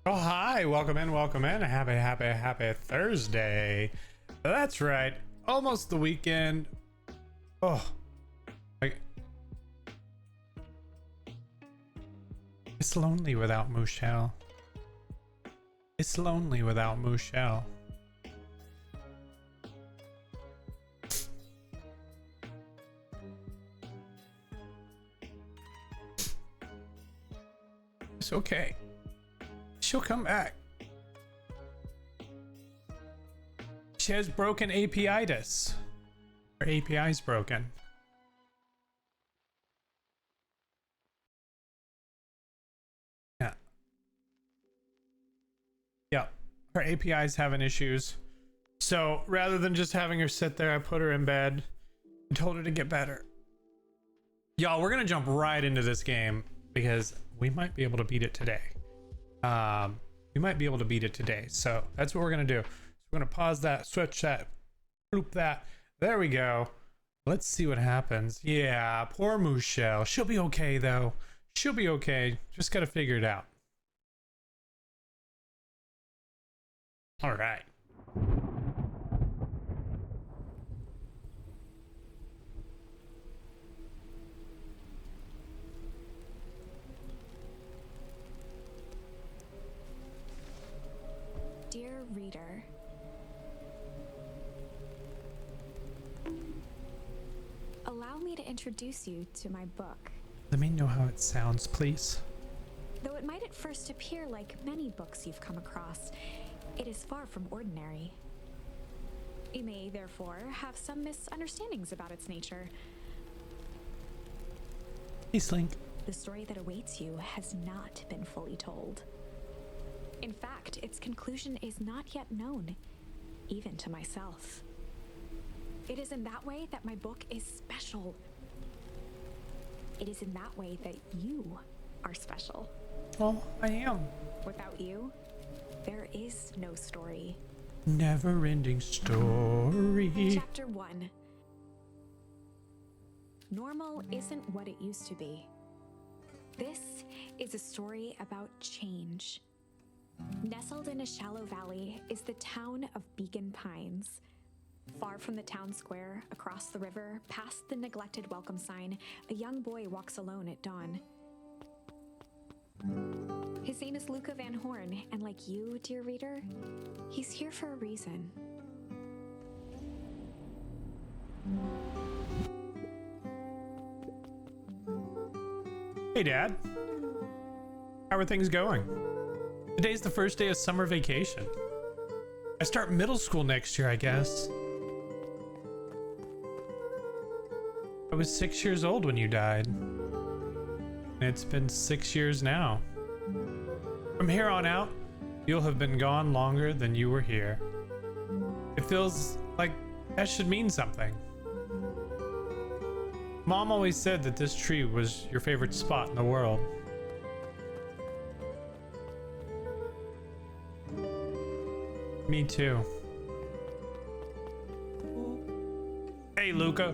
Oh, hi. Welcome in. Welcome in. Happy Thursday. That's right. Almost the weekend. Oh, like, it's lonely without Michelle. It's lonely without Michelle. It's okay. She'll come back. She has broken API-itis. Her API's broken. Yeah. Yeah. Her API's having issues. So rather than just having her sit there, I put her in bed and told her to get better. Y'all, we're gonna jump right into this game because we might be able to beat it today. So that's what we're gonna do. So we're gonna pause that, switch that, loop that. There we go. Let's see what happens. Yeah, poor Michelle. She'll be okay though. She'll be okay. Just gotta figure it out. All right. Dear reader, allow me to introduce you to my book. Let me know how it sounds, please. Though it might at first appear like many books you've come across, it is far from ordinary. You may therefore have some misunderstandings about its nature. Hey, Slink. The story that awaits you has not been fully told. In fact, its conclusion is not yet known, even to myself. It is in that way that my book is special. It is in that way that you are special. Oh, I am. Without you, there is no story. Never-ending story. Chapter 1. Normal isn't what it used to be. This is a story about change. Nestled in a shallow valley is the town of Beacon Pines. Far from the town square, across the river, past the neglected welcome sign, a young boy walks alone at dawn. His name is Luca Van Horn, and like you, dear reader, he's here for a reason. Hey, Dad. How are things going? Today's the first day of summer vacation. I start middle school next year, I guess. I was 6 years old when you died. And it's been 6 years now. From here on out, you'll have been gone longer than you were here. It feels like that should mean something. Mom always said that this tree was your favorite spot in the world. Me too. Hey, Luca.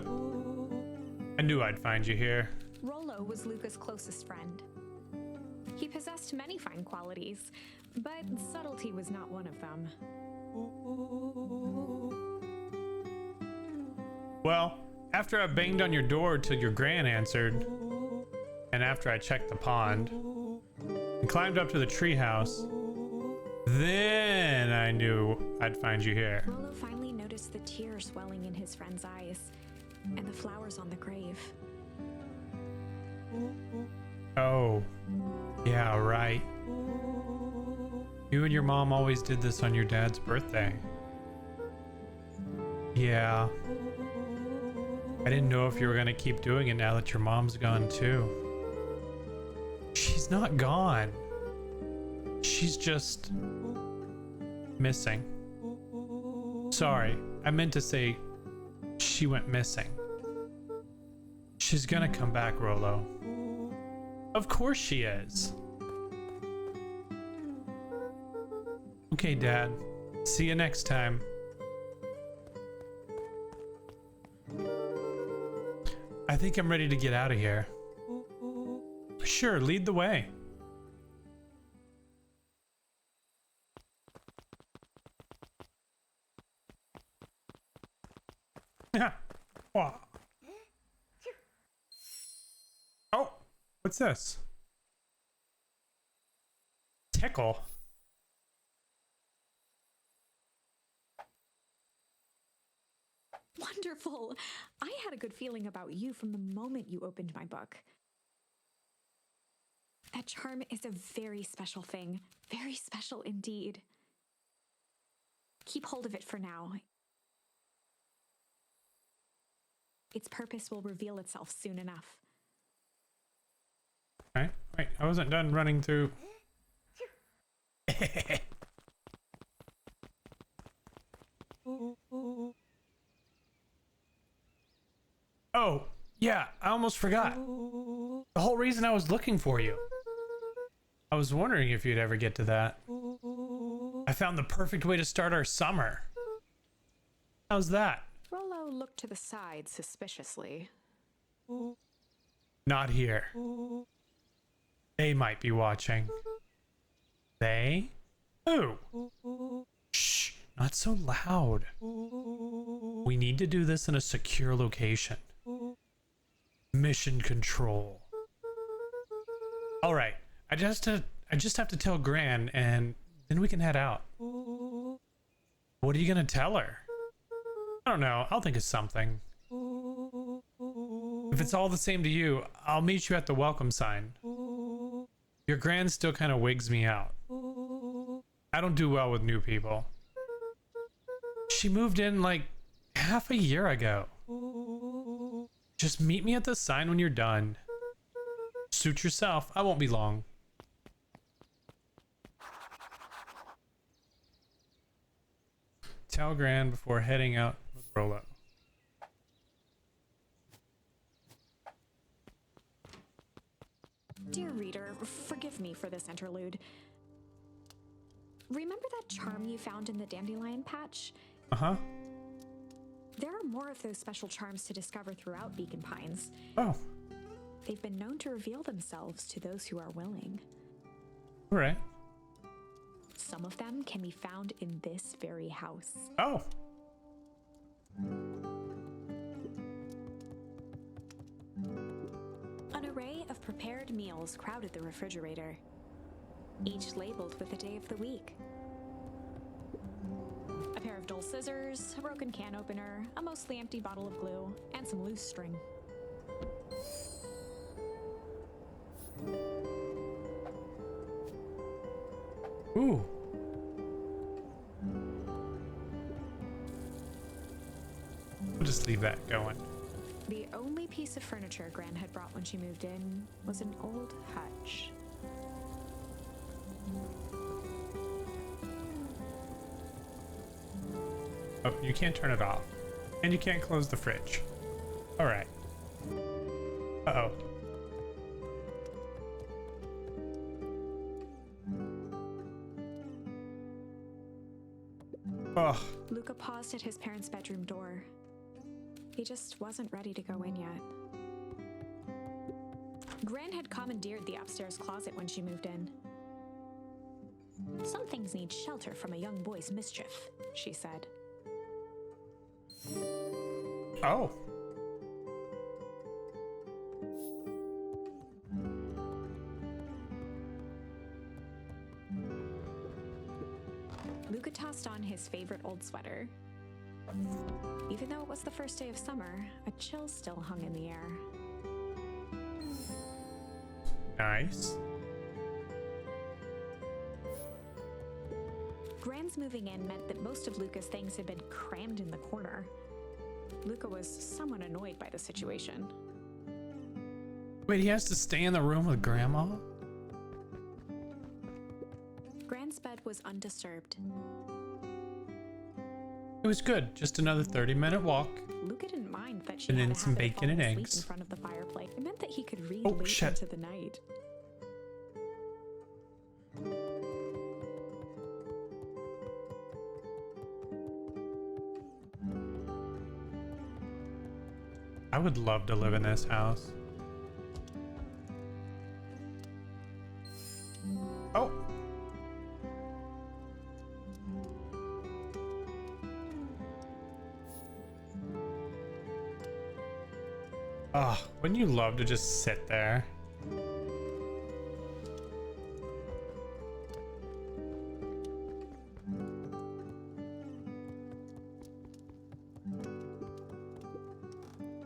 I knew I'd find you here. Rollo was Luca's closest friend. He possessed many fine qualities, but subtlety was not one of them. Well, after I banged on your door till your gran answered, and after I checked the pond, and climbed up to the treehouse, then I knew I'd find you here. Rollo finally noticed the tears welling in his friend's eyes, and the flowers on the grave. Oh, yeah, right. You and your mom always did this on your dad's birthday. Yeah. I didn't know if you were gonna keep doing it now that your mom's gone too. She's not gone. She's just missing. Sorry, I meant to say she went missing. She's gonna come back, Rollo. Of course she is. Okay, Dad. See you next time. I think I'm ready to get out of here. Sure, lead the way. Wow. Oh, what's this? Tickle. Wonderful. I had a good feeling about you from the moment you opened my book. That charm is a very special thing. Very special indeed. Keep hold of it for now. Its purpose will reveal itself soon enough. Right, wait, I wasn't done running through. Oh, yeah, I almost forgot. The whole reason I was looking for you. I was wondering if you'd ever get to that. I found the perfect way to start our summer. How's that? Rollo looked to the side suspiciously. Not here. They might be watching. They? Who? Shh, not so loud. We need to do this in a secure location. Mission control. All right, I just have to tell Gran, and then we can head out. What are you gonna tell her? I don't know. I'll think of something. If it's all the same to you, I'll meet you at the welcome sign. Your Gran still kind of wigs me out. I don't do well with new people. She moved in like half a year ago. Just meet me at the sign when you're done. Suit yourself. I won't be long. Tell Gran before heading out with Rollo. Dear reader, forgive me for this interlude. Remember that charm you found in the dandelion patch? Uh-huh. There are more of those special charms to discover throughout Beacon Pines. Oh, They've been known to reveal themselves to those who are willing. all right. Some of them can be found in this very house. Oh. An array of prepared meals crowded the refrigerator, each labeled with the day of the week. A pair of dull scissors, a broken can opener, a mostly empty bottle of glue, and some loose string. Ooh. We'll just leave that going. The only piece of furniture Gran had brought when she moved in was an old hutch. Oh, you can't turn it off. And you can't close the fridge. All right. Uh-oh. Oh, Luca paused at his parents' bedroom door. He just wasn't ready to go in yet. Gran had commandeered the upstairs closet when she moved in. Some things need shelter from a young boy's mischief, she said. oh. Luca tossed on his favorite old sweater. Even though it was the first day of summer, a chill still hung in the air. Nice. Gran's moving in meant that most of Luca's things had been crammed in the corner. Luca was somewhat annoyed by the situation. Wait, he has to stay in the room with Grandma? Gran's bed was undisturbed. It was good. Just another 30-minute walk. Luca didn't mind that she And had then a some habit of bacon and falling asleep eggs. in front of the fireplace. It meant that he could read Oh, late shit. into the night. I would love to live in this house. Oh. Oh, wouldn't you love to just sit there?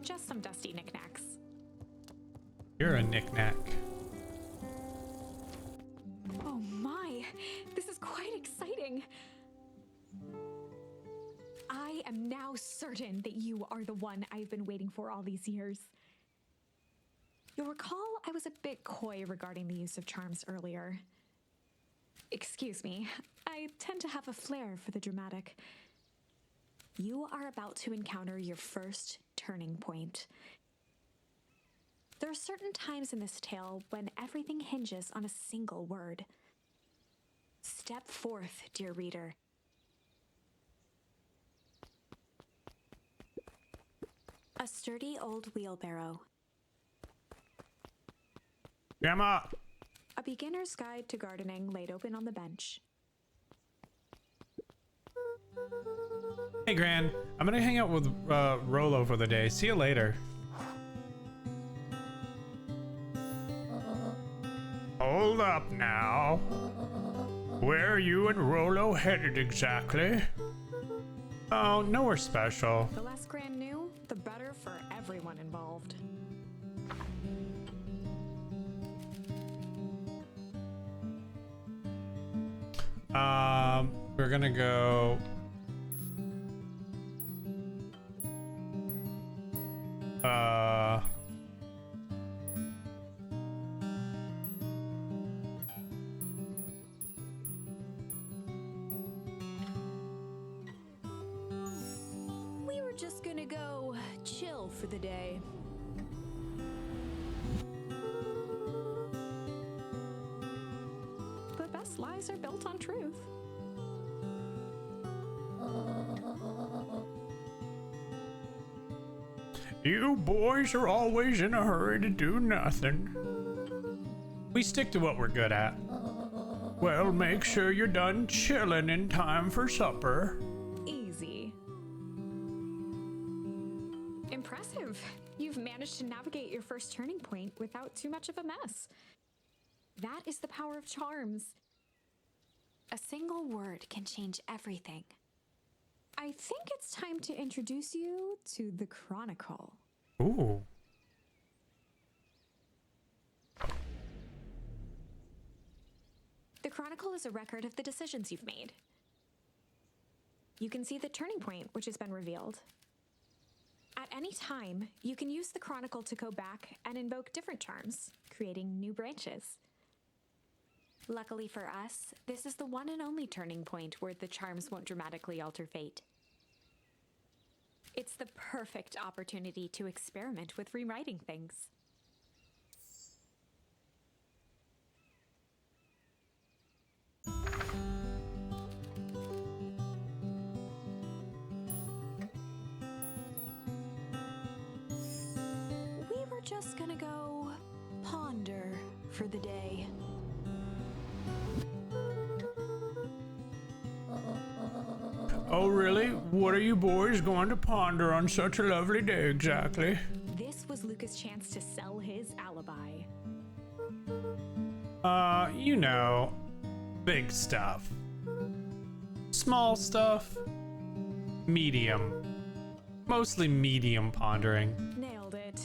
Just some dusty knickknacks. You're a knickknack. Oh my, this is quite exciting. I am now certain that you are the one I've been waiting for all these years. You'll recall I was a bit coy regarding the use of charms earlier. Excuse me, I tend to have a flair for the dramatic. You are about to encounter your first turning point. There are certain times in this tale when everything hinges on a single word. Step forth, dear reader. A sturdy old wheelbarrow. Grandma! A beginner's guide to gardening laid open on the bench. Hey, Gran. I'm gonna hang out with Rolo for the day. See you later. Hold up now. Where are you and Rolo headed exactly? Oh, nowhere special. The less Gran knew, the better for everyone involved. We're gonna go. We were just gonna go chill for the day. The best lies are built on truth. You boys are always in a hurry to do nothing. We stick to what we're good at. Well, make sure you're done chilling in time for supper. Easy. Impressive. You've managed to navigate your first turning point without too much of a mess. That is the power of charms. A single word can change everything. I think it's time to introduce you to the Chronicle. Ooh. The Chronicle is a record of the decisions you've made. You can see the turning point, which has been revealed. At any time, you can use the Chronicle to go back and invoke different charms, creating new branches. Luckily for us, this is the one and only turning point where the charms won't dramatically alter fate. It's the perfect opportunity to experiment with rewriting things. We were just gonna go ponder for the day. Oh, really? What are you boys going to ponder on such a lovely day exactly? This was Luca's chance to sell his alibi. You know, big stuff. Small stuff, medium. Mostly medium pondering. Nailed it.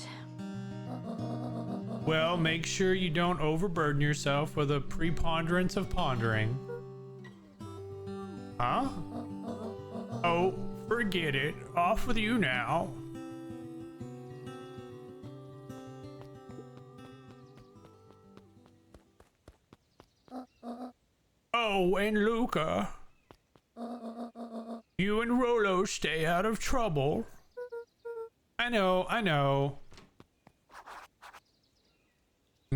Well, make sure you don't overburden yourself with a preponderance of pondering. Huh? Oh, forget it. Off with you now. Oh, and Luca. You and Rolo stay out of trouble. I know, I know.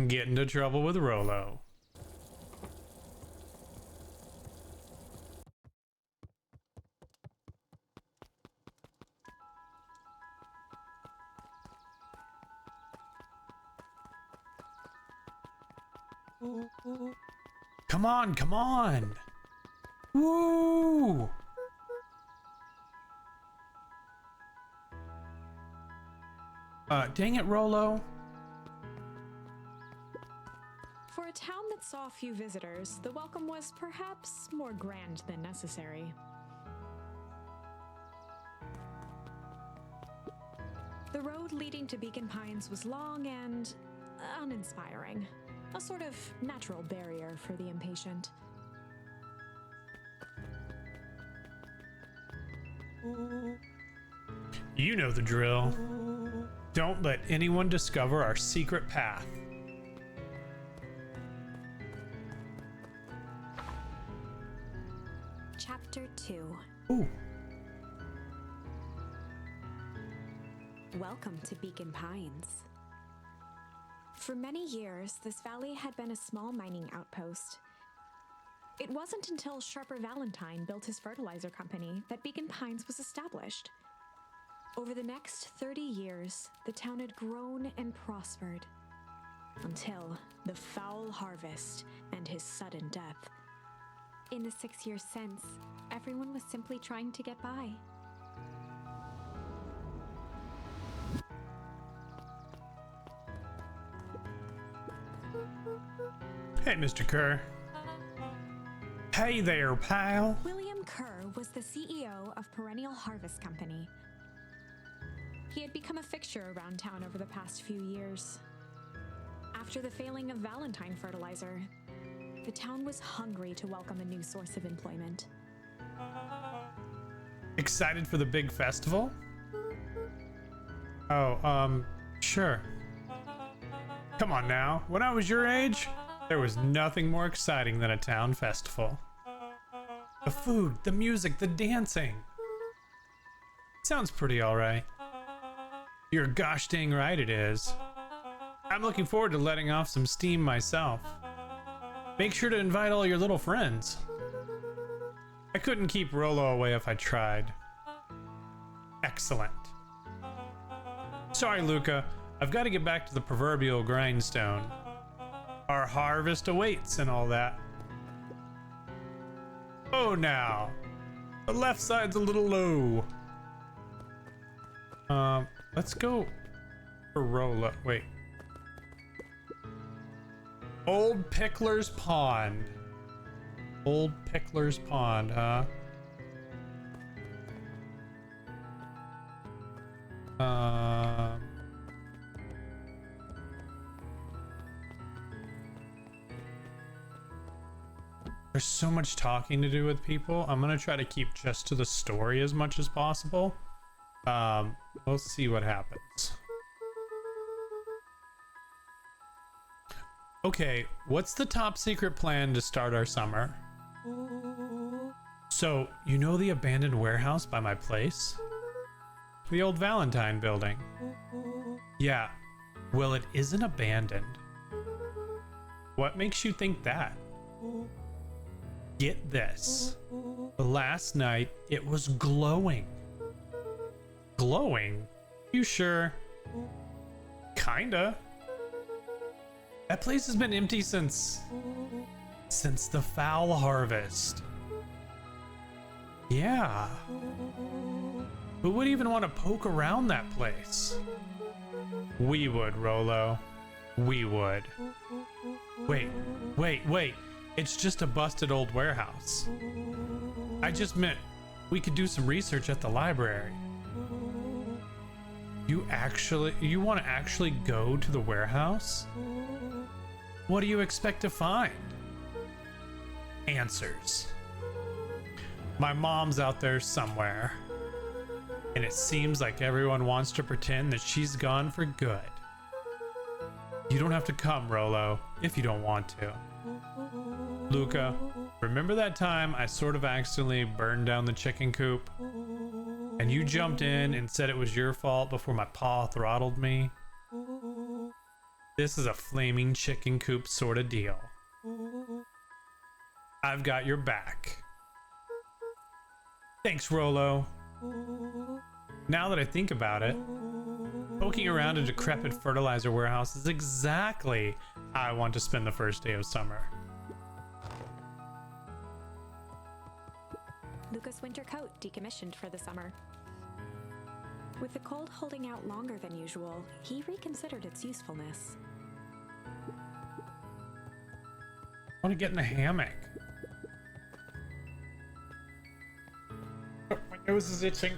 Get into trouble with Rolo. Come on, come on. Woo! Dang it, Rolo. For a town that saw a few visitors, the welcome was perhaps more grand than necessary. The road leading to Beacon Pines was long and uninspiring, a sort of natural barrier for the impatient. You know the drill. Don't let anyone discover our secret path. Chapter 2. Ooh. Welcome to Beacon Pines. For many years, this valley had been a small mining outpost. It wasn't until Sharper Valentine built his fertilizer company that Beacon Pines was established. Over the next 30 years, the town had grown and prospered, until the foul harvest and his sudden death. In the 6 years since, everyone was simply trying to get by. Hey, Mr. Kerr. Hey there, pal. William Kerr was the CEO of Perennial Harvest Company. He had become a fixture around town over the past few years. After the failing of Valentine Fertilizer, the town was hungry to welcome a new source of employment. Excited for the big festival? Oh, sure. Come on now. When I was your age, there was nothing more exciting than a town festival. The food, the music, the dancing. Sounds pretty alright. You're gosh dang right it is. I'm looking forward to letting off some steam myself. Make sure to invite all your little friends. I couldn't keep Rolo away if I tried. Excellent. Sorry, Luca. I've got to get back to the proverbial grindstone. Our harvest awaits and all that. Oh, now. The left side's a little low. Let's go for Rolo. Wait. Old Pickler's Pond. Old Pickler's Pond, huh? There's so much talking to do with people. I'm gonna try to keep just to the story as much as possible. We'll see what happens. Okay, what's the top secret plan to start our summer? So, you know the abandoned warehouse by my place? The old Valentine building. Yeah, well, it isn't abandoned. What makes you think that? Get this. Last night, it was glowing. Glowing? You sure? Kinda. That place has been empty since the foul harvest. Yeah. Who would even want to poke around that place? We would, Rolo. We would. Wait. It's just a busted old warehouse. I just meant we could do some research at the library. You want to actually go to the warehouse? What do you expect to find? Answers. My mom's out there somewhere, and it seems like everyone wants to pretend that she's gone for good. You don't have to come, Rolo, if you don't want to. Luca, remember that time I sort of accidentally burned down the chicken coop? And you jumped in and said it was your fault before my paw throttled me? This is a flaming chicken coop sort of deal. I've got your back. Thanks, Rolo. Now that I think about it, poking around a decrepit fertilizer warehouse is exactly how I want to spend the first day of summer. Luca's winter coat decommissioned for the summer. With the cold holding out longer than usual, he reconsidered its usefulness. I want to get in the hammock. Oh, my nose is itching.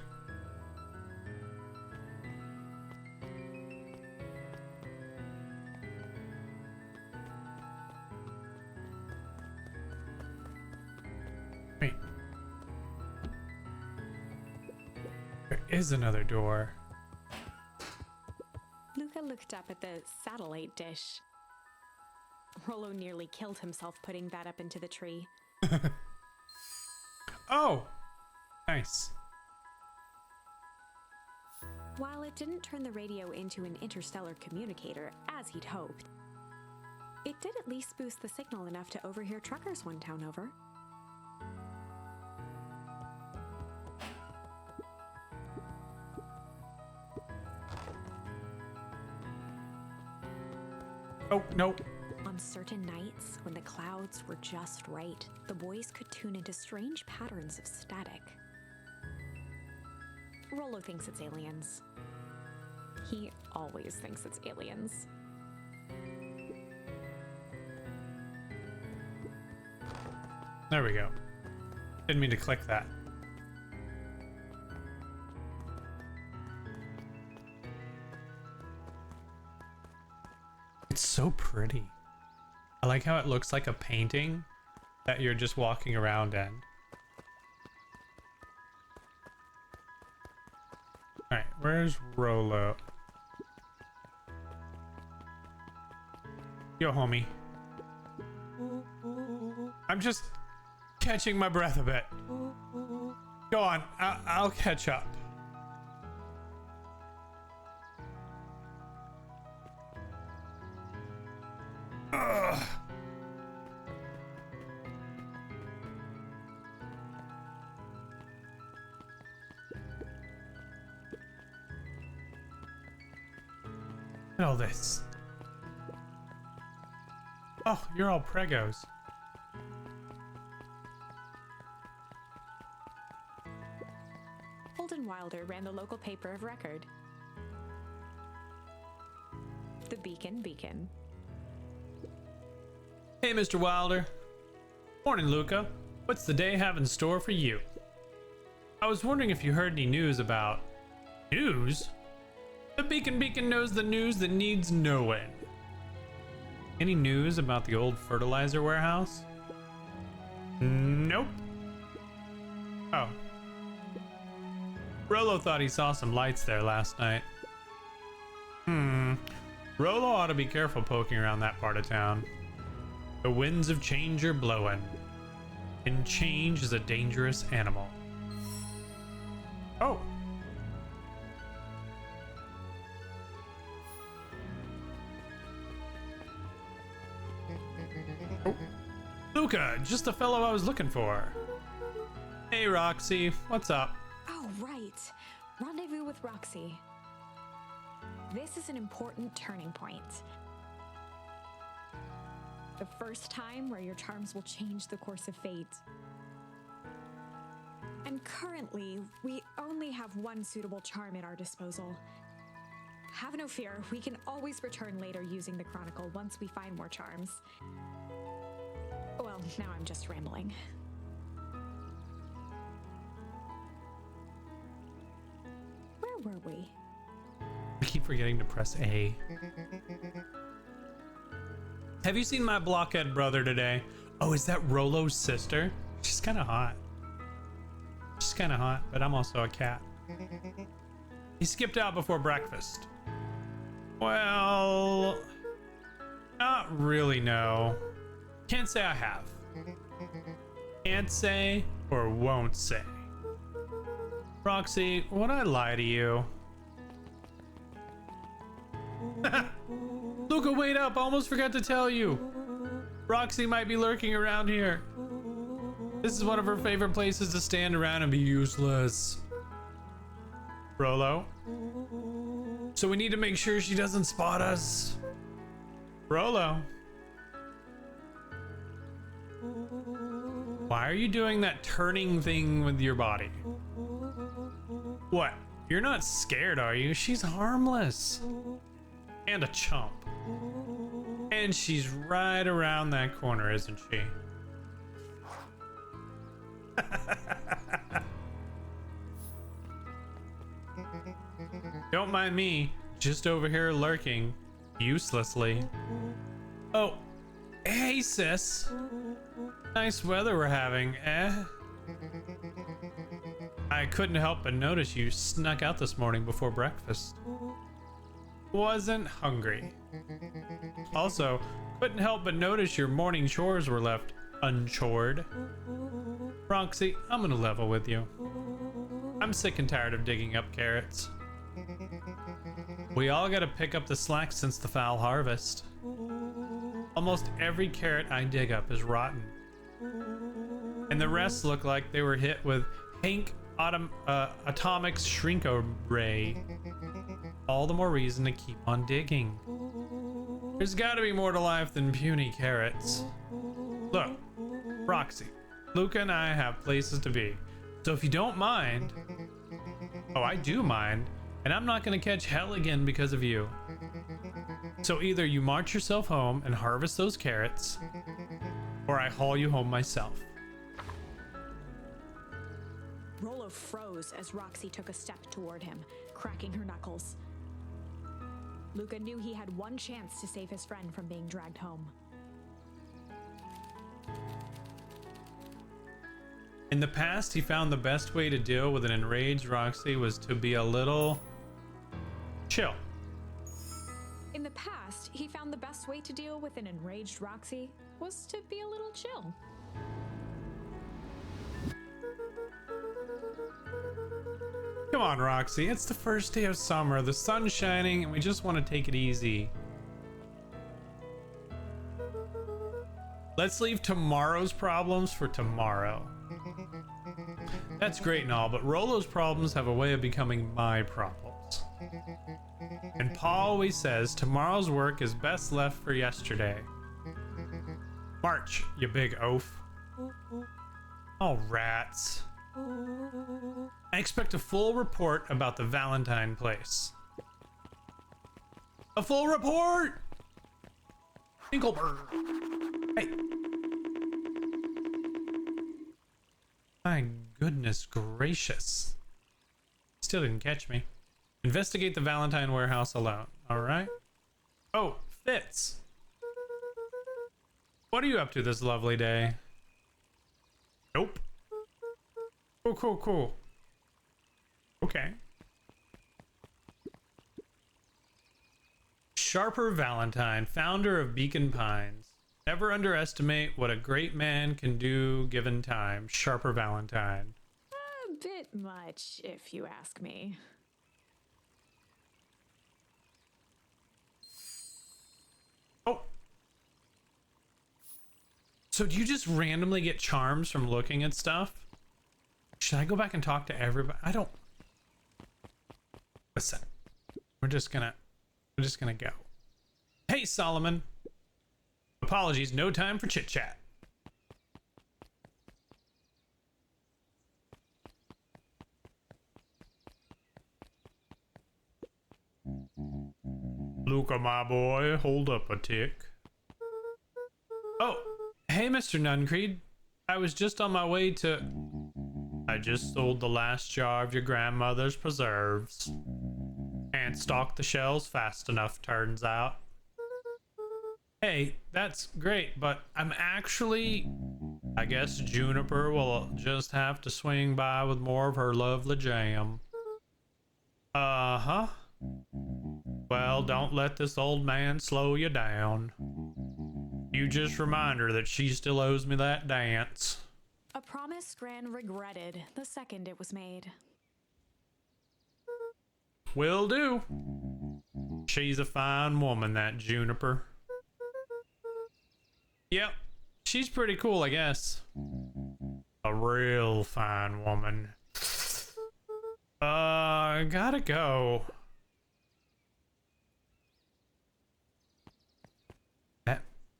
Wait. There is another door. Luca looked up at the satellite dish. Rollo nearly killed himself putting that up into the tree. Oh! Nice. While it didn't turn the radio into an interstellar communicator, as he'd hoped, it did at least boost the signal enough to overhear truckers one town over. Oh, no. On certain nights, when the clouds were just right, the boys could tune into strange patterns of static. Rollo thinks it's aliens. He always thinks it's aliens. There we go. Didn't mean to click that. It's so pretty. I like how it looks like a painting that you're just walking around in. Alright, where's Rollo? Yo, homie. I'm just catching my breath a bit. Go on, I'll catch up. Ugh. Look at all this. Oh, you're all pregos. Holden Wilder ran the local paper of record. The Beacon. Hey, Mr. Wilder. Morning, Luca. What's the day have in store for you? I was wondering if you heard any news about... News? The Beacon knows the news that needs knowing. Any news about the old fertilizer warehouse? Nope. Oh. Rollo thought he saw some lights there last night. Rollo ought to be careful poking around that part of town. The winds of change are blowing, and change is a dangerous animal. Oh. Oh. Luca, just the fellow I was looking for. Hey, Roxy, what's up? Oh, right. Rendezvous with Roxy. This is an important turning point. The first time where your charms will change the course of fate. And currently, we only have one suitable charm at our disposal. Have no fear, we can always return later using the Chronicle once we find more charms. Well, now I'm just rambling. Where were we? I keep forgetting to press A. Have you seen my blockhead brother today? Oh, is that Rollo's sister? She's kind of hot. She's kind of hot, but I'm also a cat. He skipped out before breakfast. Well, not really, no. Can't say I have. Can't say or won't say. Roxy, would I lie to you? Luca, wait up! I almost forgot to tell you. Roxy might be lurking around here. This is one of her favorite places to stand around and be useless. Rollo? So we need to make sure she doesn't spot us. Rollo? Why are you doing that turning thing with your body? What? You're not scared, are you? She's harmless. And a chump. And she's right around that corner, isn't she? Don't mind me, just over here lurking, uselessly. Oh, hey sis. Nice weather we're having, eh? I couldn't help but notice you snuck out this morning before breakfast. Wasn't hungry. Also, couldn't help but notice your morning chores were left unchored. Roxy, I'm gonna level with you. I'm sick and tired of digging up carrots. We all gotta pick up the slack since the foul harvest. Almost every carrot I dig up is rotten. And the rest look like they were hit with pink atomic shrink ray. All the more reason to keep on digging. There's gotta be more to life than puny carrots. Look, Roxy, Luca and I have places to be. So if you don't mind, oh, I do mind, and I'm not gonna catch hell again because of you. So either you march yourself home and harvest those carrots, or I haul you home myself. Rolo froze as Roxy took a step toward him, cracking her knuckles. Luca knew he had one chance to save his friend from being dragged home. In the past, he found the best way to deal with an enraged Roxy was to be a little chill. In the past, he found the best way to deal with an enraged Roxy was to be a little chill. Come on, Roxy, it's the first day of summer, the sun's shining, and we just want to take it easy. Let's leave tomorrow's problems for tomorrow. That's great and all, but Rolo's problems have a way of becoming my problems. And Pa always says tomorrow's work is best left for yesterday. March, you big oaf. Oh, rats. I expect a full report about the Valentine place. A full report! Dinkelberg. Hey. My goodness gracious. Still didn't catch me. Investigate the Valentine warehouse alone. All right. Oh, Fitz. What are you up to this lovely day? Nope. Cool. Okay. Sharper Valentine, founder of Beacon Pines. Never underestimate what a great man can do given time. Sharper Valentine. A bit much, if you ask me. Oh. So do you just randomly get charms from looking at stuff? Should I go back and talk to everybody? I don't. Listen. We're just gonna go. Hey, Solomon. Apologies, no time for chit chat. Luca, my boy, hold up a tick. Oh, hey, Mr. Nuncreed. I was just on my way to... I just sold the last jar of your grandmother's preserves. Can't stock the shelves fast enough, turns out. Hey, that's great, but I'm actually... I guess Juniper will just have to swing by with more of her lovely jam. Uh-huh. Well, don't let this old man slow you down. You just remind her that she still owes me that dance. A promise Gran regretted the second it was made. Will do. She's a fine woman, that Juniper. Yep, she's pretty cool, I guess. A real fine woman. Gotta go.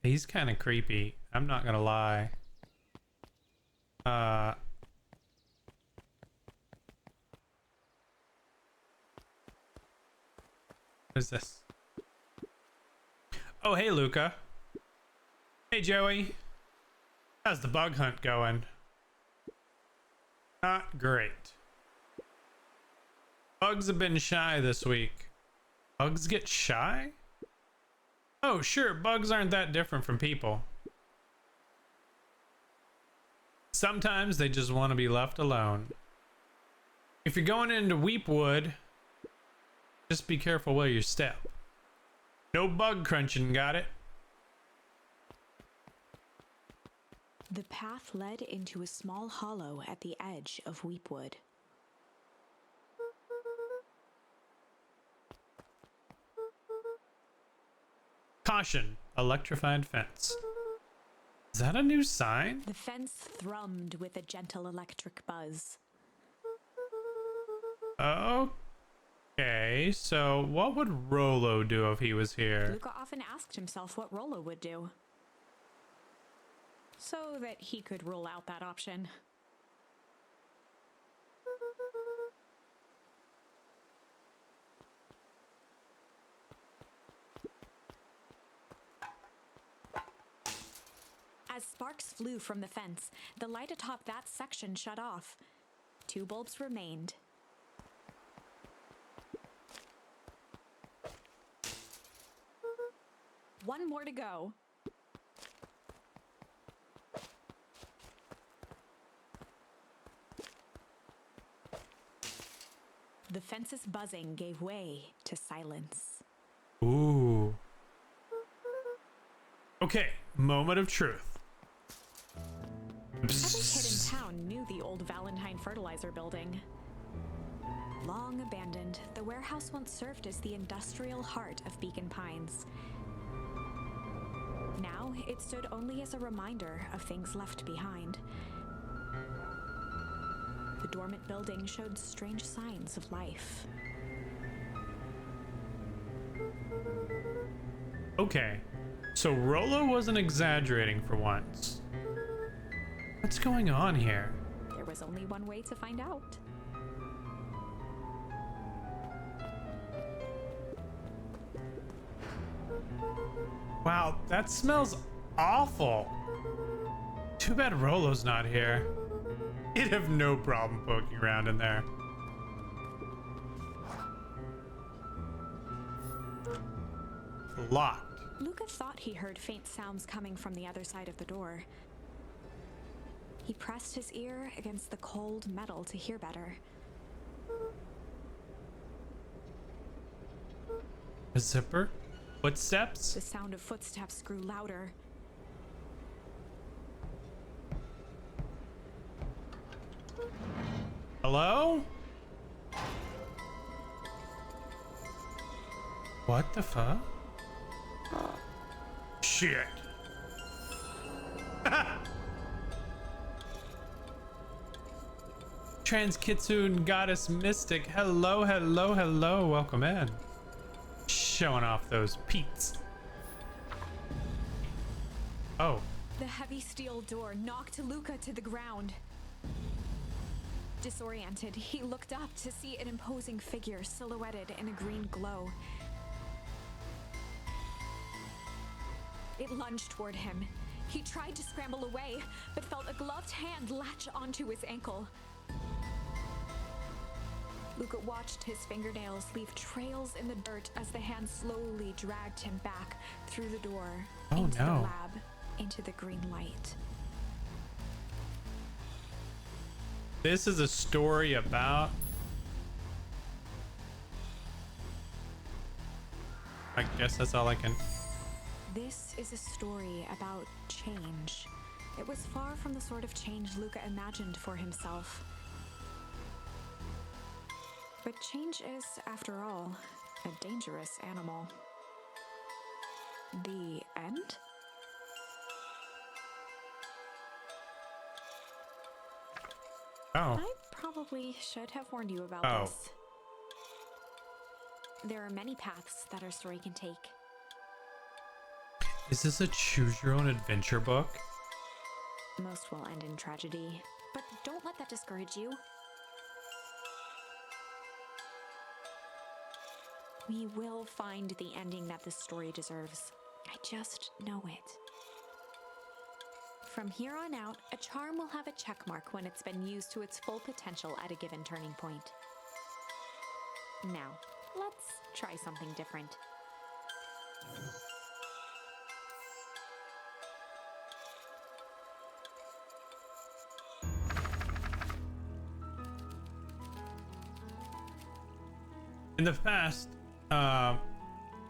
He's kind of creepy. I'm not gonna lie. What is this? Oh, hey, Luca. Hey, Joey. How's the bug hunt going? Not great. Bugs have been shy this week. Bugs get shy? Oh, sure, bugs aren't that different from people. Sometimes they just want to be left alone. If you're going into Weepwood, just be careful where you step. No bug crunching, got it? The path led into a small hollow at the edge of Weepwood. Caution, electrified fence. Is that a new sign? The fence thrummed with a gentle electric buzz. Okay, so what would Rolo do if he was here? Luca often asked himself what Rolo would do, so that he could rule out that option. As sparks flew from the fence, the light atop that section shut off. 2 bulbs remained. One more to go. The fence's buzzing gave way to silence. Ooh. Okay, moment of truth. Every kid in town knew the old Valentine fertilizer building. Long abandoned, the warehouse once served as the industrial heart of Beacon Pines. Now, it stood only as a reminder of things left behind. The dormant building showed strange signs of life. Okay, so Rolo wasn't exaggerating for once. What's going on here? There was only one way to find out. Wow, that smells awful. Too bad Rolo's not here. He'd have no problem poking around in there. Locked. Luca thought he heard faint sounds coming from the other side of the door. He pressed his ear against the cold metal to hear better. A zipper? Footsteps? The sound of footsteps grew louder. Hello? What the fuck? Shit. Transkitsune Goddess Mystic. Hello, hello, hello. Welcome in. Showing off those peats. Oh. The heavy steel door knocked Luca to the ground. Disoriented, he looked up to see an imposing figure silhouetted in a green glow. It lunged toward him. He tried to scramble away, but felt a gloved hand latch onto his ankle. Luca watched his fingernails leave trails in the dirt as the hand slowly dragged him back through the door, into the lab, into the green light. This is a story about... I guess that's all I can... This is a story about change. It was far from the sort of change Luca imagined for himself. But change is, after all, a dangerous animal. The end? Oh. I probably should have warned you about this. There are many paths that our story can take. Is this a choose your own adventure book? Most will end in tragedy, but don't let that discourage you. We will find the ending that this story deserves. I just know it. From here on out, a charm will have a check mark when it's been used to its full potential at a given turning point. Now, let's try something different. In the past,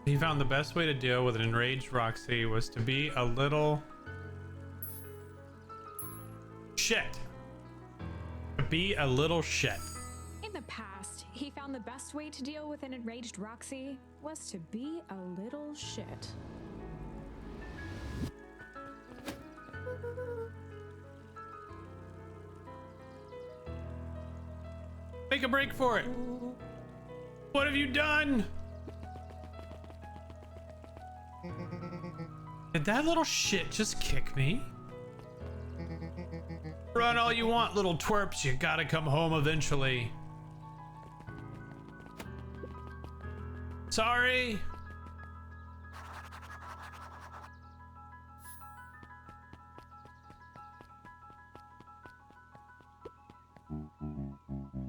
he found the best way to deal with an enraged Roxy was to be a little shit. To be a little shit. In the past, he found the best way to deal with an enraged Roxy was to be a little shit. Make a break for it. What have you done? Did that little shit just kick me? Run all you want, little twerps. You gotta come home eventually. Sorry.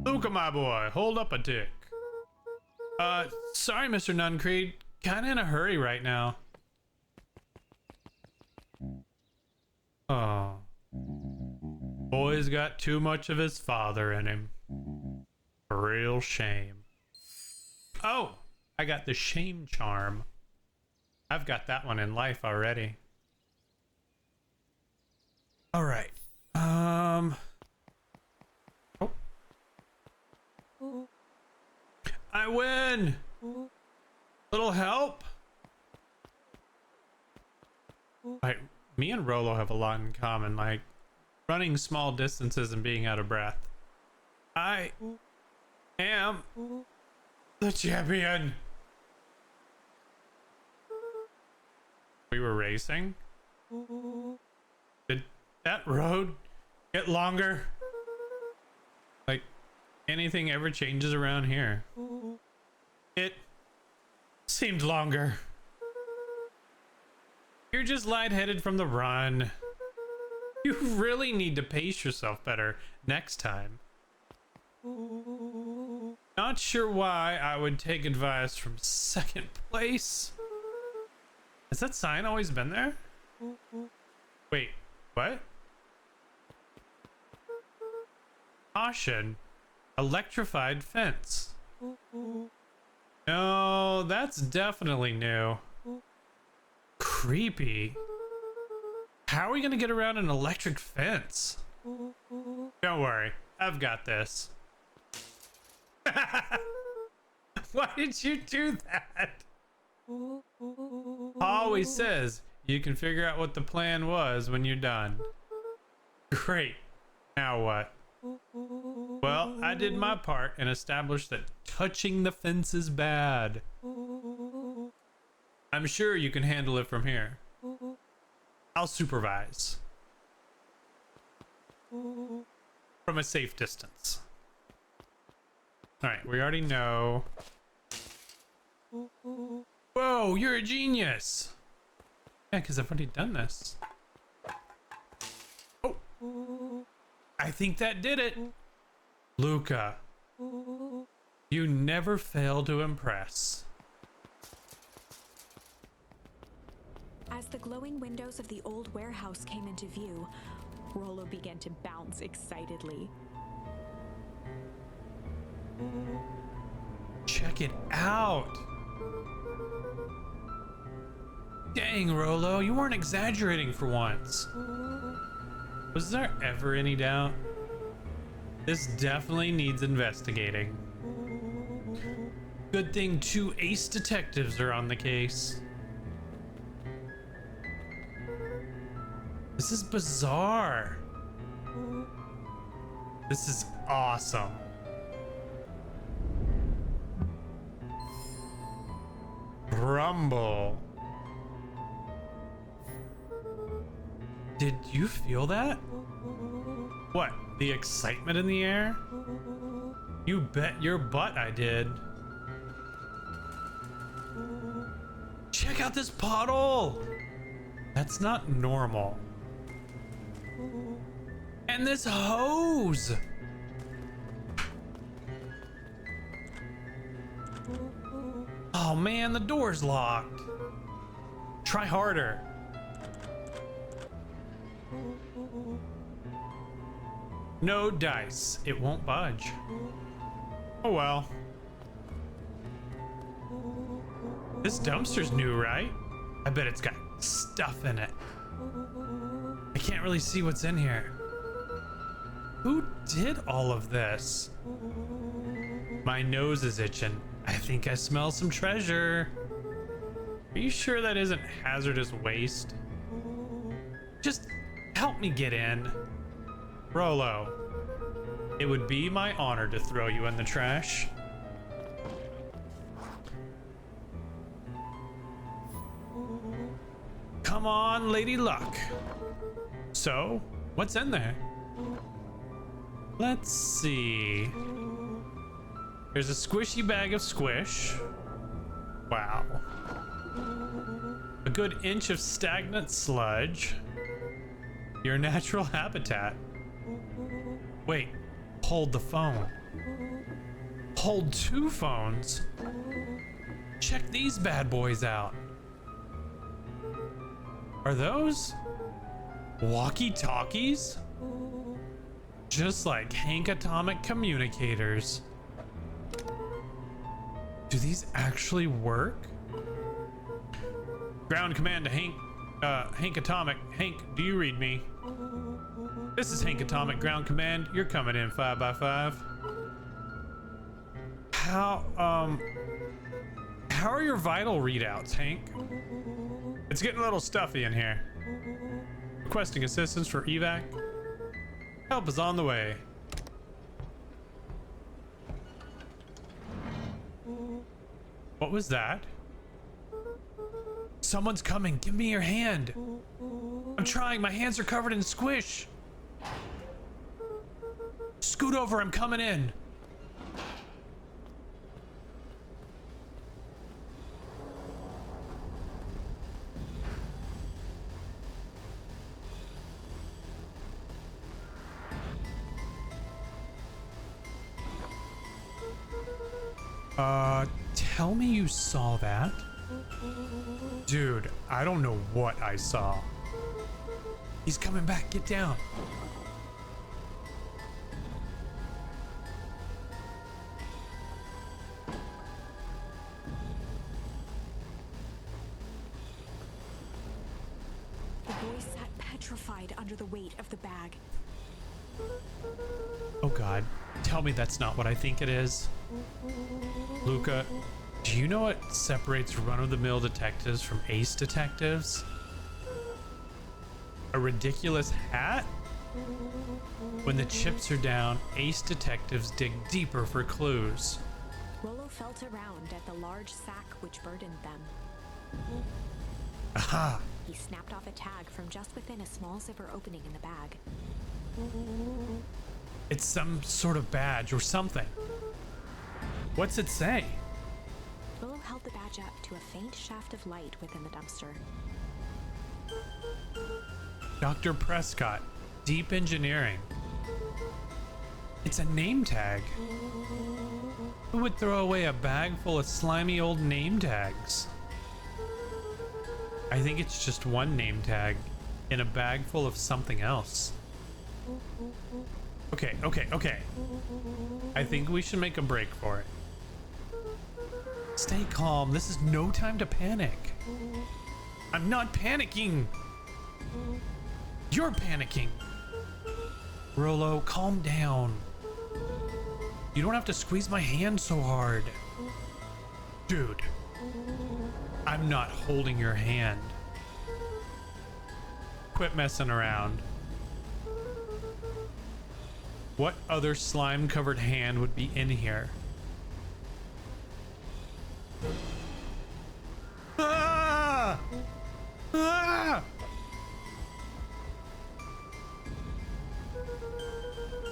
Luca, my boy, hold up a tick. Sorry, Mr. Nuncreed. Kinda in a hurry right now. Oh. Boy's got too much of his father in him. A real shame. Oh, I got the shame charm. I've got that one in life already. All right. Oh. I win. Little help. Like, me and Rolo have a lot in common, like running small distances and being out of breath. I am the champion. We were racing. Did that road get longer? Like, anything ever changes around here? It seemed longer. You're just lightheaded from the run. You really need to pace yourself better next time. Not sure why I would take advice from second place. Has that sign always been there? Wait, what? Caution. Electrified fence. No, that's definitely new. Creepy. How are we gonna get around an electric fence? Don't worry, I've got this. Why did you do that? Always says you can figure out what the plan was when you're done. Great. Now what? Well, I did my part and established that touching the fence is bad. I'm sure you can handle it from here. I'll supervise. From a safe distance. Alright, we already know. Whoa, you're a genius! Yeah, because I've already done this. Oh! I think that did it! Luca, you never fail to impress. As the glowing windows of the old warehouse came into view, Rolo began to bounce excitedly. Check it out! Dang, Rolo, you weren't exaggerating for once. Was there ever any doubt? This definitely needs investigating. Good thing 2 ace detectives are on the case. This is bizarre. This is awesome. Rumble. Did you feel that? What, the excitement in the air? You bet your butt I did. Check out this puddle. That's not normal. And this hose. Oh man, the door's locked. Try harder. No dice. It won't budge. Oh well. This dumpster's new, right? I bet it's got stuff in it. I can't really see what's in here. Who did all of this? My nose is itching. I think I smell some treasure. Are you sure that isn't hazardous waste? Just help me get in. Rolo, it would be my honor to throw you in the trash. Come on, Lady Luck. So, what's in there? Let's see. There's a squishy bag of squish. Wow. A good inch of stagnant sludge. Your natural habitat. Wait, hold the phone. Hold 2 phones? Check these bad boys out. Are those walkie-talkies? Just like Hank Atomic communicators. Do these actually work? Ground command to Hank Atomic. Hank, do you read me? This is Hank Atomic ground command. You're coming in 5x5. How are your vital readouts, Hank? It's getting a little stuffy in here. Requesting assistance for evac. Help is on the way. What was that? Someone's coming. Give me your hand. I'm trying. My hands are covered in squish. Scoot over. I'm coming in. Tell me you saw that? Dude, I don't know what I saw. He's coming back. Get down. The boy sat petrified under the weight of the bag. Oh God, tell me that's not what I think it is. Luca, do you know what separates run-of-the-mill detectives from ace detectives? A ridiculous hat? When the chips are down, ace detectives dig deeper for clues. Rollo felt around at the large sack which burdened them. Aha! He snapped off a tag from just within a small zipper opening in the bag. It's some sort of badge or something. What's it say? Rollo held the badge up to a faint shaft of light within the dumpster. Dr. Prescott, Deep Engineering. It's a name tag. Who would throw away a bag full of slimy old name tags? I think it's just one name tag in a bag full of something else. Okay. I think we should make a break for it. Stay calm. This is no time to panic. I'm not panicking. You're panicking. Rollo, calm down. You don't have to squeeze my hand so hard. Dude, I'm not holding your hand. Quit messing around. What other slime-covered hand would be in here? Ah! Ah!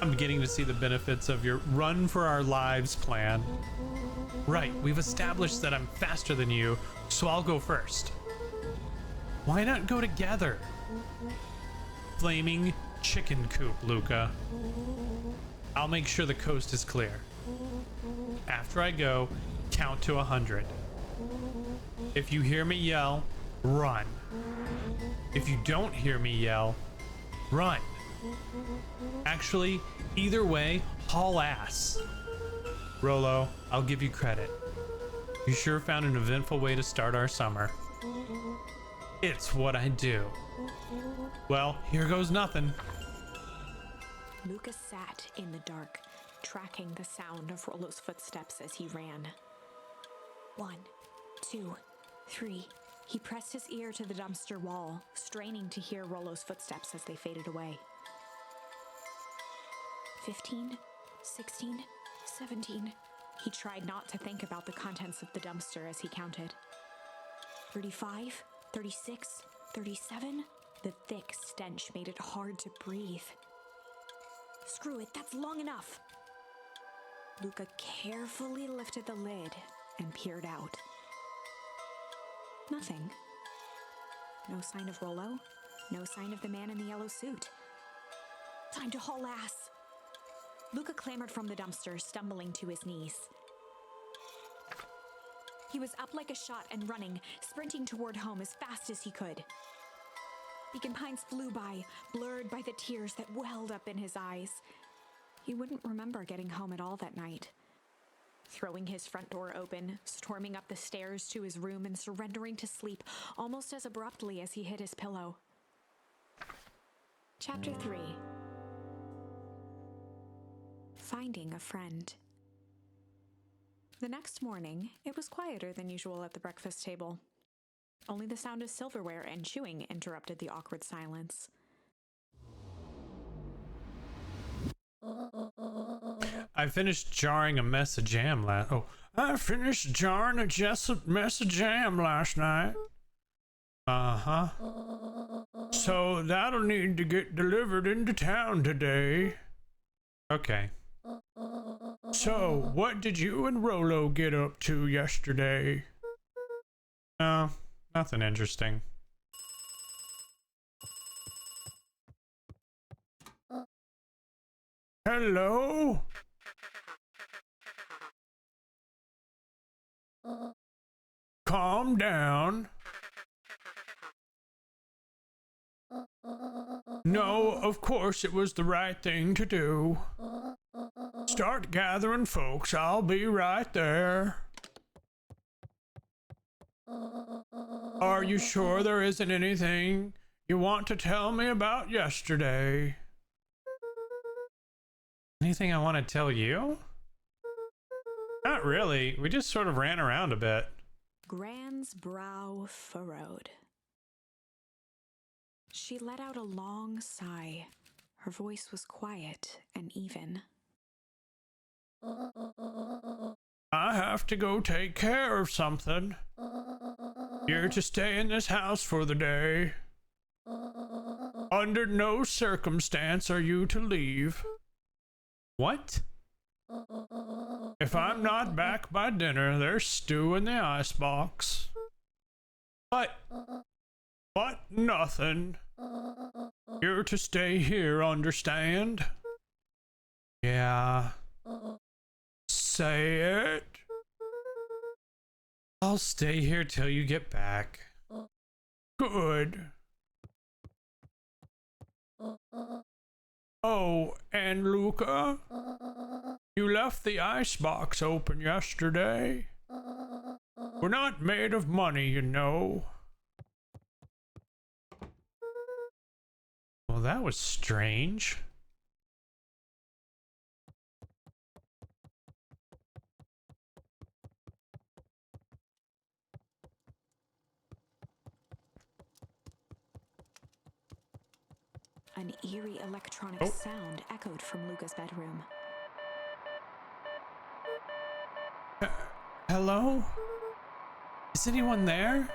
I'm beginning to see the benefits of your run for our lives plan. Right, we've established that I'm faster than you, so I'll go first. Why not go together? Flaming chicken coop, Luca. I'll make sure the coast is clear. After I go, count to 100. If you hear me yell, run. If you don't hear me yell, run. Actually, either way, haul ass. Rolo, I'll give you credit. You sure found an eventful way to start our summer. It's what I do. Well, here goes nothing. Lucas sat in the dark, tracking the sound of Rolo's footsteps as he ran. 1, 2, 3. He pressed his ear to the dumpster wall, straining to hear Rolo's footsteps as they faded away. 15, 16, 17. He tried not to think about the contents of the dumpster as he counted. 35, 36, 37. The thick stench made it hard to breathe. Screw it, that's long enough. Luca carefully lifted the lid and peered out. Nothing. No sign of Rolo. No sign of the man in the yellow suit. Time to haul ass. Luca clambered from the dumpster, stumbling to his knees. He was up like a shot and running, sprinting toward home as fast as he could. Beacon Pines flew by, blurred by the tears that welled up in his eyes. He wouldn't remember getting home at all that night. Throwing his front door open, storming up the stairs to his room and surrendering to sleep almost as abruptly as he hit his pillow. Chapter 3. Finding a friend. The next morning, it was quieter than usual at the breakfast table. Only the sound of silverware and chewing interrupted the awkward silence. I finished jarring a mess of jam last. Oh, I finished jarring a mess of jam last night. So that'll need to get delivered into town today. Okay. So, what did you and Rolo get up to yesterday? No, nothing interesting. Hello? Calm down. No, of course it was the right thing to do. Start gathering folks, I'll be right there. Are you sure there isn't anything you want to tell me about yesterday? Anything I want to tell you? Not really. We just sort of ran around a bit. Gran's brow furrowed. She let out a long sigh. Her voice was quiet and even. I have to go take care of something. You're to stay in this house for the day. Under no circumstance are you to leave. What? If I'm not back by dinner, there's stew in the icebox. But nothing. You're to stay here, understand? Yeah. Say it. I'll stay here till you get back. Good. Oh, and Luca? You left the icebox open yesterday. We're not made of money, you know. Well, that was strange. An eerie electronic sound echoed from Luca's bedroom. Hello? Is anyone there?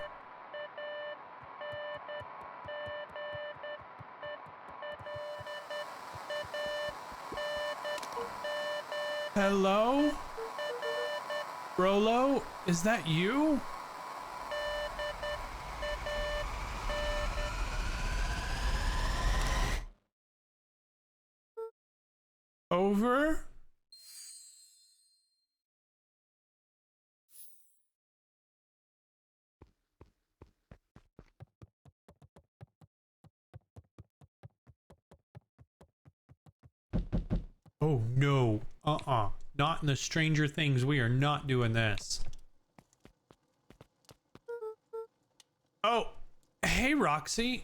Hello? Rolo, is that you? Over? Oh no. Not in the Stranger Things. We are not doing this. Oh, hey Roxy.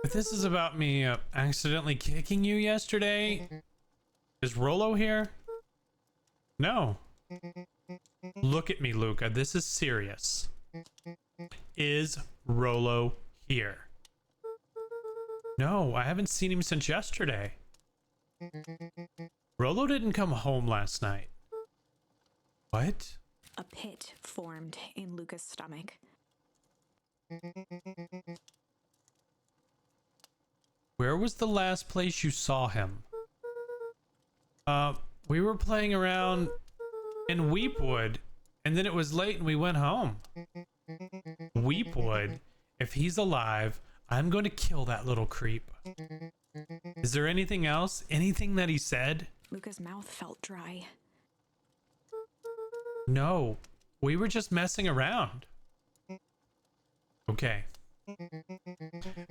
If this is about me accidentally kicking you yesterday, is Rolo here? No. Look at me, Luca. This is serious. Is Rolo here? No, I haven't seen him since yesterday. Rolo didn't come home last night. What? A pit formed in Luca's stomach. Where was the last place you saw him? We were playing around in Weepwood, and then it was late and we went home. Weepwood? If he's alive, I'm going to kill that little creep. Is there anything else? Anything that he said? Luca's mouth felt dry. No, we were just messing around. Okay.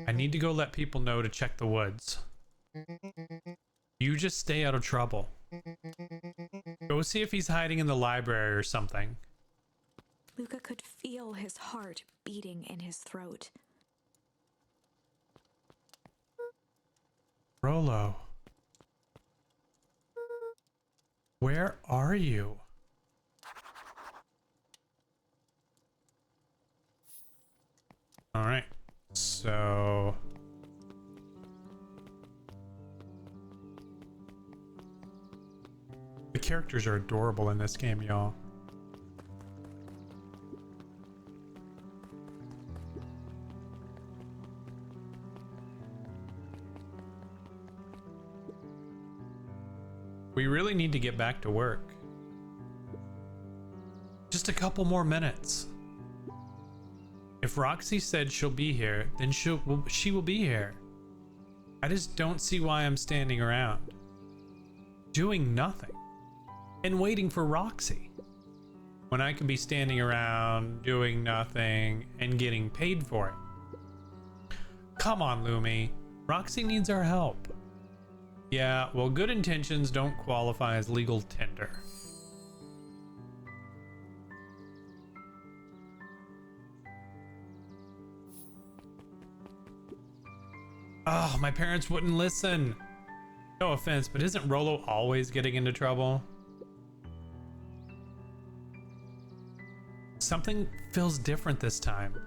I need to go let people know to check the woods. You just stay out of trouble. Go see if he's hiding in the library or something. Luca could feel his heart beating in his throat. Rolo. Where are you? All right. So the characters are adorable in this game, y'all. We really need to get back to work. Just a couple more minutes. If Roxy said she'll be here, then she will be here. I just don't see why I'm standing around, doing nothing, and waiting for Roxy, when I could be standing around, doing nothing, and getting paid for it. Come on, Lumi. Roxy needs our help. Yeah, well, good intentions don't qualify as legal tender. Oh, my parents wouldn't listen. No offense, but isn't Rolo always getting into trouble? Something feels different this time.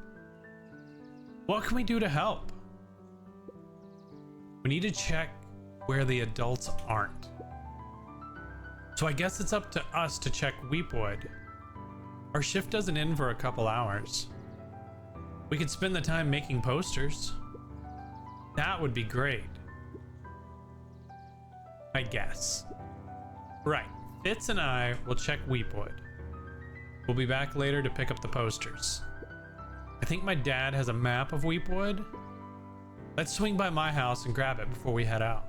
What can we do to help? We need to check where the adults aren't. So I guess it's up to us to check Weepwood. Our shift doesn't end for a couple hours. We could spend the time making posters. That would be great. I guess. Right, Fitz and I will check Weepwood. We'll be back later to pick up the posters. I think my dad has a map of Weepwood. Let's swing by my house and grab it before we head out.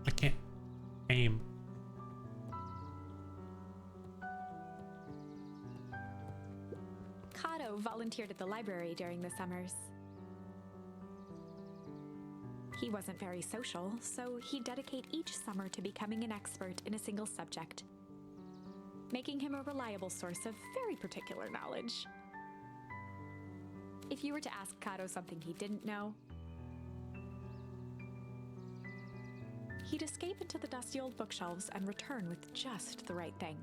I can't aim. Kato volunteered at the library during the summers. He wasn't very social, so he'd dedicate each summer to becoming an expert in a single subject, making him a reliable source of very particular knowledge. If you were to ask Kato something he didn't know, he'd escape into the dusty old bookshelves and return with just the right thing.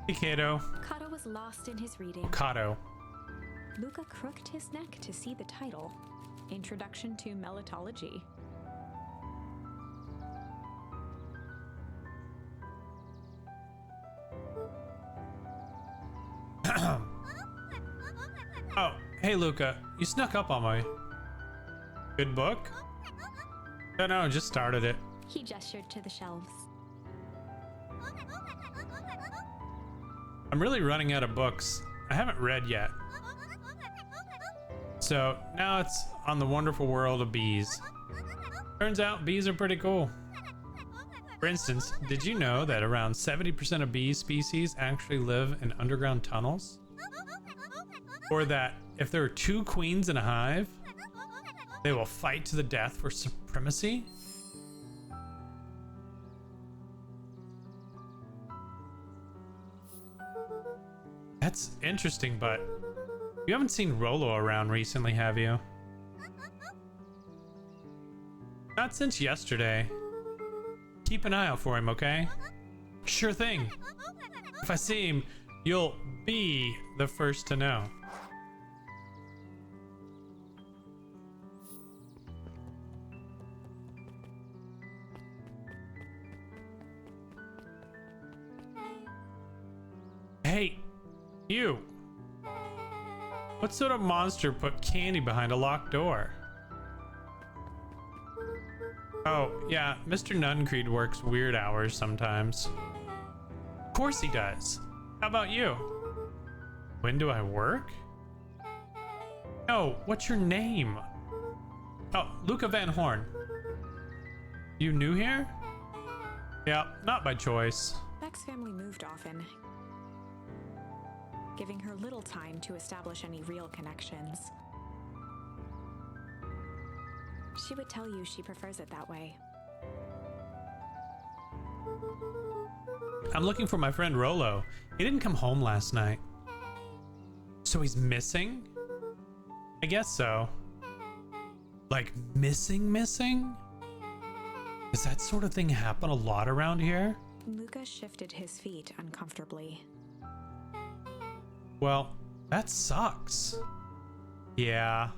Hey, Kato. Kato was lost in his reading. Kato. Luca crooked his neck to see the title, Introduction to Melitology. Oh, hey, Luca. You snuck up on me. Good book? No, just started it. He gestured to the shelves. I'm really running out of books I haven't read yet. So now it's on the wonderful world of bees. Turns out bees are pretty cool. For instance, did you know that around 70% of bee species actually live in underground tunnels? Or that if there are two queens in a hive, they will fight to the death for supremacy? That's interesting, but you haven't seen Rolo around recently, have you? Not since yesterday. Keep an eye out for him, okay? Sure thing. If I see him, you'll be the first to know. Hey, you. What sort of monster put candy behind a locked door? Oh, yeah, Mr. Nuncreed works weird hours sometimes. Of course he does. How about you? When do I work? No, what's your name? Oh, Luca Van Horn. You new here? Yeah, not by choice. Beck's family moved often, giving her little time to establish any real connections. She would tell you she prefers it that way. I'm looking for my friend Rolo. He didn't come home last night. So he's missing? I guess so. Like missing? Does that sort of thing happen a lot around here? Luca shifted his feet uncomfortably. Well, that sucks. Yeah.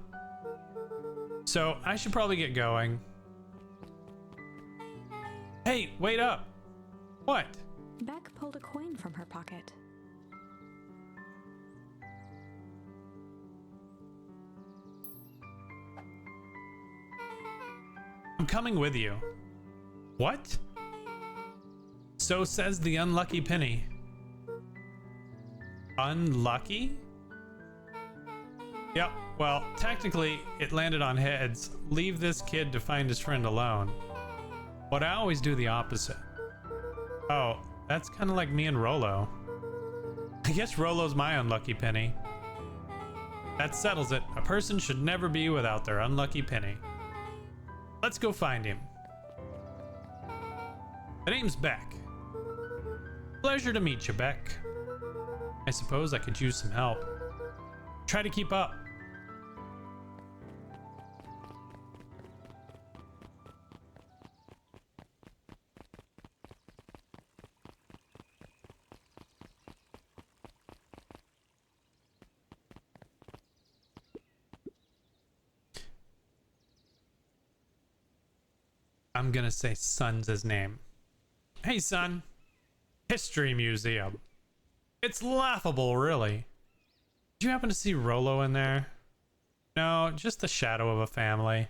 So I should probably get going. Hey, wait up. What? Beck pulled a coin from her pocket. I'm coming with you. What? So says the unlucky penny. Unlucky? Yep, well, technically, it landed on heads. Leave this kid to find his friend alone. But I always do the opposite. Oh, that's kind of like me and Rolo. I guess Rolo's my unlucky penny. That settles it. A person should never be without their unlucky penny. Let's go find him. The name's Beck. Pleasure to meet you, Beck. I suppose I could use some help. Try to keep up. I'm gonna say Son's his name. Hey, son. History Museum. It's laughable, really. Did you happen to see Rolo in there? No, just the shadow of a family.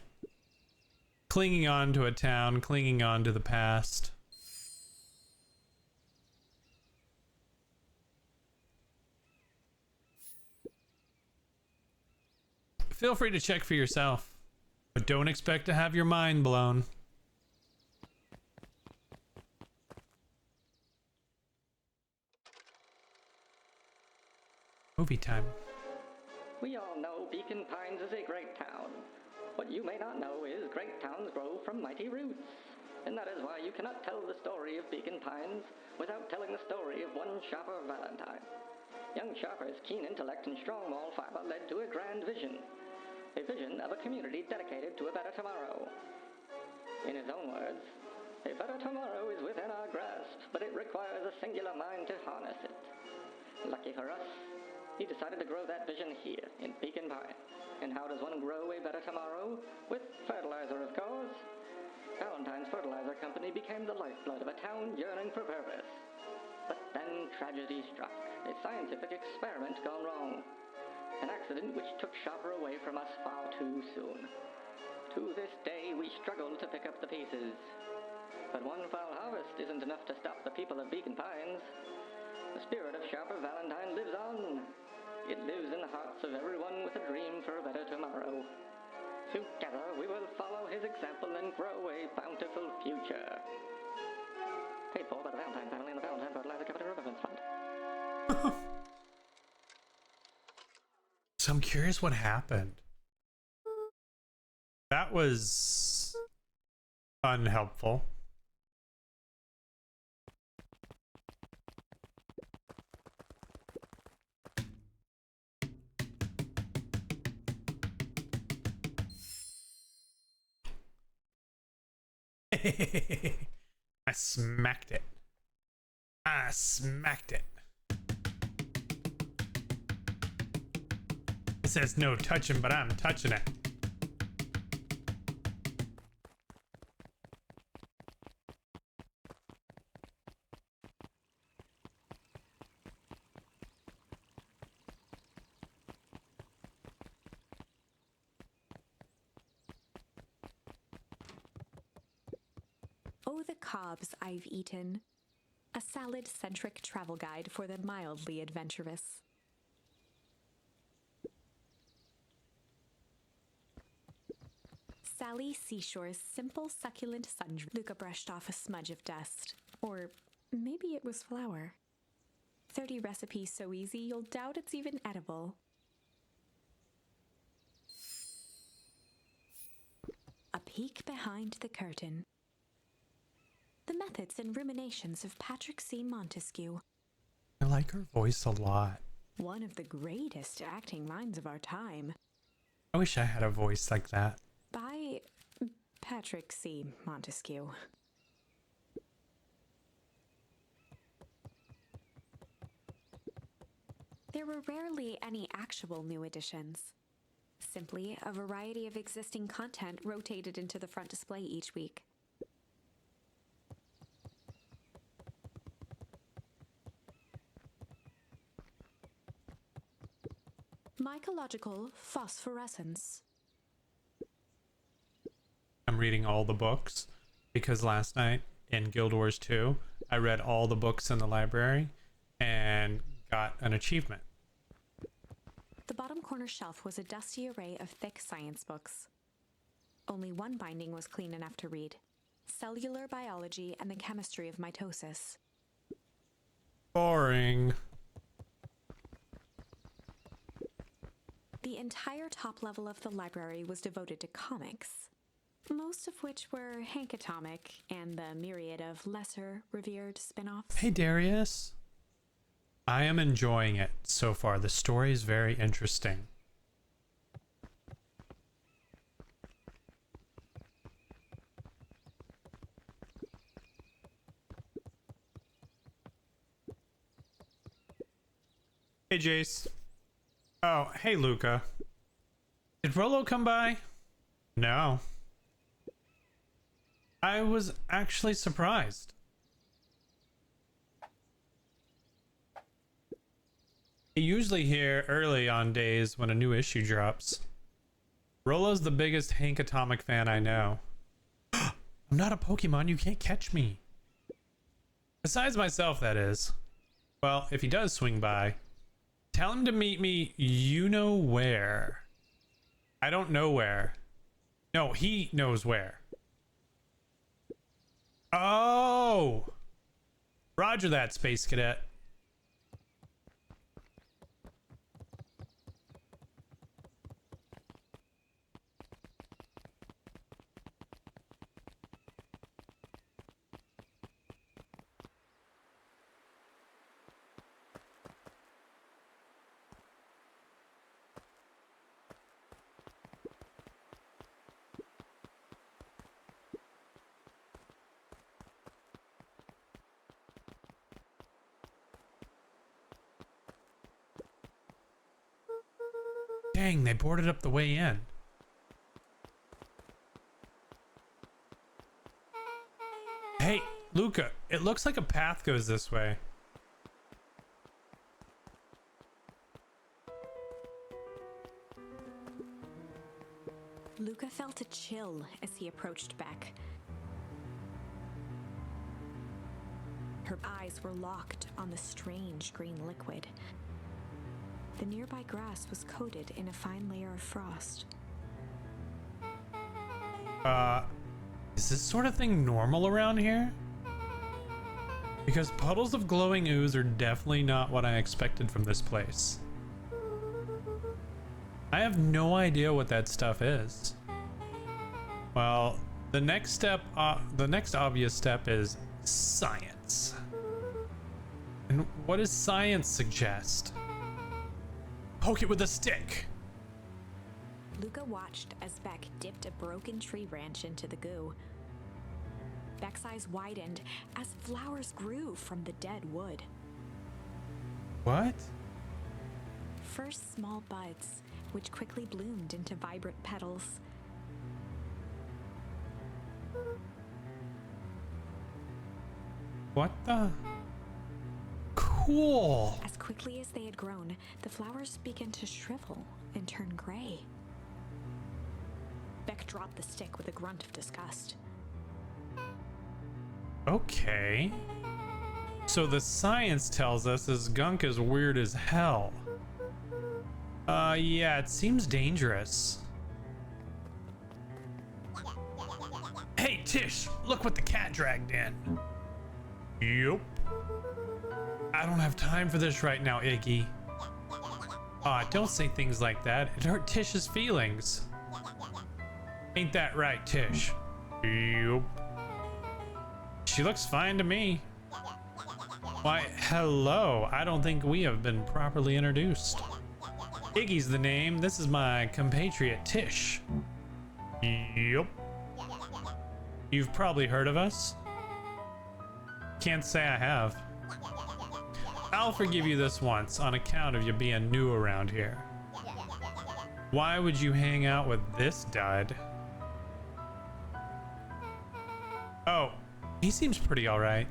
Clinging on to a town, clinging on to the past. Feel free to check for yourself, but don't expect to have your mind blown. Movie time. We all know Beacon Pines is a great town. What you may not know is great towns grow from mighty roots. And that is why you cannot tell the story of Beacon Pines without telling the story of one Shopper Valentine. Young Shopper's keen intellect and strong moral fiber led to a grand vision. A vision of a community dedicated to a better tomorrow. In his own words, a better tomorrow is within our grasp, but it requires a singular mind to harness it. Lucky for us, he decided to grow that vision here in Beacon Pine. And how does one grow a better tomorrow? With fertilizer, of course. Valentine's Fertilizer Company became the lifeblood of a town yearning for purpose. But then tragedy struck, a scientific experiment gone wrong. An accident which took Shopper away from us far too soon. To this day, we struggle to pick up the pieces. But one foul harvest isn't enough to stop the people of Beacon Pines. The spirit of Sharper Valentine lives on. It lives in the hearts of everyone with a dream for a better tomorrow. Together, we will follow his example and grow a bountiful future. Paid for by the Valentine family and the Valentine Fertilizer Company Remembrance Fund. So I'm curious what happened. That was unhelpful. I smacked it. I smacked it. It says no touching, but I'm touching it. Oh, the cobs I've eaten. A salad-centric travel guide for the mildly adventurous. Sally Seashore's simple, succulent sun. Luca brushed off a smudge of dust. Or maybe it was flour. 30 recipes so easy you'll doubt it's even edible. A peek behind the curtain. The methods and ruminations of Patrick C. Montesquieu. I like her voice a lot. One of the greatest acting minds of our time. I wish I had a voice like that. By Patrick C. Montesquieu. There were rarely any actual new additions. Simply a variety of existing content rotated into the front display each week. Mycological phosphorescence. I'm reading all the books because last night in Guild Wars 2, I read all the books in the library and got an achievement. The bottom corner shelf was a dusty array of thick science books. Only one binding was clean enough to read: Cellular Biology and the Chemistry of Mitosis. Boring. The entire top level of the library was devoted to comics, most of which were Hankatomic and the myriad of lesser revered spin-offs. Hey Darius. I am enjoying it so far. The story is very interesting. Hey Jace. Oh, hey Luca. Did Rolo come by? No. I was actually surprised. I usually here early on days when a new issue drops. Rolo's the biggest Hank Atomic fan I know. I'm not a Pokemon, you can't catch me. Besides myself, that is. Well, if he does swing by, tell him to meet me you know where. I don't know where. No, he knows where. Oh! Roger that, Space Cadet. Dang, they boarded up the way in. Hey, Luca, it looks like a path goes this way. Luca felt a chill as he approached Beck. Her eyes were locked on the strange green liquid. The nearby grass was coated in a fine layer of frost. Is this sort of thing normal around here? Because puddles of glowing ooze are definitely not what I expected from this place. I have no idea what that stuff is. Well, the next obvious step is science. And what does science suggest? Poke it with a stick. Luca watched as Beck dipped a broken tree branch into the goo. Beck's eyes widened as flowers grew from the dead wood. What? First small buds, which quickly bloomed into vibrant petals. What the? Cool. As quickly as they had grown, the flowers began to shrivel and turn gray. Beck dropped the stick with a grunt of disgust. Okay. So the science tells us this gunk is weird as hell. Yeah, it seems dangerous. Hey, Tish, look what the cat dragged in. Yup. I don't have time for this right now, Iggy. Aw, don't say things like that. It hurt Tish's feelings. Ain't that right, Tish? Yup. She looks fine to me. Why, hello. I don't think we have been properly introduced. Iggy's the name. This is my compatriot, Tish. Yup. You've probably heard of us? Can't say I have. I'll forgive you this once on account of you being new around here. Why would you hang out with this dud? Oh, he seems pretty alright.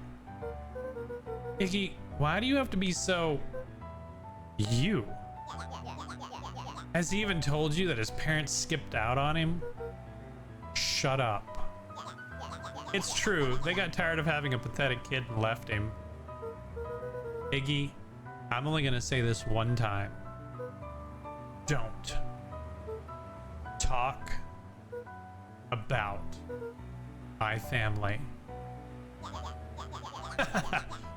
Iggy, why do you have to be so... you? Has he even told you that his parents skipped out on him? Shut up. It's true, they got tired of having a pathetic kid and left him. Iggy, I'm only gonna say this one time. Don't talk about my family.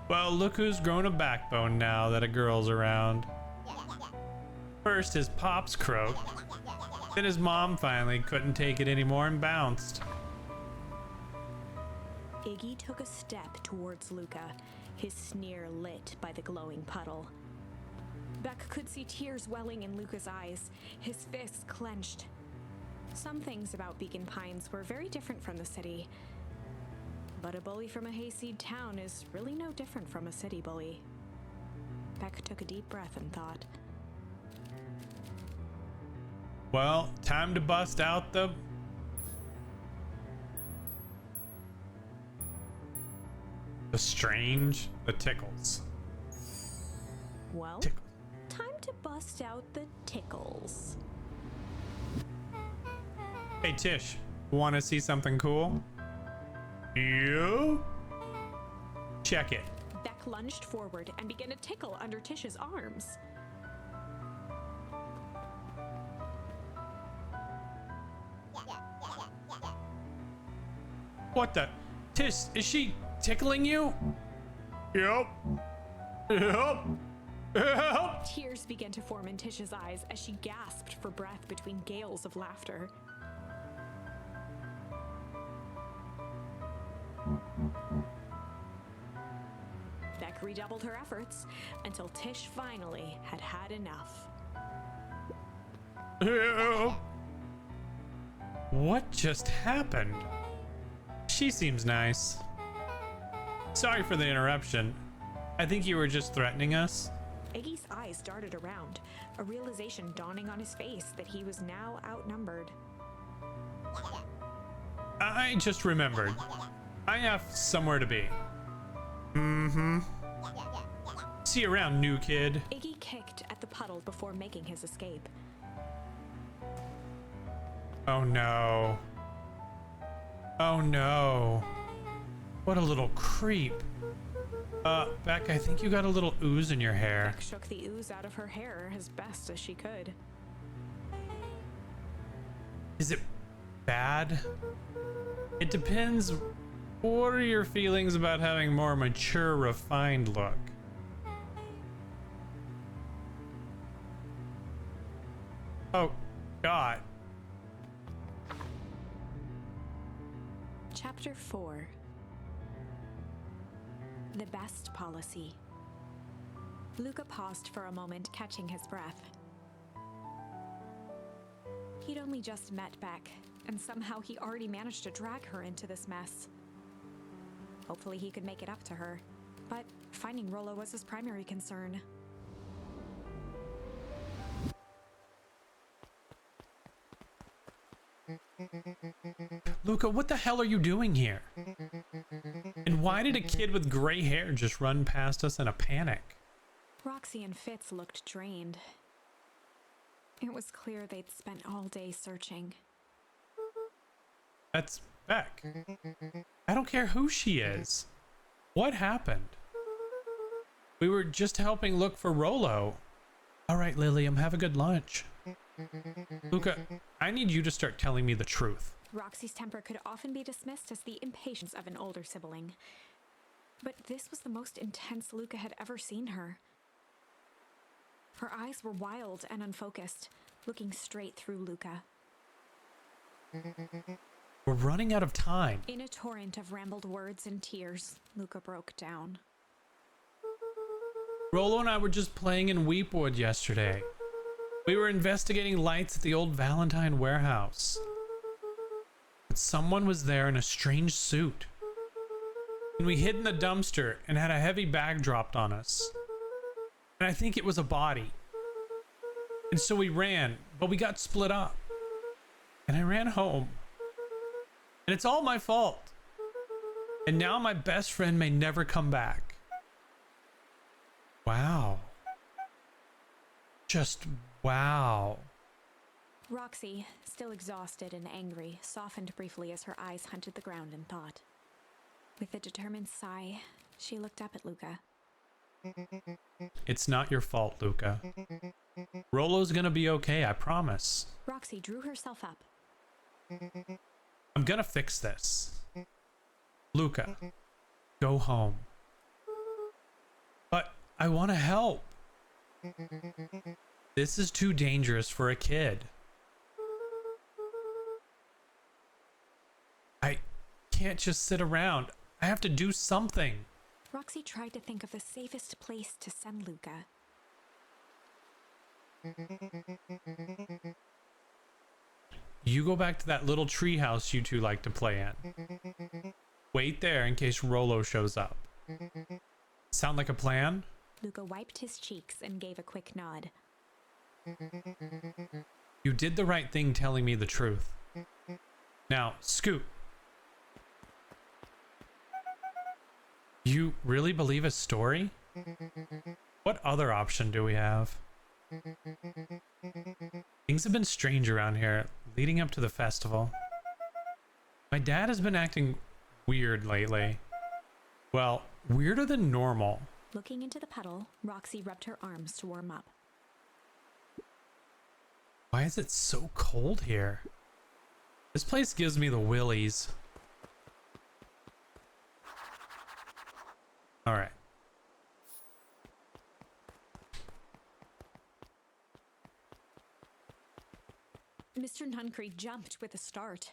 Well, look who's grown a backbone now that a girl's around. First his pops croaked, then his mom finally couldn't take it anymore and bounced. Iggy took a step towards Luca, his sneer lit by the glowing puddle. Beck could see tears welling in Luca's eyes, his fists clenched. Some things about Beacon Pines were very different from the city, but a bully from a hayseed town is really no different from a city bully. Beck took a deep breath and thought, Well, time to bust out the tickles. well, Tickles. time to bust out the tickles. Hey Tish, wanna see something cool? You? Check it. Beck lunged forward and began to tickle under Tish's arms. What the? Tish, is she tickling you? Yep. Yep. Yep. Tears began to form in Tish's eyes as she gasped for breath between gales of laughter. Beck redoubled her efforts until Tish finally had had enough. Yep. What just happened? She seems nice. Sorry for the interruption. I think you were just threatening us. Iggy's eyes darted around, a realization dawning on his face that he was now outnumbered. I just remembered. I have somewhere to be. Mm-hmm. See you around, new kid. Iggy kicked at the puddle before making his escape. Oh no. Oh no. What a little creep. Beck, I think you got a little ooze in your hair. Beck shook the ooze out of her hair as best as she could. Is it bad? It depends. What are your feelings about having more mature, refined look? Oh, God. Chapter 4. The Best Policy. Luca paused for a moment, catching his breath. He'd only just met Beck, and somehow he already managed to drag her into this mess. Hopefully he could make it up to her, but finding Rollo was his primary concern. Luca, what the hell are you doing here? And why did a kid with gray hair just run past us in a panic? Roxy and Fitz looked drained. It was clear they'd spent all day searching. That's Beck. I don't care who she is. What happened? We were just helping look for Rollo. All right, Lilium, have a good lunch. Luca, I need you to start telling me the truth. Roxy's temper could often be dismissed as the impatience of an older sibling. But this was the most intense Luca had ever seen her. Her eyes were wild and unfocused, looking straight through Luca. We're running out of time. In a torrent of rambled words and tears, Luca broke down. Rollo and I were just playing in Weepwood yesterday. We were investigating lights at the old Valentine warehouse. But someone was there in a strange suit. And we hid in the dumpster and had a heavy bag dropped on us. And I think it was a body. And so we ran, but we got split up. And I ran home. And it's all my fault. And now my best friend may never come back. Wow. Just wow. Roxy, still exhausted and angry, softened briefly as her eyes hunted the ground in thought. With a determined sigh, she looked up at Luca. It's not your fault, Luca. Rollo's gonna be okay, I promise. Roxy drew herself up. I'm gonna fix this. Luca, go home. But I want to help. This is too dangerous for a kid. I can't just sit around. I have to do something. Roxy tried to think of the safest place to send Luca. You go back to that little treehouse you two like to play in. Wait there in case Rollo shows up. Sound like a plan? Luca wiped his cheeks and gave a quick nod. You did the right thing telling me the truth. Now, scoot. You really believe his story? What other option do we have? Things have been strange around here leading up to the festival. My dad has been acting weird lately. Well, weirder than normal. Looking into the puddle, Roxy rubbed her arms to warm up. Why is it so cold here? This place gives me the willies. All right. Mr. Nuncree jumped with a start.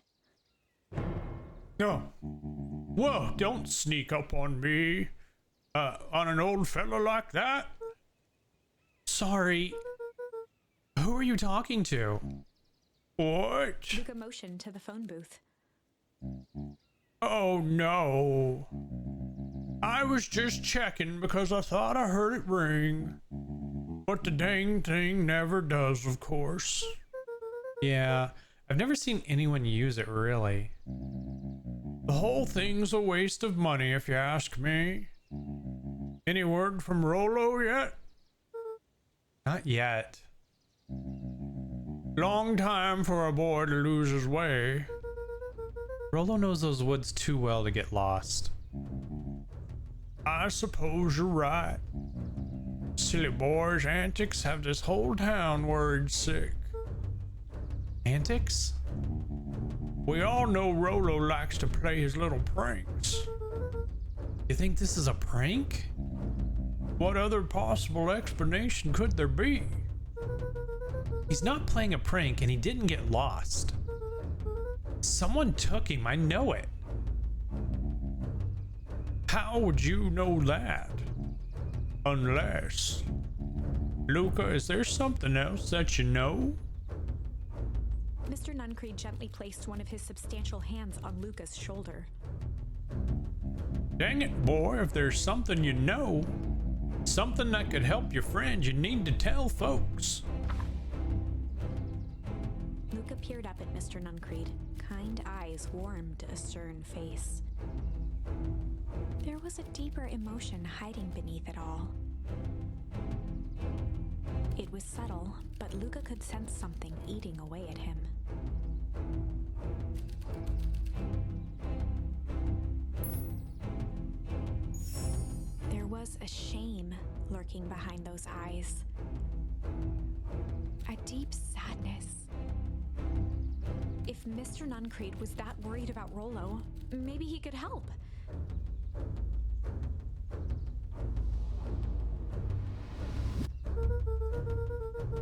No. Whoa, don't sneak up on me. On an old fella like that? Sorry. Who are you talking to? What? Luca motioned to the phone booth. Oh no. I was just checking because I thought I heard it ring. But the dang thing never does, of course. Yeah, I've never seen anyone use it, really. The whole thing's a waste of money, if you ask me. Any word from Rolo yet? Not yet. Long time for a boy to lose his way. Rolo knows those woods too well to get lost. I suppose you're right. Silly boy's antics have this whole town worried sick. Antics? We all know Rolo likes to play his little pranks. You think this is a prank? What other possible explanation could there be? He's not playing a prank and he didn't get lost. Someone took him, I know it. How would you know that? Unless... Luca, is there something else that you know? Mr. Nuncreed gently placed one of his substantial hands on Luca's shoulder. Dang it, boy, if there's something you know, something that could help your friends, you need to tell folks. Luca peered up at Mr. Nuncreed. Kind eyes warmed a stern face. There was a deeper emotion hiding beneath it all. It was subtle, but Luca could sense something eating away at him. There was a shame lurking behind those eyes. A deep sadness. If Mr. Nuncreed was that worried about Rolo, maybe he could help.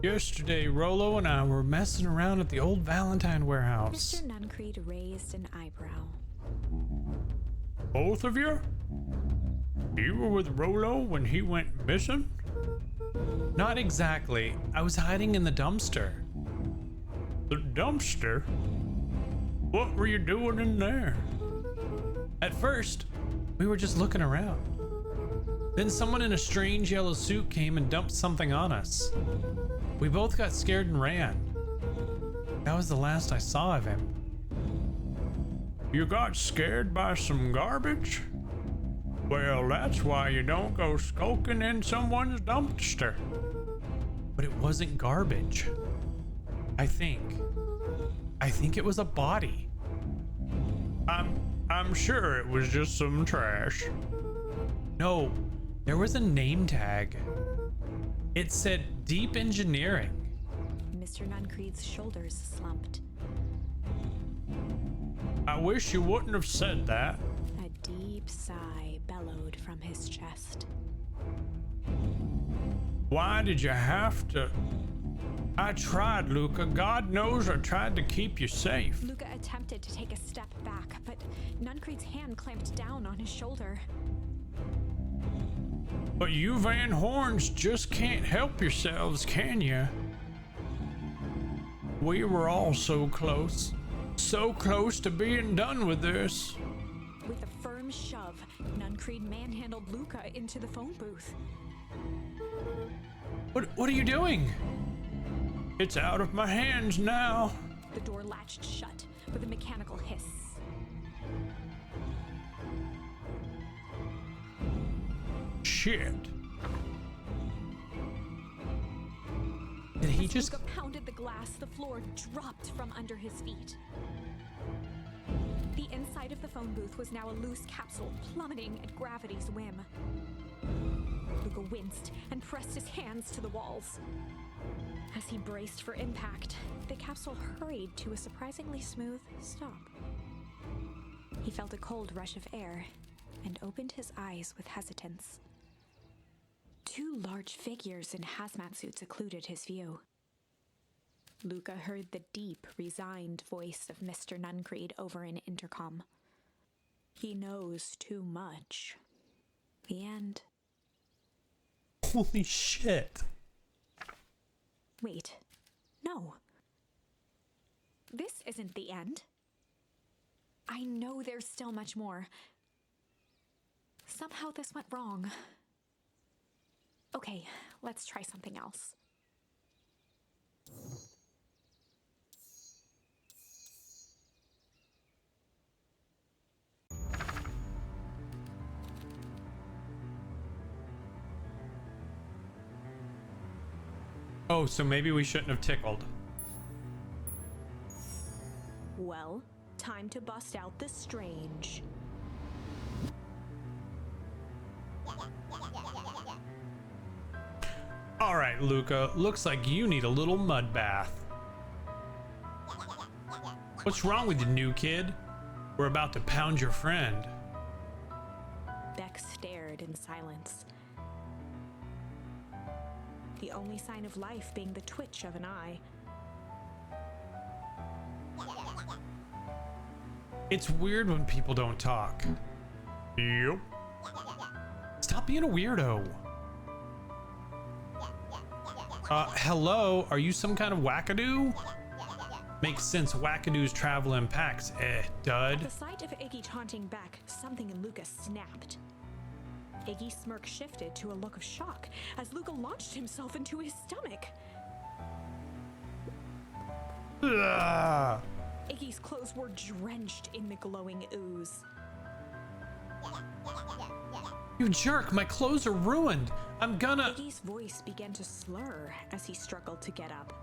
Yesterday, Rolo and I were messing around at the old Valentine warehouse. Mr. Nuncreed raised an eyebrow. Both of you? You were with Rolo when he went missing? Not exactly. I was hiding in the dumpster. The dumpster? What were you doing in there? At first, we were just looking around. Then someone in a strange yellow suit came and dumped something on us. We both got scared and ran. That was the last I saw of him. You got scared by some garbage? Well, that's why you don't go skulking in someone's dumpster. But it wasn't garbage. I think it was a body. I'm sure it was just some trash. No, there was a name tag. It said Deep Engineering. Mr. Nuncreed's shoulders slumped. I wish you wouldn't have said that. A deep sigh bellowed from his chest. Why did you have to? I tried, Luca. God knows I tried to keep you safe. Luca attempted to take a step back, but Nuncreed's hand clamped down on his shoulder. But you Van Horns just can't help yourselves, can you? We were all so close to being done with this. With a firm shove, Nuncreed manhandled Luca into the phone booth. What are you doing? It's out of my hands now. The door latched shut with a mechanical hiss. Shit. Did he just... Luca pounded the glass, the floor dropped from under his feet. The inside of the phone booth was now a loose capsule plummeting at gravity's whim. Luca winced and pressed his hands to the walls. As he braced for impact, the capsule hurried to a surprisingly smooth stop. He felt a cold rush of air and opened his eyes with hesitance. Two large figures in hazmat suits occluded his view. Luca heard the deep, resigned voice of Mr. Nuncreed over an intercom. He knows too much. The end. Holy shit. Wait, no. This isn't the end. I know there's still much more. Somehow this went wrong. Okay, let's try something else. Oh, so maybe we shouldn't have tickled. Well, time to bust out the strange. All right, Luca, looks like you need a little mud bath. What's wrong with you, new kid? We're about to pound your friend. Beck stared in silence, the only sign of life being the twitch of an eye. It's weird when people don't talk. Yep. Stop being a weirdo. Hello? Are you some kind of wackadoo? Makes sense, wackadoos travel in packs, dud. At the sight of Iggy taunting Beck, something in Luca snapped. Iggy's smirk shifted to a look of shock as Luca launched himself into his stomach. Ugh. Iggy's clothes were drenched in the glowing ooze. You jerk, my clothes are ruined. I'm gonna... Iggy's voice began to slur as he struggled to get up.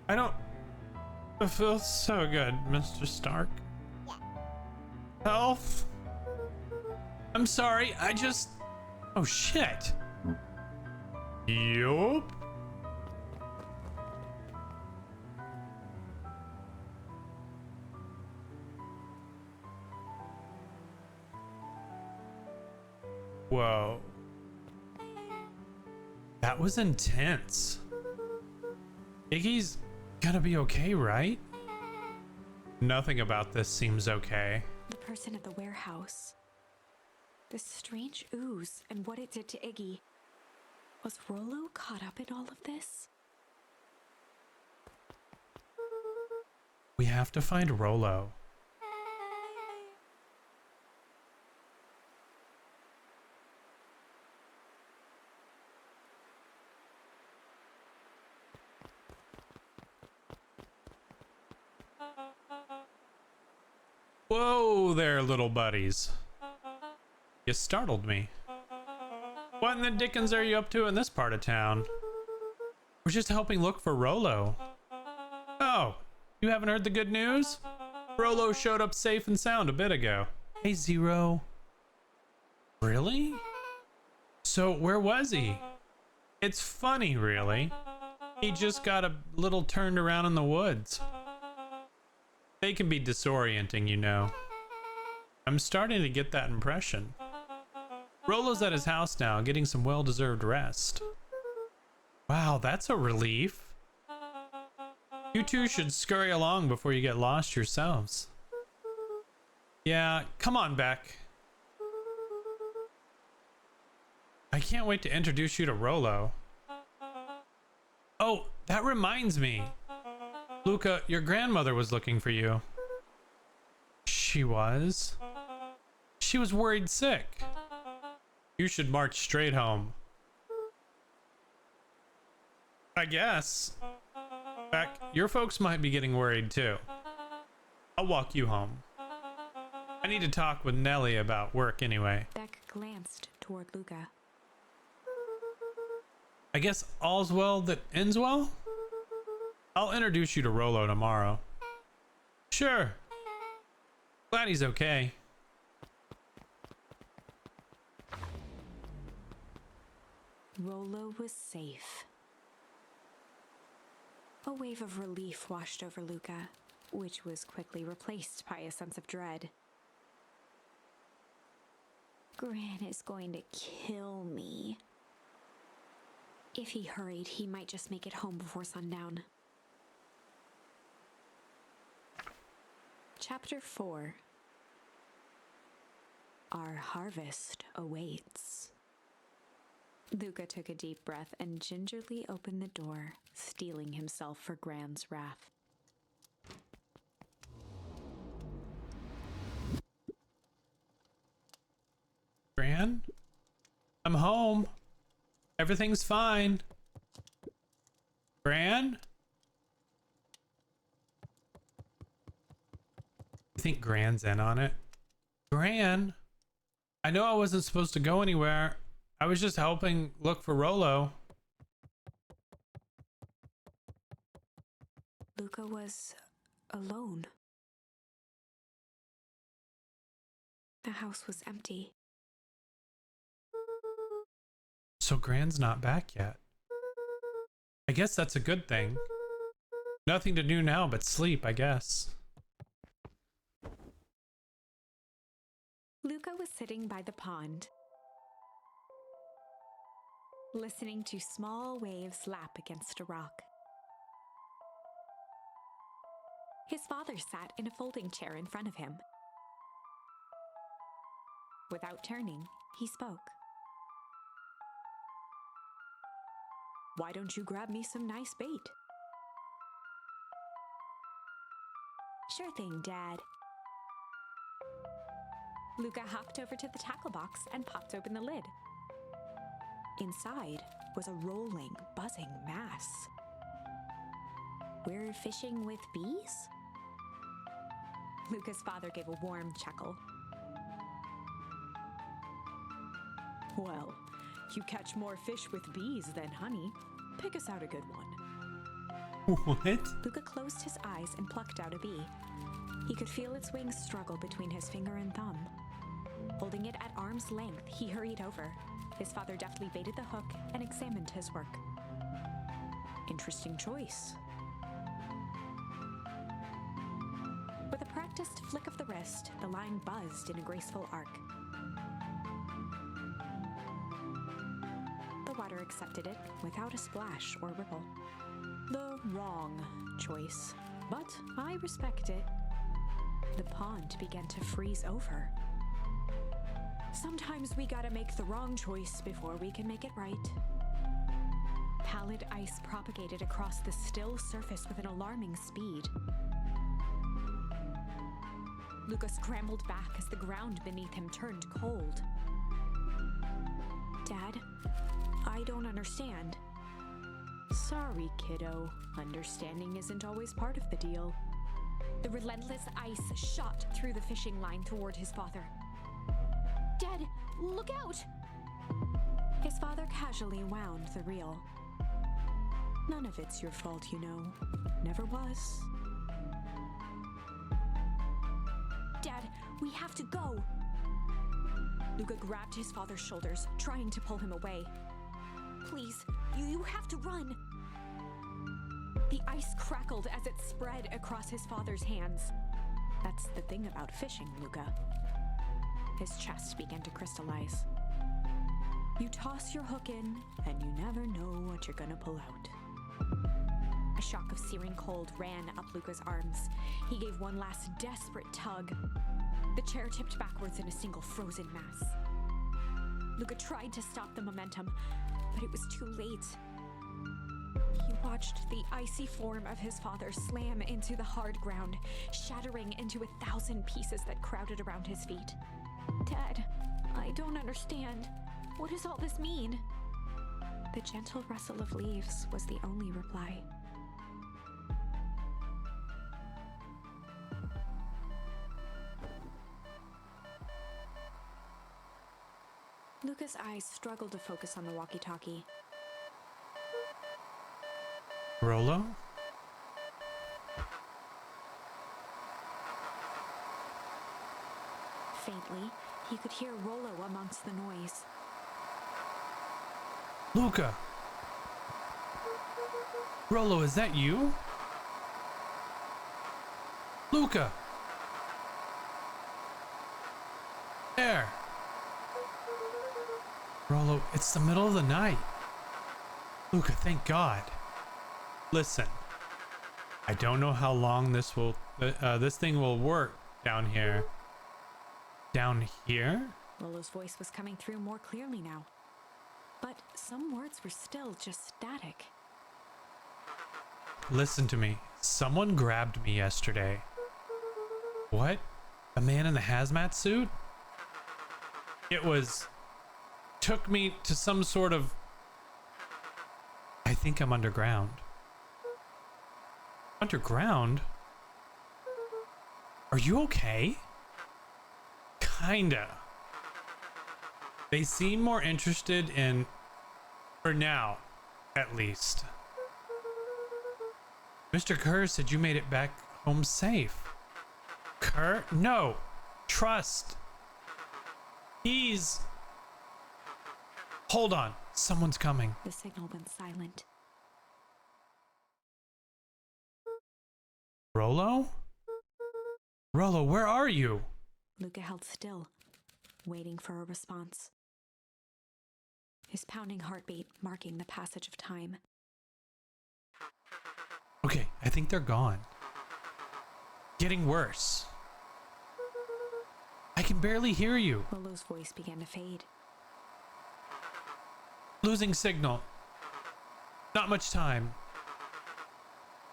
I don't... It feels so good, Mr. Stark. Help! I'm sorry, I just... Oh, shit. Yup. Whoa. That was intense. Iggy's gonna be okay, right? Nothing about this seems okay. The person at the warehouse. This strange ooze and what it did to Iggy. Was Rollo caught up in all of this? We have to find Rollo. Whoa there, little buddies. You startled me. What in the dickens are you up to in this part of town? We're just helping look for Rollo. Oh, you haven't heard the good news? Rollo showed up safe and sound a bit ago. Hey, Zero. Really? So where was he? It's funny, really. He just got a little turned around in the woods. They can be disorienting, you know. I'm starting to get that impression. Rollo's at his house now, getting some well-deserved rest. Wow, that's a relief. You two should scurry along before you get lost yourselves. Yeah, come on, Beck. I can't wait to introduce you to Rollo. Oh, that reminds me. Luca, your grandmother was looking for you. She was? She was worried sick. You should march straight home. I guess. Beck, your folks might be getting worried too. I'll walk you home. I need to talk with Nellie about work anyway. Beck glanced toward Luca. I guess all's well that ends well? I'll introduce you to Rollo tomorrow. Sure. Glad he's okay. Rollo was safe. A wave of relief washed over Luca, which was quickly replaced by a sense of dread. Gran is going to kill me. If he hurried, he might just make it home before sundown. Chapter 4. Our harvest awaits. Luca took a deep breath and gingerly opened the door, steeling himself for Gran's wrath. Gran? I'm home. Everything's fine. Gran? I think Gran's in on it. Gran? I know I wasn't supposed to go anywhere. I was just helping look for Rolo. Luca was alone. The house was empty. So Gran's not back yet. I guess that's a good thing. Nothing to do now but sleep, I guess. Luca was sitting by the pond, listening to small waves lap against a rock. His father sat in a folding chair in front of him. Without turning, he spoke. "Why don't you grab me some nice bait?" "Sure thing, Dad." Luca hopped over to the tackle box and popped open the lid. Inside was a rolling, buzzing mass. "We're fishing with bees?" Luca's father gave a warm chuckle. "Well, you catch more fish with bees than honey. Pick us out a good one." What? Luca closed his eyes and plucked out a bee. He could feel its wings struggle between his finger and thumb. Holding it at arm's length, he hurried over. His father deftly baited the hook and examined his work. "Interesting choice." With a practiced flick of the wrist, the line buzzed in a graceful arc. The water accepted it without a splash or ripple. The wrong choice, but I respect it. The pond began to freeze over. Sometimes we gotta make the wrong choice before we can make it right. Pallid ice propagated across the still surface with an alarming speed. Luca scrambled back as the ground beneath him turned cold. "Dad, I don't understand." "Sorry, kiddo. Understanding isn't always part of the deal." The relentless ice shot through the fishing line toward his father. "Dad, look out!" His father casually wound the reel. "None of it's your fault, you know. Never was." "Dad, we have to go!" Luca grabbed his father's shoulders, trying to pull him away. "Please, you have to run!" The ice crackled as it spread across his father's hands. That's the thing about fishing, Luca. His chest began to crystallize. You toss your hook in, and you never know what you're gonna pull out. A shock of searing cold ran up Luca's arms. He gave one last desperate tug. The chair tipped backwards in a single frozen mass. Luca tried to stop the momentum, but it was too late. He watched the icy form of his father slam into the hard ground, shattering into 1,000 pieces that crowded around his feet. "Dad, I don't understand. What does all this mean?" The gentle rustle of leaves was the only reply. Luca's eyes struggled to focus on the walkie-talkie. Rolo? Faintly, he could hear Rolo amongst the noise. Luca! Rolo, is that you? Luca! There! Rolo, it's the middle of the night. Luca, thank God. Listen, I don't know how long this thing will work down here. Down here? Rolo's voice was coming through more clearly now, but some words were still just static. Listen to me. Someone grabbed me yesterday. What? A man in the hazmat suit? It was took me to some sort of... I think I'm underground. Underground? Are you okay? Kinda. They seem more interested in... For now, at least. Mr. Kerr said you made it back home safe. Kerr? No. Trust. He's... Hold on. Someone's coming. The signal went silent. Rollo? Rollo, where are you? Luca held still, waiting for a response. His pounding heartbeat marking the passage of time. Okay, I think they're gone. Getting worse. I can barely hear you. Rollo's voice began to fade. Losing signal. Not much time.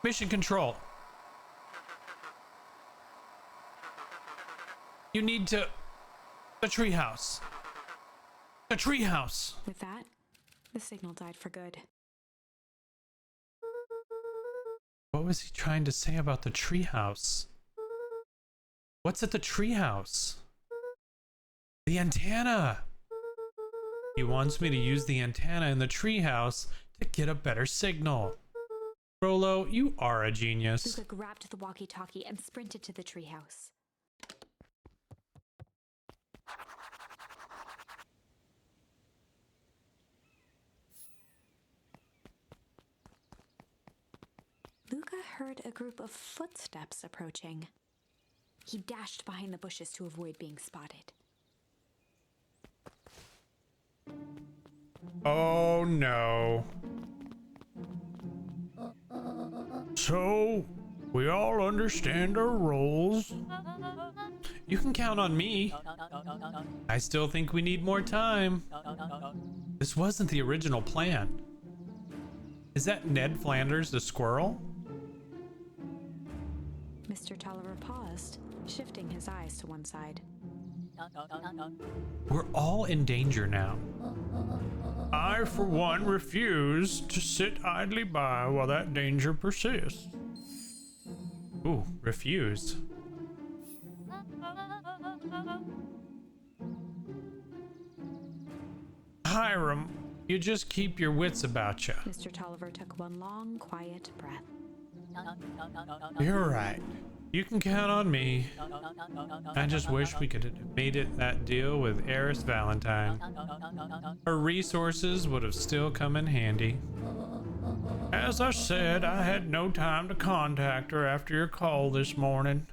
Mission control. You need to... The treehouse. The treehouse. With that, the signal died for good. What was he trying to say about the treehouse? What's at the treehouse? The antenna. He wants me to use the antenna in the treehouse to get a better signal. Rollo, you are a genius. Luca grabbed the walkie-talkie and sprinted to the treehouse. Luca heard a group of footsteps approaching. He dashed behind the bushes to avoid being spotted. Oh no. So, we all understand our roles. You can count on me. I still think we need more time. This wasn't the original plan. Is that Ned Flanders the squirrel? Mr. Tolliver paused, shifting his eyes to one side. We're all in danger now. I, for one, refuse to sit idly by while that danger persists. Ooh, refused. Hiram, you just keep your wits about you. Mr. Tolliver took one long, quiet breath. You're right. You can count on me. I just wish we could have made it that deal with Eris Valentine. Her resources would have still come in handy. As I said, I had no time to contact her after your call this morning.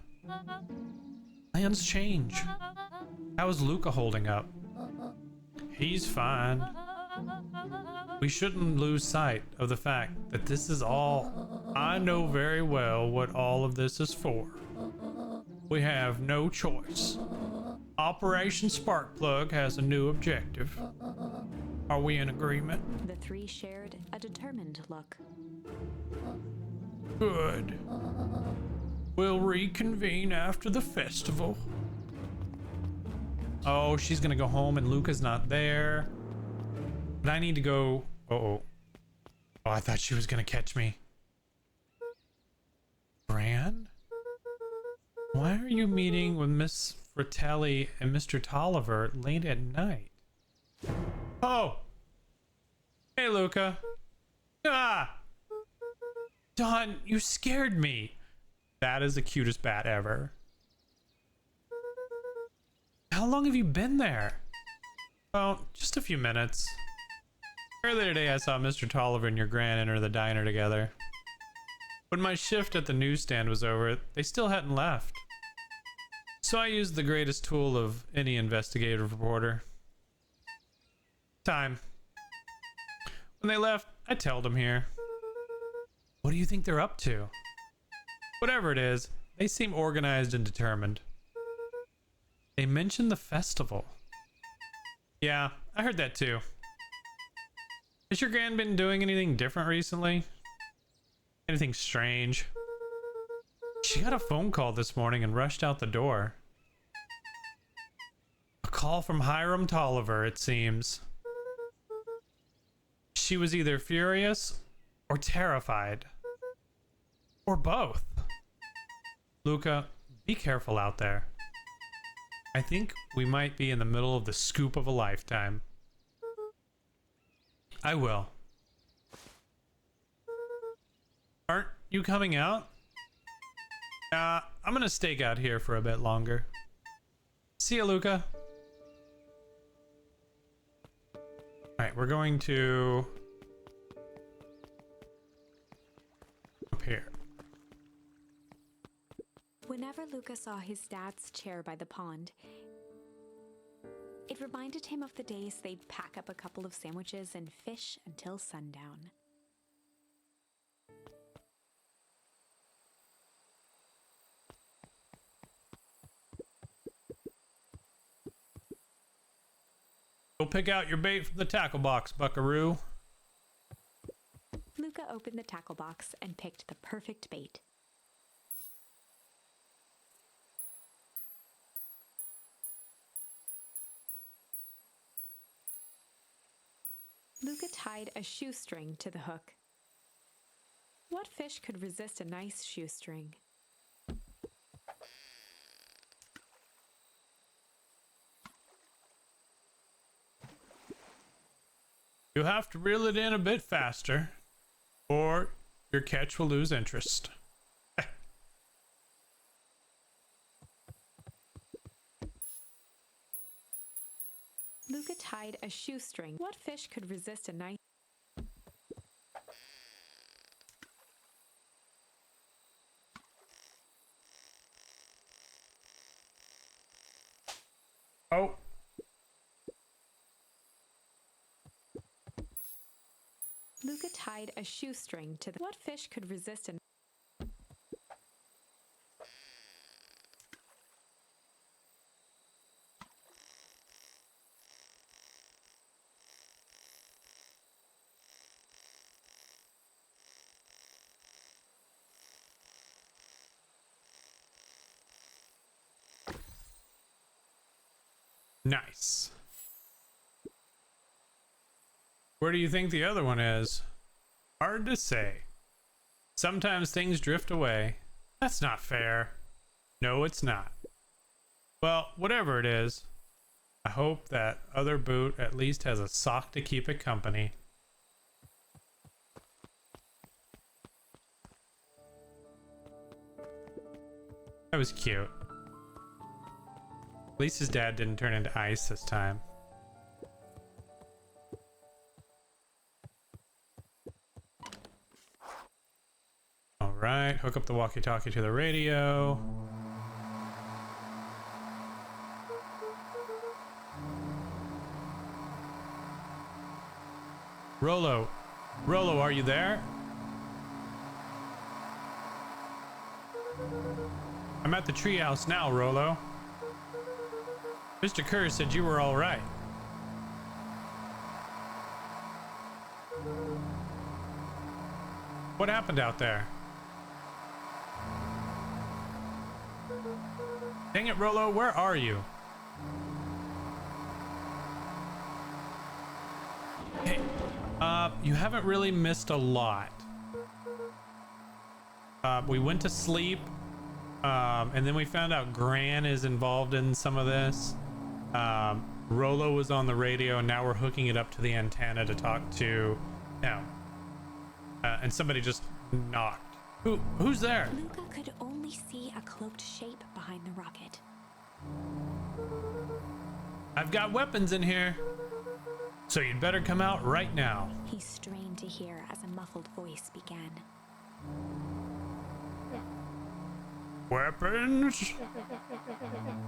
Plans change. How is Luca holding up? He's fine. We shouldn't lose sight of the fact that this is all... I know very well what all of this is for. We have no choice. Operation Sparkplug has a new objective. Are we in agreement? The three shared a determined look. Good. We'll reconvene after the festival. Oh, she's gonna go home and Luca's not there. But I need to go... Uh-oh. Oh, I thought she was gonna catch me. Bran? Why are you meeting with Miss Fratelli and Mr. Tolliver late at night? Oh! Hey, Luca. Ah! Don, you scared me. That is the cutest bat ever. How long have you been there? Well, just a few minutes. Earlier today, I saw Mr. Tolliver and your gran enter the diner together. When my shift at the newsstand was over, they still hadn't left. So I used the greatest tool of any investigative reporter. Time. When they left, I tailed them here. What do you think they're up to? Whatever it is, they seem organized and determined. They mentioned the festival. Yeah, I heard that too. Has your gran been doing anything different recently? Anything strange? She got a phone call this morning and rushed out the door. A call from Hiram Tolliver, it seems. She was either furious or terrified. Or both. Luca, be careful out there. I think we might be in the middle of the scoop of a lifetime. I will. Aren't you coming out? I'm gonna stake out here for a bit longer. See ya, Luca. Alright, we're going to... up here. Whenever Luca saw his dad's chair by the pond, it reminded him of the days they'd pack up a couple of sandwiches and fish until sundown. Go pick out your bait from the tackle box, buckaroo. Luca opened the tackle box and picked the perfect bait. Luca tied a shoestring to the hook. What fish could resist a nice shoestring? You have to reel it in a bit faster, or your catch will lose interest. Luca tied a shoestring. What fish could resist a nice... Oh. Luca tied a shoestring to the... What fish could resist an... Nice. Where do you think the other one is? Hard to say. Sometimes things drift away. That's not fair. No, it's not. Well, whatever it is, I hope that other boot at least has a sock to keep it company. That was cute. At least his dad didn't turn into ice this time. Alright, hook up the walkie-talkie to the radio. Rolo, are you there? I'm at the treehouse now, Rolo. Mr. Kerr said you were all right. What happened out there? Dang it, Rolo, where are you? Hey, you haven't really missed a lot. We went to sleep, and then we found out Gran is involved in some of this. Rolo was on the radio, and now we're hooking it up to the antenna to talk to him. And somebody just knocked. Who's there? Luca could only see a cloaked shape behind the rocket. I've got weapons in here, so you'd better come out right now. He strained to hear as a muffled voice began. Weapons?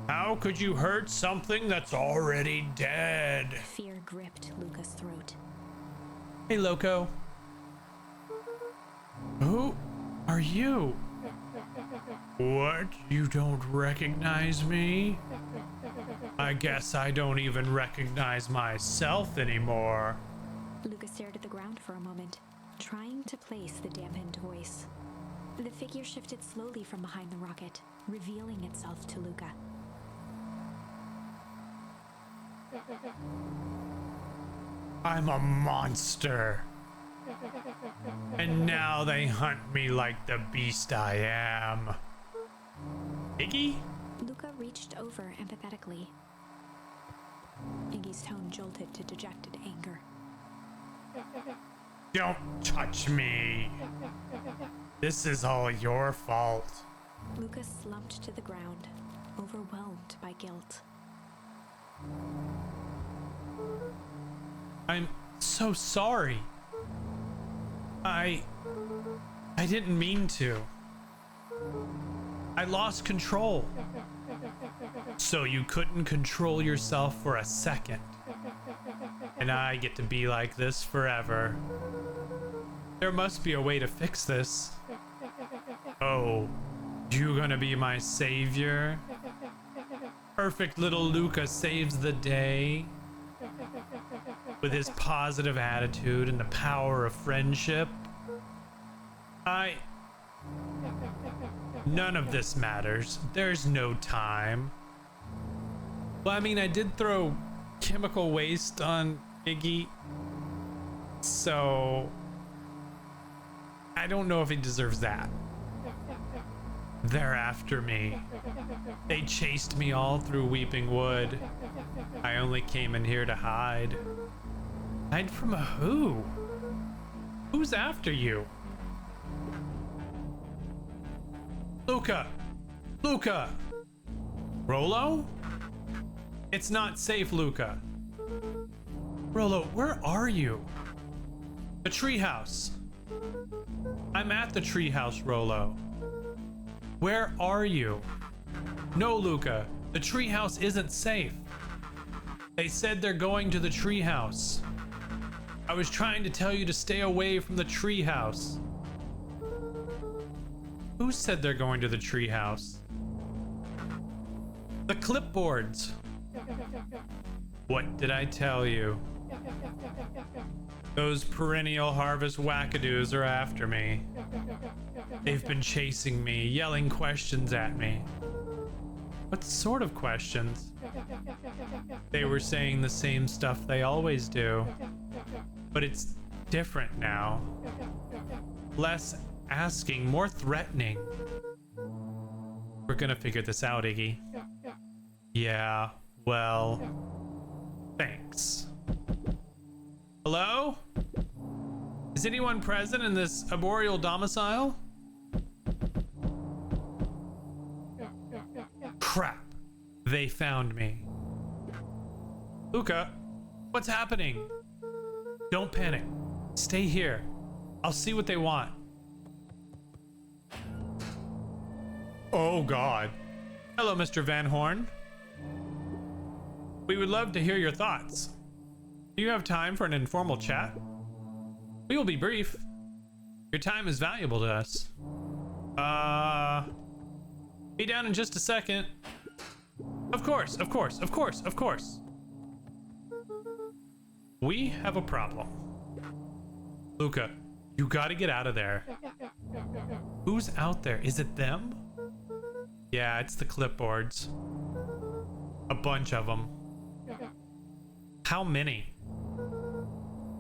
How could you hurt something that's already dead? Fear gripped Luca's throat. Hey, Loco. Who are you? What? You don't recognize me? I guess I don't even recognize myself anymore. Luca stared at the ground for a moment, trying to place the dampened voice. The figure shifted slowly from behind the rocket, revealing itself to Luca. I'm a monster. And now they hunt me like the beast I am. Iggy? Luca reached over empathetically. Iggy's tone jolted to dejected anger. Don't touch me. This is all your fault. Luca slumped to the ground, overwhelmed by guilt. I'm so sorry. I didn't mean to. I lost control. So you couldn't control yourself for a second. And I get to be like this forever. There must be a way to fix this. Oh, you gonna be my savior? Perfect little Luca saves the day. With his positive attitude and the power of friendship. None of this matters. There's no time. Well, I mean, I did throw chemical waste on Iggy. So I don't know if he deserves that. They're after me. They chased me all through Weeping Wood. I only came in here to hide. Hide from a who? Who's after you? Luca! Luca! Rolo? It's not safe, Luca. Rolo, where are you? The treehouse. I'm at the treehouse, Rolo. Where are you? No, Luca. The treehouse isn't safe. They said they're going to the treehouse. I was trying to tell you to stay away from the treehouse. Who said they're going to the treehouse? The clipboards. What did I tell you? Those perennial harvest wackadoos are after me. They've been chasing me, yelling questions at me. What sort of questions? They were saying the same stuff they always do. But it's different now. Less asking, more threatening. We're gonna figure this out, Iggy. Yeah, well, thanks. Hello? Is anyone present in this arboreal domicile? Crap. They found me. Luca, what's happening? Don't panic. Stay here. I'll see what they want. Oh, God. Hello, Mr. Van Horn. We would love to hear your thoughts. Do you have time for an informal chat? We will be brief. Your time is valuable to us. Be down in just a second. Of course, of course, of course, of course. We have a problem. Luca, you gotta get out of there. Who's out there? Is it them? Yeah, it's the clipboards. A bunch of them. How many?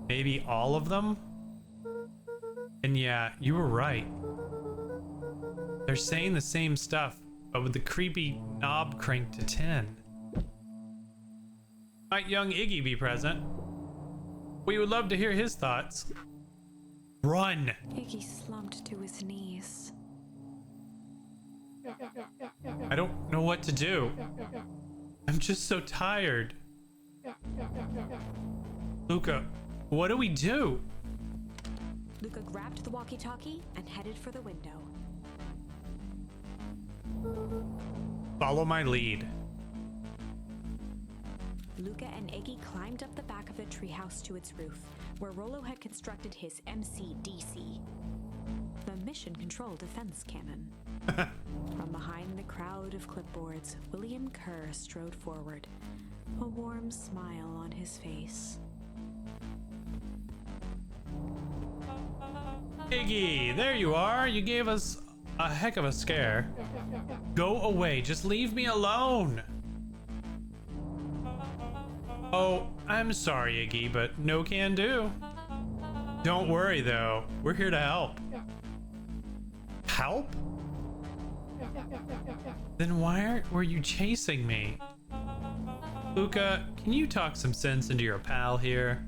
Maybe all of them? And yeah, you were right. They're saying the same stuff, but with the creepy knob cranked to 10. Might young Iggy be present? We would love to hear his thoughts. Run! Iggy slumped to his knees. I don't know what to do. I'm just so tired. Luca, what do we do? Luca grabbed the walkie-talkie and headed for the window. Follow my lead. Luca and Iggy climbed up the back of the treehouse to its roof, where Rolo had constructed his MCDC, the Mission Control Defense Cannon. From behind the crowd of clipboards, William Kerr strode forward, a warm smile on his face. Iggy, there you are. You gave us a heck of a scare. Go away. Just leave me alone. Oh, I'm sorry, Iggy, but no can do. Don't worry though, we're here to help. Help? Then why were you chasing me? Luca, can you talk some sense into your pal here?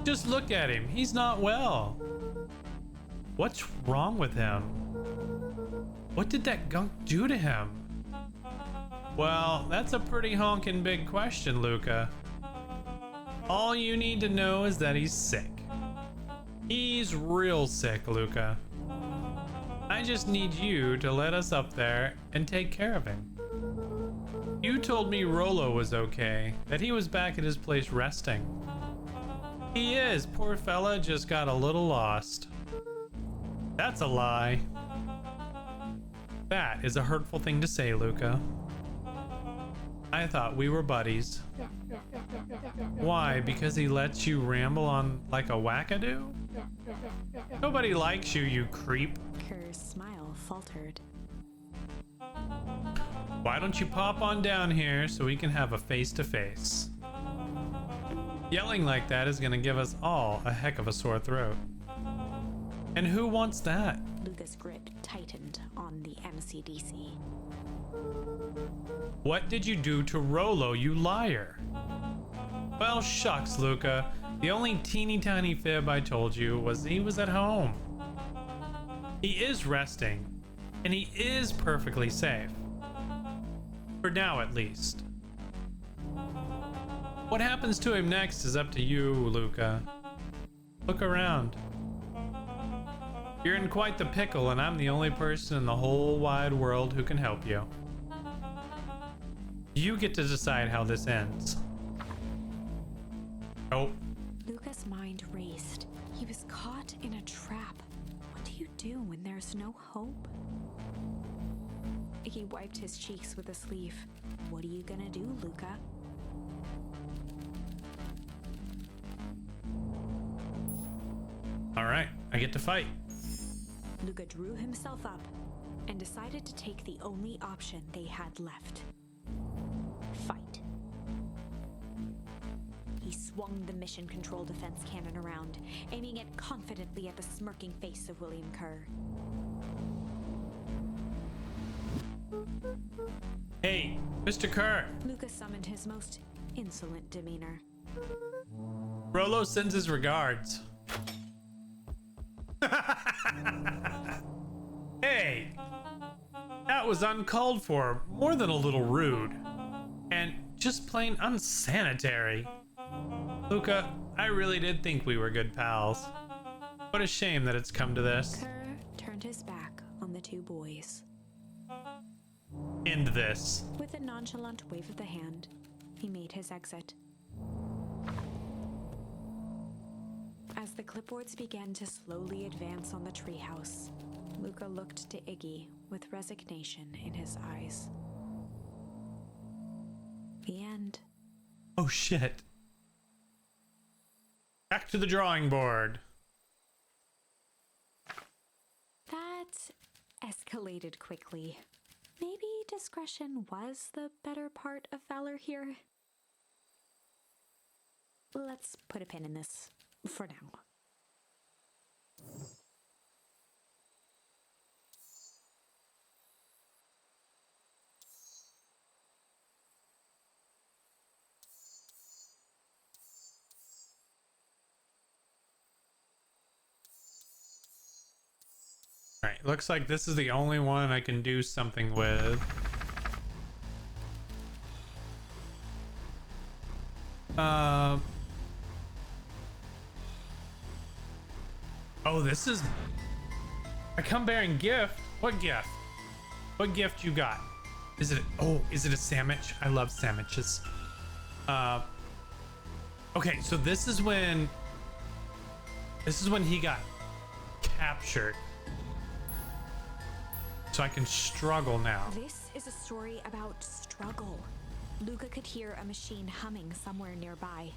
Just look at him, he's not well. What's wrong with him? What did that gunk do to him? Well, that's a pretty honkin' big question, Luca. All you need to know is that he's sick. He's real sick, Luca. I just need you to let us up there and take care of him. You told me Rollo was okay, that he was back at his place resting. He is, poor fella just got a little lost. That's a lie. That is a hurtful thing to say, Luca. I thought we were buddies. Why? Because he lets you ramble on like a wackadoo? Nobody likes you, you creep. Kerr's smile faltered. Why don't you pop on down here so we can have a face-to-face? Yelling like that is gonna give us all a heck of a sore throat. And who wants that? Luca's grip tightened on the MCDC. What did you do to Rollo, you liar? Well, shucks, Luca. The only teeny tiny fib I told you was he was at home. He is resting, and he is perfectly safe. For now, at least. What happens to him next is up to you, Luca. Look around. You're in quite the pickle, and I'm the only person in the whole wide world who can help you. You get to decide how this ends. Oh. Luca's mind raced. He was caught in a trap. What do you do when there's no hope? He wiped his cheeks with a sleeve. What are you gonna do, Luca? All right, I get to fight. Luca drew himself up and decided to take the only option they had left. Fight. He swung the mission control defense cannon around, aiming it confidently at the smirking face of William Kerr. Hey, Mr. Kerr. Luca summoned his most insolent demeanor. Rollo sends his regards. Hey, that was uncalled for, more than a little rude, and just plain unsanitary. Luca, I really did think we were good pals. What a shame that it's come to this. Kerr turned his back on the two boys. End this. With a nonchalant wave of the hand, he made his exit. As the clipboards began to slowly advance on the treehouse, Luca looked to Iggy with resignation in his eyes. The end. Oh shit. Back to the drawing board. That escalated quickly. Maybe discretion was the better part of valor here. Let's put a pin in this for now. All right, looks like this is the only one I can do something with. Oh, this is... I come bearing gift. What gift? What gift you got? Is it... Oh, is it a sandwich? I love sandwiches. Okay, so this is when... This is when he got captured. So I can struggle now. This is a story about struggle. Luca could hear a machine humming somewhere nearby.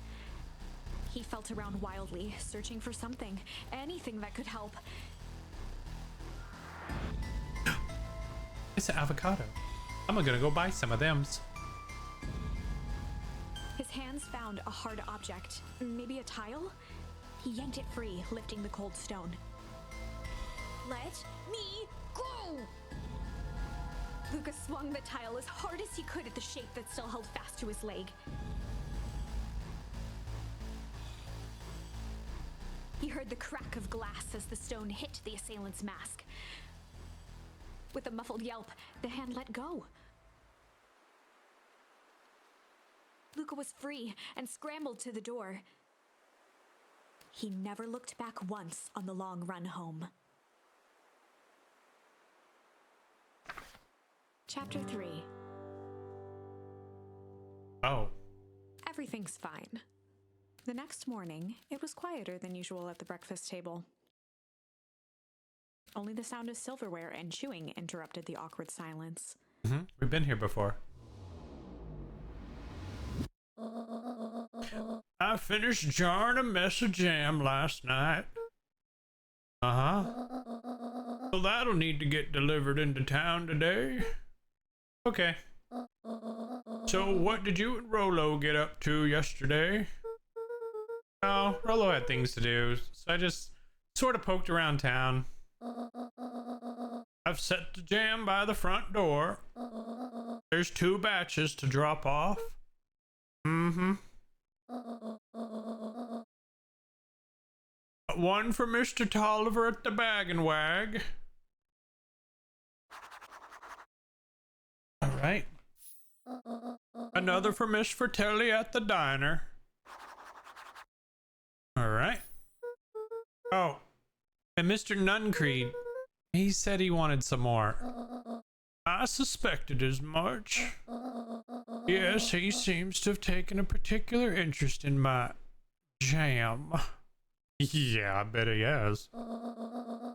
He felt around wildly, searching for something, anything that could help. It's an avocado. I'm gonna go buy some of them. His hands found a hard object, maybe a tile? He yanked it free, lifting the cold stone. Let me go! Lucas swung the tile as hard as he could at the shape that still held fast to his leg. He heard the crack of glass as the stone hit the assailant's mask. With a muffled yelp, the hand let go. Luca was free and scrambled to the door. He never looked back once on the long run home. Chapter 3. Oh. Everything's fine. The next morning, it was quieter than usual at the breakfast table. Only the sound of silverware and chewing interrupted the awkward silence. We've been here before. I finished jarring a mess of jam last night. So that'll need to get delivered into town today. Okay. So what did you and Rolo get up to yesterday? Oh, Rolo had things to do, so I just sort of poked around town. I've set the jam by the front door. There's 2 batches to drop off. One for Mr. Tolliver at the Bag and Wag. All right. Another for Miss Fratelli at the diner. All right. Oh, and Mr. Nuncreed, he said he wanted some more. I suspected as much. Yes, he seems to have taken a particular interest in my jam. Yeah, I bet he has.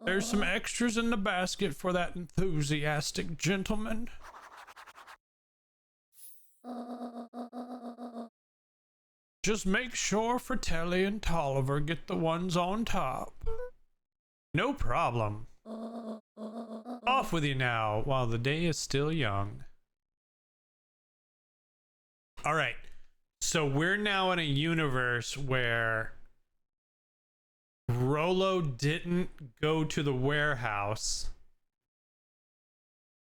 There's some extras in the basket for that enthusiastic gentleman. Just make sure Fratelli and Tolliver get the ones on top. No problem. Off with you now while the day is still young. All right. So we're now in a universe where Rolo didn't go to the warehouse.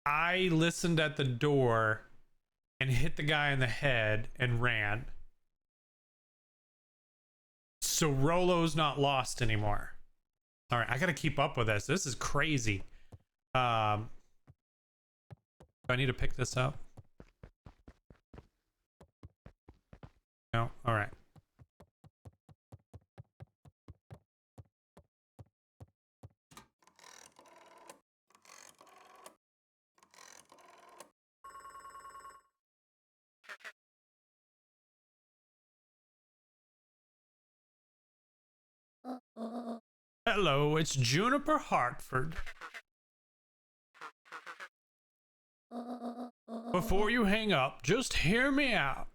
I listened at the door and hit the guy in the head and ran. So Rolo's not lost anymore. All right, I gotta keep up with this. This is crazy. Do I need to pick this up? No? All right. Hello, it's Juniper Hartford. Before you hang up, just hear me out.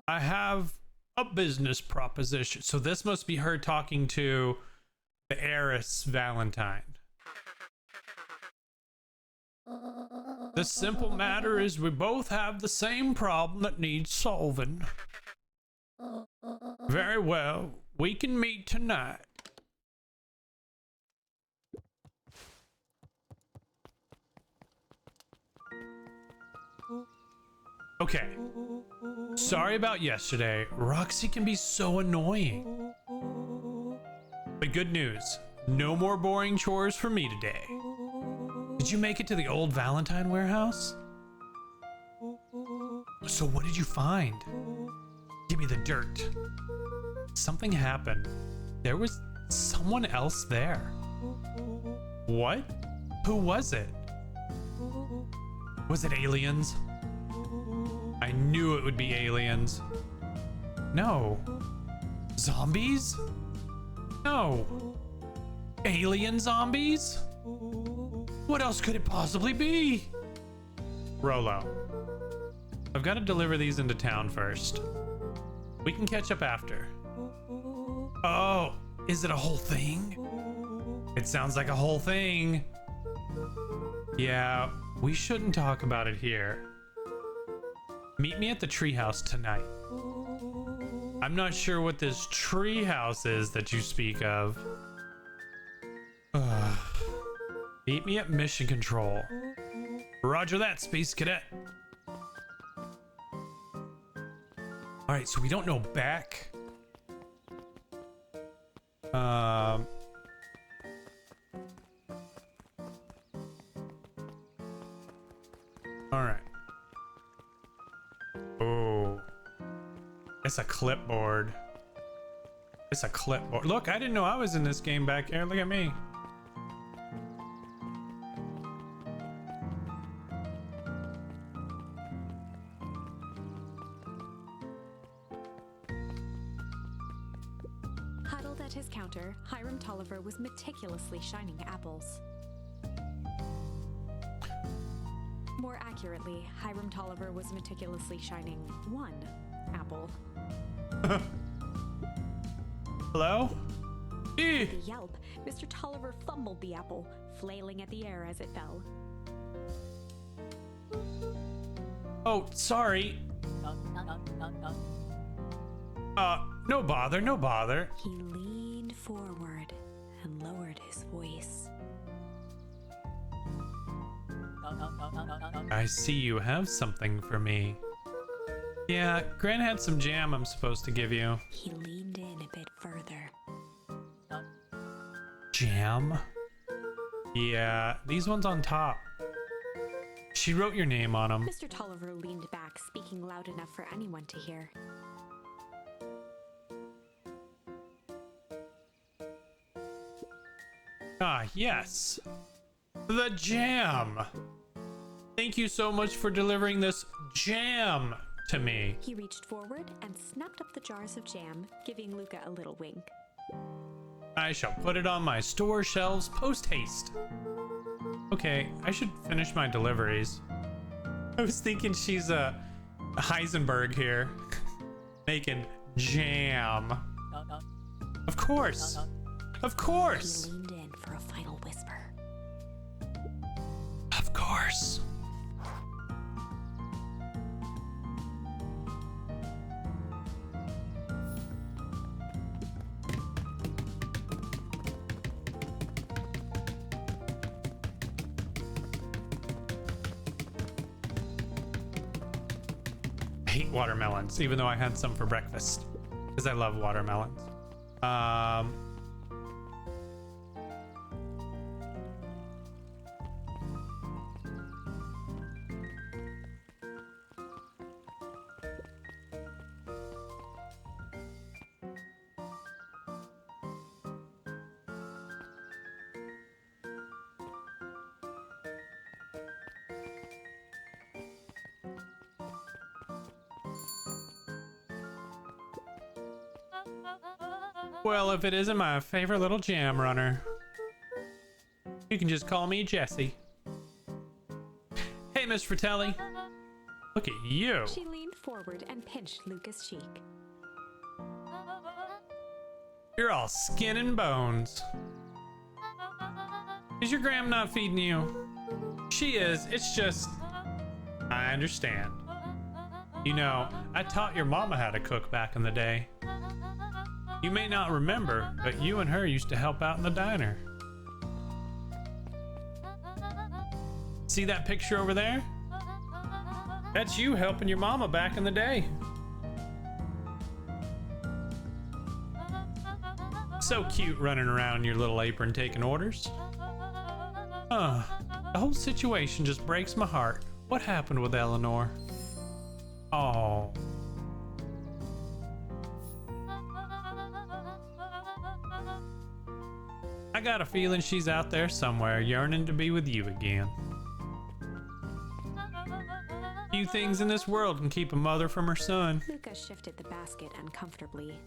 I have a business proposition. So this must be her talking to the heiress Valentine. The simple matter is we both have the same problem that needs solving. Very well, we can meet tonight. Okay. Sorry about yesterday. Roxy can be so annoying. But good news. No more boring chores for me today. Did you make it to the old Valentine warehouse? So what did you find? Give me the dirt. Something happened. There was someone else there. What? Who was it? Was it aliens? I knew it would be aliens. No. Zombies? No. Alien zombies? What else could it possibly be? Rolo. I've got to deliver these into town first. We can catch up after. Oh, is it a whole thing? It sounds like a whole thing. Yeah, we shouldn't talk about it here. Meet me at the treehouse tonight. I'm not sure what this tree house is that you speak of. Ugh. Meet me at mission control. Roger that, Space Cadet. Alright, so we don't know back. Alright. Oh. It's a clipboard. It's a clipboard. Look, I didn't know I was in this game back here. Look at me. Huddled at his counter, Hiram Tolliver was meticulously shining apples. More accurately, Hiram Tolliver was meticulously shining one apple. Hello? With a yelp, Mr. Tolliver fumbled the apple, flailing at the air as it fell. Oh, sorry. No bother, no bother. He leaned forward and lowered his voice. I see you have something for me. Yeah, Gran had some jam I'm supposed to give you. He leaned in a bit further. Jam? Yeah, these ones on top. She wrote your name on them. Mr. Tolliver leaned back, speaking loud enough for anyone to hear. Ah, yes. The jam. Thank you so much for delivering this jam to me. He reached forward and snapped up the jars of jam, giving Luca a little wink. I shall put it on my store shelves post haste. Okay, I should finish my deliveries. I was thinking she's a Heisenberg here, making jam. Of course. Of course. He leaned in for a final whisper. Of course. I hate watermelons, even though I had some for breakfast, because I love watermelons. Well, if it isn't my favorite little jam runner, you can just call me Jesse. Hey, Miss Fratelli. Look at you. She leaned forward and pinched Luca's cheek. You're all skin and bones. Is your gram not feeding you? She is. It's just... I understand. You know, I taught your mama how to cook back in the day. You may not remember, but you and her used to help out in the diner. See that picture over there? That's you helping your mama back in the day. So cute running around in your little apron taking orders. The whole situation just breaks my heart. What happened with Eleanor? Oh. I got a feeling she's out there somewhere yearning to be with you again. Few things in this world can keep a mother from her son. Luca shifted the basket uncomfortably.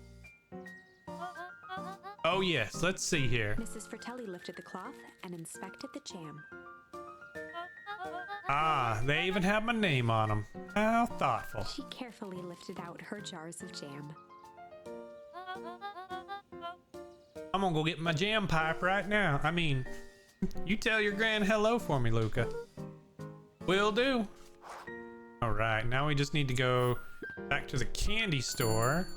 Oh yes, let's see here. Mrs. Fratelli lifted the cloth and inspected the jam. Ah, they even have my name on them. How thoughtful. She carefully lifted out her jars of jam. I'm gonna go get my jam pipe right now. I mean, you tell your gran hello for me, Luca. Will do. All right, now we just need to go back to the candy store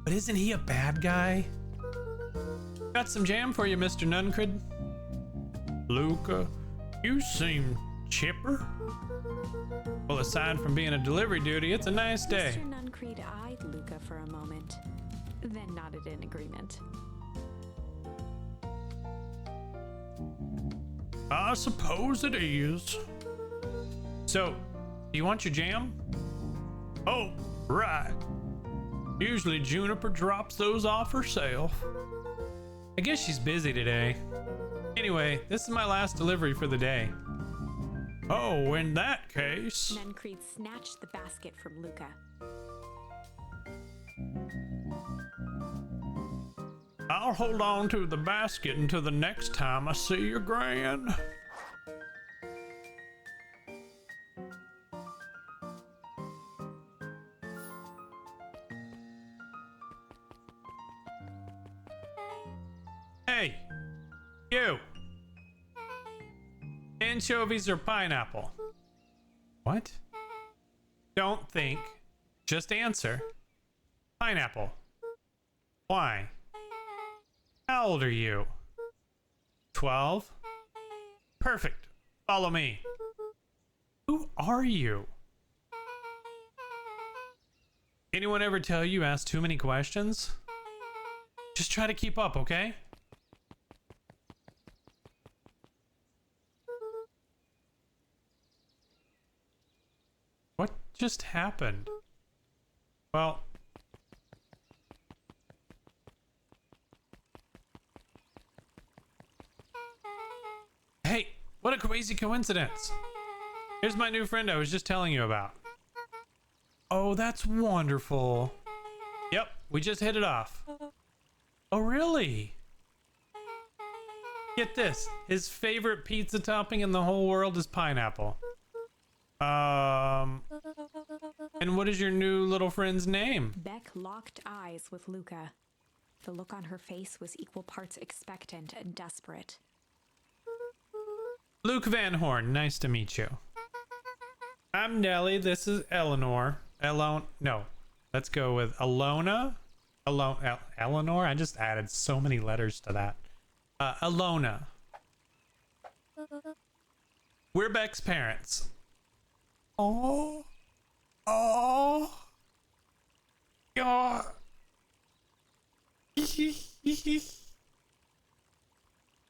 But isn't he a bad guy? Got some jam for you, Mr. Nuncrid. Luca, you seem chipper. Well, aside from being a delivery duty, it's a nice day. Mr. Nuncreed eyed Luca for a moment, then nodded in agreement. I suppose it is. So, do you want your jam? Oh, right. Usually Juniper drops those off herself. I guess she's busy today. Anyway, this is my last delivery for the day. Oh, in that case... Nuncreed snatched the basket from Luca. I'll hold on to the basket until the next time I see your gran. Hey, you. Anchovies or pineapple? What? Don't think. Just answer. Pineapple. Why? How old are you? 12? Perfect. Follow me. Who are you? Anyone ever tell you ask too many questions? Just try to keep up, okay? What just happened? Well... Hey, what a crazy coincidence. Here's my new friend I was just telling you about. Oh, that's wonderful. Yep, we just hit it off. Oh, really? Get this, his favorite pizza topping in the whole world is pineapple. And what is your new little friend's name? Beck locked eyes with Luca. The look on her face was equal parts expectant and desperate. Luke Van Horn, nice to meet you. I'm Nellie, this is Eleanor. No, let's go with Alona. Eleanor? I just added so many letters to that. Alona. We're Beck's parents. Oh. Oh. God.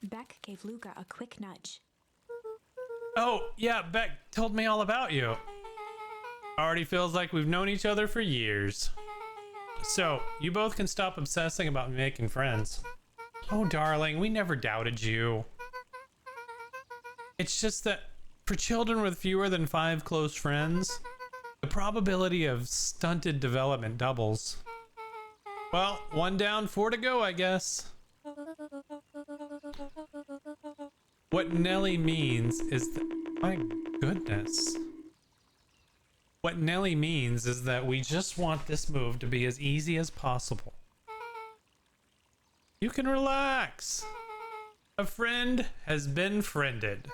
Beck gave Luca a quick nudge. Oh, yeah, Beck told me all about you. Already feels like we've known each other for years. So, you both can stop obsessing about making friends. Oh, darling, we never doubted you. It's just that for children with fewer than 5 close friends, the probability of stunted development doubles. Well, 1 down, 4 to go, I guess. What Nellie means is that... My goodness. What Nellie means is that we just want this move to be as easy as possible. You can relax. A friend has been friended.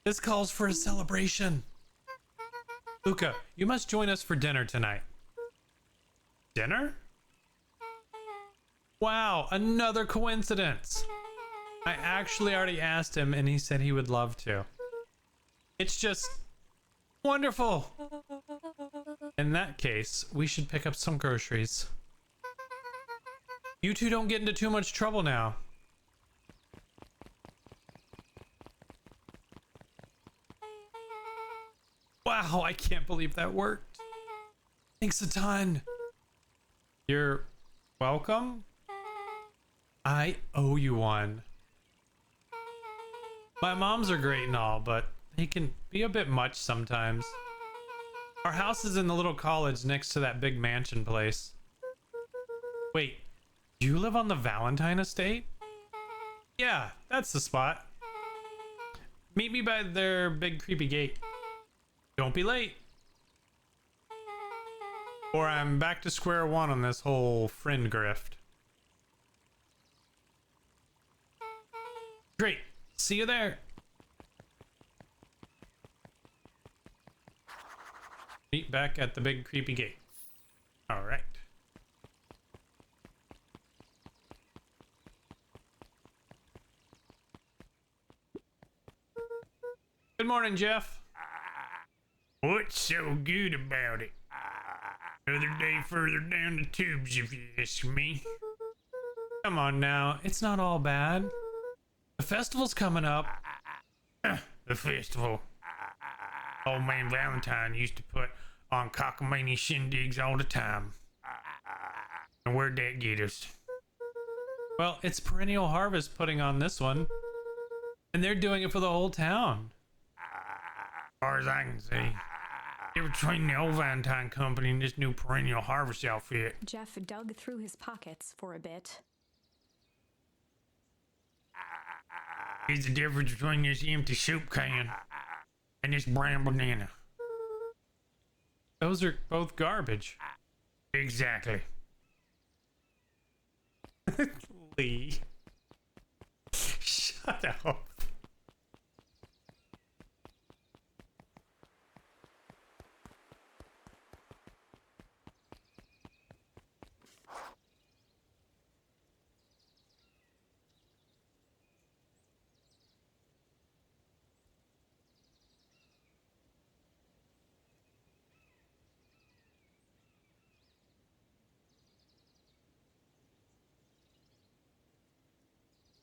This calls for a celebration. Luca, you must join us for dinner tonight. Dinner? Wow, another coincidence. I actually already asked him and he said he would love to. It's just wonderful. In that case, we should pick up some groceries. You two don't get into too much trouble now. Wow, I can't believe that worked. Thanks a ton. You're welcome? I owe you one. My moms are great and all, but they can be a bit much sometimes. Our house is in the little college next to that big mansion place. Wait, you live on the Valentine estate? Yeah, that's the spot. Meet me by their big creepy gate. Don't be late. Or I'm back to square one on this whole friend grift. Great. See you there. Meet back at the big creepy gate. All right. morning, Jeff. What's so good about it? Another day further down the tubes, if you ask me. Come on now, it's not all bad. The festival's coming up. The festival. Old man Valentine used to put on cockamamie shindigs all the time. And where'd that get us? Well, it's Perennial Harvest putting on this one. And they're doing it for the whole town. As far as I can see. They're between the old Valentine company and this new Perennial Harvest outfit. Jeff dug through his pockets for a bit. Here's the difference between this empty soup can and this brown banana. Those are both garbage. Exactly. Lee. Shut up.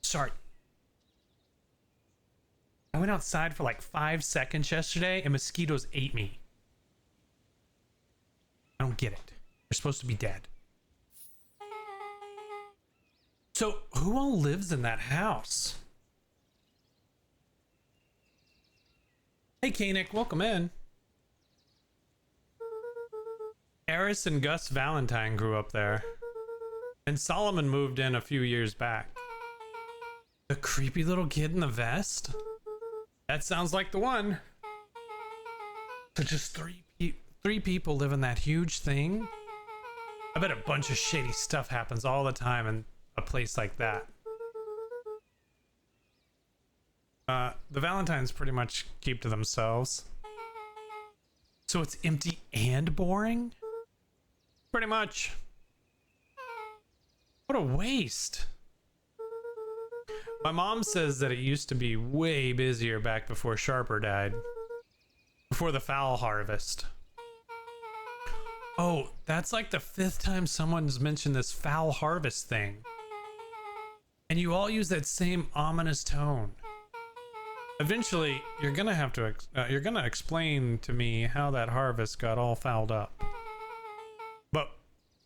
Sorry. I went outside for like 5 seconds yesterday and mosquitoes ate me. I don't get it. They're supposed to be dead. So, who all lives in that house? Hey, Koenig, welcome in. Eris and Gus Valentine grew up there. And Solomon moved in a few years back. The creepy little kid in the vest? That sounds like the one. So just three people live in that huge thing? I bet a bunch of shady stuff happens all the time in a place like that. The Valentines pretty much keep to themselves. So it's empty and boring? Pretty much. What a waste. My mom says that it used to be way busier back before Sharper died. Before the fowl harvest. Oh, that's like the 5th time someone's mentioned this fowl harvest thing. And you all use that same ominous tone. Eventually, you're gonna have to, you're gonna explain to me how that harvest got all fouled up. But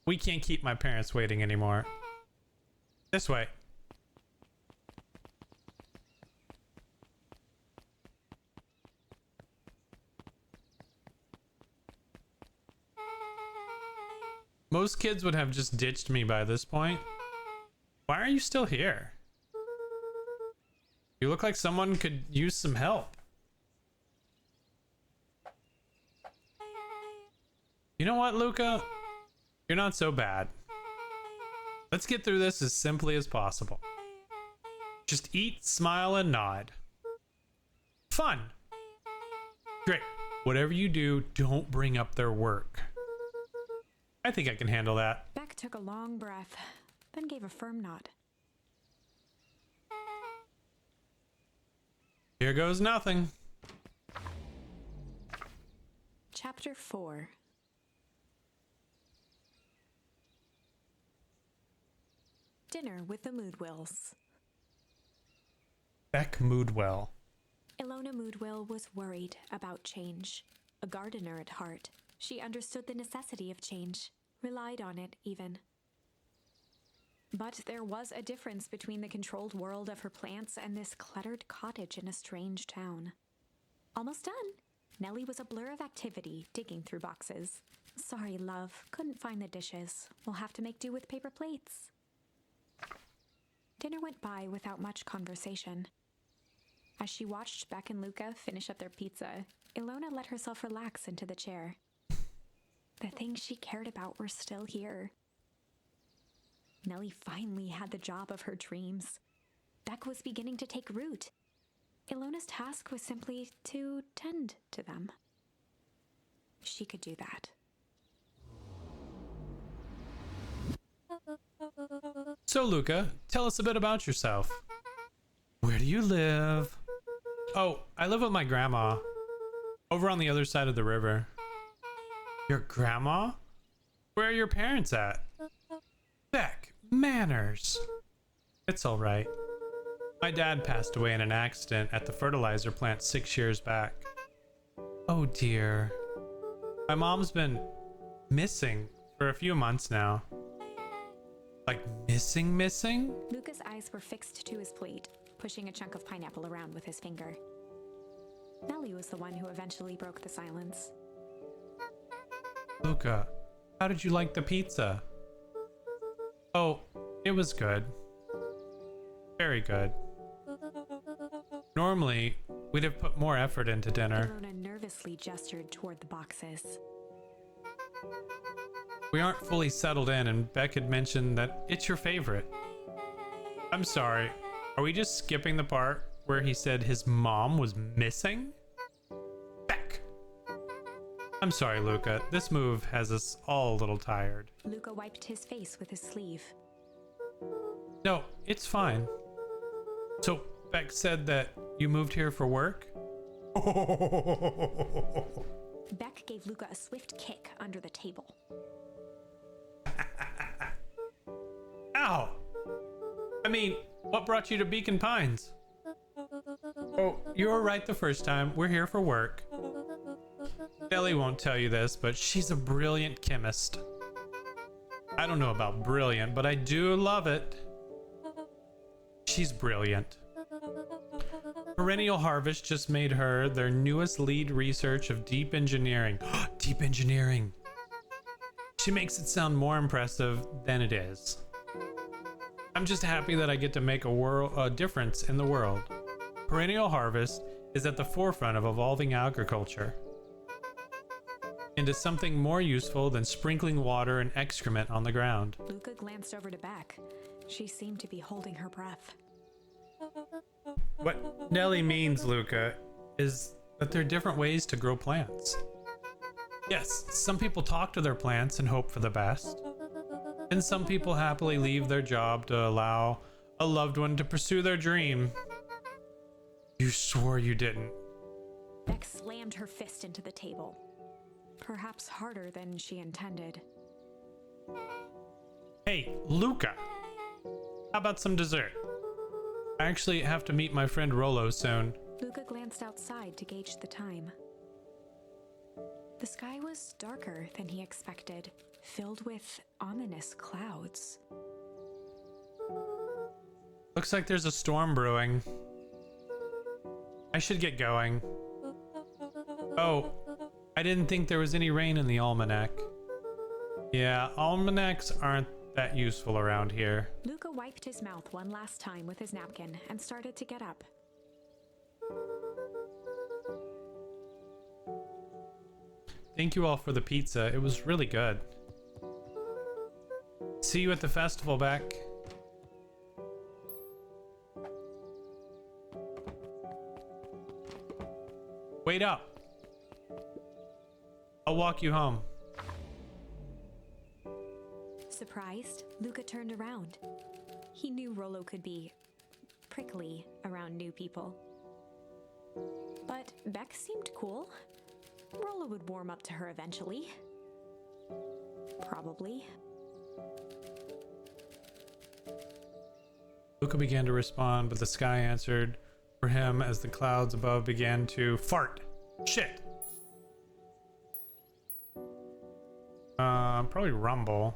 we can't keep my parents waiting anymore. This way. Most kids would have just ditched me by this point. Why are you still here? You look like someone could use some help. You know what, Luca? You're not so bad. Let's get through this as simply as possible. Just eat, smile, and nod. Fun. Great. Whatever you do, don't bring up their work. I think I can handle that. Beck took a long breath, then gave a firm nod. Here goes nothing. Chapter 4. Dinner with the Moodwills. Beck Moodwell. Ilona Moodwill was worried about change. A gardener at heart, she understood the necessity of change, relied on it even. But there was a difference between the controlled world of her plants and this cluttered cottage in a strange town. Almost done. Nellie was a blur of activity, digging through boxes. Sorry, love, couldn't find the dishes. We'll have to make do with paper plates. Dinner went by without much conversation. As she watched Beck and Luca finish up their pizza, Ilona let herself relax into the chair. The things she cared about were still here. Nellie finally had the job of her dreams. Beck was beginning to take root. Ilona's task was simply to tend to them. She could do that. So, Luca, tell us a bit about yourself. Where do you live? Oh, I live with my grandma. Over on the other side of the river. Your grandma? Where are your parents at? Beck, manners. It's all right. My dad passed away in an accident at the fertilizer plant 6 years back. Oh dear. My mom's been missing for a few months now. Like missing? Luca's eyes were fixed to his plate, pushing a chunk of pineapple around with his finger. Nellie was the one who eventually broke the silence. Luca, how did you like the pizza? Oh, it was good. Very good. Normally, we'd have put more effort into dinner. Ilona nervously gestured toward the boxes. We aren't fully settled in, and Beck had mentioned that it's your favorite. I'm sorry, are we just skipping the part where he said his mom was missing? Beck! I'm sorry, Luca. This move has us all a little tired. Luca wiped his face with his sleeve. No, it's fine. So, Beck said that you moved here for work? Beck gave Luca a swift kick under the table. Ow! I mean, what brought you to Beacon Pines? Oh, you were right the first time. We're here for work. Ellie won't tell you this, but she's a brilliant chemist. I don't know about brilliant, but I do love it. She's brilliant. Perennial Harvest just made her their newest lead research of deep engineering. Deep engineering. She makes it sound more impressive than it is. I'm just happy that I get to make a difference in the world. Perennial Harvest is at the forefront of evolving agriculture into something more useful than sprinkling water and excrement on the ground. Luca glanced over to Beck. She seemed to be holding her breath. What Nellie means, Luca, is that there are different ways to grow plants. Yes, some people talk to their plants and hope for the best. And some people happily leave their job to allow a loved one to pursue their dream. You swore you didn't. Beck slammed her fist into the table. Perhaps harder than she intended. Hey, Luca! How about some dessert? I actually have to meet my friend Rollo soon. Luca glanced outside to gauge the time. The sky was darker than he expected, filled with ominous clouds. Looks like there's a storm brewing. I should get going. Oh, I didn't think there was any rain in the almanac. Yeah, almanacs aren't that useful around here. Luca wiped his mouth one last time with his napkin and started to get up. Thank you all for the pizza. It was really good. See you at the festival, Beck. Wait up. I'll walk you home. Surprised, Luca turned around. He knew Rollo could be prickly around new people. But Beck seemed cool. Rollo would warm up to her eventually. Probably. Luca began to respond, but the sky answered for him as the clouds above began to fart. Shit. Probably rumble.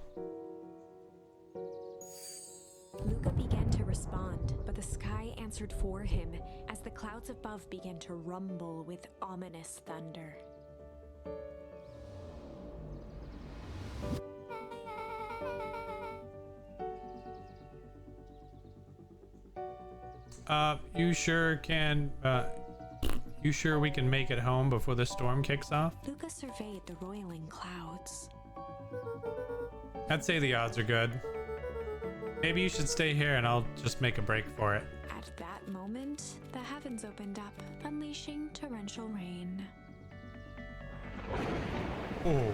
Luca began to respond, but the sky answered for him as the clouds above began to rumble with ominous thunder. You sure we can make it home before the storm kicks off? Luca surveyed the roiling clouds. I'd say the odds are good. Maybe you should stay here and I'll just make a break for it. At that moment, the heavens opened up, unleashing torrential rain. Oh.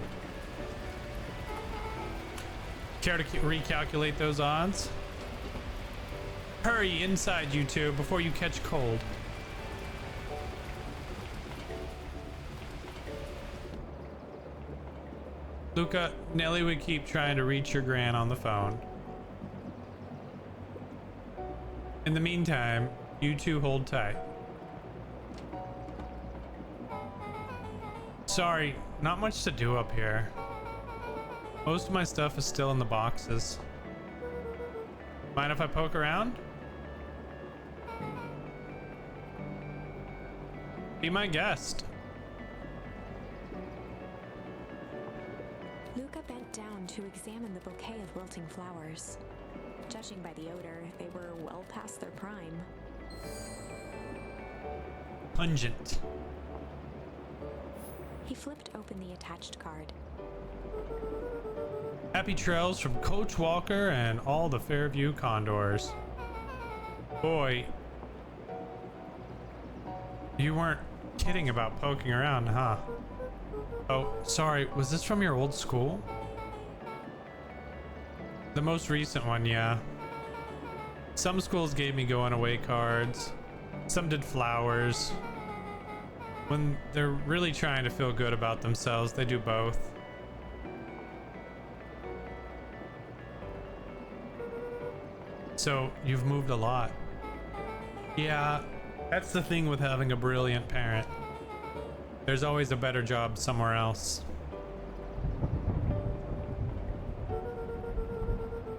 Care to recalculate those odds? Hurry inside, you two, before you catch cold. Luca, Nelly would keep trying to reach your gran on the phone. In the meantime, you two hold tight. Sorry, not much to do up here. Most of my stuff is still in the boxes. Mind if I poke around? Be my guest. Luca bent down to examine the bouquet of wilting flowers. Judging by the odor, they were well past their prime. Pungent. He flipped open the attached card. Happy trails from Coach Walker and all the Fairview Condors. Boy, you weren't kidding about poking around, huh? Oh, sorry, was this from your old school? The most recent one, yeah. Some schools gave me going away cards. Some did flowers. When they're really trying to feel good about themselves, they do both. So, you've moved a lot. Yeah, that's the thing with having a brilliant parent. There's always a better job somewhere else.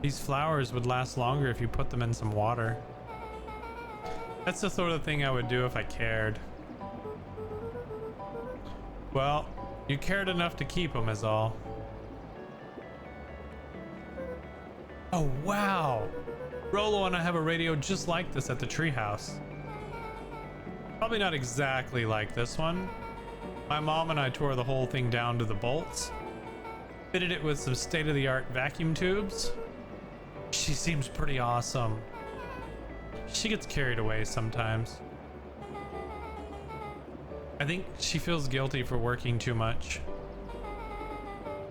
These flowers would last longer if you put them in some water. That's the sort of thing I would do if I cared. Well, you cared enough to keep them is all. Oh, wow. Rolo and I have a radio just like this at the treehouse. Probably not exactly like this one. My mom and I tore the whole thing down to the bolts. Fitted it with some state-of-the-art vacuum tubes. She seems pretty awesome. She gets carried away sometimes. I think she feels guilty for working too much.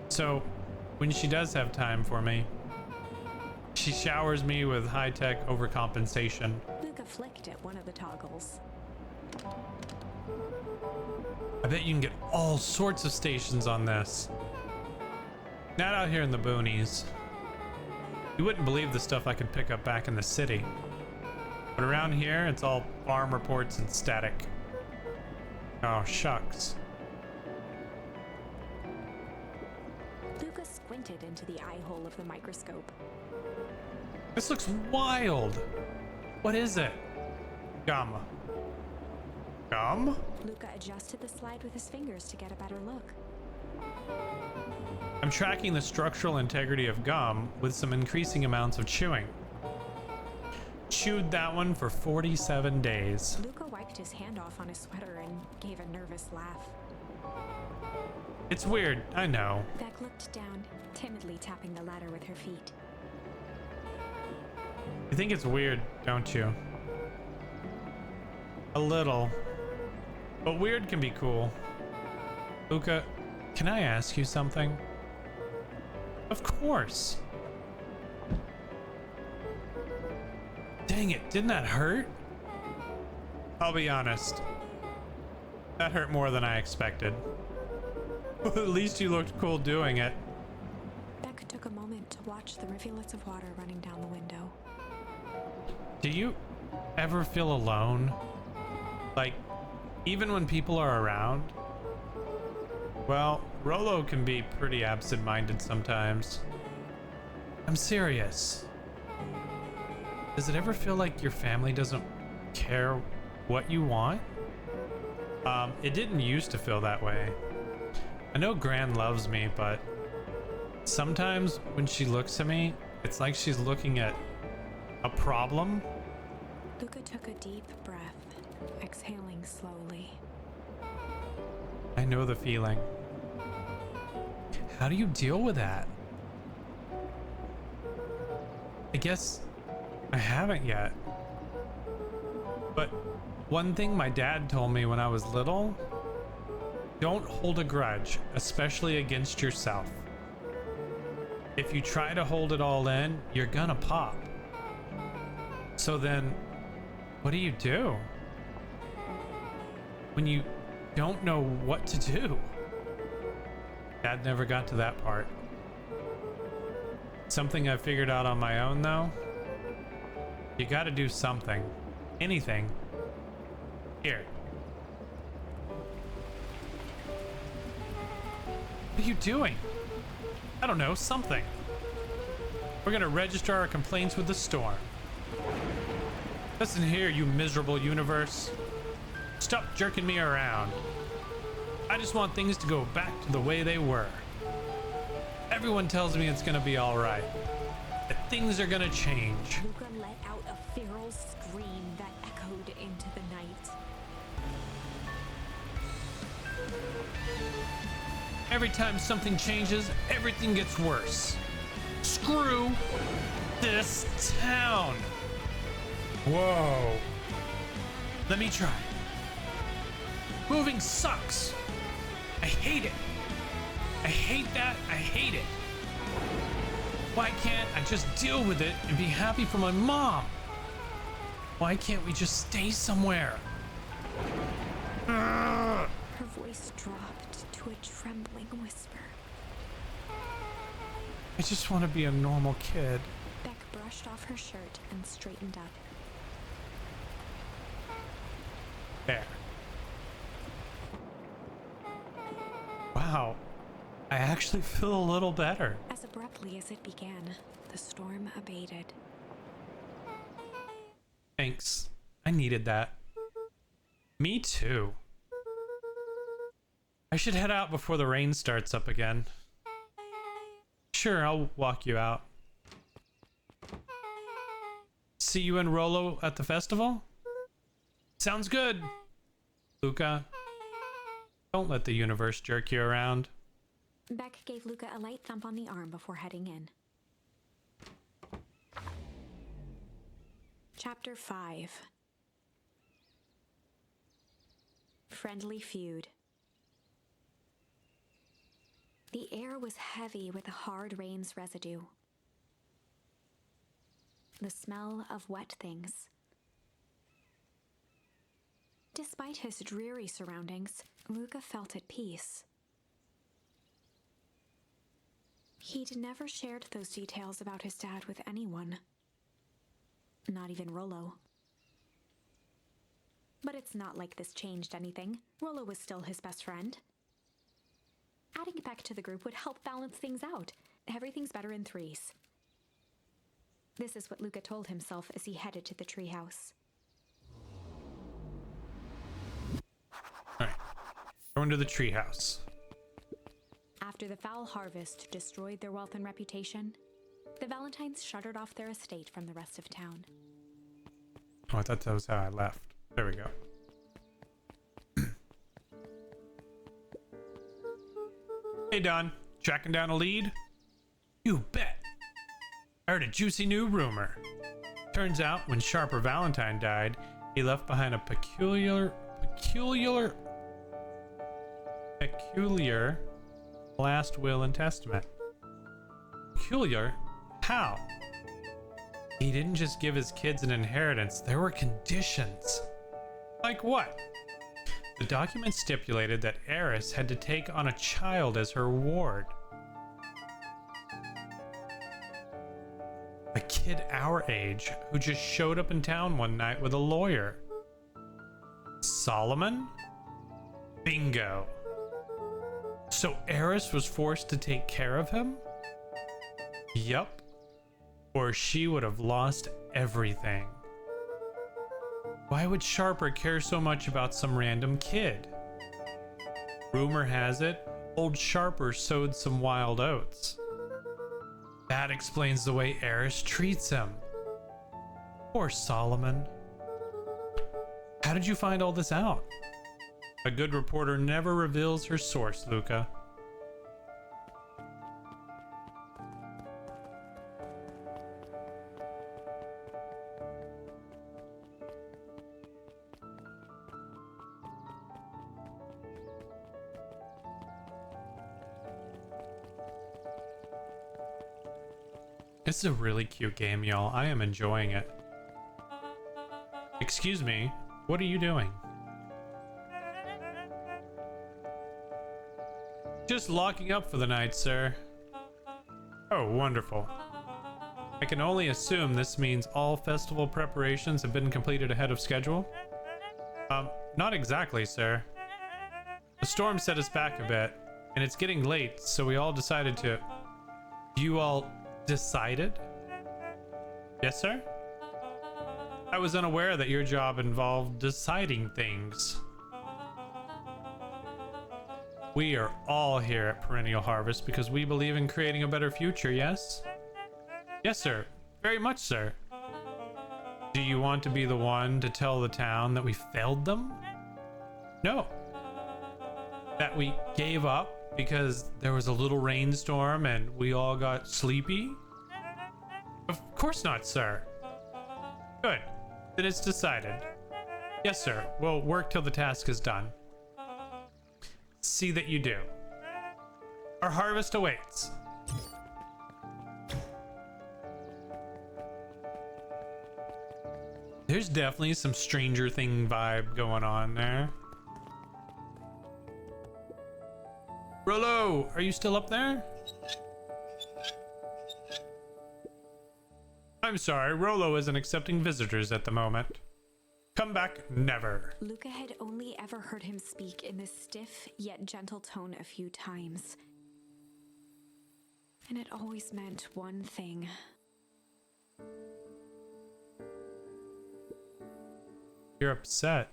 So, when she does have time for me, she showers me with high-tech overcompensation. Luca flicked at one of the toggles. I bet you can get all sorts of stations on this. Not out here in the boonies. You wouldn't believe the stuff I could pick up back in the city. But around here, it's all farm reports and static. Oh, shucks. Luca squinted into the eye hole of the microscope. This looks wild. What is it? Gum. Gum? Luca adjusted the slide with his fingers to get a better look. I'm tracking the structural integrity of gum with some increasing amounts of chewing. Chewed that one for 47 days. Luca wiped his hand off on his sweater and gave a nervous laugh. It's weird, I know. Beck looked down, timidly tapping the ladder with her feet. You think it's weird, don't you? A little. But weird can be cool. Luca, can I ask you something? Of course. Dang it, didn't that hurt? I'll be honest. That hurt more than I expected. At least you looked cool doing it. Beck took a moment to watch the rivulets of water running down the window. Do you ever feel alone? Like, even when people are around? Well, Rolo can be pretty absent-minded sometimes. I'm serious. Does it ever feel like your family doesn't care what you want? It didn't used to feel that way. I know Gran loves me, but sometimes when she looks at me, it's like she's looking at a problem. Luca took a deep breath, exhaling slowly. I know the feeling. How do you deal with that? I guess I haven't yet. But one thing my dad told me when I was little, don't hold a grudge, especially against yourself. If you try to hold it all in, you're gonna pop. So then, what do you do? When you don't know what to do? Dad never got to that part. Something I figured out on my own, though. You gotta do something. Anything. Here. What are you doing? I don't know, something. We're gonna register our complaints with the storm. Listen here, you miserable universe. Stop jerking me around. I just want things to go back to the way they were. Everyone tells me it's gonna be alright. That things are gonna change. Luca let out a feral scream that echoed into the night. Every time something changes, everything gets worse. Screw this town. Whoa. Let me try. Moving sucks. I hate it. I hate that. I hate it. Why can't I just deal with it and be happy for my mom? Why can't we just stay somewhere? Her voice dropped to a trembling whisper. I just want to be a normal kid. Beck brushed off her shirt and straightened up. There. Wow. I actually feel a little better. As abruptly as it began, the storm abated. Thanks. I needed that. Me too. I should head out before the rain starts up again. Sure, I'll walk you out. See you and Rolo at the festival? Sounds good. Luca, don't let the universe jerk you around. Beck gave Luca a light thump on the arm before heading in. Chapter 5. Friendly Feud. The air was heavy with the hard rain's residue. The smell of wet things. Despite his dreary surroundings, Luca felt at peace. He'd never shared those details about his dad with anyone. Not even Rollo. But it's not like this changed anything. Rollo was still his best friend. Adding Beck to the group would help balance things out. Everything's better in threes. This is what Luca told himself as he headed to the treehouse. Alright. Going to the treehouse. After the foul harvest destroyed their wealth and reputation, the Valentines shuttered off their estate from the rest of town. Oh, I thought that was how I left. There we go. Hey, Don. Tracking down a lead? You bet. I heard a juicy new rumor. Turns out, when Sharper Valentine died, he left behind a peculiar last will and testament. Peculiar? How? He didn't just give his kids an inheritance, there were conditions. Like what? The document stipulated that Eris had to take on a child as her ward. A kid our age who just showed up in town one night with a lawyer. Solomon? Bingo. So Eris was forced to take care of him? Yup. Or she would have lost everything. Why would Sharper care so much about some random kid? Rumor has it, old Sharper sowed some wild oats. That explains the way Eris treats him. Poor Solomon. How did you find all this out? A good reporter never reveals her source, Luca. This is a really cute game, y'all. I am enjoying it. Excuse me, what are you doing? Just locking up for the night, sir. Oh, wonderful. I can only assume this means all festival preparations have been completed ahead of schedule. Not exactly, sir. The storm set us back a bit, and it's getting late, so we all decided to... You all decided? Yes, sir? I was unaware that your job involved deciding things. We are all here at Perennial Harvest because we believe in creating a better future, yes? Yes, sir. Very much, sir. Do you want to be the one to tell the town that we failed them? No. That we gave up because there was a little rainstorm and we all got sleepy? Of course not, sir. Good. Then it's decided. Yes, sir. We'll work till the task is done. See that you do. Our harvest awaits. There's definitely some Stranger Thing vibe going on there. Rollo, are you still up there? I'm sorry, Rollo isn't accepting visitors at the moment. Come back never. Luca had only ever heard him speak in this stiff yet gentle tone a few times. And it always meant one thing. You're upset.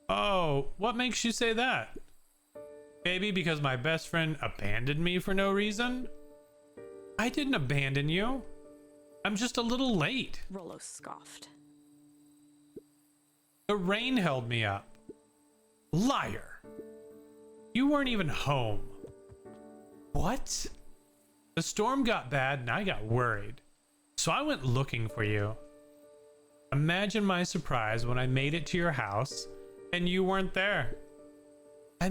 Oh, what makes you say that? Maybe because my best friend abandoned me for no reason? I didn't abandon you. I'm just a little late. Rollo scoffed. The rain held me up. Liar. You weren't even home. What? The storm got bad and I got worried. So I went looking for you. Imagine my surprise when I made it to your house and you weren't there. I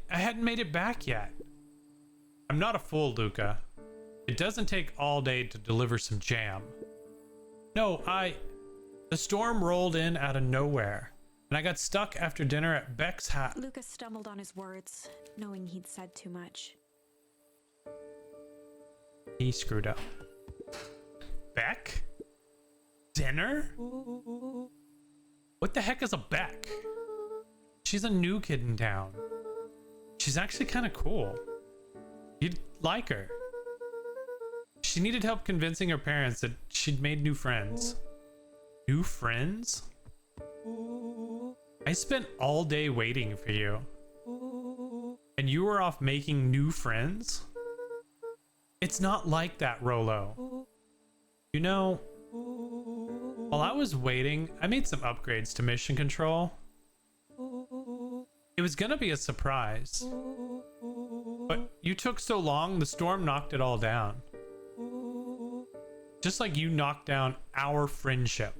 hadn't made it back yet. I'm not a fool, Luca. It doesn't take all day to deliver some jam. No, the storm rolled in out of nowhere, and I got stuck after dinner at Beck's house. Luca stumbled on his words, knowing he'd said too much. He screwed up. Beck? Dinner? What the heck is a Beck? She's a new kid in town. She's actually kind of cool. You'd like her. She needed help convincing her parents that she'd made new friends. New friends? I spent all day waiting for you. And you were off making new friends? It's not like that, Rollo. You know, while I was waiting, I made some upgrades to mission control. It was gonna be a surprise. But you took so long, the storm knocked it all down. Just like you knocked down our friendship.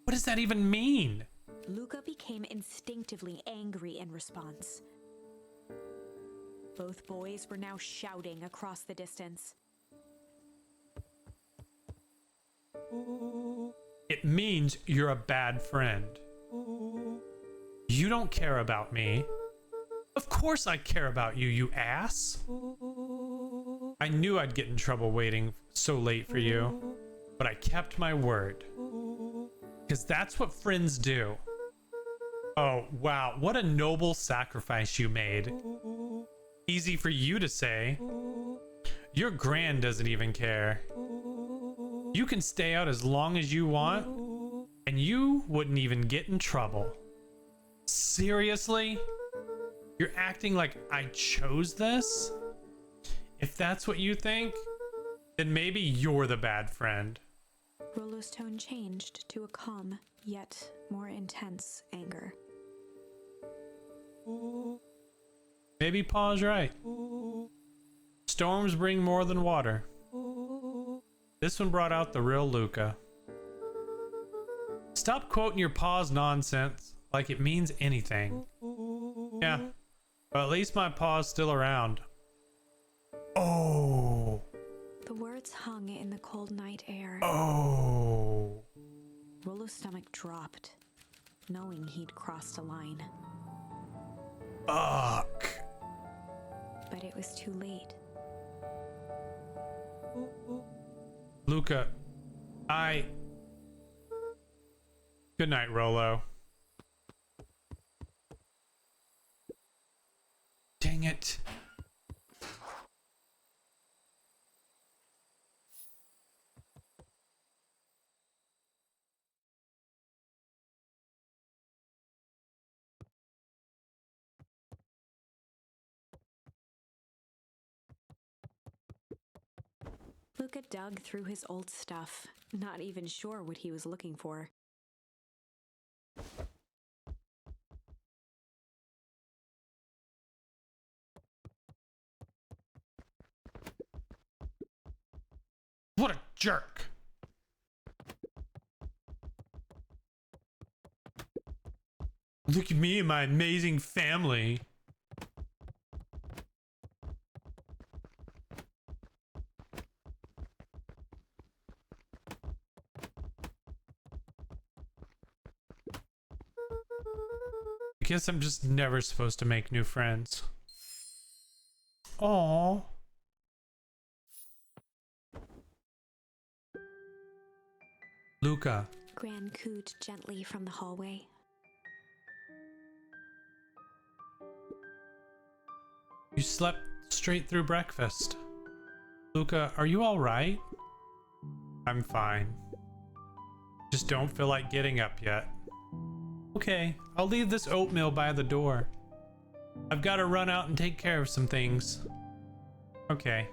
What does that even mean? Luca became instinctively angry in response. Both boys were now shouting across the distance. It means you're a bad friend. You don't care about me. Of course I care about you, you ass. I knew I'd get in trouble waiting so late for you, but I kept my word. Because that's what friends do. Oh, wow, what a noble sacrifice you made. Easy for you to say. Your gran doesn't even care. You can stay out as long as you want, and you wouldn't even get in trouble. Seriously? You're acting like I chose this? If that's what you think, then maybe you're the bad friend. Rollo's tone changed to a calm, yet more intense anger. Maybe Pa's right. Storms bring more than water. This one brought out the real Luca. Stop quoting your Pa's nonsense like it means anything. Yeah, but at least my Pa's still around. Oh. The words hung in the cold night air. Oh. Rollo's stomach dropped, knowing he'd crossed a line. Fuck. but it was too late. Luca, Good night, Rolo. Dang it. Luca dug through his old stuff, not even sure what he was looking for. What a jerk. Look at me and my amazing family. I guess I'm just never supposed to make new friends. Aww. Luca. Gran cooed gently from the hallway. You slept straight through breakfast. Luca, are you alright? I'm fine. Just don't feel like getting up yet. Okay, I'll leave this oatmeal by the door. I've got to run out and take care of some things. Okay.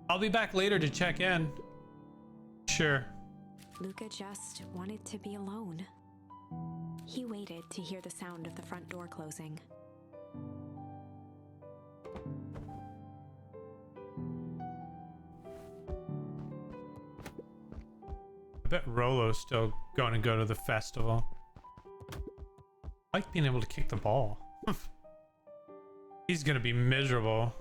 I'll be back later to check in. Sure. Luca just wanted to be alone. He waited to hear the sound of the front door closing. I bet Rolo's still going to go to the festival. I like being able to kick the ball. He's gonna be miserable.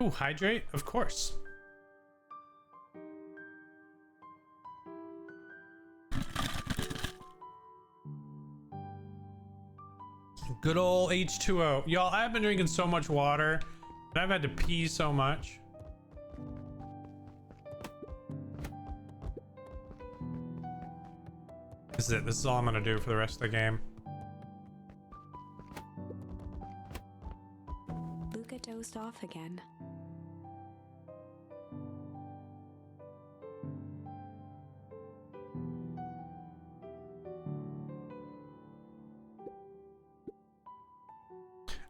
Ooh, hydrate? Of course. Good old H2O. Y'all, I've been drinking so much water, and I've had to pee so much. This is it. This is all I'm gonna do for the rest of the game. Luca dozed off again.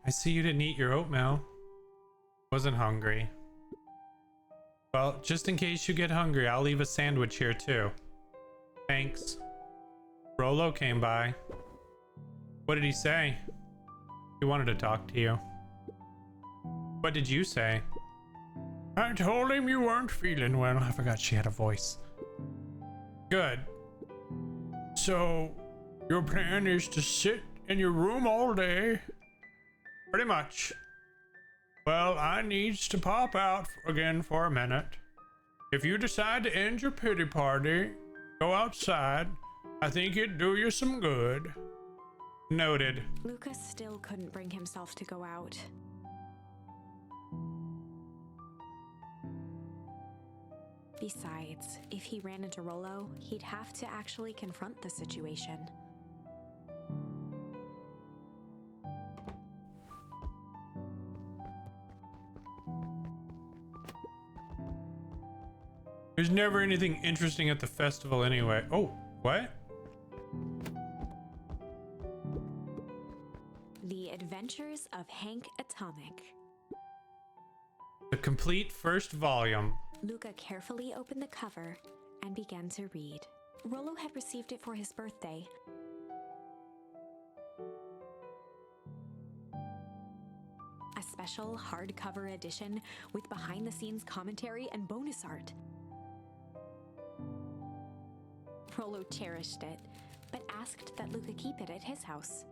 I see you didn't eat your oatmeal. Wasn't hungry. Well, just in case you get hungry, I'll leave a sandwich here too. Thanks. Rolo came by. What did he say? He wanted to talk to you. What did you say? I told him you weren't feeling well. I forgot she had a voice. Good. So, your plan is to sit in your room all day? Pretty much. Well, I needs to pop out again for a minute. If you decide to end your pity party, go outside. I think it'd do you some good. Noted. Luca still couldn't bring himself to go out. Besides, if he ran into Rolo, he'd have to actually confront the situation. There's never anything interesting at the festival anyway. Oh, what? The Adventures of Hank Atomic. The complete first volume. Luca carefully opened the cover and began to read. Rolo had received it for his birthday. A special hardcover edition with behind-the-scenes commentary and bonus art. Rollo cherished it, but asked that Luca keep it at his house.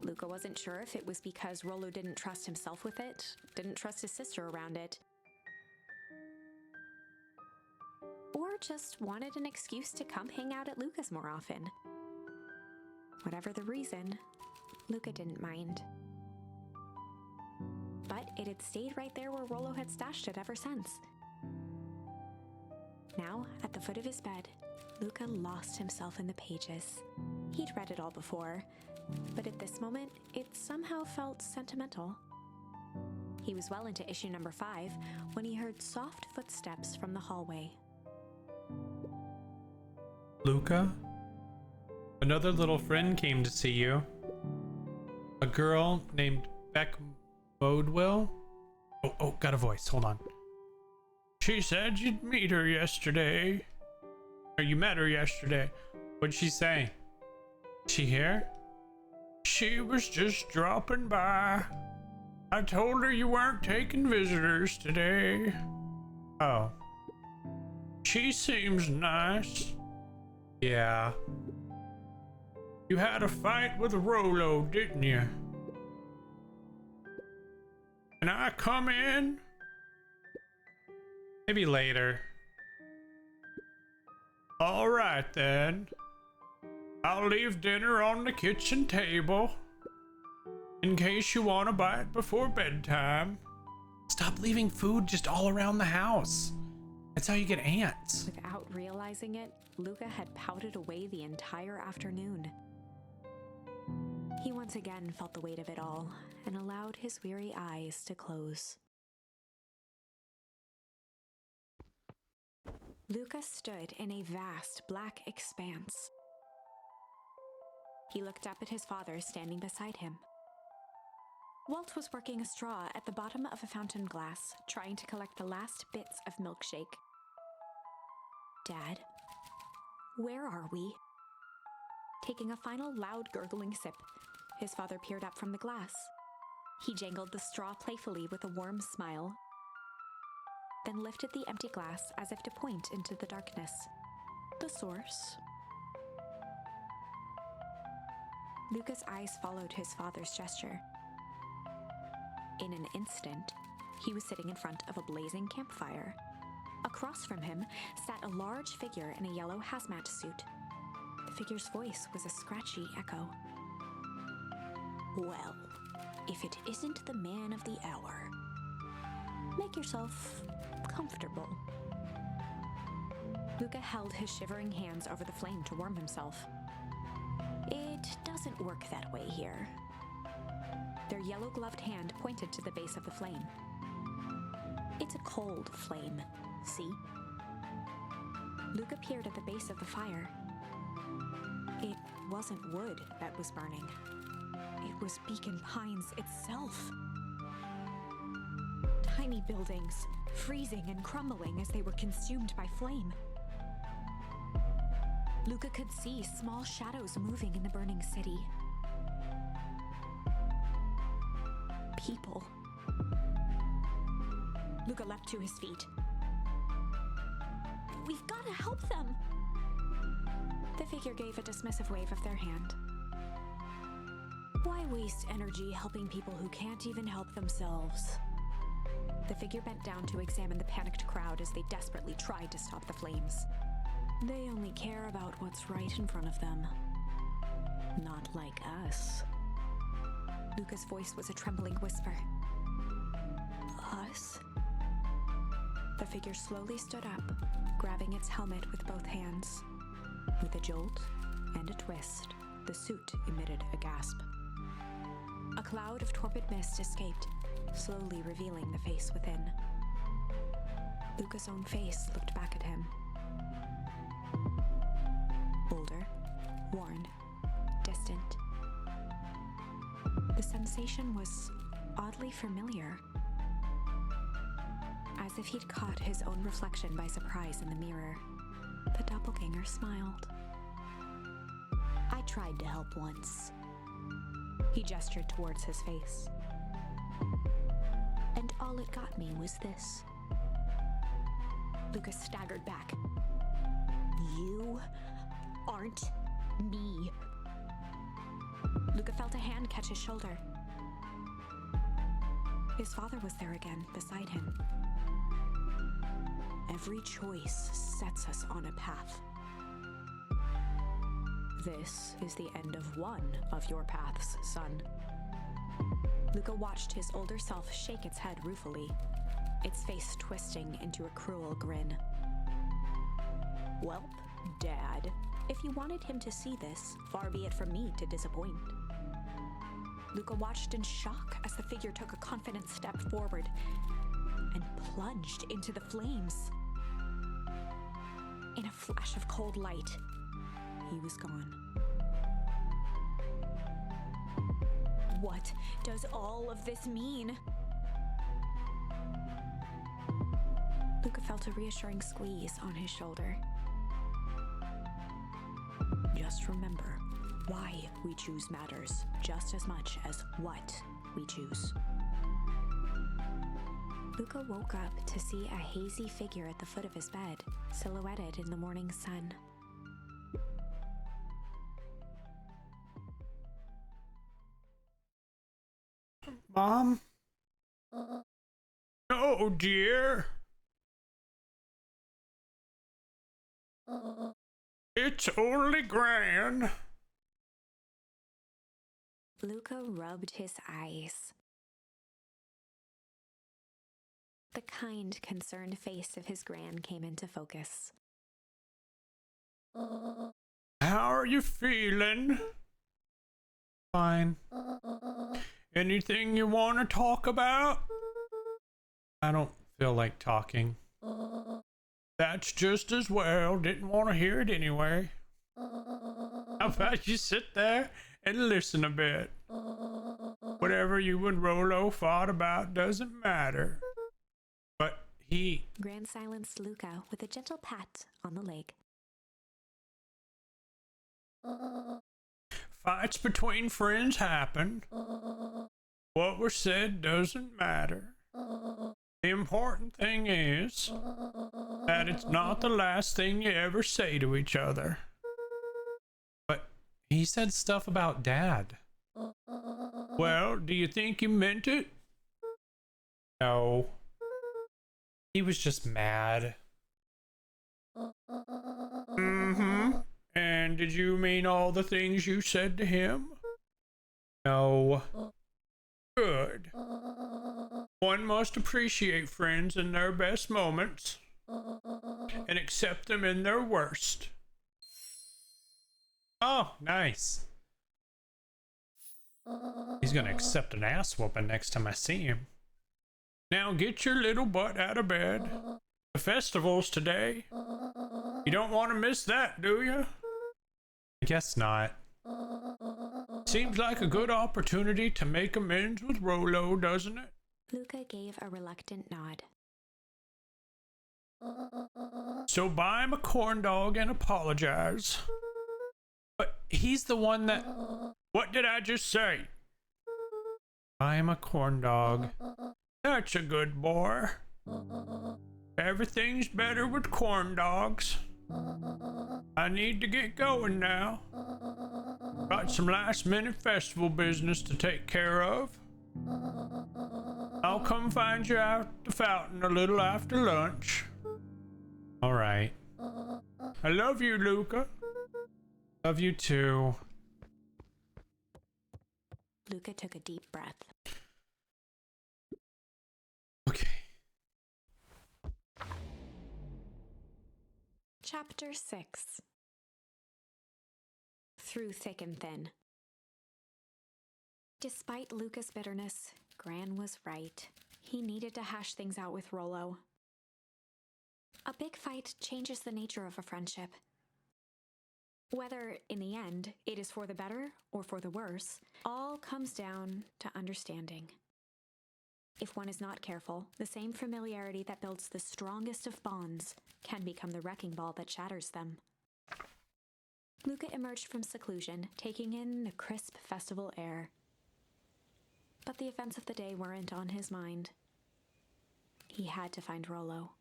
Luca wasn't sure if it was because Rollo didn't trust himself with it, didn't trust his sister around it, or just wanted an excuse to come hang out at Luca's more often. Whatever the reason, Luca didn't mind. But it had stayed right there where Rollo had stashed it ever since. Now, at the foot of his bed, Luca lost himself in the pages. He'd read it all before, but at this moment, it somehow felt sentimental. He was well into issue number 5 when he heard soft footsteps from the hallway. Luca? Another little friend came to see you. A girl named Beck Modewell? Oh, got a voice. Hold on. She said you'd meet her yesterday. Or you met her yesterday. What'd she say? She here? She was just dropping by. I told her you weren't taking visitors today. Oh. She seems nice. Yeah. You had a fight with Rollo, didn't you? Can I come in? Maybe later. All right then. I'll leave dinner on the kitchen table in case you want to bite before bedtime. Stop leaving food just all around the house. That's how you get ants. Without realizing it, Luca had pouted away the entire afternoon. He once again felt the weight of it all and allowed his weary eyes to close. Luca stood in a vast black expanse. He looked up at his father standing beside him. Walt was working a straw at the bottom of a fountain glass, trying to collect the last bits of milkshake. Dad, where are we? Taking a final loud gurgling sip, his father peered up from the glass. He jangled the straw playfully with a warm smile, then lifted the empty glass as if to point into the darkness. The source. Luca's eyes followed his father's gesture. In an instant, he was sitting in front of a blazing campfire. Across from him sat a large figure in a yellow hazmat suit. The figure's voice was a scratchy echo. Well, if it isn't the man of the hour, make yourself comfortable. Luca held his shivering hands over the flame to warm himself. It doesn't work that way here. Their yellow-gloved hand pointed to the base of the flame. It's a cold flame, see? Luca peered at the base of the fire. It wasn't wood that was burning. It was Beacon Pines itself. Tiny buildings, freezing and crumbling as they were consumed by flame. Luca could see small shadows moving in the burning city. People. Luca leapt to his feet. We've got to help them! The figure gave a dismissive wave of their hand. Why waste energy helping people who can't even help themselves? The figure bent down to examine the panicked crowd as they desperately tried to stop the flames. They only care about what's right in front of them. Not like us. Luca's voice was a trembling whisper. Us? The figure slowly stood up, grabbing its helmet with both hands. With a jolt and a twist, the suit emitted a gasp. A cloud of torpid mist escaped, slowly revealing the face within. Luca's own face looked back at him. Older, worn, distant. The sensation was oddly familiar. As if he'd caught his own reflection by surprise in the mirror, the doppelganger smiled. I tried to help once. He gestured towards his face. all it got me was this. Lucas staggered back. You aren't me. Luca felt a hand catch his shoulder. His father was there again, beside him. Every choice sets us on a path. This is the end of one of your paths, son. Luca watched his older self shake its head ruefully, its face twisting into a cruel grin. Welp, Dad, if you wanted him to see this, far be it from me to disappoint. Luca watched in shock as the figure took a confident step forward and plunged into the flames. In a flash of cold light, he was gone. What does all of this mean? Luca felt a reassuring squeeze on his shoulder. Just remember, why we choose matters just as much as what we choose. Luca woke up to see a hazy figure at the foot of his bed, silhouetted in the morning sun. Mom? Oh, dear. It's only Gran. Luca rubbed his eyes. The kind, concerned face of his gran came into focus. How are you feeling? Fine. Anything you want to talk about? I don't feel like talking. That's just as well. Didn't want to hear it anyway. How about you sit there and listen a bit? Whatever you and Rolo fought about doesn't matter. But he... Gran silenced Luca with a gentle pat on the leg. Fights between friends happen. What was said doesn't matter. The important thing is that it's not the last thing you ever say to each other. But he said stuff about Dad. Well, do you think he meant it? No. He was just mad. Mm-hmm. And did you mean all the things you said to him? No. Good. One must appreciate friends in their best moments and accept them in their worst. Oh, nice. He's gonna accept an ass whooping next time I see him. Now get your little butt out of bed. The festival's today. You don't want to miss that, do you? I guess not. Seems like a good opportunity to make amends with Rolo, doesn't it? Luca gave a reluctant nod. So buy him a corn dog and apologize. But he's the one that... What did I just say? I'm a corn dog. That's a good boy. Everything's better with corn dogs. I need to get going now. Got some last minute festival business to take care of. I'll come find you at the fountain a little after lunch. All right. I love you, Luca. Love you too. Luca took a deep breath. Okay. Chapter 6. Through thick and thin. Despite Luca's bitterness, Gran was right. He needed to hash things out with Rolo. A big fight changes the nature of a friendship. Whether, in the end, it is for the better or for the worse, all comes down to understanding. If one is not careful, the same familiarity that builds the strongest of bonds can become the wrecking ball that shatters them. Luca emerged from seclusion, taking in the crisp festival air. But the events of the day weren't on his mind. He had to find Rollo.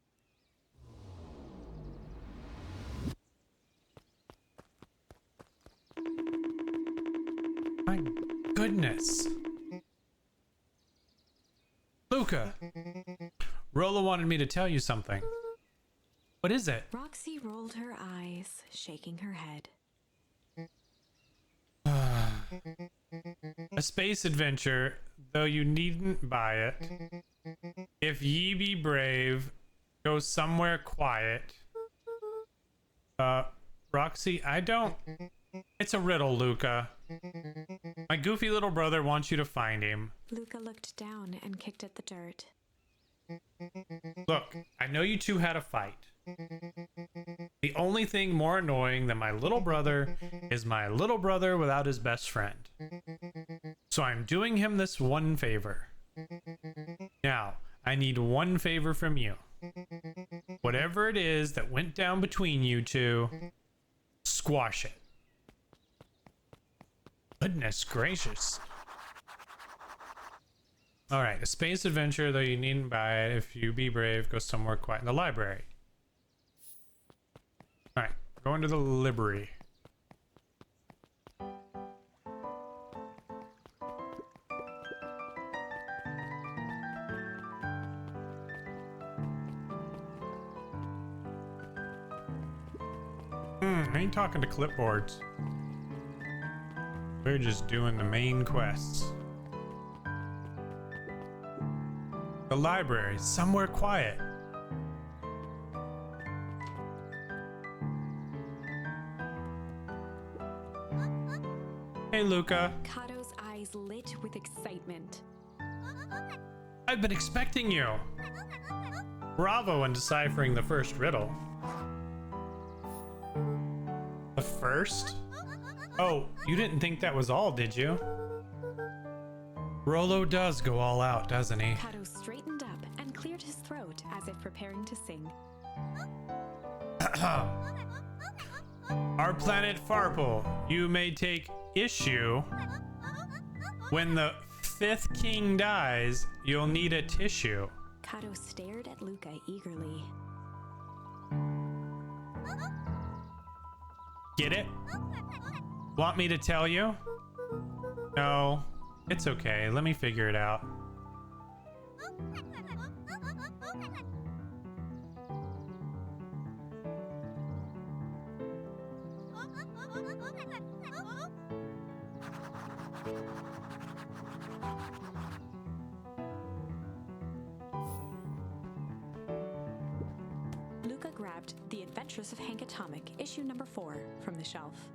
My goodness. Luca, Rollo wanted me to tell you something. What is it? Roxy rolled her eyes, shaking her head. A space adventure, though you needn't buy it. If ye be brave, go somewhere quiet. Roxy, I don't... It's a riddle, Luca. My goofy little brother wants you to find him. Luca looked down and kicked at the dirt. Look, I know you two had a fight. The only thing more annoying than my little brother is my little brother without his best friend. So I'm doing him this one favor. Now, I need one favor from you. Whatever it is that went down between you two, squash it. Goodness gracious. Alright, a space adventure, though you needn't buy it. If you be brave, go somewhere quiet. In the library. Alright, going to the library. I ain't talking to clipboards. We're just doing the main quests. The library, somewhere quiet. Hey, Luca. Kato's eyes lit with excitement. I've been expecting you. Bravo in deciphering the first riddle. The first? Oh, you didn't think that was all, did you? Rollo does go all out, doesn't he? Kato straightened up and cleared his throat as if preparing to sing. Our planet Farple, you may take issue. When the fifth king dies, you'll need a tissue. Kato stared at Luca eagerly. Get it? Want me to tell you? No, it's okay. Let me figure it out. Luca grabbed The Adventures of Hank Atomic, issue number 4, from the shelf.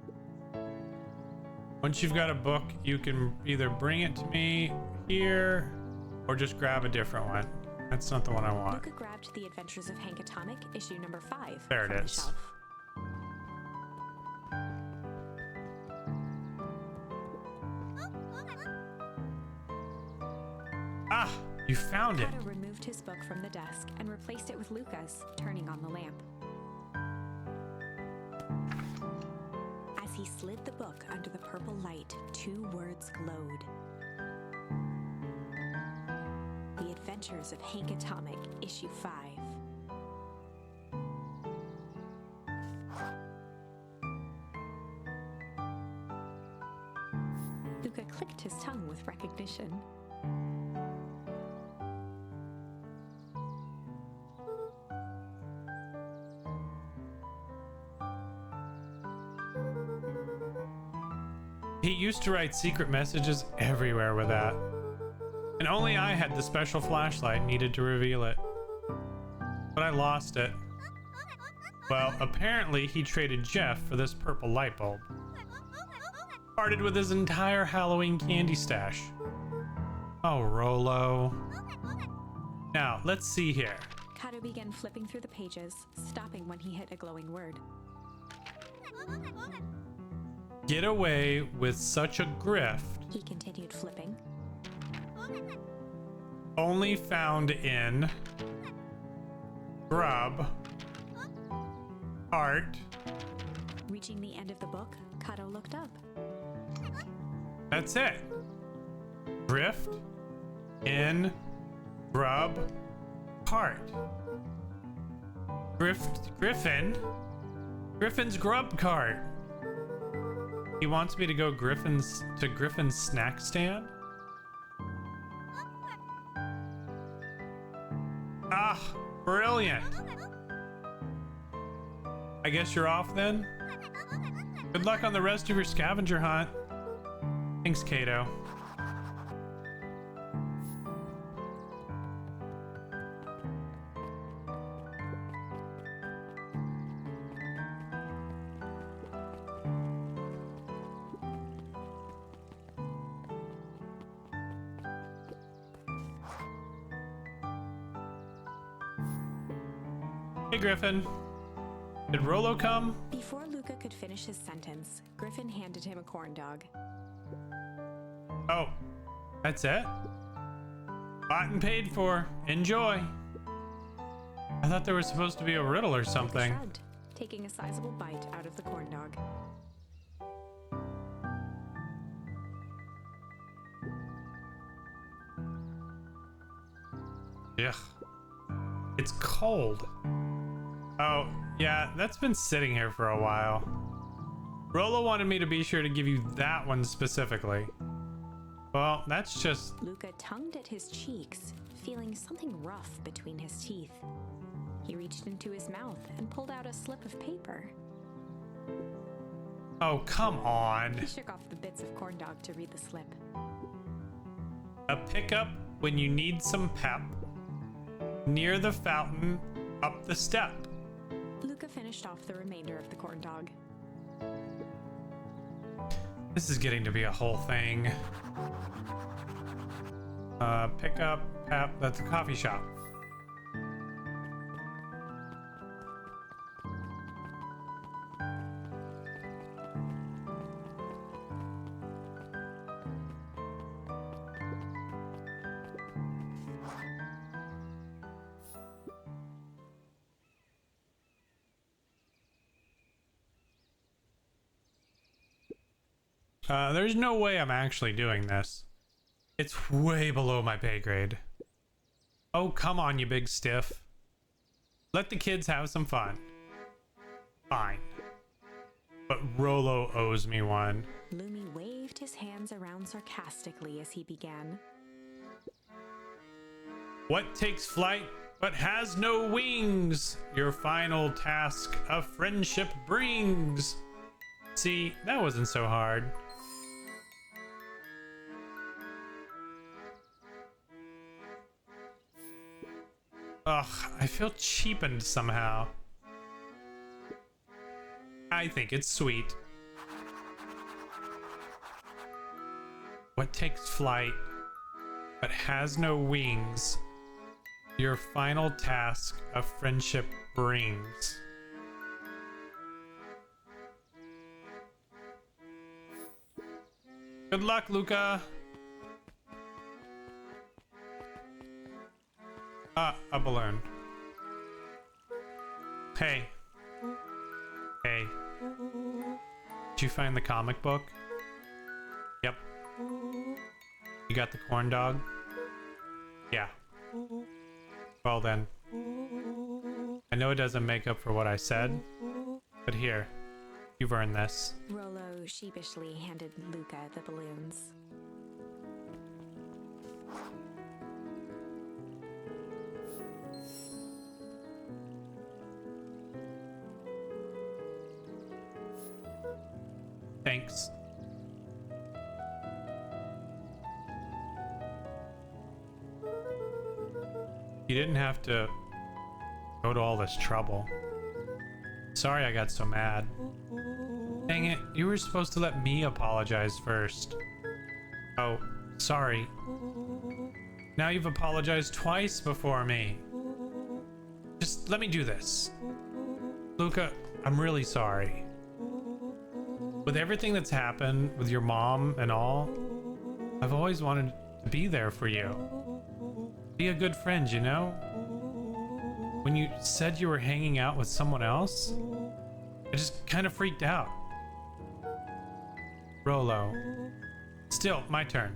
Once you've got a book, you can either bring it to me here or just grab a different one. That's not the one I want. Luca grabbed The Adventures of Hank Atomic, issue number 5, There it from is. the shelf. Ah, you found it. Kato removed his book from the desk and replaced it with Luca's, turning on the lamp. As he slid the book under the purple light, 2 words glowed. The Adventures of Hank Atomic, issue 5. Luca clicked his tongue with recognition. He used to write secret messages everywhere with that. And only I had the special flashlight needed to reveal it. But I lost it. Well, apparently he traded Jeff for this purple light bulb. Parted with his entire Halloween candy stash. Oh, Rollo. Now, let's see here. Kato began flipping through the pages, stopping when he hit a glowing word. Get away with such a grift. He continued flipping. Only found in Grub Art. Reaching the end of the book, Kato looked up. That's it. Grift in Grub cart. Griffin? Griffin's grub cart. He wants me to go Griffin's snack stand? Ah, brilliant. I guess you're off then? Good luck on the rest of your scavenger hunt. Thanks, Kato. Hey, Griffin. Did Rolo come? Before Luca could finish his sentence, Griffin handed him a corn dog. Oh, that's it? Bought and paid for. Enjoy. I thought there was supposed to be a riddle or something. Luca shrugged, taking a sizable bite out of the corn dog. Ugh. It's cold. Oh, yeah, that's been sitting here for a while. Rolo wanted me to be sure to give you that one specifically. Well, that's just... Luca tongued at his cheeks, feeling something rough between his teeth. He reached into his mouth and pulled out a slip of paper. Oh, come on. He shook off the bits of corn dog to read the slip. A pickup when you need some pep. Near the fountain, up the step. Luca finished off the remainder of the corn dog. This is getting to be a whole thing. Pick up, pep, that's a coffee shop. There's no way I'm actually doing this. It's way below my pay grade. Oh, come on, you big stiff. Let the kids have some fun. Fine. But Rolo owes me one. Lumi waved his hands around sarcastically as he began. What takes flight but has no wings? Your final task a friendship brings. See, that wasn't so hard. Ugh, I feel cheapened somehow. I think it's sweet. What takes flight but has no wings? Your final task a friendship brings. Good luck, Luca. A balloon. Hey. Hey. Did you find the comic book? Yep. You got the corn dog? Yeah. Well then. I know it doesn't make up for what I said, but here. You've earned this. Rolo sheepishly handed Luca the balloons. Thanks. You didn't have to go to all this trouble. Sorry I got so mad. Dang it, you were supposed to let me apologize first. Oh, sorry. Now you've apologized twice before me. Just let me do this. Luca, I'm really sorry. With everything that's happened with your mom and all, I've always wanted to be there for you. Be a good friend, you know? When you said you were hanging out with someone else, I just kind of freaked out. Rolo. Still, my turn.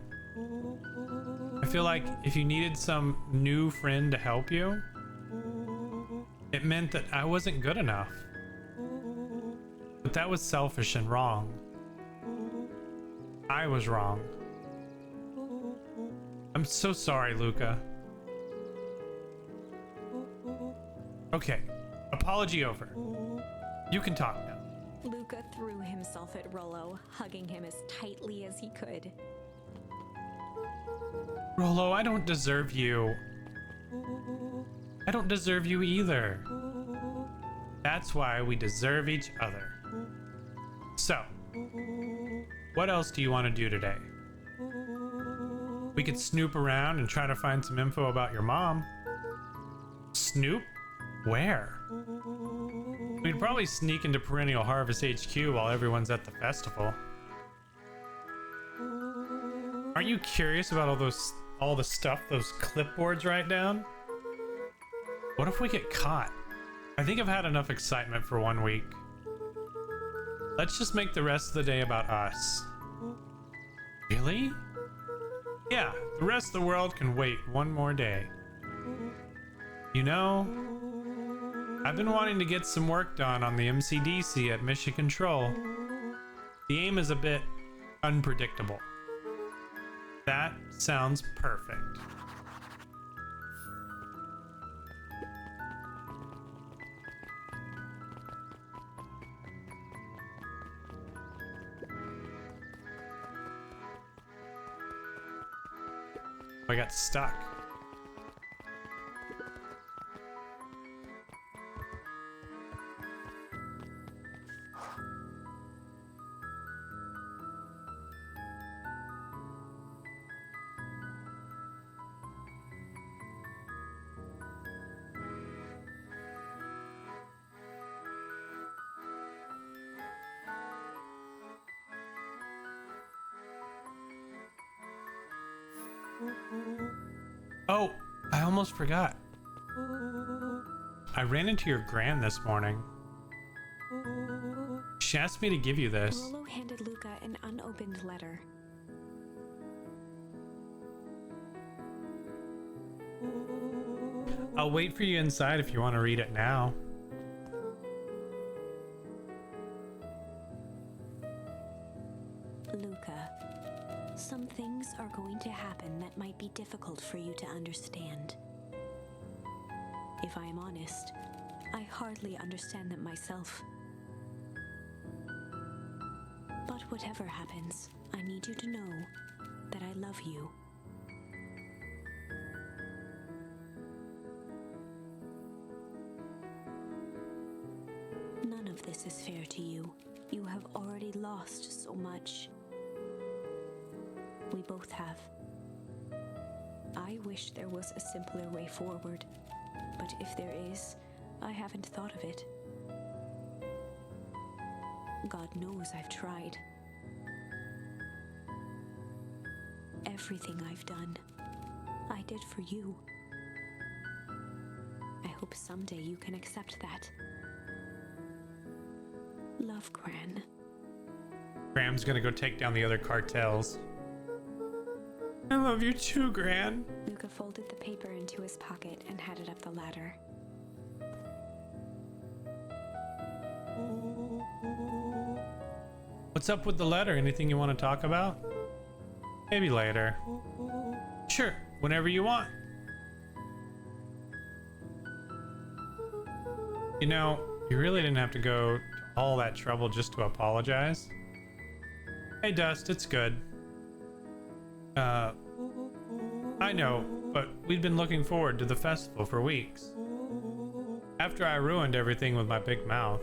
I feel like if you needed some new friend to help you, It meant that I wasn't good enough. But that was selfish and wrong. I was wrong. I'm so sorry, Luca. Okay, apology over. You can talk now. Luca threw himself at Rollo, hugging him as tightly as he could. Rollo, I don't deserve you. I don't deserve you either. That's why we deserve each other. So, what else do you want to do today? We could snoop around and try to find some info about your mom. Snoop? Where? We'd probably sneak into Perennial Harvest HQ while everyone's at the festival. Aren't you curious about all the stuff those clipboards write down? What if we get caught? I think I've had enough excitement for 1 week. Let's just make the rest of the day about us. Really? Yeah, the rest of the world can wait one more day. You know, I've been wanting to get some work done on the MCDC at Mission Control. The aim is a bit unpredictable. That sounds perfect. I got stuck. Oh, I almost forgot. I ran into your gran this morning. She asked me to give you this. Rollo handed Luca an unopened letter. I'll wait for you inside if you want to read it now. Luca, some things are going to happen that might be difficult for you to understand. If I am honest, I hardly understand them myself. But whatever happens, I need you to know that I love you. None of this is fair to you. You have already lost so much. We both have. I wish there was a simpler way forward, but if there is, I haven't thought of it. God knows I've tried. Everything I've done, I did for you. I hope someday you can accept that. Love, Gran. Gram's gonna go take down the other cartels. I love you too, Gran. Luca folded the paper into his pocket and headed up the ladder. What's up with the letter? Anything you want to talk about? Maybe later. Sure, whenever you want. You know, you really didn't have to go to all that trouble just to apologize. Hey, Dust, it's good. I know, but we'd been looking forward to the festival for weeks. After I ruined everything with my big mouth,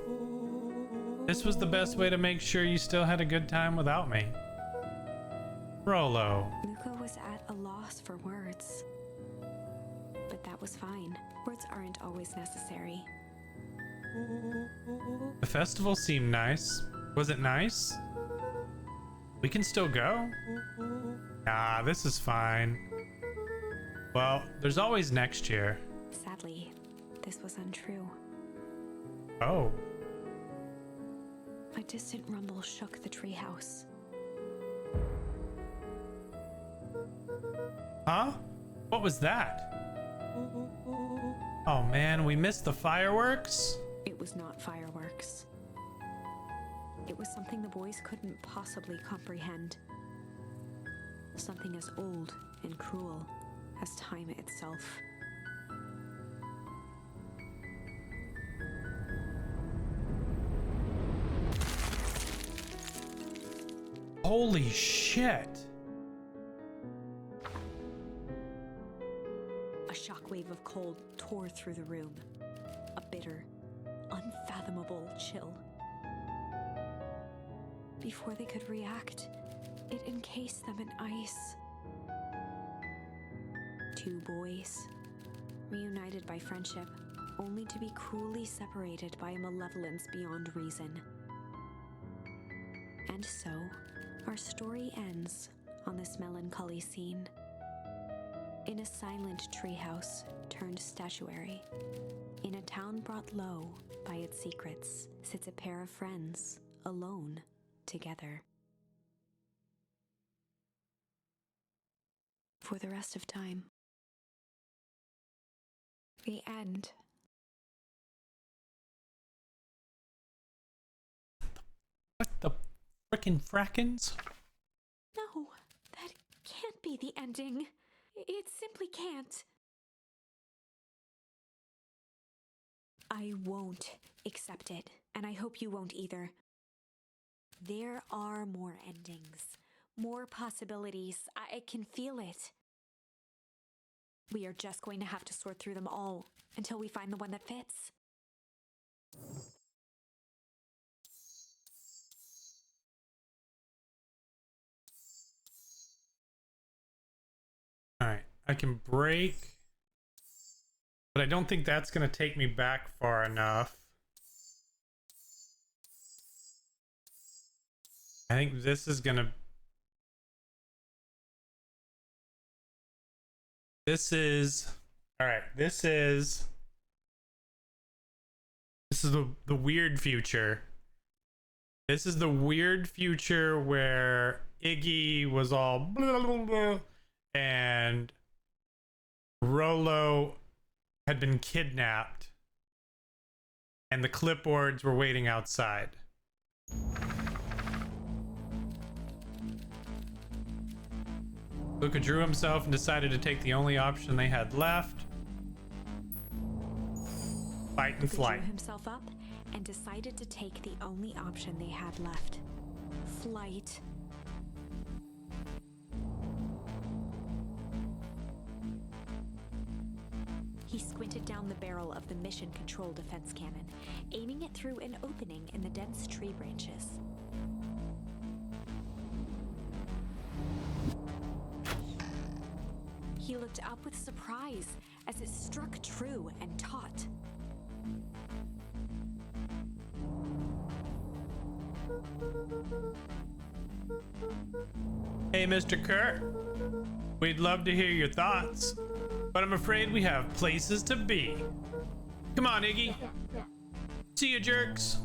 this was the best way to make sure you still had a good time without me. Rollo. Luca was at a loss for words. But that was fine. Words aren't always necessary. The festival seemed nice. Was it nice? We can still go? Nah, this is fine. Well, there's always next year. Sadly, this was untrue. Oh. A distant rumble shook the treehouse. Huh? What was that? Oh man, we missed the fireworks? It was not fireworks. It was something the boys couldn't possibly comprehend. Something as old and cruel as time itself. Holy shit. A shockwave of cold tore through the room. A bitter, unfathomable chill. Before they could react, it encased them in ice. Two boys, reunited by friendship, only to be cruelly separated by a malevolence beyond reason. And so, our story ends on this melancholy scene. In a silent treehouse turned statuary, in a town brought low by its secrets, sits a pair of friends, alone, together. For the rest of time. The end. What the frickin' frackins? No, that can't be the ending. It simply can't. I won't accept it, and I hope you won't either. There are more endings, more possibilities. I can feel it. We are just going to have to sort through them all until we find the one that fits. Alright, I can break, but I don't think that's gonna take me back far enough. I think this is gonna... Alright, this is the weird future. This is the weird future where Iggy was all blah, blah, blah, and Rolo had been kidnapped and the clipboards were waiting outside. Luca drew himself and decided to take the only option they had left. Fight and Luca flight. drew himself up and decided to take the only option they had left. Flight. He squinted down the barrel of the mission control defense cannon, aiming it through an opening in the dense tree branches. He looked up with surprise as it struck true and taut. Hey, Mr. Kurt. We'd love to hear your thoughts, but I'm afraid we have places to be. Come on, Iggy. See you, jerks.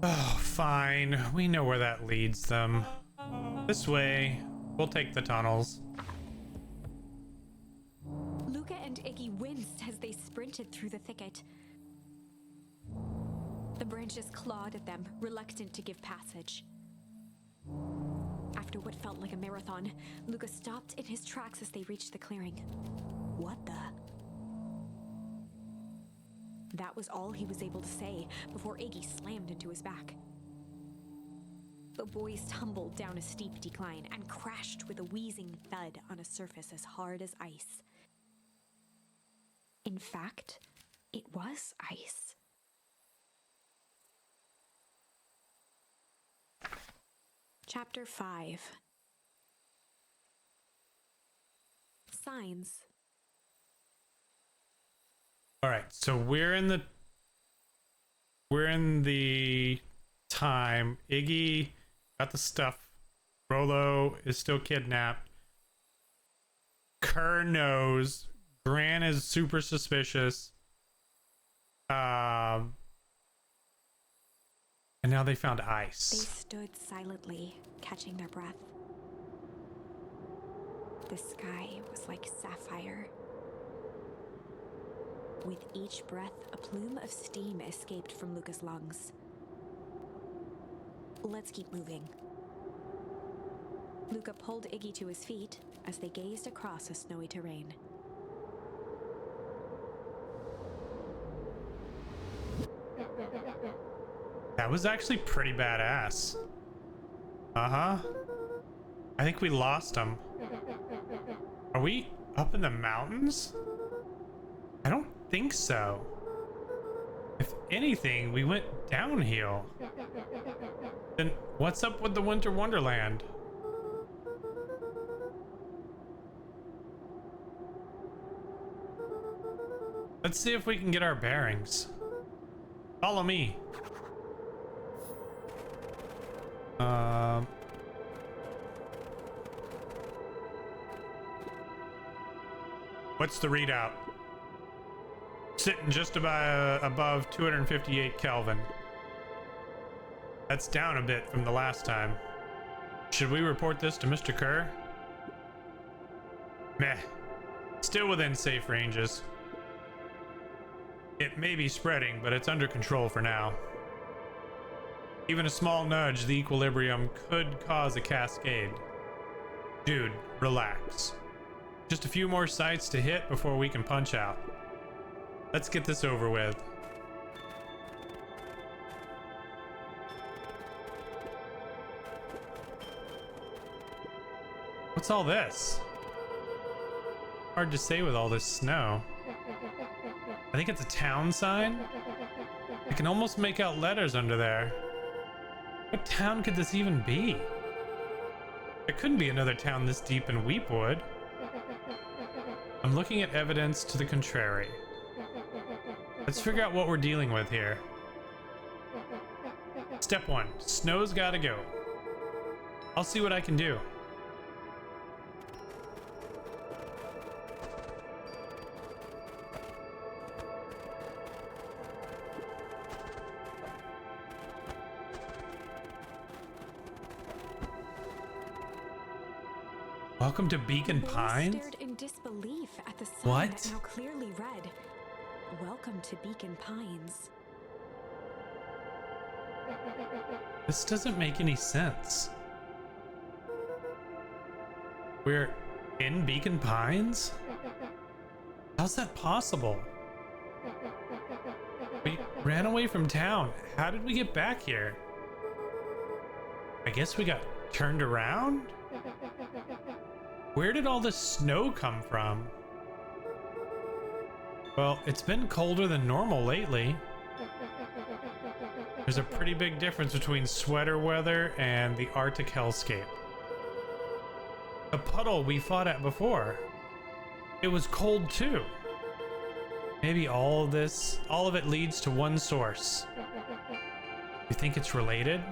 Oh, fine. We know where that leads them. This way. We'll take the tunnels. Luca and Iggy winced as they sprinted through the thicket. The branches clawed at them, reluctant to give passage. After what felt like a marathon, Luca stopped in his tracks as they reached the clearing. What the? That was all he was able to say before Iggy slammed into his back. The boys tumbled down a steep decline and crashed with a wheezing thud on a surface as hard as ice. In fact, it was ice. Chapter 5. Signs. All right, so we're in the time. Iggy got the stuff. Rolo is still kidnapped. Kerr knows. Gran is super suspicious. And now they found They ice. stood silently, catching their breath. The sky was like sapphire. With each breath, a plume of steam escaped from Luca's lungs. Let's keep moving. Luca pulled Iggy to his feet as they gazed across a snowy terrain. That was actually pretty badass. Uh-huh. I think we lost him. Are we up in the mountains? I don't think so. If anything, we went downhill. Then what's up with the Winter Wonderland? Let's see if we can get our bearings. Follow me. What's the readout? Sitting just above 258 Kelvin. That's down a bit from the last time. Should we report this to Mr. Kerr? Meh. Still within safe ranges. It may be spreading, but it's under control for now. Even a small nudge, the equilibrium could cause a cascade. Dude, relax. Just a few more sites to hit before we can punch out. Let's get this over with. What's all this? Hard to say with all this snow. I think it's a town sign. I can almost make out letters under there. What town could this even be? There couldn't be another town this deep in Weepwood. I'm looking at evidence to the contrary. Let's figure out what we're dealing with here. Step 1. Snow's gotta go. I'll see what I can do. Welcome to Beacon Boys Pines? stared in disbelief at the sign What? that now clearly read, "Welcome to Beacon Pines." This doesn't make any sense. We're in Beacon Pines? How's that possible? We ran away from town. How did we get back here? I guess we got turned around? Where did all this snow come from? Well, it's been colder than normal lately. There's a pretty big difference between sweater weather and the Arctic hellscape. The puddle we fought at before, it was cold too. Maybe all of it leads to one source. You think it's related?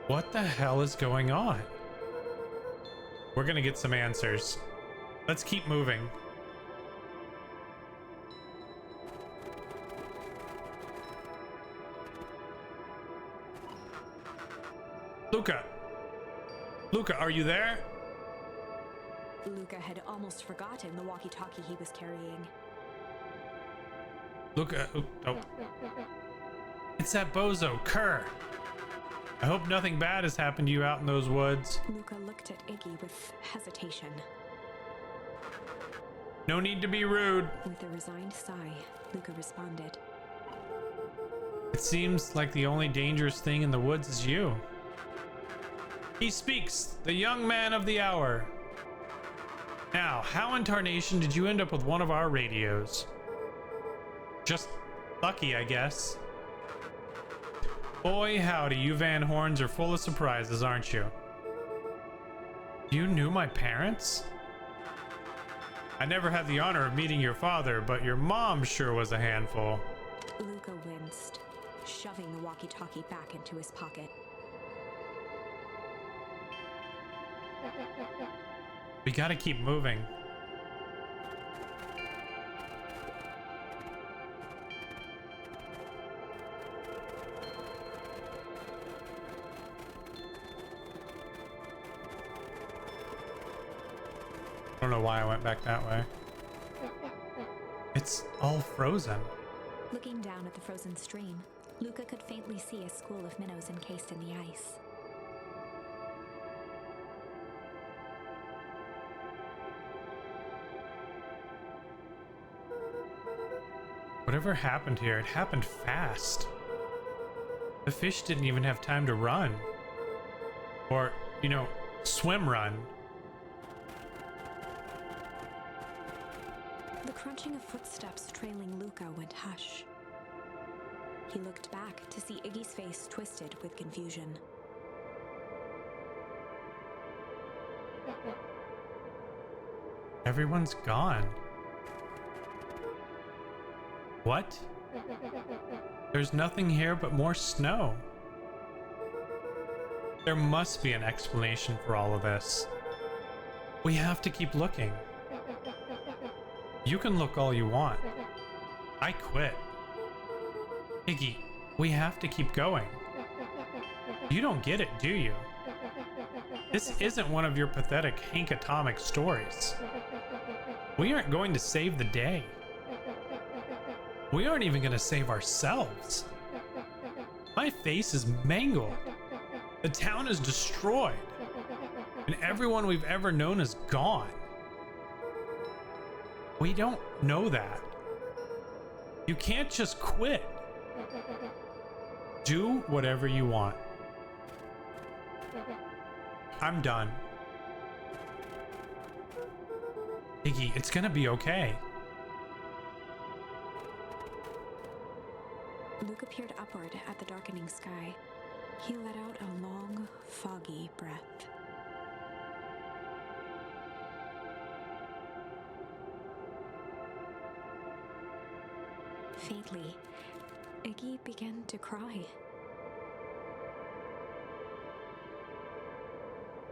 What the hell is going on? We're gonna get some answers. Let's keep moving. Luca! Luca, are you there? Luca had almost forgotten the walkie-talkie he was carrying. Luca, oh. It's that bozo, Kerr. I hope nothing bad has happened to you out in those woods. Luca looked at Iggy with hesitation. No need to be rude. With a resigned sigh, Luca responded, It seems like the only dangerous thing in the woods is you. He speaks, the young man of the hour. Now, how in tarnation did you end up with one of our radios? Just lucky, I guess. Boy, howdy, you Van Horns are full of surprises, aren't you? You knew my parents? I never had the honor of meeting your father, but your mom sure was a handful. Luca winced, shoving the walkie-talkie back into his pocket. We gotta keep moving. I don't know why I went back that way. It's all frozen. Looking down at the frozen stream, Luca could faintly see a school of minnows encased in the ice. Whatever happened here, it happened fast. The fish didn't even have time to run. Or, you know, swim run. The crunching of footsteps trailing Luca went hush. He looked back to see Iggy's face twisted with confusion. Everyone's gone. What? There's nothing here but more snow. There must be an explanation for all of this. We have to keep looking. You can look all you want. I quit. Iggy, we have to keep going. You don't get it, do you? This isn't one of your pathetic Hank Atomic stories. We aren't going to save the day. We aren't even going to save ourselves. My face is mangled. The town is destroyed. And everyone we've ever known is gone. We don't know that. You can't just quit. Do whatever you want. I'm done. Iggy, it's gonna be okay. Luca peered upward at the darkening sky. He let out a long, foggy breath. Faintly, Iggy began to cry.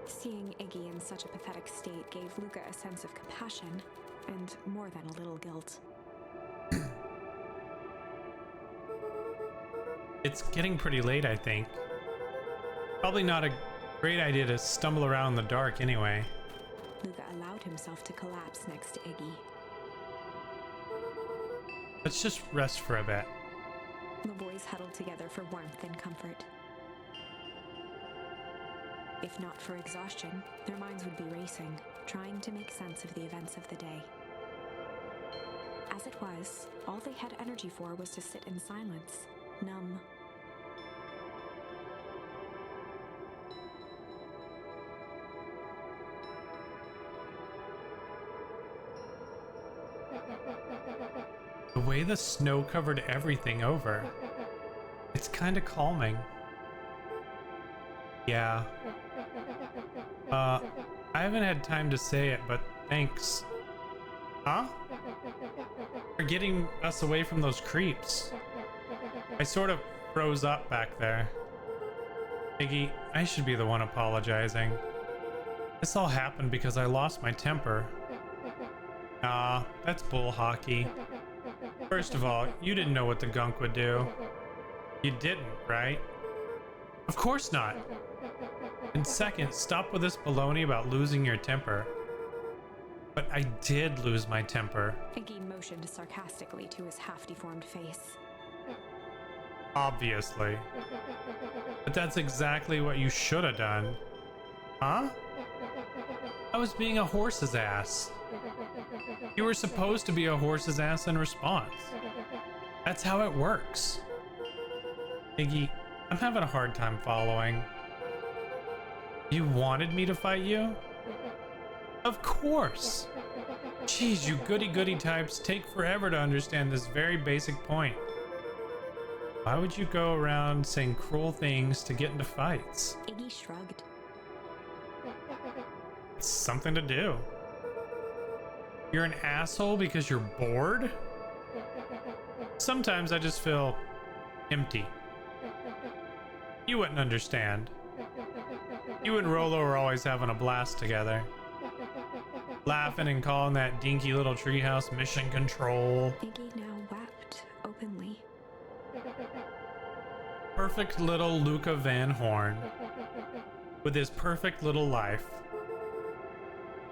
Seeing Iggy in such a pathetic state gave Luca a sense of compassion and more than a little guilt. It's getting pretty late, I think. Probably not a great idea to stumble around in the dark anyway. Luca allowed himself to collapse next to Iggy. Let's just rest for a bit. The boys huddled together for warmth and comfort. If not for exhaustion, their minds would be racing, trying to make sense of the events of the day. As it was, all they had energy for was to sit in silence, numb. The way the snow covered everything over. It's kind of calming. Yeah. I haven't had time to say it, but thanks. Huh? For getting us away from those creeps. I sort of froze up back there. Iggy, I should be the one apologizing. This all happened because I lost my temper. Nah, that's bull hockey. First of all, you didn't know what the gunk would do. You didn't, right? Of course not. And second, stop with this baloney about losing your temper. But I did lose my temper. Iggy motioned sarcastically to his half-deformed face. Obviously. But that's exactly what you should have done. Huh? I was being a horse's ass. You were supposed to be a horse's ass in response. That's how it works. Iggy, I'm having a hard time following. You wanted me to fight you? Of course. Jeez, you goody-goody types take forever to understand this very basic point. Why would you go around saying cruel things to get into fights? Iggy shrugged. It's something to do. You're an asshole because you're bored? Sometimes I just feel empty. You wouldn't understand. You and Rolo are always having a blast together. Laughing and calling that dinky little treehouse mission control. Iggy now wept openly. Perfect little Luca Van Horn. With his perfect little life.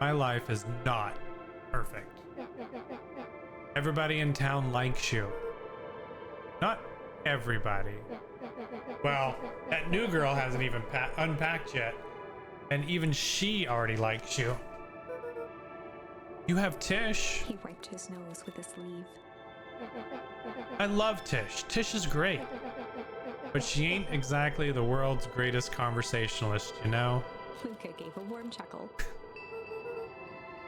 My life is not perfect. Everybody in town likes you. Not everybody. Well, that new girl hasn't even unpacked yet. And even she already likes you. You have Tish. He wiped his nose with a sleeve. I love Tish. Tish is great. But she ain't exactly the world's greatest conversationalist, you know? Luca gave a warm chuckle.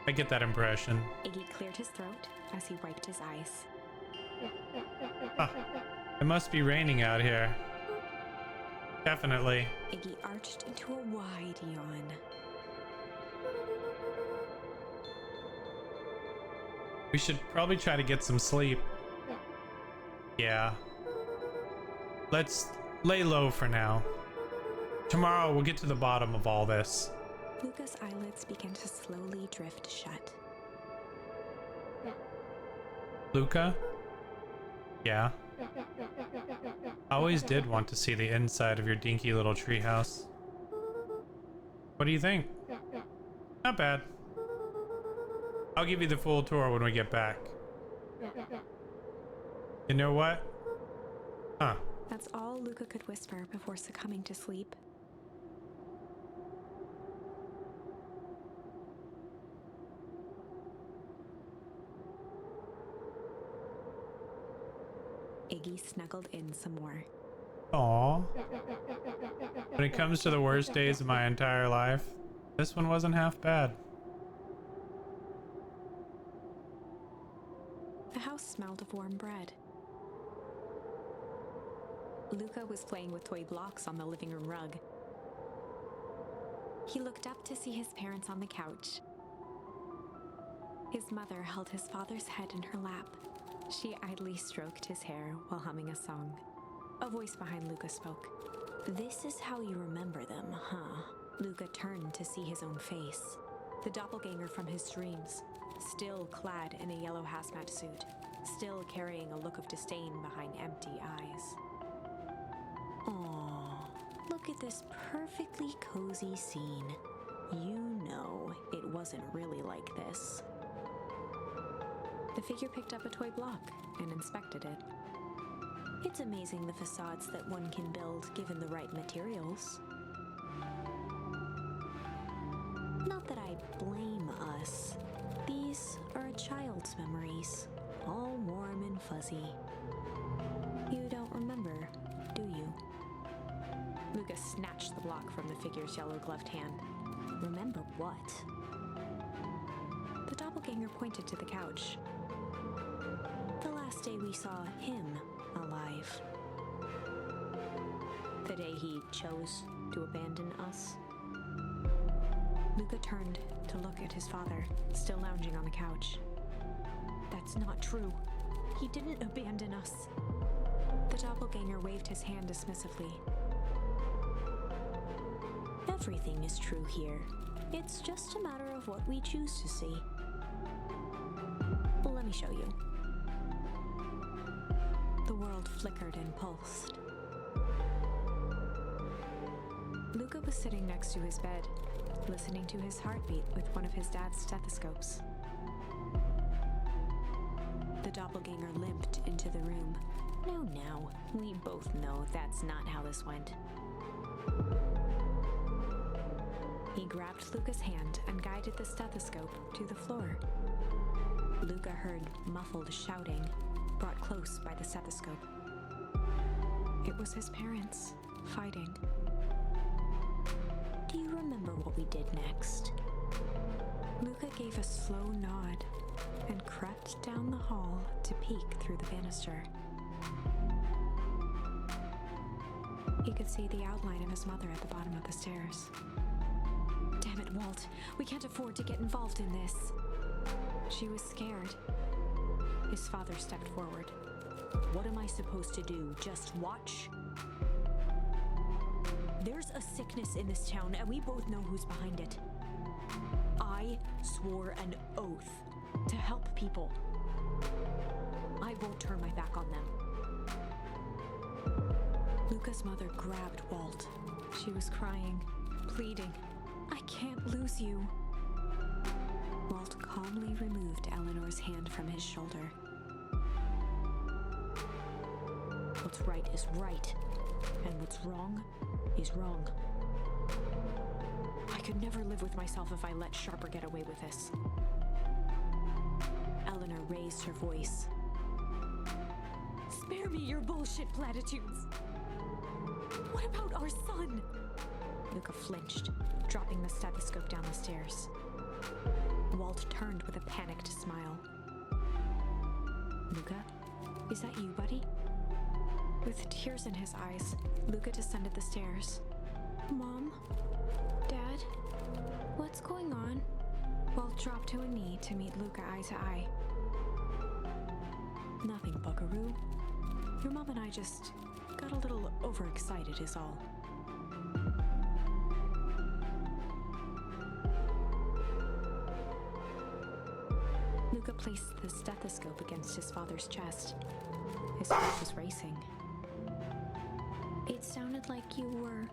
I get that impression. Iggy cleared his throat as he wiped his eyes. It must be raining out here. Definitely. Iggy arched into a wide yawn. We should probably try to get some sleep. Yeah. Let's lay low for now. Tomorrow we'll get to the bottom of all this. Luca's eyelids began to slowly drift shut. Luca? Yeah? I always did want to see the inside of your dinky little treehouse. What do you think? Not bad. I'll give you the full tour when we get back. You know what? Huh. That's all Luca could whisper before succumbing to sleep. Iggy snuggled in some more. Aww. When it comes to the worst days of my entire life, this one wasn't half bad. The house smelled of warm bread. Luca was playing with toy blocks on the living room rug. He looked up to see his parents on the couch. His mother held his father's head in her lap. She idly stroked his hair while humming a song. A voice behind Luca spoke. "This is how you remember them, huh?" Luca turned to see his own face. The doppelganger from his dreams, still clad in a yellow hazmat suit, still carrying a look of disdain behind empty eyes. Aww, look at this perfectly cozy scene. You know it wasn't really like this. The figure picked up a toy block and inspected it. It's amazing the facades that one can build given the right materials. Not that I blame us. These are a child's memories, all warm and fuzzy. You don't remember, do you? Luca snatched the block from the figure's yellow-gloved hand. Remember what? The doppelganger pointed to the couch. The last day we saw him alive. The day he chose to abandon us. Luca turned to look at his father, still lounging on the couch. That's not true. He didn't abandon us. The doppelganger waved his hand dismissively. Everything is true here. It's just a matter of what we choose to see. Let me show you. The world flickered and pulsed. Luca was sitting next to his bed, listening to his heartbeat with one of his dad's stethoscopes. The doppelganger limped into the room. No, we both know that's not how this went. He grabbed Luca's hand and guided the stethoscope to the floor. Luca heard muffled shouting, brought close by the stethoscope. It was his parents, fighting. Do you remember what we did next? Luca gave a slow nod and crept down the hall to peek through the banister. He could see the outline of his mother at the bottom of the stairs. Damn it, Walt. We can't afford to get involved in this. She was scared. His father stepped forward. What am I supposed to do? Just watch? There's a sickness in this town, and we both know who's behind it. I swore an oath to help people. I won't turn my back on them. Luca's mother grabbed Walt. She was crying, pleading. I can't lose you. Walt calmly removed Eleanor's hand from his shoulder. What's right is right, and what's wrong is wrong. I could never live with myself if I let Sharper get away with this. Eleanor raised her voice. Spare me your bullshit platitudes. What about our son? Luca flinched, dropping the stethoscope down the stairs. Walt turned with a panicked smile. Luca, is that you, buddy? With tears in his eyes, Luca descended the stairs. Mom? Dad? What's going on? Walt dropped to a knee to meet Luca eye to eye. Nothing, buckaroo. Your mom and I just got a little overexcited is all. Luca placed the stethoscope against his father's chest. His heart was racing. It sounded like you were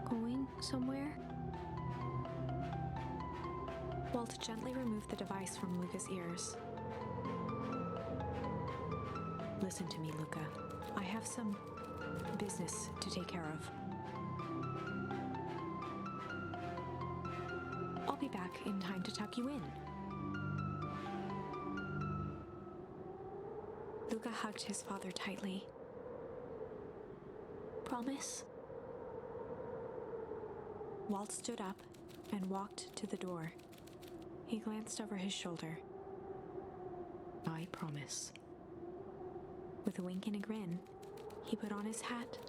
going somewhere. Walt gently removed the device from Luca's ears. Listen to me, Luca. I have some business to take care of. I'll be back in time to tuck you in. Luca hugged his father tightly. Promise? Walt stood up and walked to the door. He glanced over his shoulder. I promise. With a wink and a grin, he put on his hat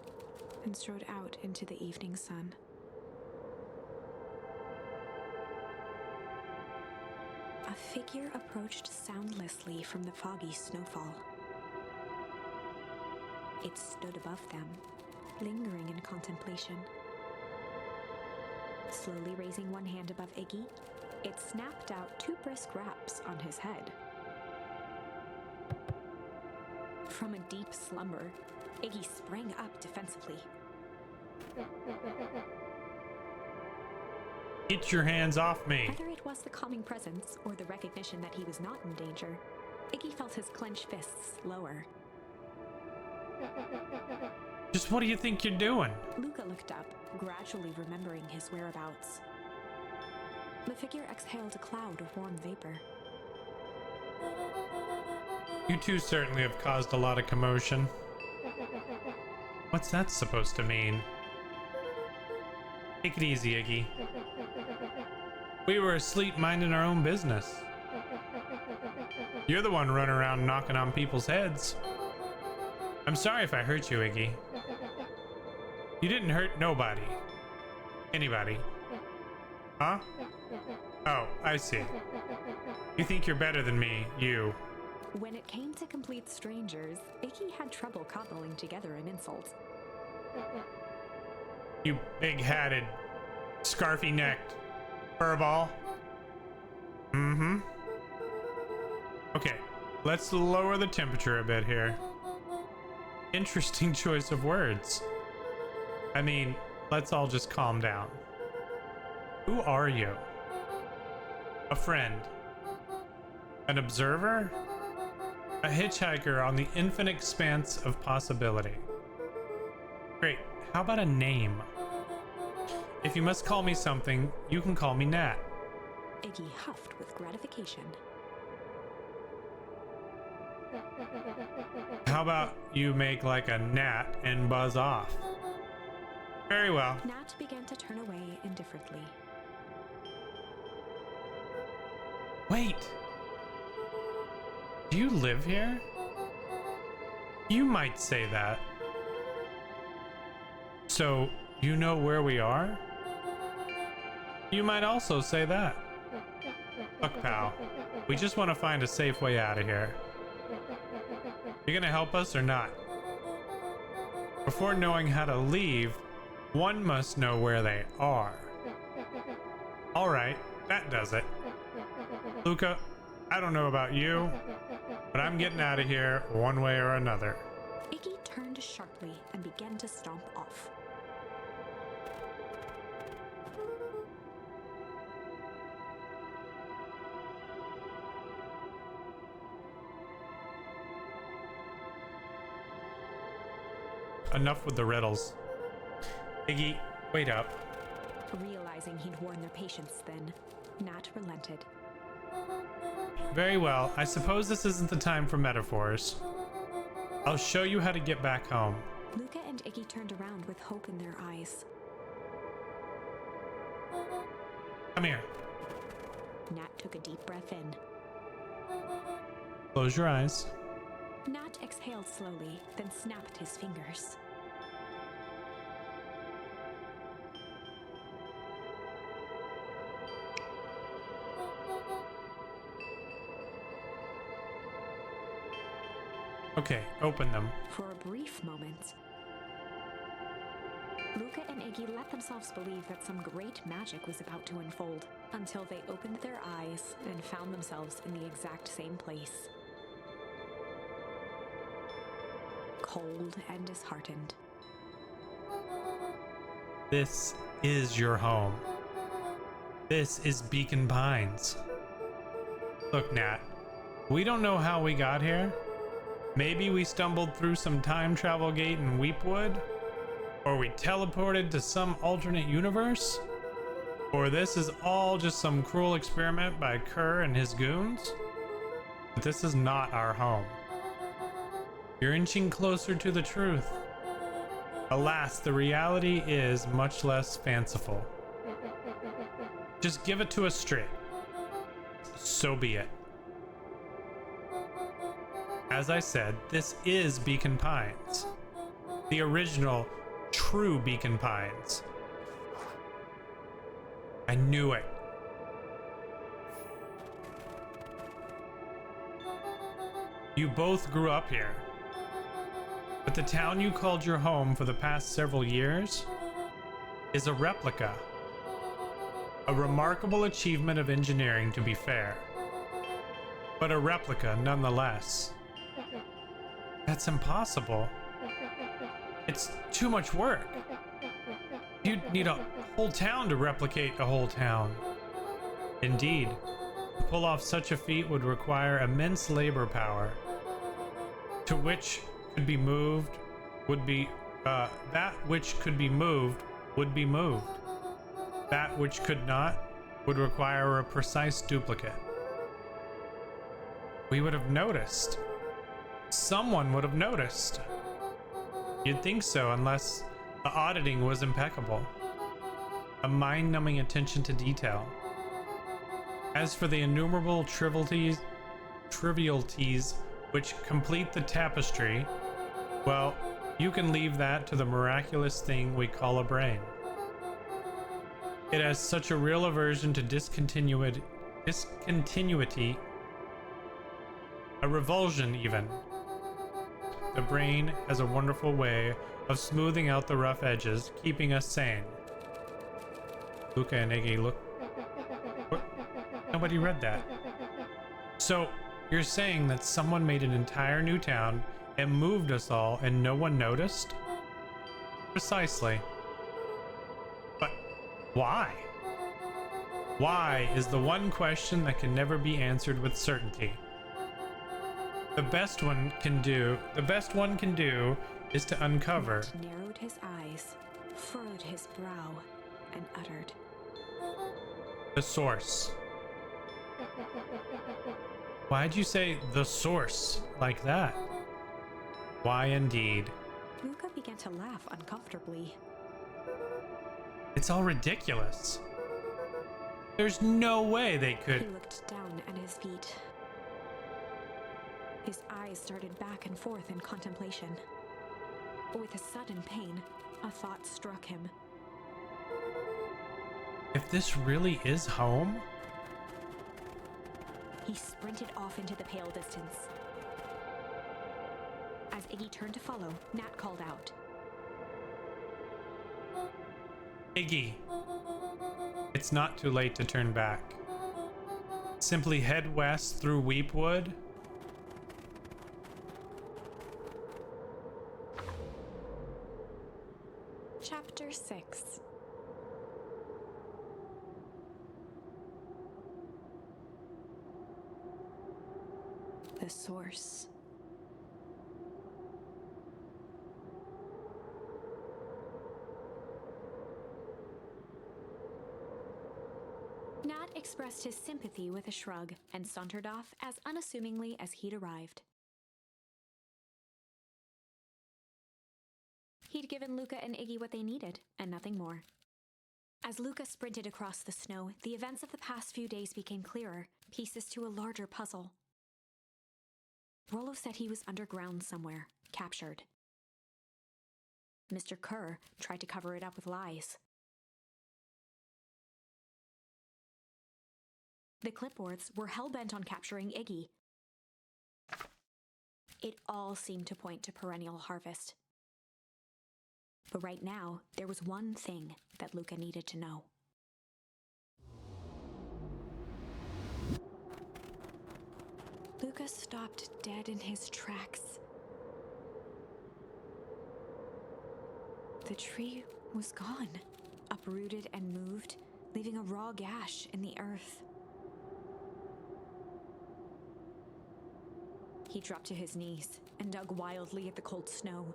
and strode out into the evening sun. A figure approached soundlessly from the foggy snowfall. It stood above them, lingering in contemplation. Slowly raising one hand above Iggy, it snapped out 2 brisk raps on his head. From a deep slumber, Iggy sprang up defensively. Get your hands off me. Whether it was the calming presence or the recognition that he was not in danger, Iggy felt his clenched fists lower. Just what do you think you're doing? Luca looked up, gradually remembering his whereabouts. The figure exhaled a cloud of warm vapor. You two certainly have caused a lot of commotion. What's that supposed to mean? Take it easy, Iggy. We were asleep minding our own business. You're the one running around knocking on people's heads. I'm sorry if I hurt you, Iggy. You didn't hurt nobody. Anybody. Huh? Oh, I see. You think you're better than me, you. When it came to complete strangers, Iggy had trouble cobbling together an insult. You big-hatted, scarfy-necked furball. Mm-hmm. Okay, let's lower the temperature a bit here. Interesting choice of words. I mean, let's all just calm down. Who are you? A friend? An observer? A hitchhiker on the infinite expanse of possibility. Great, how about a name? If you must call me something, you can call me Nat. Iggy huffed with gratification. How about you make like a gnat and buzz off? Very well. Nat began to turn away indifferently. Wait. Do you live here? You might say that. So, you know where we are? You might also say that. Look, pal, we just want to find a safe way out of here. You gonna help us or not? Before knowing how to leave, one must know where they are. Alright, that does it. Luca, I don't know about you, but I'm getting out of here one way or another. Iggy turned sharply and began to stomp off. enough with the riddles. Iggy, wait up. Realizing he'd worn their patience thin, Nat relented. Very well, I suppose this isn't the time for metaphors. I'll show you how to get back home. Luca and Iggy turned around with hope in their eyes. Come here. Nat took a deep breath in. Close your eyes. Nat exhaled slowly, then snapped his fingers. Okay, open them. For a brief moment, Luca and Iggy let themselves believe that some great magic was about to unfold, until they opened their eyes and found themselves in the exact same place. Cold and disheartened. This is your home. This is Beacon Pines. Look, Nat, we don't know how we got here. Maybe we stumbled through some time travel gate in Weepwood, or we teleported to some alternate universe, or this is all just some cruel experiment by Kerr and his goons. But this is not our home. You're inching closer to the truth. Alas, the reality is much less fanciful. Just give it to us straight. So be it. As I said, this is Beacon Pines. The original, true Beacon Pines. I knew it. You both grew up here. But the town you called your home for the past several years is a replica. A remarkable achievement of engineering, to be fair. But a replica nonetheless. That's impossible. It's too much work. You'd need a whole town to replicate a whole town. Indeed, to pull off such a feat would require immense labor power, to which could be moved would be that which could be moved would be moved. That which could not would require a precise duplicate. We would have noticed. Someone would have noticed. You'd think so, unless the auditing was impeccable. A mind-numbing attention to detail. As for the innumerable trivialities which complete the tapestry, well, you can leave that to the miraculous thing we call a brain. It has such a real aversion to discontinuity, a revulsion even. The brain has a wonderful way of smoothing out the rough edges, keeping us sane. Luca and Iggy look. What? Nobody read that. So, you're saying that someone made an entire new town and moved us all and no one noticed? Precisely. But why? Why is the one question that can never be answered with certainty. The best one can do is to uncover. Nat narrowed his eyes, furrowed his brow, and uttered, The source. Why'd you say the source like that? Why indeed? Luca began to laugh uncomfortably. It's all ridiculous. There's no way they He could. looked down at his feet. His eyes started back and forth in contemplation. With a sudden pain, a thought struck him. If this really is home? He sprinted off into the pale distance. As Iggy turned to follow, Nat called out. Iggy, it's not too late to turn back. Simply head west through Weepwood. Chapter 6. The source. Nat expressed his sympathy with a shrug and sauntered off as unassumingly as he'd arrived. He'd given Luca and Iggy what they needed, and nothing more. As Luca sprinted across the snow, the events of the past few days became clearer, pieces to a larger puzzle. Rollo said he was underground somewhere, captured. Mr. Kerr tried to cover it up with lies. The clipboards were hell-bent on capturing Iggy. It all seemed to point to perennial harvest. But right now, there was one thing that Luca needed to know. Luca stopped dead in his tracks. The tree was gone, uprooted and moved, leaving a raw gash in the earth. He dropped to his knees and dug wildly at the cold snow.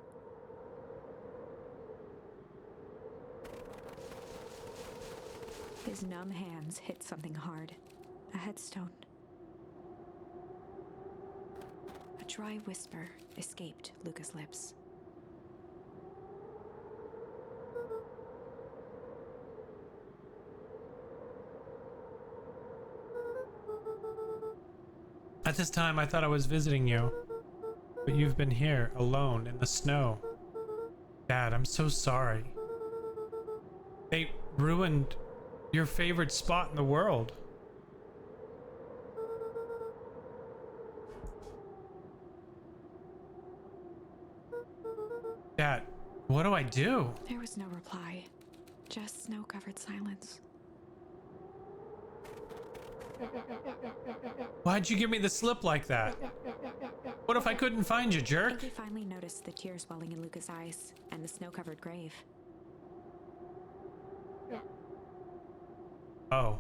His numb hands hit something hard, a headstone. A dry whisper escaped Luca's lips. At this time, I thought I was visiting you, but you've been here, alone, in the snow. Dad, I'm so sorry. They ruined your favorite spot in the world. Dad, what do I do? There was no reply, just snow-covered silence. Why'd you give me the slip like that? What if I couldn't find you, jerk? Iggy finally noticed the tears welling in Luca's eyes and the snow-covered grave. Oh.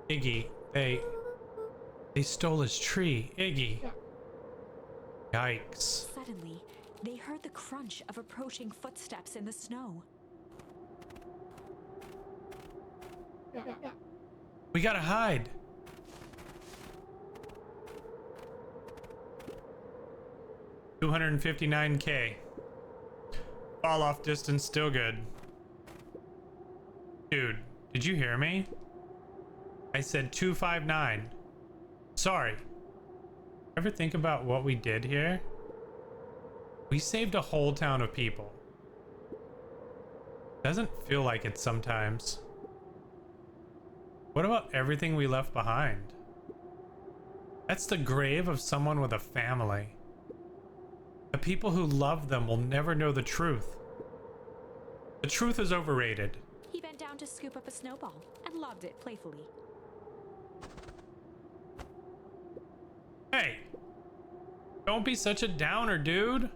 Iggy, they stole his tree. Iggy. Yikes. Suddenly, they heard the crunch of approaching footsteps in the snow. We gotta hide. $259K. Fall off distance still good. Dude, did you hear me? I said 259. Sorry. Ever think about what we did here? We saved a whole town of people. Doesn't feel like it sometimes. What about everything we left behind? That's the grave of someone with a family. The people who love them will never know the truth. The truth is overrated. He bent down to scoop up a snowball and lobbed it playfully. Hey! Don't be such a downer, dude.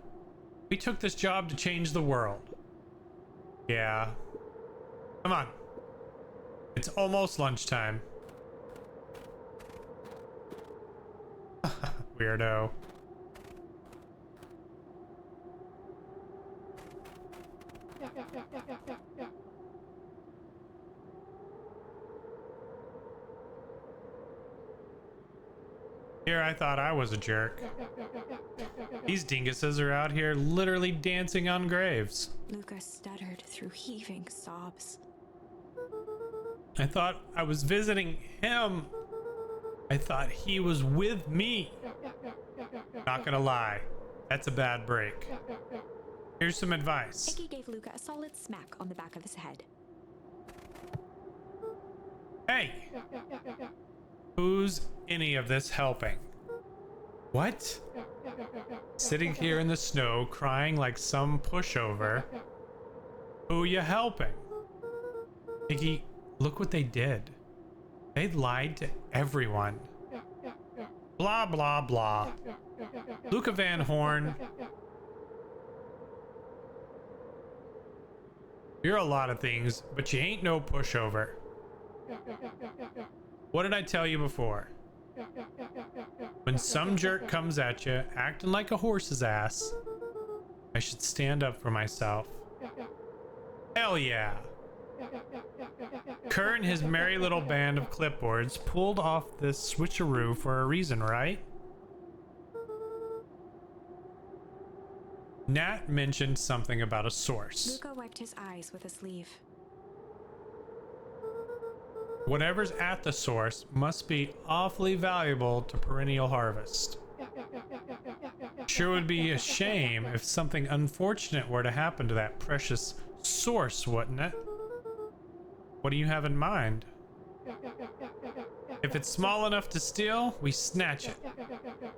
We took this job to change the world. Yeah. Come on. It's almost lunchtime. Weirdo. Here I thought I was a jerk. These dinguses are out here literally dancing on graves. Luca stuttered through heaving sobs. I thought I was visiting him. I thought he was with me. Not gonna lie, that's a bad break. Here's some advice. Iggy gave Luca a solid smack on the back of his head. Hey! Who's any of this helping? What? Sitting here in the snow crying like some pushover. Who you helping? Iggy, look what they did. They lied to everyone. Blah, blah, blah. Luca Van Horn. You're a lot of things, but you ain't no pushover. What did I tell you before? When some jerk comes at you, acting like a horse's ass, I should stand up for myself. Hell yeah. Kerr and his merry little band of clipboards pulled off this switcheroo for a reason, right? Nat mentioned something about a source. Luca wiped his eyes with a sleeve. Whatever's at the source must be awfully valuable to Perennial Harvest. Sure would be a shame if something unfortunate were to happen to that precious source, wouldn't it? What do you have in mind? If it's small enough to steal, we snatch it.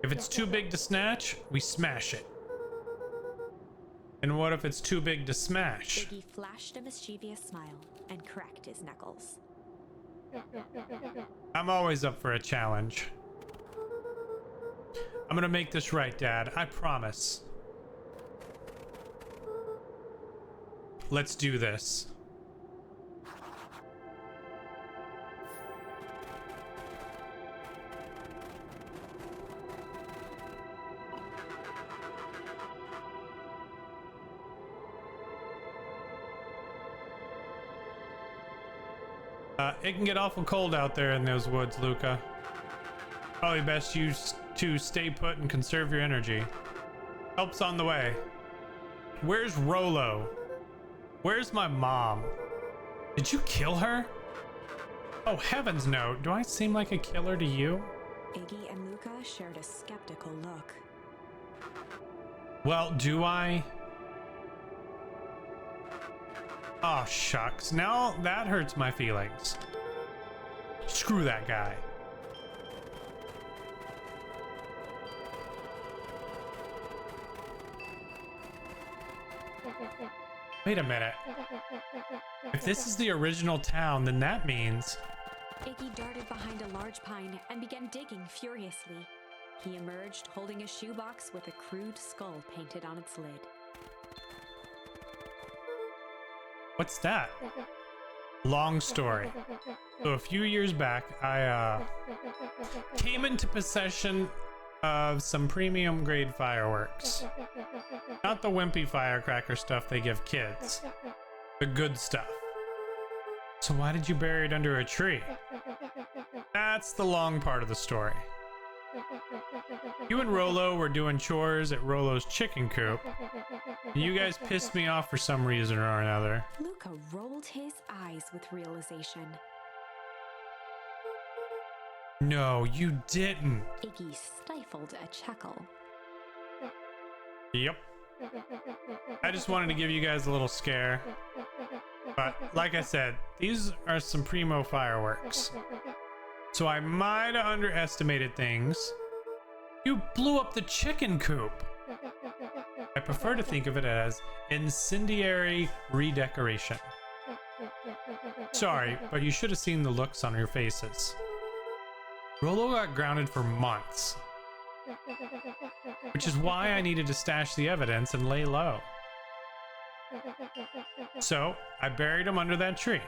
If it's too big to snatch, we smash it. And what if it's too big to smash? Iggy flashed a mischievous smile and cracked his knuckles. I'm always up for a challenge. I'm gonna make this right, Dad. I promise. Let's do this. It can get awful cold out there in those woods, Luca. Probably best you to stay put and conserve your energy. Help's on the way. Where's Rolo? Where's my mom? Did you kill her? Oh, heavens no. Do I seem like a killer to you? Iggy and Luca shared a skeptical look. Well, do I? Oh, shucks. Now that hurts my feelings. Screw that guy. Wait a minute. If this is the original town, then that means... Iggy darted behind a large pine and began digging furiously. He emerged holding a shoebox with a crude skull painted on its lid. What's that? Long story. So a few years back, I came into possession of some premium grade fireworks. Not the wimpy firecracker stuff they give kids. The good stuff. So why did you bury it under a tree? That's the long part of the story. You and Rolo were doing chores at Rolo's chicken coop. And you guys pissed me off for some reason or another. Luca rolled his eyes with realization. No, you didn't. Iggy stifled a chuckle. Yep. I just wanted to give you guys a little scare. But like I said, these are some primo fireworks. So I might have underestimated things. You blew up the chicken coop. I prefer to think of it as incendiary redecoration. Sorry, but you should have seen the looks on your faces. Rolo got grounded for months. Which is why I needed to stash the evidence and lay low. So, I buried them under that tree.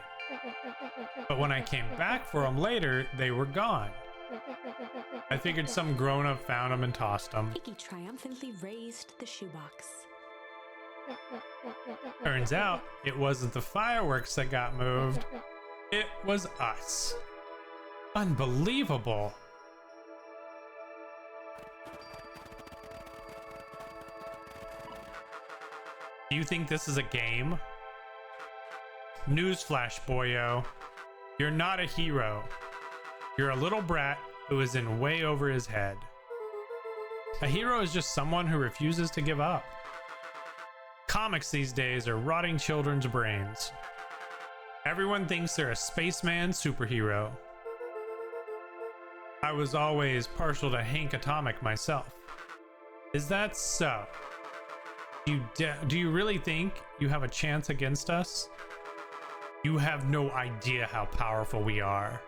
But when I came back for them later, they were gone. I figured some grown-up found them and tossed them. Iggy triumphantly raised the shoebox. Turns out, it wasn't the fireworks that got moved. It was us. Unbelievable. Do you think this is a game? Newsflash, boyo. You're not a hero. You're a little brat who is in way over his head. A hero is just someone who refuses to give up. Comics these days are rotting children's brains. Everyone thinks they're a spaceman superhero. I was always partial to Hank Atomic myself. Is that so? Do you really think you have a chance against us? You have no idea how powerful we are.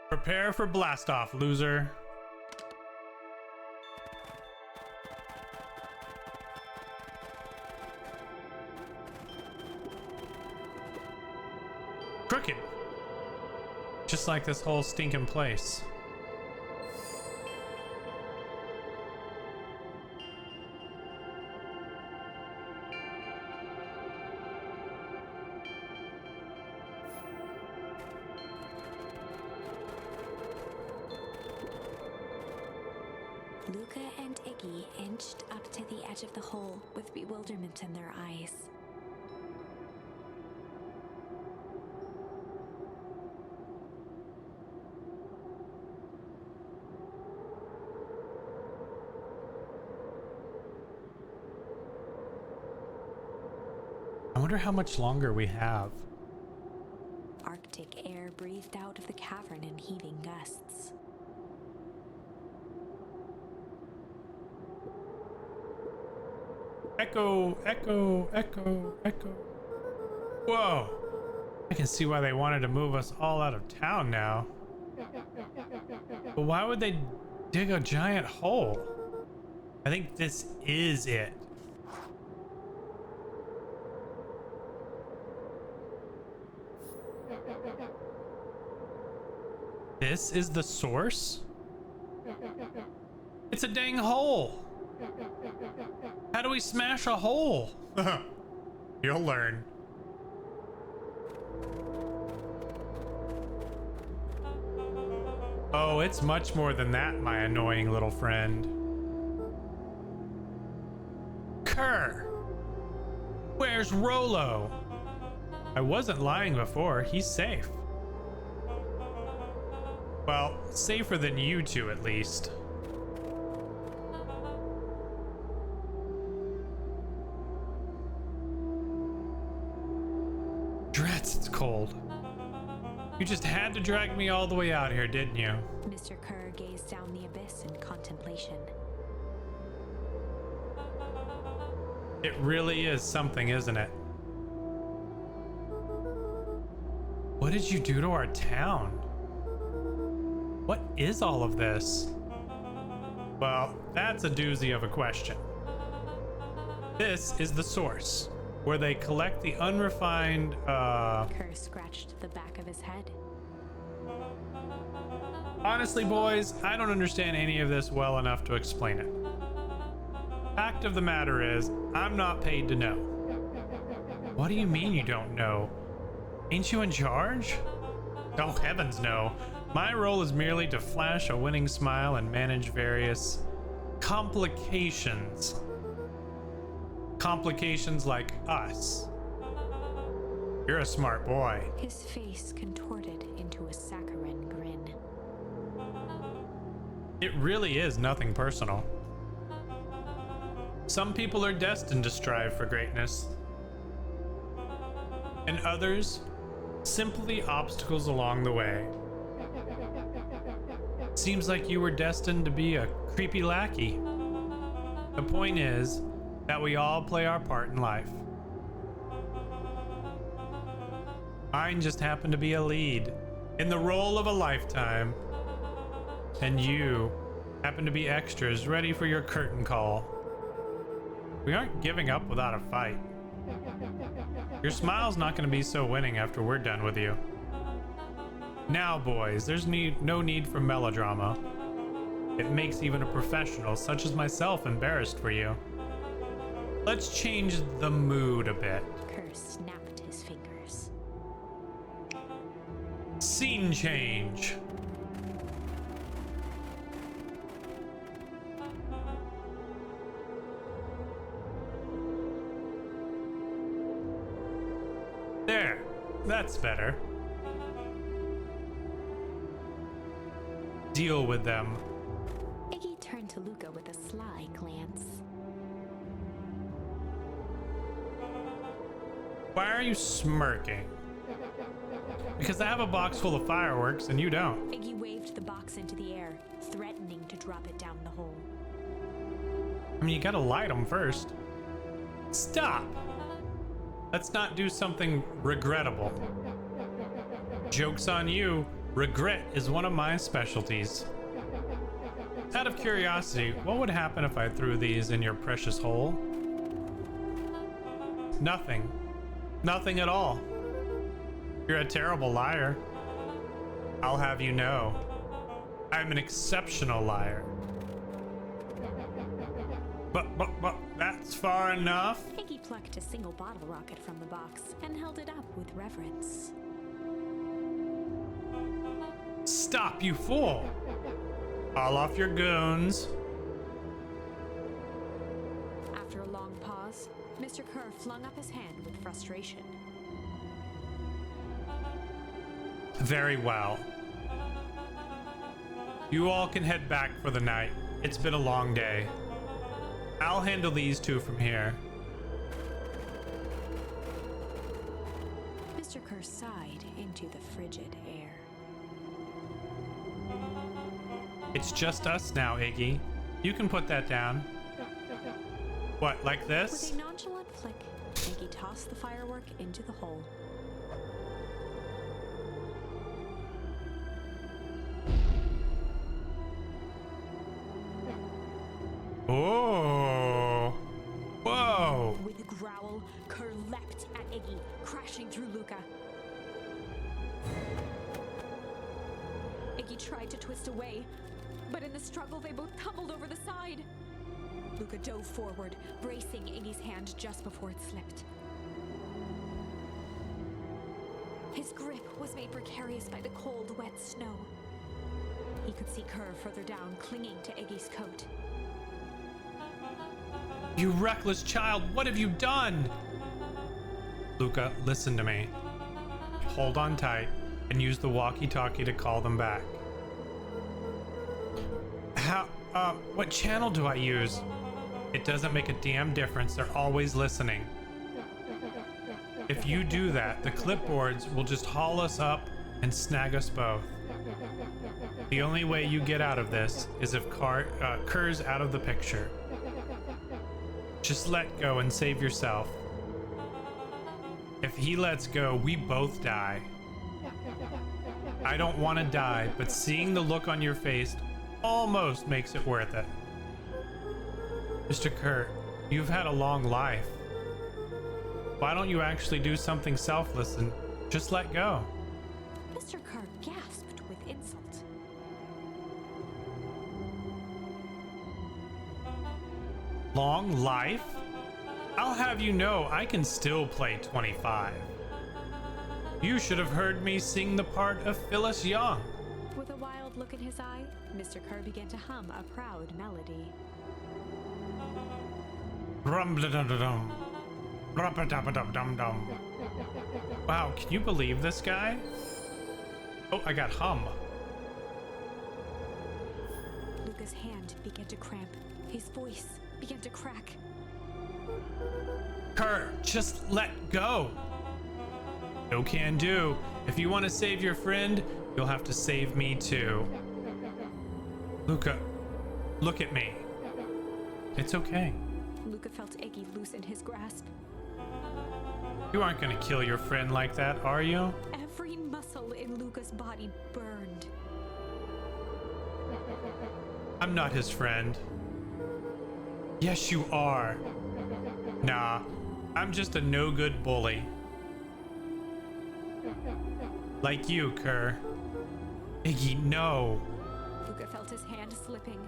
Prepare for blast off, loser. Crooked. Just like this whole stinking place. Luca and Iggy inched up to the edge of the hole with bewilderment in their eyes. I wonder how much longer we have. Arctic air breathed out of the cavern in heaving gusts. Echo, echo, echo, echo. Whoa. I can see why they wanted to move us all out of town now. But why would they dig a giant hole? I think this is it. This is the source? It's a dang hole. How do we smash a hole? You'll learn. Oh, it's much more than that, my annoying little friend. Kerr! Where's Rolo? I wasn't lying before. He's safe. Well, safer than you two at least. Drats, it's cold. You just had to drag me all the way out here, didn't you? Mr. Kerr gazed down the abyss in contemplation. It really is something, isn't it? What did you do to our town? What is all of this? Well, that's a doozy of a question. This is the source, where they collect the unrefined, Kerr scratched the back of his head. Honestly, boys, I don't understand any of this well enough to explain it. Fact of the matter is, I'm not paid to know. What do you mean you don't know? Ain't you in charge? Oh, heavens no. My role is merely to flash a winning smile and manage various complications. Complications like us. You're a smart boy. His face contorted into a saccharine grin. It really is nothing personal. Some people are destined to strive for greatness, and others simply obstacles along the way. Seems like you were destined to be a creepy lackey. The point is that we all play our part in life. Mine just happened to be a lead in the role of a lifetime, and you happen to be extras ready for your curtain call. We aren't giving up without a fight. Your smile's not going to be so winning after we're done with you. Now, boys, there's no need for melodrama. It makes even a professional such as myself embarrassed for you. Let's change the mood a bit. Kerr snapped his fingers. Scene change. There, that's better. Deal with them. Iggy turned to Luca with a sly glance. Why are you smirking? Because I have a box full of fireworks and you don't. Iggy waved the box into the air, threatening to drop it down the hole. I mean, you gotta light them first. Stop! Let's not do something regrettable. Joke's on you. Regret is one of my specialties. Out of curiosity, what would happen if I threw these in your precious hole? Nothing. Nothing at all. You're a terrible liar. I'll have you know. I'm an exceptional liar. But, that's far enough. Iggy plucked a single bottle rocket from the box and held it up with reverence. Stop, you fool! Call off your goons. Mr. Kerr flung up his hand with frustration. Very well. You all can head back for the night. It's been a long day. I'll handle these two from here. Mr. Kerr sighed into the frigid air. It's just us now, Iggy. You can put that down. What, like With this? a nonchalant flick, Iggy tossed the firework into the hole. Oh! Whoa! With a growl, Kerr leapt at Iggy, crashing through Luca. Iggy tried to twist away, but in the struggle they both tumbled over the side. Luca dove forward, bracing Iggy's hand just before it slipped. His grip was made precarious by the cold, wet snow. He could see Kerr further down, clinging to Iggy's coat. You reckless child, what have you done? Luca, listen to me. Hold on tight and use the walkie-talkie to call them back. What channel do I use? It doesn't make a damn difference. They're always listening. If you do that, the clipboards will just haul us up and snag us both. The only way you get out of this is if Kerr's out of the picture. Just let go and save yourself. If he lets go, we both die. I don't want to die, but seeing the look on your face almost makes it worth it. Mr. Kerr, you've had a long life. Why don't you actually do something selfless and just let go? Mr. Kerr gasped with insult. Long life? I'll have you know I can still play 25. You should have heard me sing the part of Phyllis Young. With a wild look in his eye, Mr. Kerr began to hum a proud melody. Rum-da-dum-da-dum. Rub-a-dub-a-dum-dum-dum. Wow, can you believe this guy? Oh, I got hum. Luca's hand began to cramp. His voice began to crack. Kerr, just let go. No can do. If you want to save your friend, you'll have to save me too. Luca, look at me. It's okay. Luca felt Iggy loosen his grasp. You aren't gonna kill your friend like that, are you? Every muscle in Luca's body burned. I'm not his friend. Yes, you are. Nah, I'm just a no-good bully. Like you, Kerr. Iggy, no. Luca felt his hand slipping.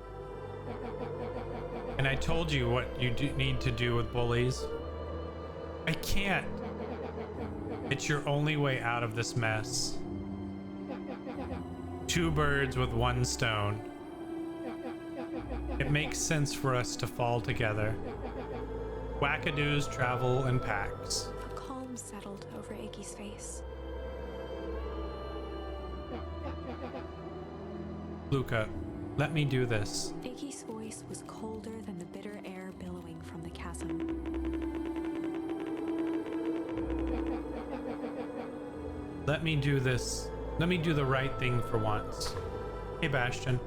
And I told you what you need to do with bullies. I can't. It's your only way out of this mess. Two birds with one stone. It makes sense for us to fall together. Wackadoos travel in packs. A calm settled over Iggy's face. Luca, let me do this. Iggy's voice was colder than the bitter air billowing from the chasm. Let me do this. Let me do the right thing for once. Hey, Bastion.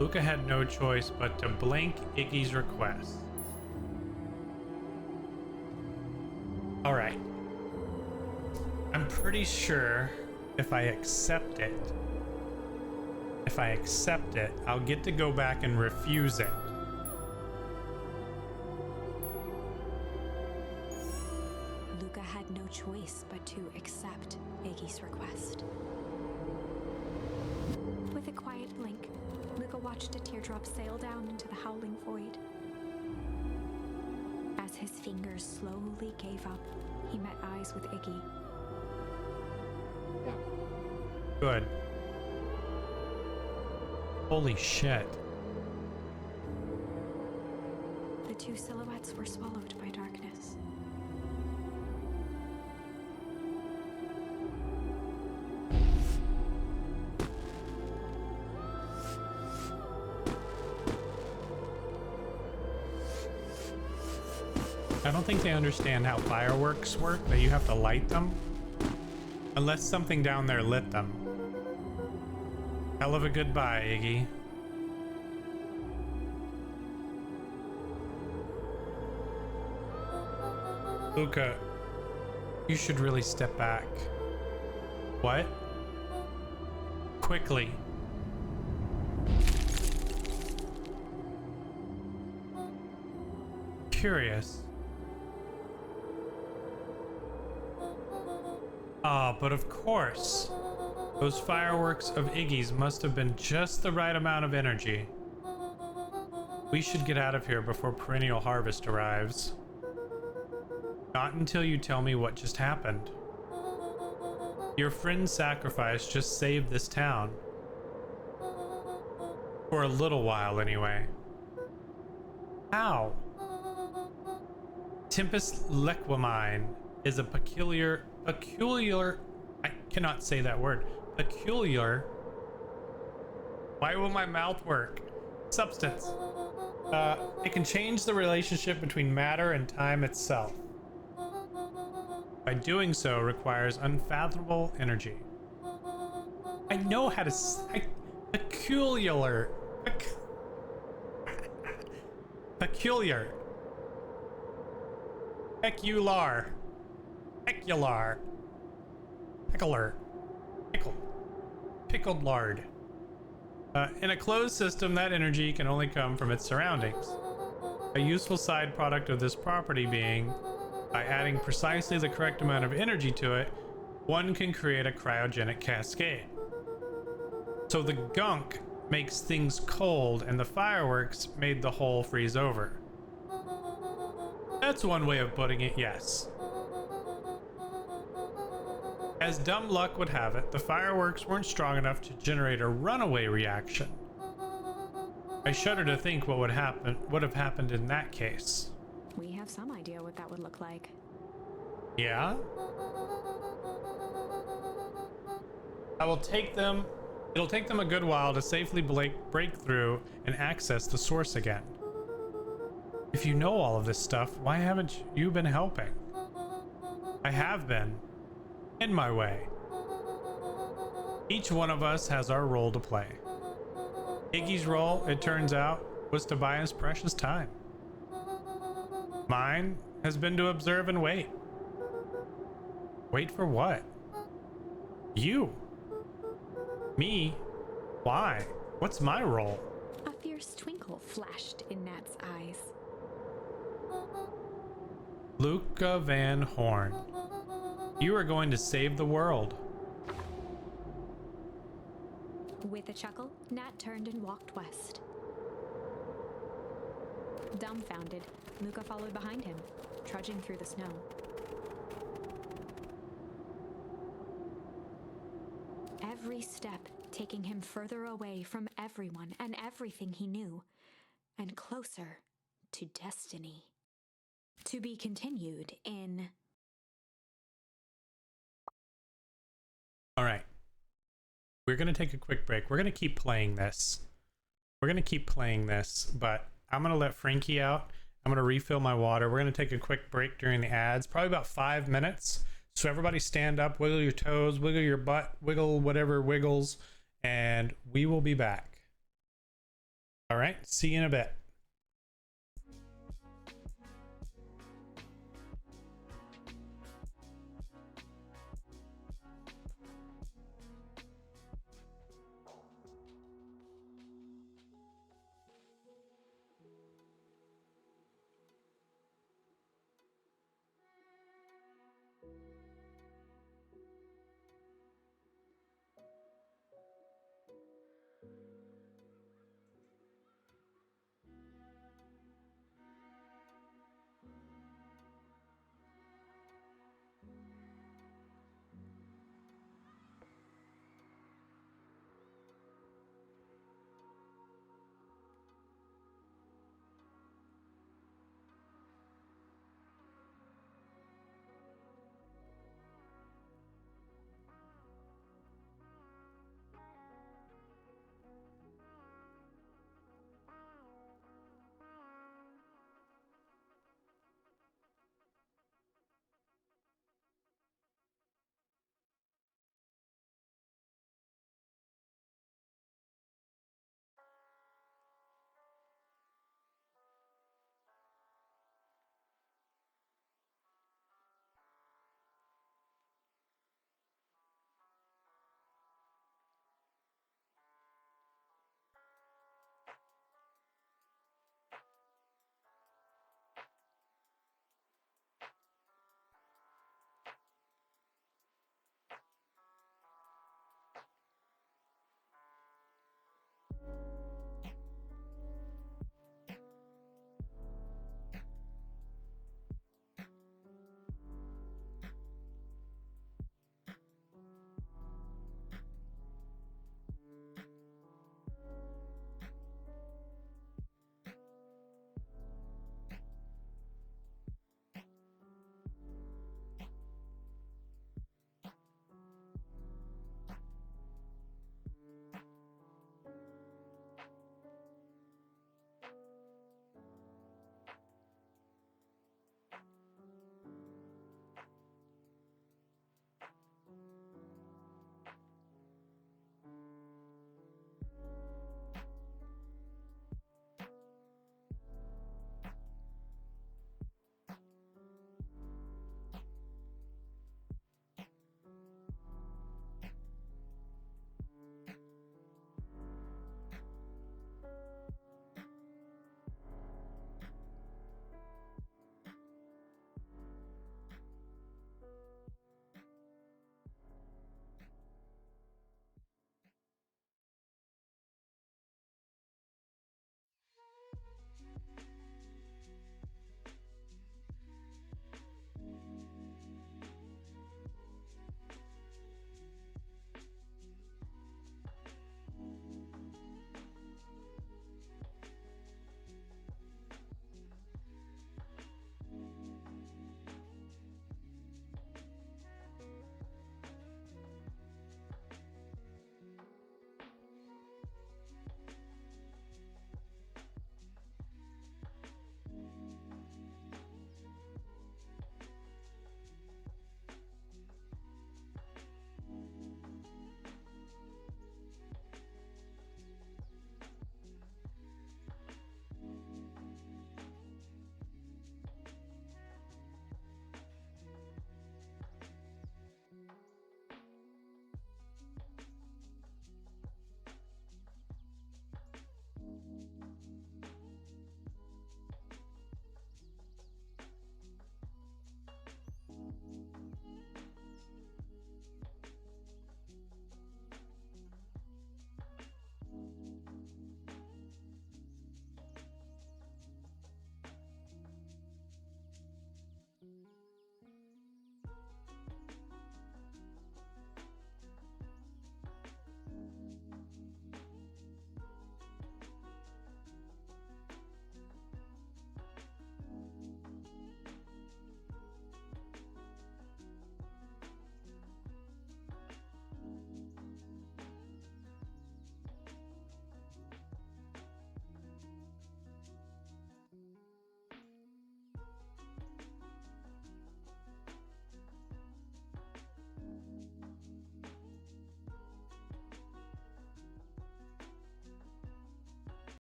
Luca had no choice but to blank Iggy's request. All right. I'm pretty sure if I accept it, I'll get to go back and refuse it. Luca had no choice but to accept Iggy's request. With a quiet blink, Luca watched a teardrop sail down into the howling void. As his fingers slowly gave up, he met eyes with Iggy. Good. Holy shit. The the two silhouettes were swallowed by darkness. I don't think they understand how fireworks work, that you have to light them. Unless something down there lit them. Hell of a goodbye, Iggy. Luca, you should really step back. What? Quickly. Curious. Ah, but of course. Those fireworks of Iggy's must have been just the right amount of energy. We should get out of here before perennial harvest arrives. Not until you tell me what just happened. Your friend's sacrifice just saved this town. For a little while, anyway. How? Tempest Lequamine is a peculiar, I cannot say that word. Peculiar. Why will my mouth work? Substance. It can change the relationship between matter and time itself. By doing so requires unfathomable energy. I know how to peculiar. Peculiar. Peculiar. Peculiar. Pickler. Pickle. Pickled lard. In a closed system, that energy can only come from its surroundings. A useful side product of this property being, by adding precisely the correct amount of energy to it, one can create a cryogenic cascade. So the gunk makes things cold and the fireworks made the whole freeze over. That's one way of putting it, yes. As dumb luck would have it, the fireworks weren't strong enough to generate a runaway reaction. I shudder to think what would have happened in that case. We have some idea what that would look like. Yeah? It'll take them a good while to safely break through and access the source again. If you know all of this stuff, why haven't you been helping? I have been. In my way. Each one of us has our role to play. Iggy's role, it turns out, was to buy us precious time. Mine has been to observe and wait. Wait for what? You. Me? Why? What's my role? A fierce twinkle flashed in Nat's eyes. Luca Van Horn. You are going to save the world. With a chuckle, Nat turned and walked west. Dumbfounded, Luca followed behind him, trudging through the snow. Every step taking him further away from everyone and everything he knew, and closer to destiny. To be continued in... All right. We're going to take a quick break. We're going to keep playing this. But I'm going to let Frankie out. I'm going to refill my water. We're going to take a quick break during the ads, probably about 5 minutes. So everybody stand up, wiggle your toes, wiggle your butt, wiggle whatever wiggles, and we will be back. All right. See you in a bit.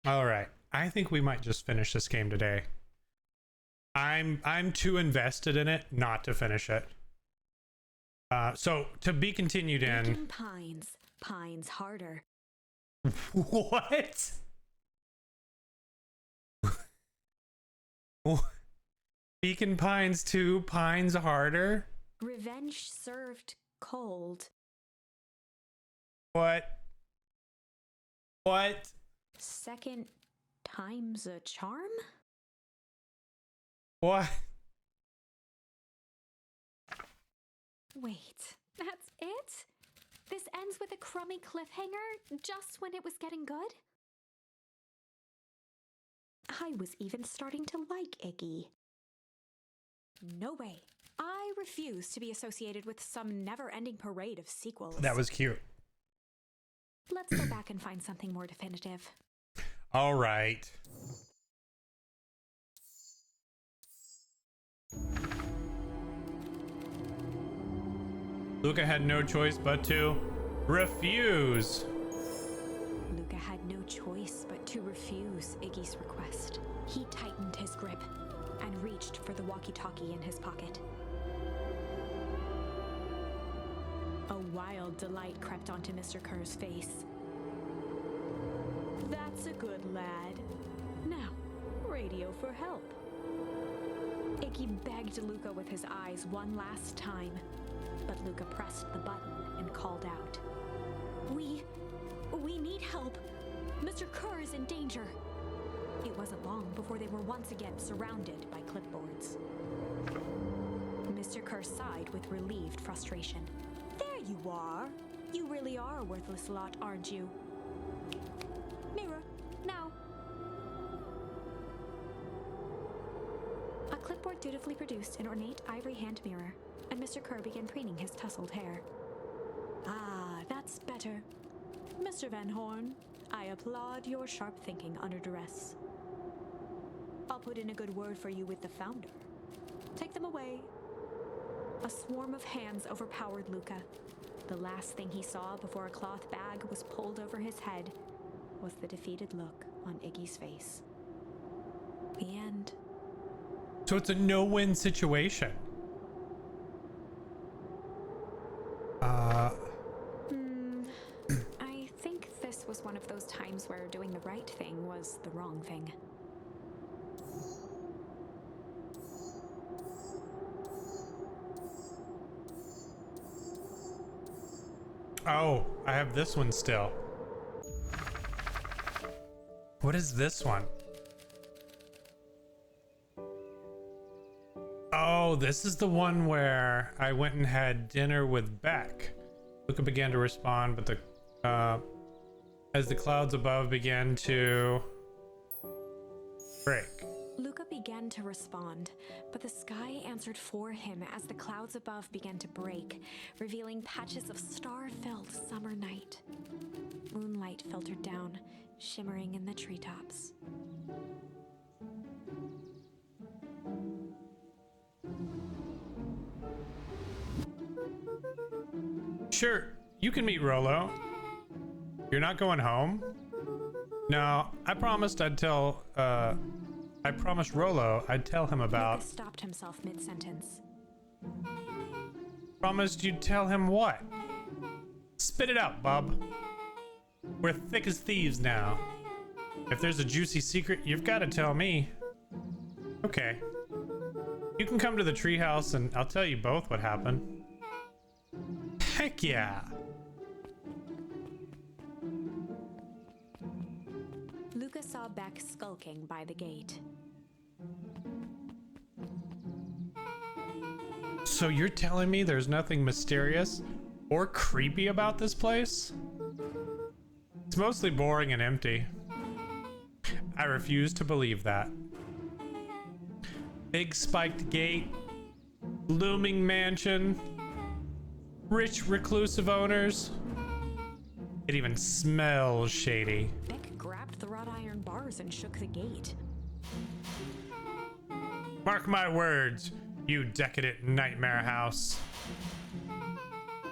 All right. I think we might just finish this game today. I'm too invested in it not to finish it. So to be continued in. Beacon Pines. Pines harder. What? Beacon Pines 2, Pines harder? Revenge served cold. What? What? Second time's a charm? What? Wait, that's it? This ends with a crummy cliffhanger just when it was getting good? I was even starting to like Iggy. No way. I refuse to be associated with some never-ending parade of sequels. That was cute. Let's go back and find something more definitive. All right. Luca had no choice but to refuse. Luca had no choice but to refuse Iggy's request. He tightened his grip and reached for the walkie-talkie in his pocket. A wild delight crept onto Mr. Kerr's face. That's a good lad. Now, radio for help. Iggy begged Luca with his eyes one last time, but Luca pressed the button and called out. We need help. Mr. Kerr is in danger. It wasn't long before they were once again surrounded by clipboards. Mr. Kerr sighed with relieved frustration. There you are. You really are a worthless lot, aren't you? Mirror, now. A clipboard dutifully produced an ornate ivory hand mirror, and Mr. Kerr began preening his tousled hair. Ah, that's better. Mr. Van Horn, I applaud your sharp thinking under duress. I'll put in a good word for you with the founder. Take them away. A swarm of hands overpowered Luca. The last thing he saw before a cloth bag was pulled over his head was the defeated look on Iggy's face. The end. So it's a no-win situation. I think this was one of those times where doing the right thing was the wrong thing. Oh, I have this one still. What is this one? Oh, this is the one where I went and had dinner with Beck. Luca began to respond, but as the clouds above began to break. Luca began to respond, but the sky answered for him as the clouds above began to break, revealing patches of star-filled summer night. Moonlight filtered down, shimmering in the treetops. Sure, you can meet Rolo. You're not going home? No, I promised Rolo I'd tell him about. Luca stopped himself mid-sentence. Promised you'd tell him what? Spit it out, bub. We're thick as thieves now. If there's a juicy secret, you've got to tell me. Okay. You can come to the treehouse and I'll tell you both what happened. Heck yeah. Luca saw Beck skulking by the gate. So you're telling me there's nothing mysterious or creepy about this place? It's mostly boring and empty. I refuse to believe that. Big spiked gate, looming mansion, rich reclusive owners. It even smells shady. Beck grabbed the wrought iron bars and shook the gate. Mark my words, you decadent nightmare house.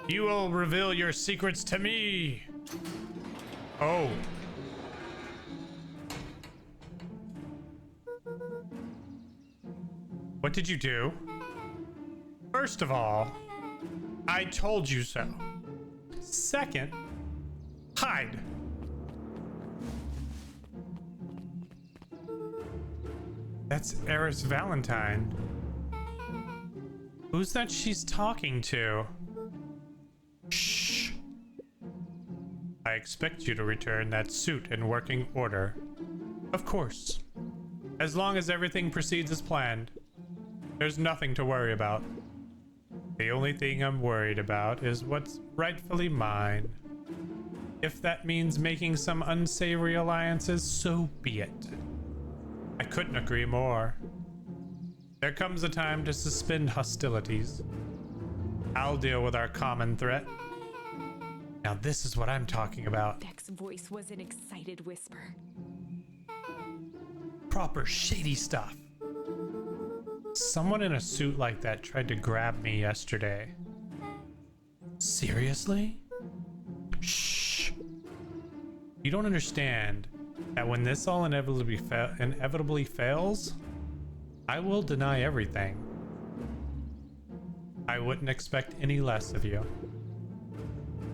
You will reveal your secrets to me. Oh. What did you do? First of all, I told you so. Second, hide. That's Eris Valentine. Who's that she's talking to? Shh. I expect you to return that suit in working order. Of course. As long as everything proceeds as planned, there's nothing to worry about. The only thing I'm worried about is what's rightfully mine. If that means making some unsavory alliances, so be it. I couldn't agree more. There comes a time to suspend hostilities. I'll deal with our common threat. Now this is what I'm talking about. Beck's voice was an excited whisper. Proper shady stuff. Someone in a suit like that tried to grab me yesterday. Seriously? Shh. You don't understand that when this all inevitably fails, I will deny everything. I wouldn't expect any less of you.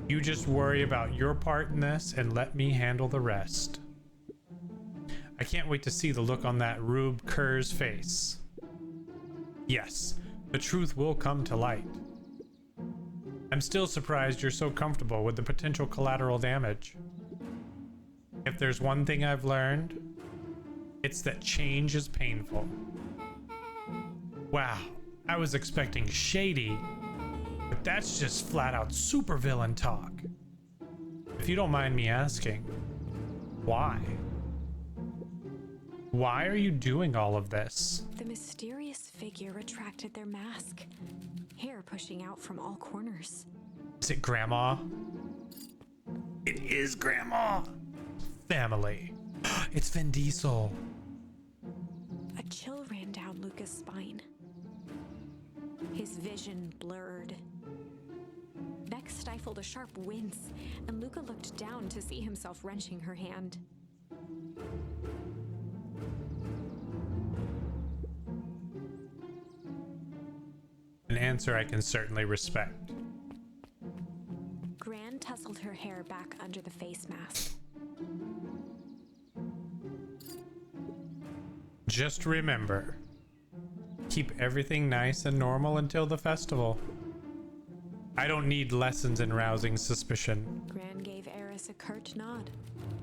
You just worry about your part in this and let me handle the rest. I can't wait to see the look on that Rube Kerr's face. Yes, the truth will come to light. I'm still surprised you're so comfortable with the potential collateral damage. If there's one thing I've learned, it's that change is painful. Wow, I was expecting shady, but that's just flat out supervillain talk. If you don't mind me asking, why? Why are you doing all of this? The mysterious figure retracted their mask, hair pushing out from all corners. Is it Grandma? It is Grandma! Family. It's Vin Diesel. A chill ran down Luca's spine. His vision blurred. Beck stifled a sharp wince, and Luca looked down to see himself wrenching her hand. An answer I can certainly respect. Gran tousled her hair back under the face mask. Just remember, keep everything nice and normal until the festival. I don't need lessons in rousing suspicion. Gran gave Eris a curt nod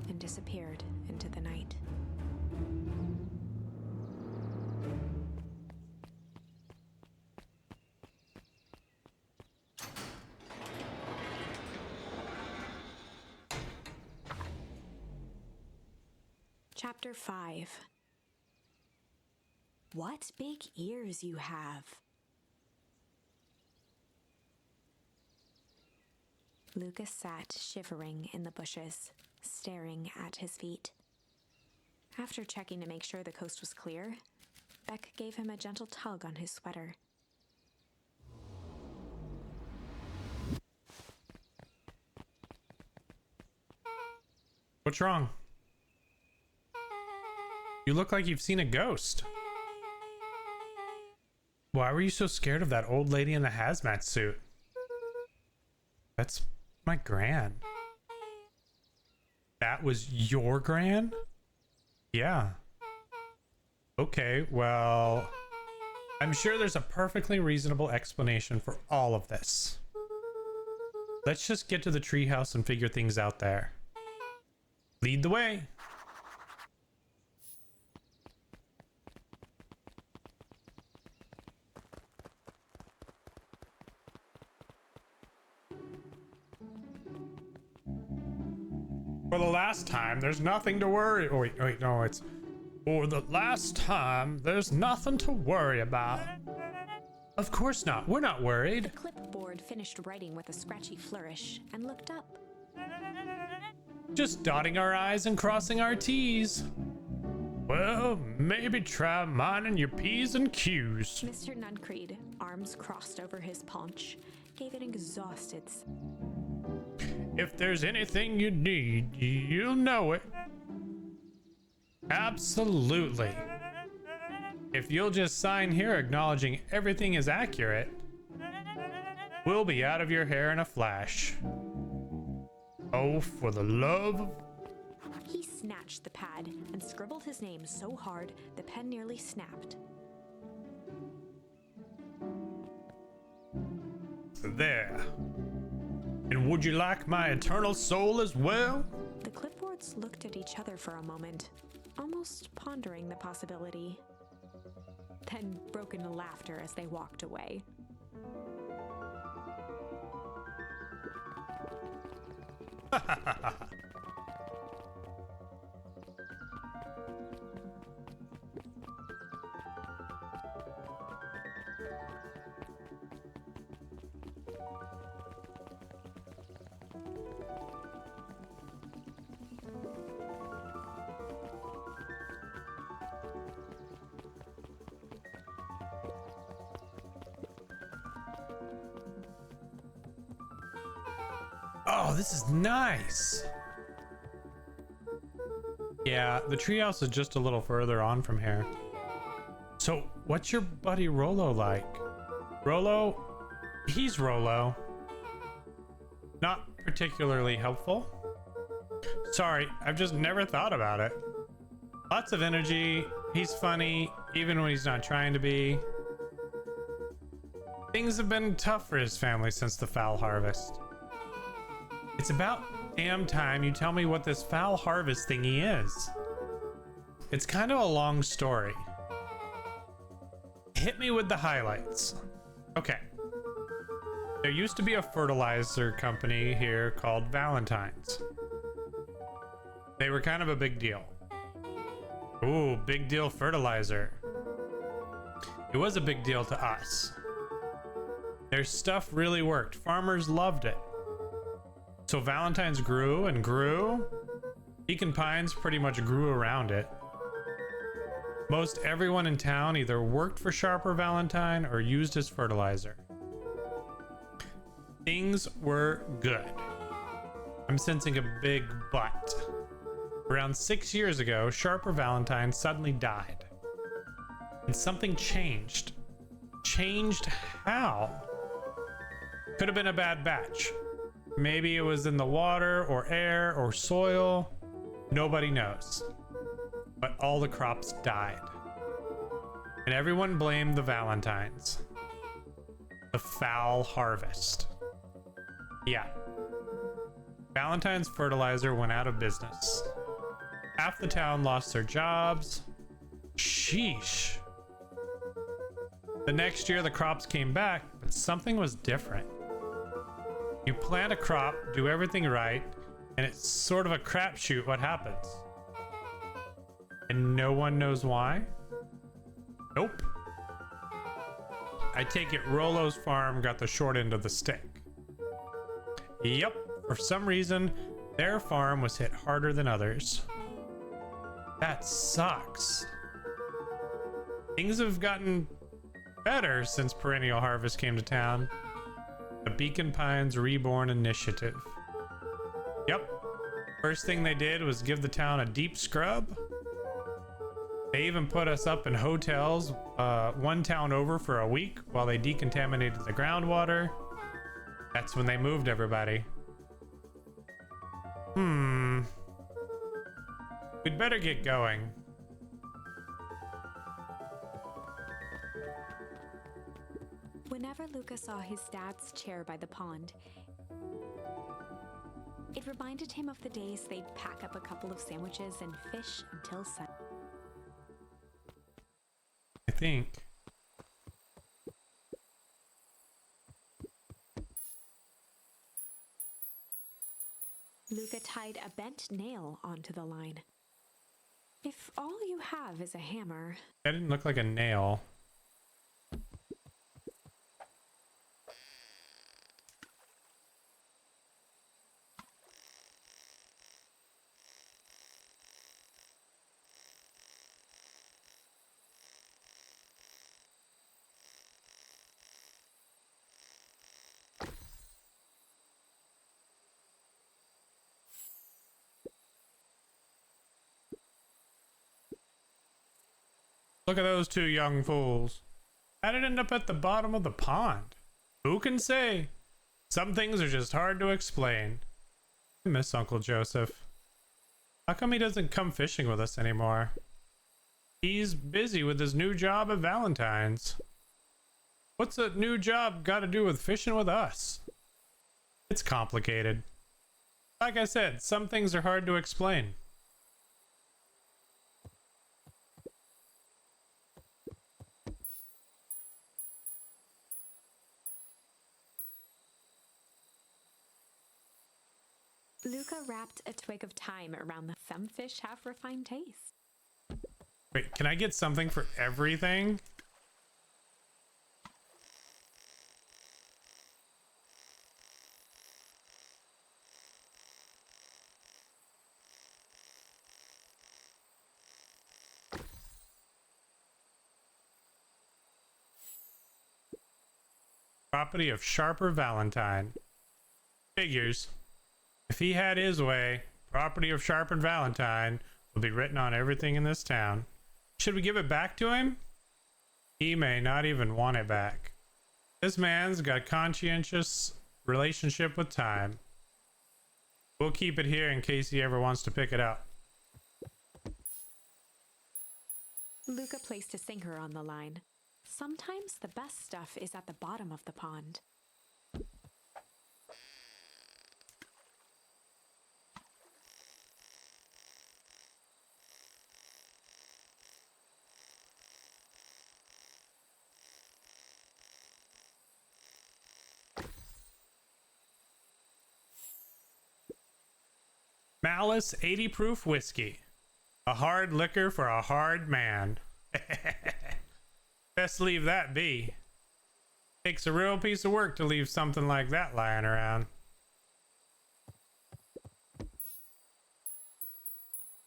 and disappeared into the night. Chapter 5. What big ears you have. Lucas sat shivering in the bushes, staring at his feet. After checking to make sure the coast was clear, Beck gave him a gentle tug on his sweater. What's wrong? You look like you've seen a ghost. Why were you so scared of that old lady in the hazmat suit? That's my gran. That was your gran? Yeah. Okay, well, I'm sure there's a perfectly reasonable explanation for all of this. Let's just get to the treehouse and figure things out there. Lead the way. For the last time, there's nothing to worry. Oh, wait, no, it's... For the last time, there's nothing to worry about. Of course not. We're not worried. The clipboard finished writing with a scratchy flourish and looked up. Just dotting our I's and crossing our T's. Well, maybe try minding your P's and Q's. Mr. Nuncreed, arms crossed over his paunch, gave an exhausted If there's anything you need, you'll know it. Absolutely. If you'll just sign here acknowledging everything is accurate, we'll be out of your hair in a flash. Oh, for the love of... He snatched the pad and scribbled his name so hard the pen nearly snapped. There. And would you like my eternal soul as well? The clipboards looked at each other for a moment, almost pondering the possibility, then broke into laughter as they walked away. Oh, this is nice. Yeah, the treehouse is just a little further on from here. So, what's your buddy Rolo like? Rolo? He's Rolo. Not particularly helpful. Sorry, I've just never thought about it. Lots of energy. He's funny, even when he's not trying to be. Things have been tough for his family since the fowl harvest. It's about damn time you tell me what this fowl harvest thingy is. It's kind of a long story. Hit me with the highlights. Okay. There used to be a fertilizer company here called Valentine's. They were kind of a big deal. Ooh, big deal fertilizer. It was a big deal to us. Their stuff really worked. Farmers loved it. So Valentine's grew and grew. Beacon Pines pretty much grew around it. Most everyone in town either worked for Sharper Valentine or used his fertilizer. Things were good. I'm sensing a big but. Around 6 years ago, Sharper Valentine suddenly died. And something changed. Changed how? Could have been a bad batch. Maybe it was in the water or air or soil. Nobody knows. But all the crops died. And everyone blamed the Valentines. The foul harvest. Yeah. Valentine's fertilizer went out of business. Half the town lost their jobs. Sheesh. The next year the crops came back, but something was different. You plant a crop, do everything right, and it's sort of a crapshoot what happens. And no one knows why? Nope. I take it Rolo's farm got the short end of the stick. Yep, for some reason, their farm was hit harder than others. That sucks. Things have gotten better since Perennial Harvest came to town. The Beacon Pines Reborn Initiative. Yep. First thing they did was give the town a deep scrub. They even put us up in hotels, one town over for a week while they decontaminated the groundwater. That's when they moved everybody. We'd better get going. Whenever Luca saw his dad's chair by the pond, it reminded him of the days they'd pack up a couple of sandwiches and fish until sun. I think. Luca tied a bent nail onto the line. If all you have is a hammer... That didn't look like a nail. Look at those two young fools. How did it end up at the bottom of the pond? Who can say? Some things are just hard to explain. I miss Uncle Joseph. How come he doesn't come fishing with us anymore? He's busy with his new job at Valentine's. What's a new job got to do with fishing with us? It's complicated. Like I said, some things are hard to explain. Luca wrapped a twig of thyme around the femfish half-refined taste. Wait, can I get something for everything? Property of Sharper Valentine. Figures. If he had his way, property of Sharper Valentine would be written on everything in this town. Should we give it back to him? He may not even want it back. This man's got conscientious relationship with time. We'll keep it here in case he ever wants to pick it up. Luca placed a sinker on the line. Sometimes the best stuff is at the bottom of the pond. Malice 80 proof whiskey. A hard liquor for a hard man. Best leave that be. Takes a real piece of work to leave something like that lying around.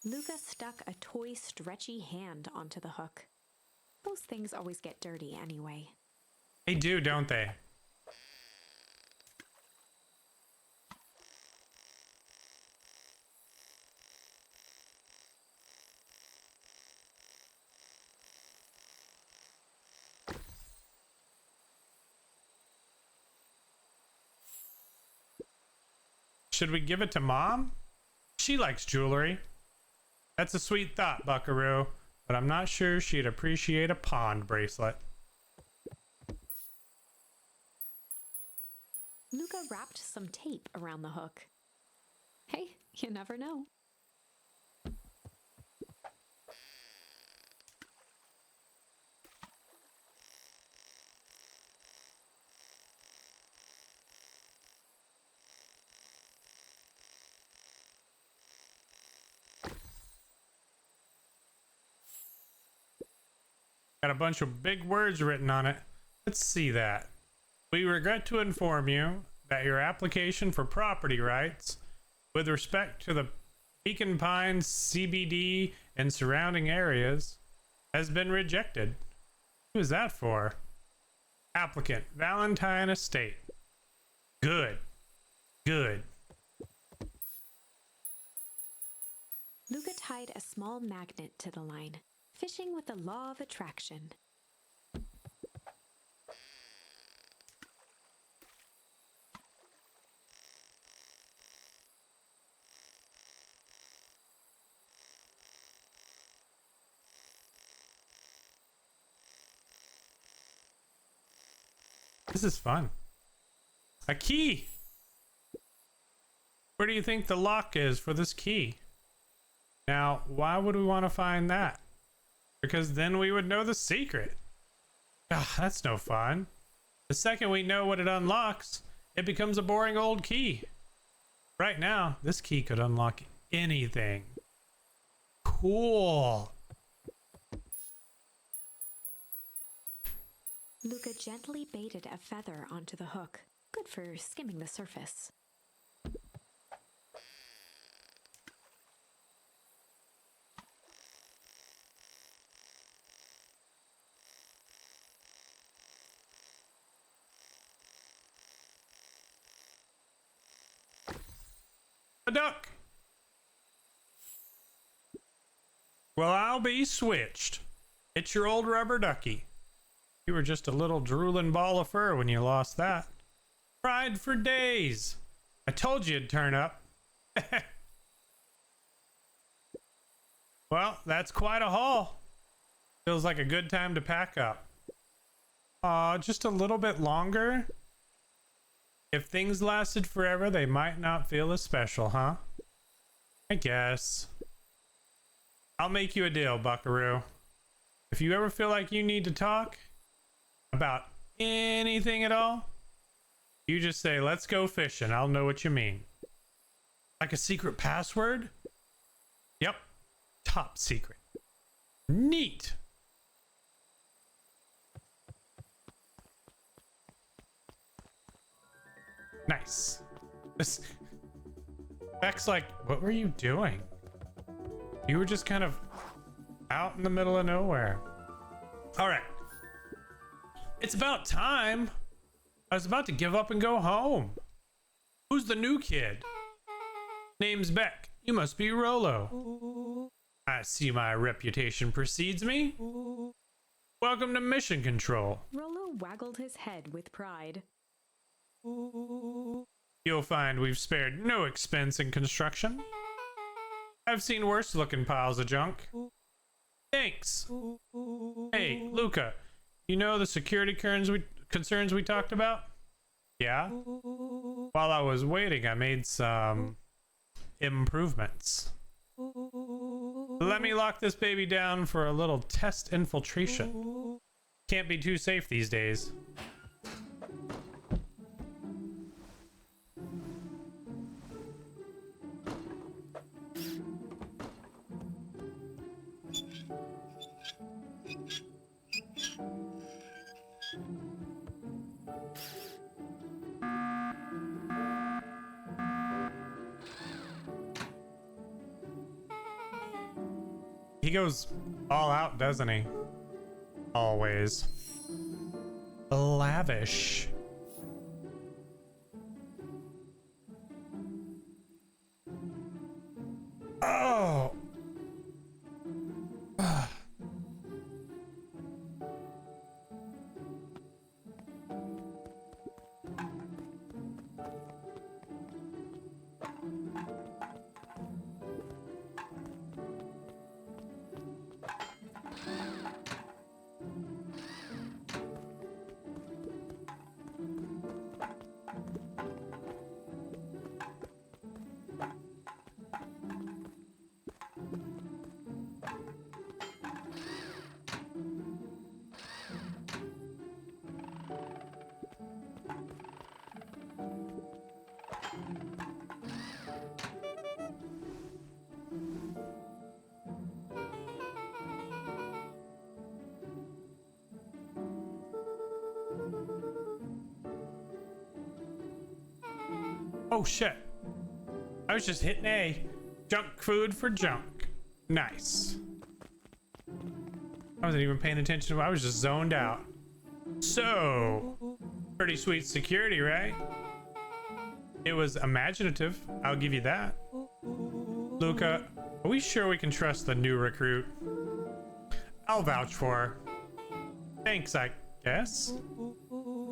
Luca stuck a toy stretchy hand onto the hook. Those things always get dirty anyway. They do, don't they? Should we give it to Mom? She likes jewelry. That's a sweet thought, Buckaroo, but I'm not sure she'd appreciate a pond bracelet. Luca wrapped some tape around the hook. Hey, you never know. Got a bunch of big words written on it. Let's see that. We regret to inform you that your application for property rights with respect to the Beacon Pines CBD and surrounding areas has been rejected. Who is that for? Applicant, Valentine Estate. Good. Good. Luca tied a small magnet to the line, fishing with the law of attraction. This is fun. A key! Where do you think the lock is for this key? Now, why would we want to find that? Because then we would know the secret. Ah, that's no fun. The second we know what it unlocks, it becomes a boring old key. Right now, this key could unlock anything. Cool. Luca gently baited a feather onto the hook, good for skimming the surface. A duck. Well, I'll be switched. It's your old rubber ducky. You were just a little drooling ball of fur when you lost that. Cried for days. I told you it'd turn up. Well, that's quite a haul. Feels like a good time to pack up. Just a little bit longer? If things lasted forever, they might not feel as special, huh? I guess. I'll make you a deal, Buckaroo. If you ever feel like you need to talk about anything at all, you just say, let's go fishing. I'll know what you mean. Like a secret password? Yep. Top secret. Neat. Nice. This Beck's like, what were you doing? You were just kind of out in the middle of nowhere. All right. It's about time. I was about to give up and go home. Who's the new kid? Name's Beck. You must be Rolo. I see my reputation precedes me. Welcome to Mission Control. Rolo waggled his head with pride. You'll find we've spared no expense in construction. I've seen worse looking piles of junk. Thanks. Hey, Luca, you know the security concerns we talked about? Yeah? While I was waiting, I made some improvements. Let me lock this baby down for a little test infiltration. Can't be too safe these days. He goes all out, doesn't he? Always. Lavish. Oh. Oh shit. I was just hitting A. Junk food for junk. Nice. I wasn't even paying attention. I was just zoned out. So, pretty sweet security, right? It was imaginative. I'll give you that. Luca, are we sure we can trust the new recruit? I'll vouch for her. Thanks, I guess.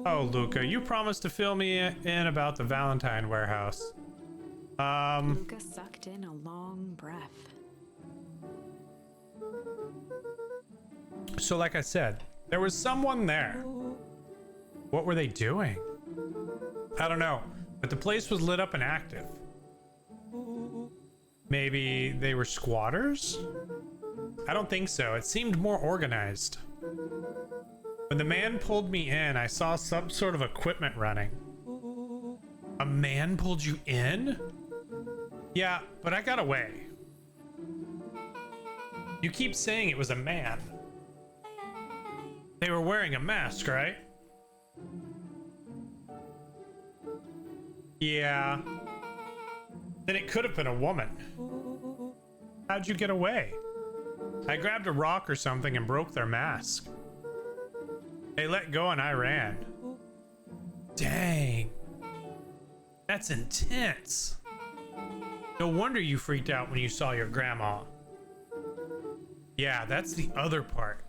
Oh, Luca, you promised to fill me in about the Valentine warehouse. Luca sucked in a long breath. So like I said, there was someone there. What were they doing? I don't know, but the place was lit up and active. Maybe they were squatters? I don't think so. It seemed more organized. When the man pulled me in, I saw some sort of equipment running. A man pulled you in? Yeah, but I got away. You keep saying it was a man. They were wearing a mask, right? Yeah. Then it could have been a woman. How'd you get away? I grabbed a rock or something and broke their mask. They let go and I ran. Dang. That's intense. No wonder you freaked out when you saw your grandma. Yeah, that's the other part.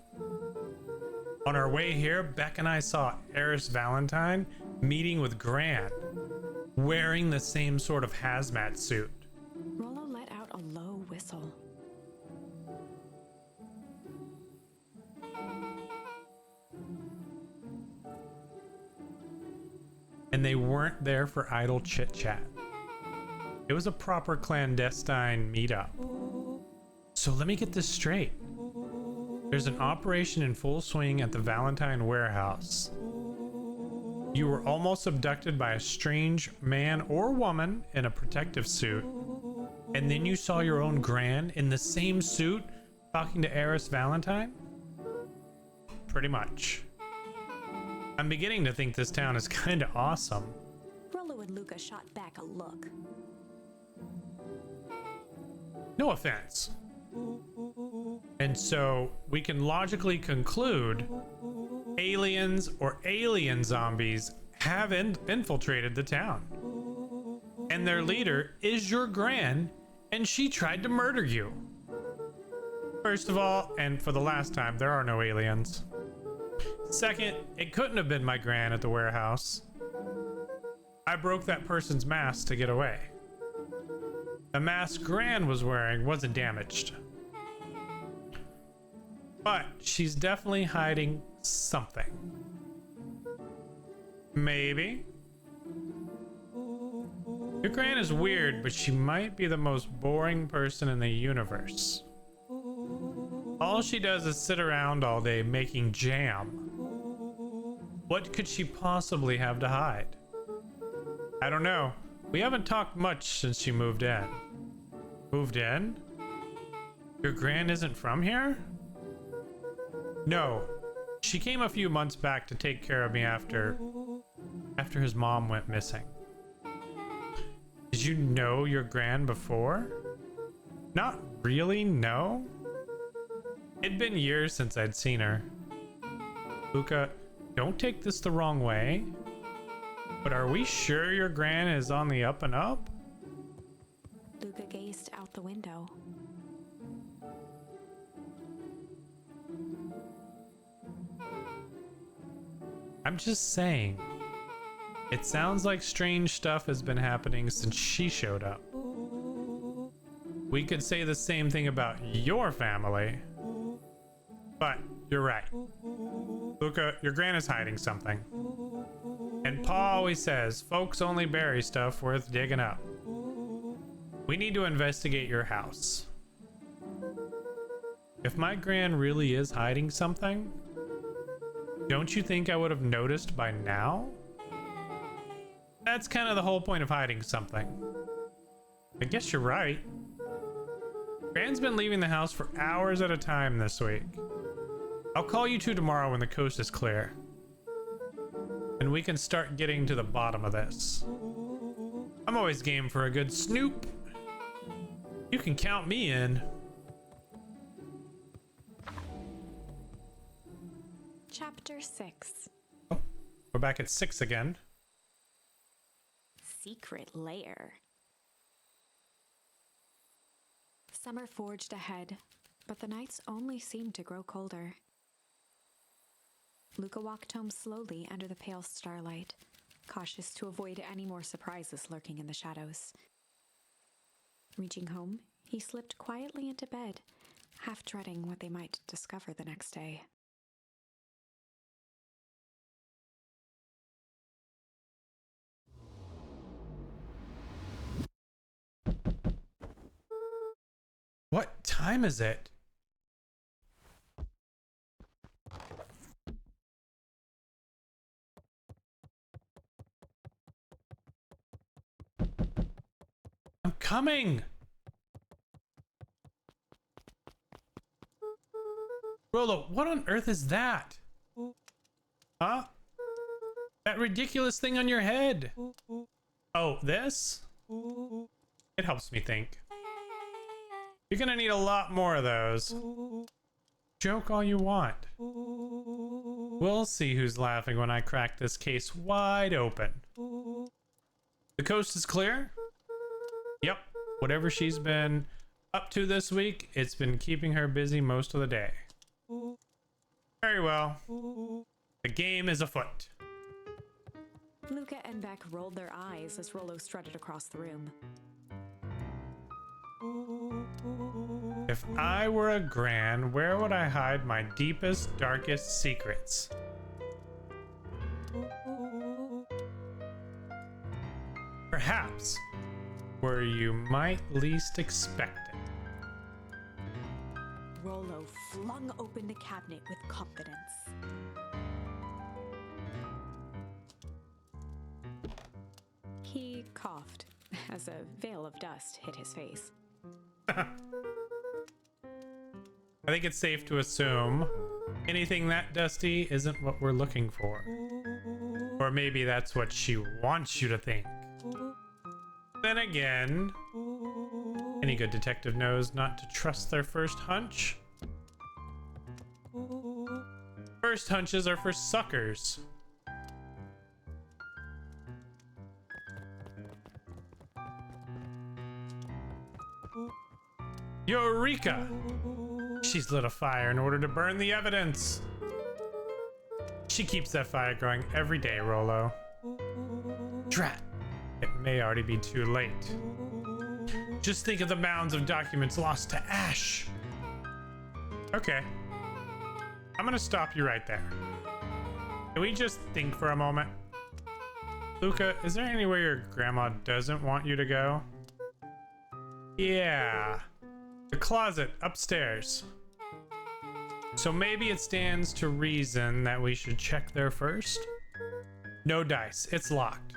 On our way here, Beck and I saw Eris Valentine meeting with Gran, wearing the same sort of hazmat suit. Rollo let out a low whistle. And they weren't there for idle chit-chat. It was a proper clandestine meetup. So let me get this straight. There's an operation in full swing at the Valentine warehouse. You were almost abducted by a strange man or woman in a protective suit. And then you saw your own Gran in the same suit talking to Eris Valentine? Pretty much. I'm beginning to think this town is kind of awesome. Rollo and Luca shot back a look. No offense. And so we can logically conclude aliens or alien zombies have infiltrated the town. And their leader is your Gran, and she tried to murder you. First of all, and for the last time, there are no aliens. Second, it couldn't have been my Gran at the warehouse. I broke that person's mask to get away. The mask Gran was wearing wasn't damaged. But she's definitely hiding something. Maybe. Your Gran is weird, but she might be the most boring person in the universe. All she does is sit around all day making jam. What could she possibly have to hide? I don't know. We haven't talked much since she moved in. Moved in? Your Gran isn't from here? No. She came a few months back to take care of me after his mom went missing. Did you know your Gran before? Not really, no. It'd been years since I'd seen her. Luca, don't take this the wrong way, but are we sure your Gran is on the up and up? Luca gazed out the window. I'm just saying. It sounds like strange stuff has been happening since she showed up. We could say the same thing about your family. But you're right. Luca, your Gran is hiding something. And Pa always says, folks only bury stuff worth digging up. We need to investigate your house. If my Gran really is hiding something, don't you think I would have noticed by now? That's kind of the whole point of hiding something. I guess you're right. Gran's been leaving the house for hours at a time this week. I'll call you two tomorrow when the coast is clear. And we can start getting to the bottom of this. I'm always game for a good snoop. You can count me in. Chapter 6. Oh, we're back at 6 again. Secret lair. Summer forged ahead, but the nights only seemed to grow colder. Luca walked home slowly under the pale starlight, cautious to avoid any more surprises lurking in the shadows. Reaching home, he slipped quietly into bed, half dreading what they might discover the next day. What time is it? I'm coming! Rollo, what on earth is that? Huh? That ridiculous thing on your head. Oh, this? It helps me think. You're gonna need a lot more of those. Joke all you want. We'll see who's laughing when I crack this case wide open. The coast is clear? Yep. Whatever she's been up to this week, it's been keeping her busy most of the day. Very well. The game is afoot. Luca and Beck rolled their eyes as Rollo strutted across the room. If I were a Gran, where would I hide my deepest, darkest secrets? Perhaps where you might least expect it. Rollo flung open the cabinet with confidence. He coughed as a veil of dust hit his face. I think it's safe to assume anything that dusty isn't what we're looking for. Or maybe that's what she wants you to think. Then again, any good detective knows not to trust their first hunch. First hunches are for suckers. Eureka! She's lit a fire in order to burn the evidence. She keeps that fire going every day, Rollo. Drat! It may already be too late. Just think of the mounds of documents lost to ash. Okay. I'm gonna stop you right there. Can we just think for a moment? Luca, is there anywhere your grandma doesn't want you to go? Yeah. The closet upstairs. So maybe it stands to reason that we should check there first? No dice. It's locked.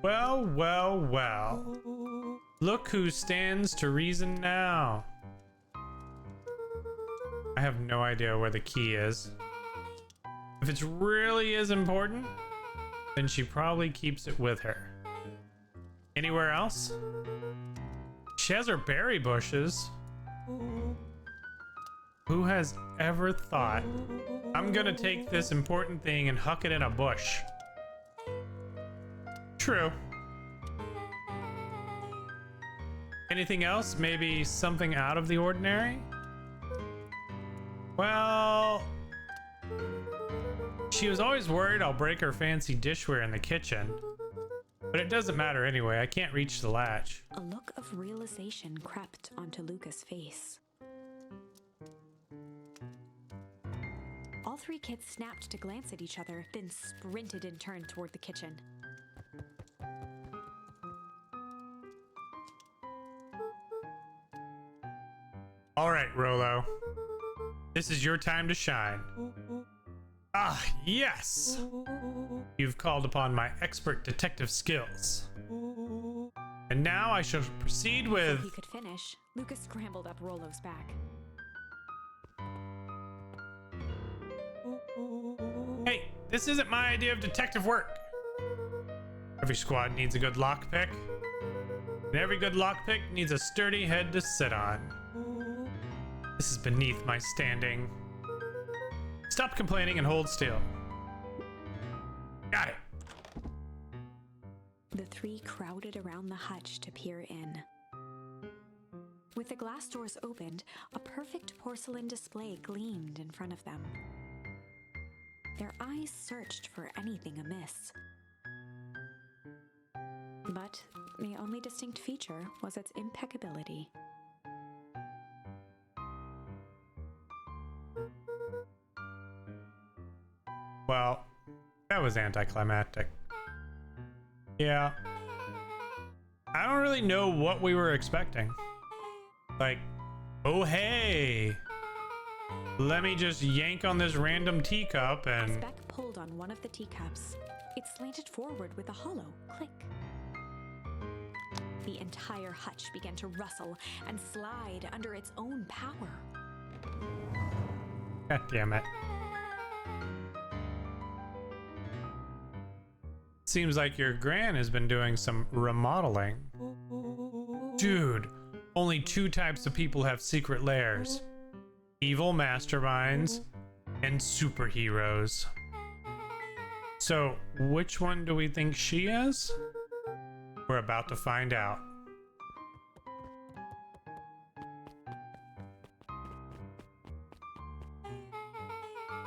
Well, well, well. Look who stands to reason now. I have no idea where the key is. If it really is important, then she probably keeps it with her. Anywhere else? She has her berry bushes. Who has ever thought, I'm gonna take this important thing and huck it in a bush? True. Anything else? Maybe something out of the ordinary? Well, she was always worried I'll break her fancy dishware in the kitchen. But it doesn't matter anyway, I can't reach the latch. A look of realization crept onto Luca's face. All three kids snapped to glance at each other, then sprinted in turn toward the kitchen. All right, Rollo. This is your time to shine. Ah, yes! You've called upon my expert detective skills. And now I shall proceed with... Before he could finish, Luca scrambled up Rollo's back. Hey, this isn't my idea of detective work. Every squad needs a good lockpick. And every good lockpick needs a sturdy head to sit on. This is beneath my standing. Stop complaining and hold still. Got it. The three crowded around the hutch to peer in. With the glass doors opened, a perfect porcelain display gleamed in front of them. Their eyes searched for anything amiss. But the only distinct feature was its impeccability. Well, that was anticlimactic. Yeah. I don't really know what we were expecting. Like, oh hey, let me just yank on this random teacup As and... Beck pulled on one of the teacups, it slanted forward with a hollow click. The entire hutch began to rustle and slide under its own power. God damn it. Seems like your gran has been doing some remodeling. Dude, only two types of people have secret lairs. Evil masterminds and superheroes. So, which one do we think she is? We're about to find out.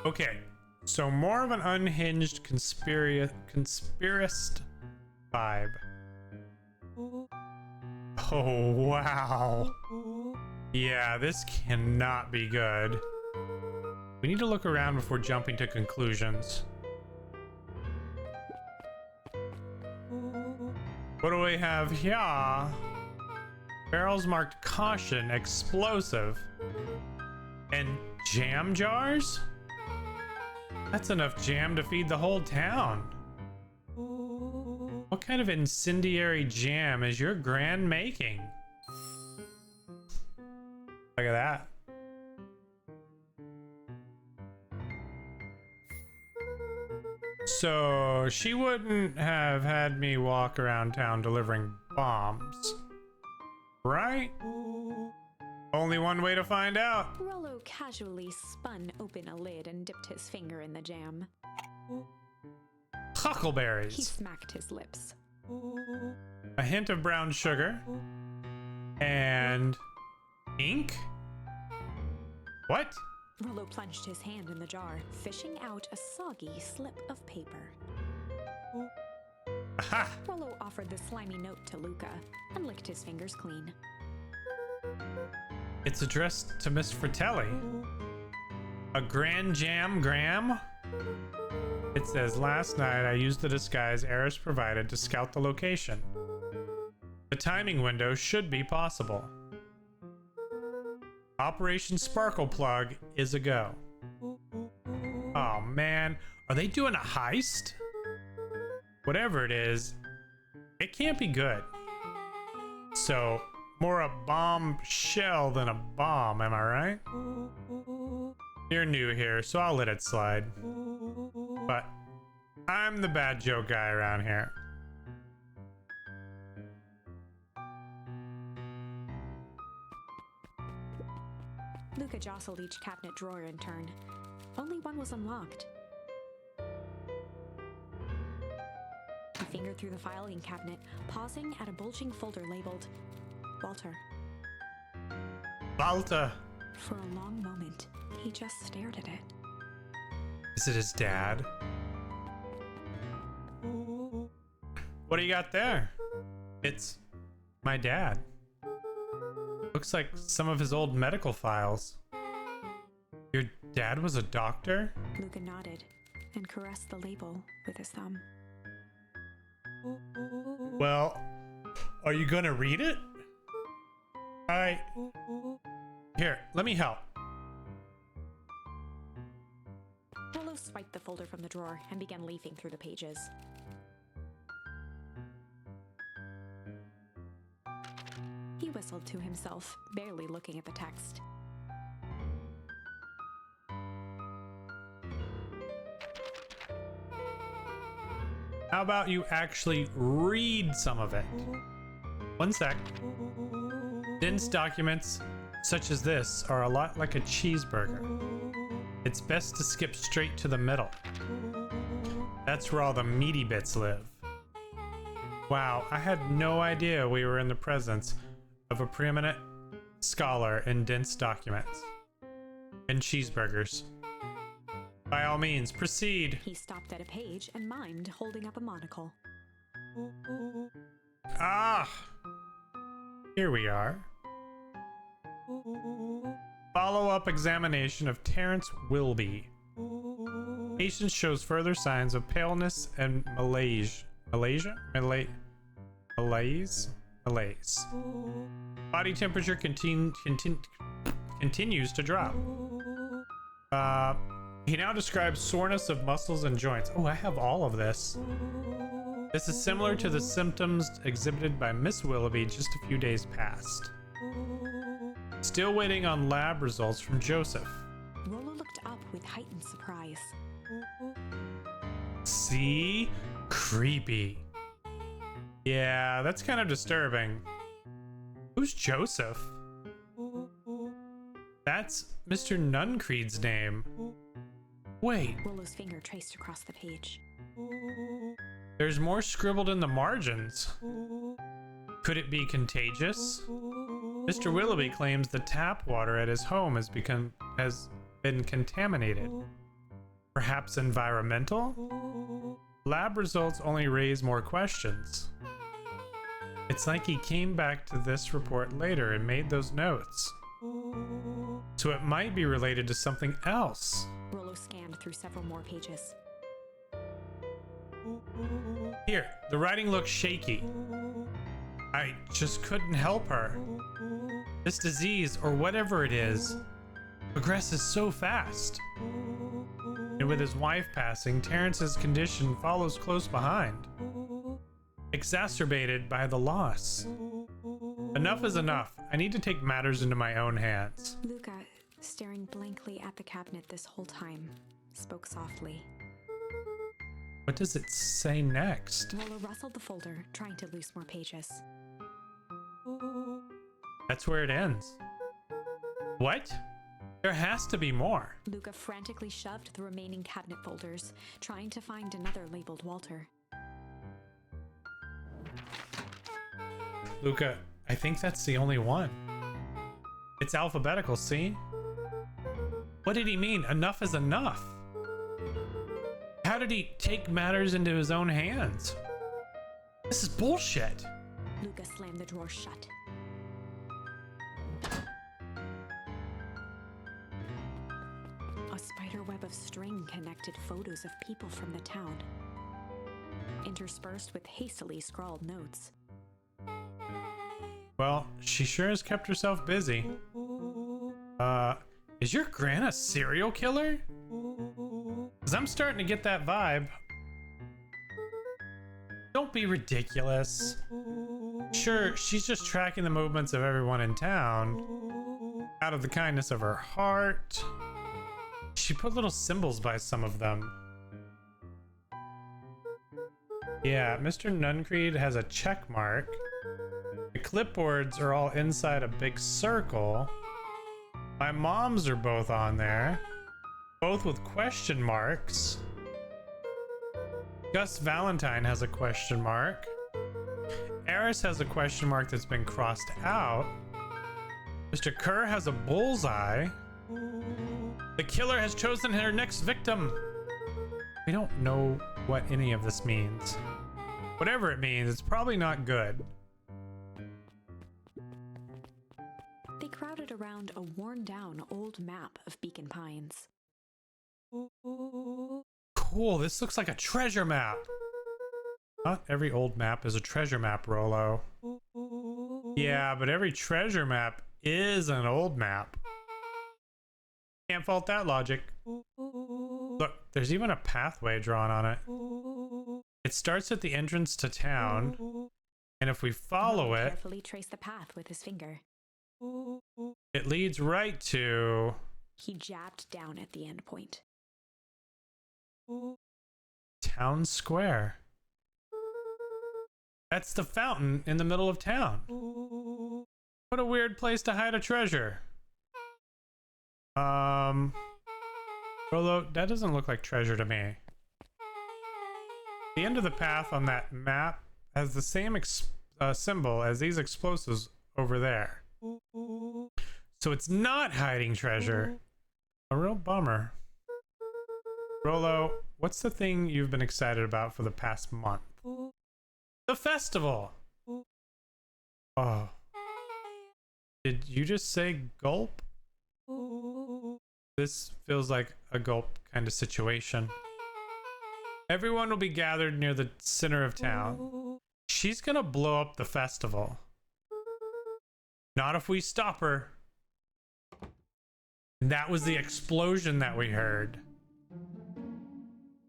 Okay, so more of an unhinged conspiracist vibe. Oh, wow. Yeah, this cannot be good. We need to look around before jumping to conclusions. What do we have here? Barrels marked caution, explosive. And jam jars? That's enough jam to feed the whole town. What kind of incendiary jam is your grand making? Look at that. So she wouldn't have had me walk around town delivering bombs, right? Only one way to find out. Rollo casually spun open a lid and dipped his finger in the jam. He Huckleberries. smacked his lips. A hint of brown sugar. And ink? What? Rollo plunged his hand in the jar, fishing out a soggy slip of paper. Aha! Rollo offered the slimy note to Luca and licked his fingers clean. It's addressed to Miss Fratelli. A grand jam gram? It says, last night I used the disguise Eris provided to scout the location. The timing window should be possible. Operation Sparkle Plug is a go. Oh man, are they doing a heist? Whatever it is, it can't be good. So, more a bomb shell than a bomb, am I right? You're new here, so I'll let it slide. But I'm the bad joke guy around here. Luca jostled each cabinet drawer in turn. Only one was unlocked. He fingered through the filing cabinet, pausing at a bulging folder labeled Walter. Balta! For a long moment, he just stared at it. Is it his dad? What do you got there? It's my dad. Looks like some of his old medical files. Your dad was a doctor? Luca nodded and caressed the label with his thumb. Well, are you gonna read it? Here, let me help. Rollo swiped the folder from the drawer and began leafing through the pages. He whistled to himself, barely looking at the text. How about you actually read some of it? One sec. Dense documents such as this are a lot like a cheeseburger. It's best to skip straight to the middle. That's where all the meaty bits live. Wow, I had no idea we were in the presence of a preeminent scholar in dense documents and cheeseburgers. By all means, proceed. He stopped at a page and mimed, holding up a monocle. Ah! Here we are. Follow-up examination of Terrence Wilby. Patient shows further signs of paleness and malaise. Malaise? Body temperature continues to drop. He now describes soreness of muscles and joints. Oh, I have all of this. This is similar to the symptoms exhibited by Miss Willoughby just a few days past. Still waiting on lab results from Joseph. Rollo looked up with heightened surprise. See? Creepy. Yeah, that's kind of disturbing. Who's Joseph? That's Mr. Nuncreed's name. Wait, Rollo's finger traced across the page. there's more scribbled in the margins. Could it be contagious? Mr. Willoughby claims the tap water at his home has been contaminated. Perhaps environmental? Lab results only raise more questions. It's like he came back to this report later and made those notes. So it might be related to something else. Rollo scanned through several more pages. Here, the writing looks shaky. I just couldn't help her. This disease, or whatever it is, progresses so fast. And with his wife passing, Terrence's condition follows close behind, exacerbated by the loss. Enough is enough. I need to take matters into my own hands. Luca, staring blankly at the cabinet this whole time, spoke softly. What does it say next? Rollo rustled the folder, trying to loose more pages. That's where it ends. What? There has to be more. Luca frantically shoved the remaining cabinet folders, trying to find another labeled Walter. Luca, I think that's the only one. It's alphabetical, see? What did he mean? Enough is enough. How did he take matters into his own hands? This is bullshit. Luca slammed the drawer shut. A spider web of string connected photos of people from the town, interspersed with hastily scrawled notes. Well, she sure has kept herself busy. Is your gran a serial killer? Because I'm starting to get that vibe. Don't be ridiculous. Sure, she's just tracking the movements of everyone in town out of the kindness of her heart. She put little symbols by some of them. Yeah, Mr. Nuncreed has a check mark. The clipboards are all inside a big circle. My mom's are both on there, both with question marks. Gus Valentine has a question mark. Eris has a question mark that's been crossed out. Mr. Kerr has a bullseye. The killer has chosen her next victim. We don't know what any of this means. Whatever it means, it's probably not good. They crowded around a worn-down old map of Beacon Pines. Cool, this looks like a treasure map. Not every old map is a treasure map, Rollo. Yeah, but every treasure map is an old map. Can't fault that logic. Look, there's even a pathway drawn on it. It starts at the entrance to town, and if we follow it, Carefully traced the path with his finger. it leads right to... He jabbed down at the end point. Town Square. That's the fountain in the middle of town. What a weird place to hide a treasure. Rollo, that doesn't look like treasure to me. The end of the path on that map has the same symbol as these explosives over there. So it's not hiding treasure. A real bummer. Rollo, what's the thing you've been excited about for the past month? The festival! Oh. Did you just say gulp? This feels like a gulp kind of situation. Everyone will be gathered near the center of town. She's gonna blow up the festival. Not if we stop her. And that was the explosion that we heard.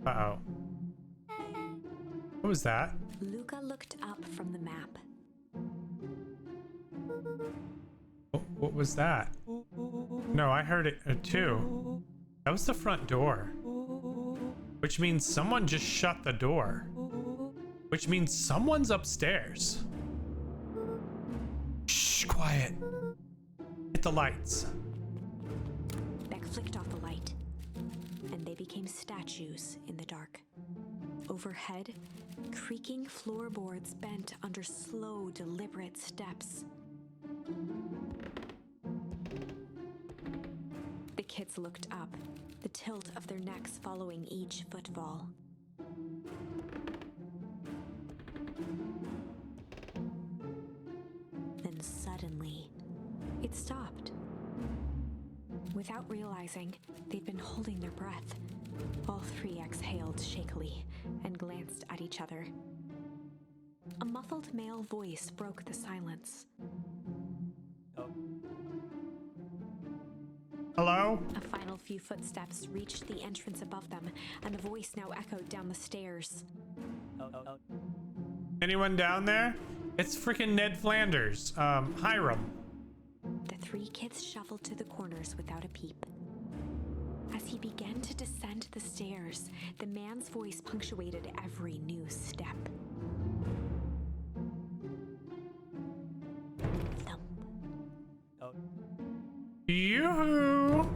Uh-oh. What was that? Luca looked up from the map. What was that? No, I heard it too. That was the front door. Which means someone just shut the door. Which means someone's upstairs. Shh, quiet. Hit the lights. Beck flicked off the light, and they became statues in the dark. Overhead, creaking floorboards bent under slow, deliberate steps. The kids looked up, the tilt of their necks following each footfall. Then suddenly, it stopped. Without realizing, they'd been holding their breath. All three exhaled shakily and glanced at each other. A muffled male voice broke the silence. Hello? A final few footsteps reached the entrance above them, and the voice now echoed down the stairs. Anyone down there? It's freaking Ned Flanders. Hiram. The three kids shuffled to the corners without a peep. As he began to descend the stairs, the man's voice punctuated every new step. Thump, Yoo-hoo!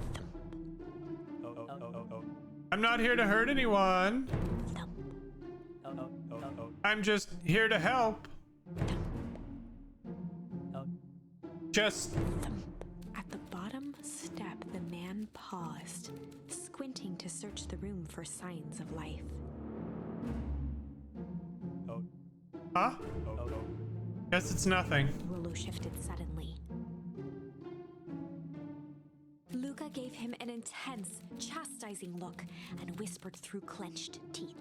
I'm not here to hurt anyone. thump, I'm just here to help. Just thump. At the bottom step, the man paused, squinting to search the room for signs of life. huh? Guess it's nothing. Rollo shifted suddenly. Luca gave him an intense, chastising look and whispered through clenched teeth.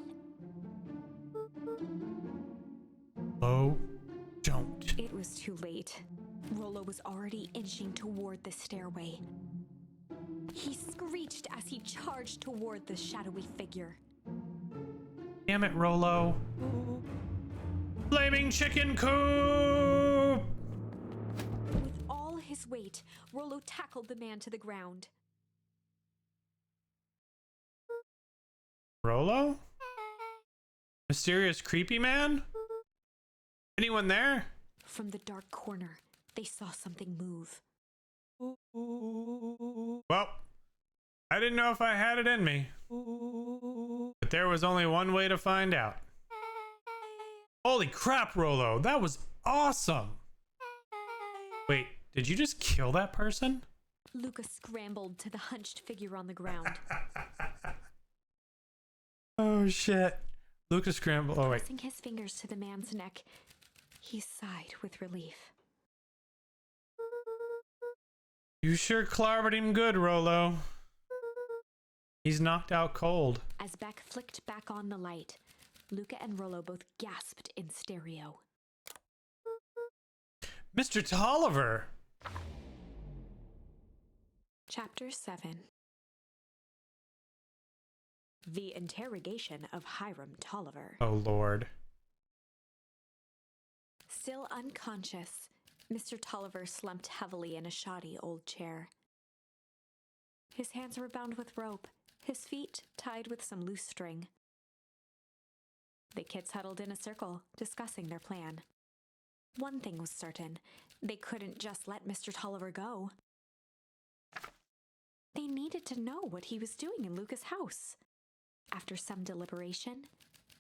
Oh, don't. It was too late. Rollo was already inching toward the stairway. He screeched as he charged toward the shadowy figure. Damn it, Rollo. Flaming chicken coop! With all his weight, Rollo tackled the man to the ground. Rollo? Mysterious creepy man? Anyone there? From the dark corner, they saw something move. Well, I didn't know if I had it in me. But there was only one way to find out. Holy crap, Rollo, that was awesome! Wait, did you just kill that person? Luca scrambled to the hunched figure on the ground. Oh shit. Lucas scrambled. Oh wait. Pressing his fingers to the man's neck, he sighed with relief. You sure clobbered him good, Rollo. He's knocked out cold. As Beck flicked back on the light, Luca and Rollo both gasped in stereo. Mr. Tolliver! Chapter 7. The Interrogation of Hiram Tolliver. Oh lord. Still unconscious, Mr. Tolliver slumped heavily in a shoddy old chair. His hands were bound with rope, his feet tied with some loose string. The kids huddled in a circle, discussing their plan. One thing was certain, they couldn't just let Mr. Tolliver go. They needed to know what he was doing in Luca's house. After some deliberation,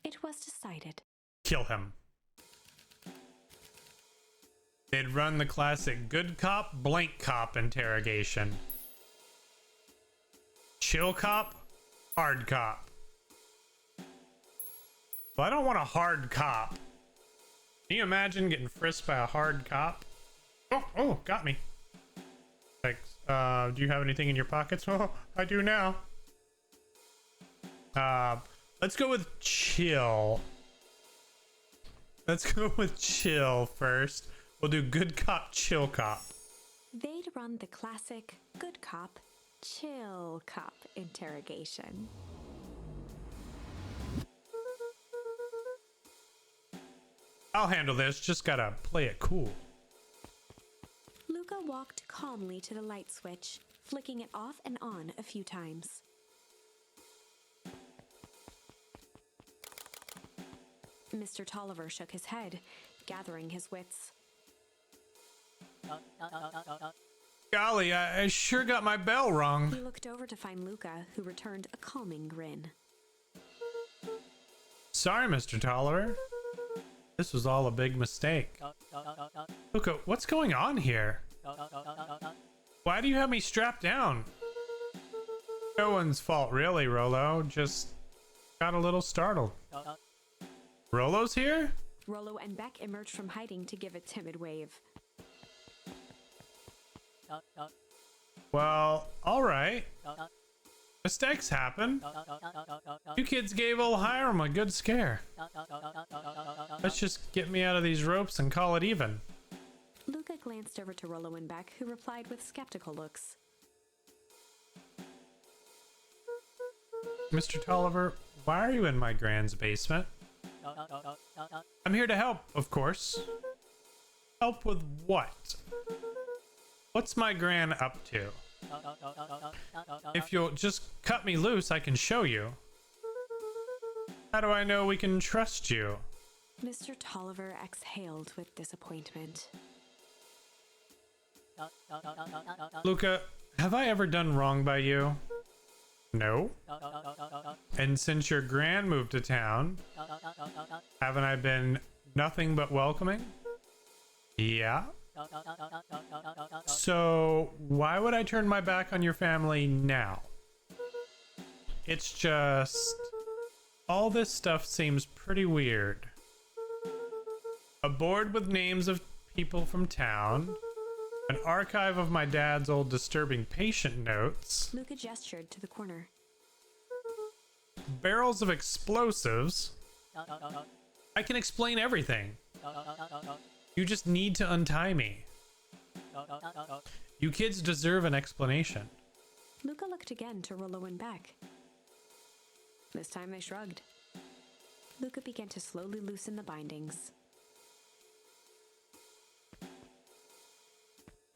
it was decided. Kill him. They'd run the classic good cop, blank cop interrogation. Chill cop, hard cop. Well, I don't want a hard cop. Can you imagine getting frisked by a hard cop? Oh, got me. Thanks. Do you have anything in your pockets? Oh, I do now. Let's go with chill. Let's go with chill first. We'll do good cop, chill cop. They'd run the classic good cop, chill cop interrogation. I'll handle this, just gotta play it cool. Luca walked calmly to the light switch, flicking it off and on a few times. Mr. Tolliver shook his head, gathering his wits. Golly, I sure got my bell wrong. He looked over to find Luca, who returned a calming grin. Sorry, Mr. Tolliver. This was all a big mistake. Luca, what's going on here? Why do you have me strapped down? No one's fault, really, Rolo. Just got a little startled. Rolo's here? Rollo and Beck emerged from hiding to give a timid wave. Well, alright. Mistakes happen. You kids gave old Hiram a good scare. Let's just get me out of these ropes and call it even. Luca glanced over to Rollo and Beck, who replied with skeptical looks. Mr. Tolliver, why are you in my grand's basement? I'm here to help, of course. Help with what? What's my gran up to? If you'll just cut me loose, I can show you. How do I know we can trust you? Mr. Tolliver exhaled with disappointment. Luca, have I ever done wrong by you? No. And since your gran moved to town, haven't I been nothing but welcoming? Yeah. So, why would I turn my back on your family now? It's just... all this stuff seems pretty weird. A board with names of people from town, an archive of my dad's old disturbing patient notes, Luca gestured to the corner. barrels of explosives. I can explain everything. You just need to untie me. You kids deserve an explanation. Luca looked again to Rollo and Beck. This time they shrugged. Luca began to slowly loosen the bindings.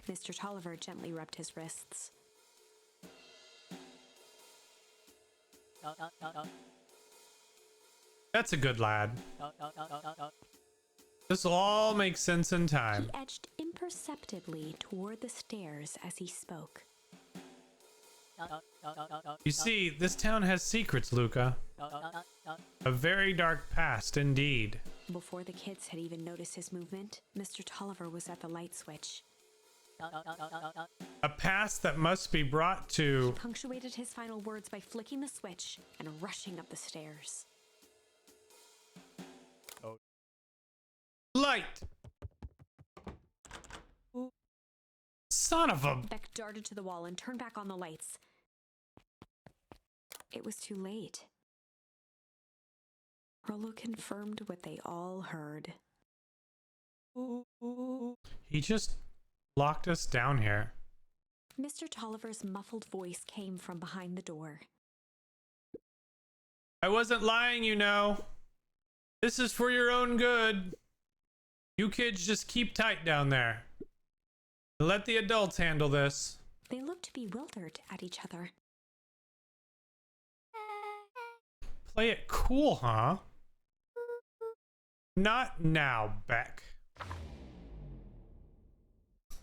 Mr. Tolliver gently rubbed his wrists. That's a good lad. This'll all make sense in time. He edged imperceptibly toward the stairs as he spoke. You see, this town has secrets, Luca. A very dark past indeed. Before the kids had even noticed his movement, Mr. Tolliver was at the light switch. A past that must be brought He to... punctuated his final words by flicking the switch and rushing up the stairs. light! Son of a... Beck darted to the wall and turned back on the lights. It was too late. Rollo confirmed what they all heard. He just locked us down here. Mr. Tolliver's muffled voice came from behind the door. I wasn't lying, you know. This is for your own good. You kids just keep tight down there. Let the adults handle this. They looked bewildered at each other. Play it cool, huh? Not now, Beck.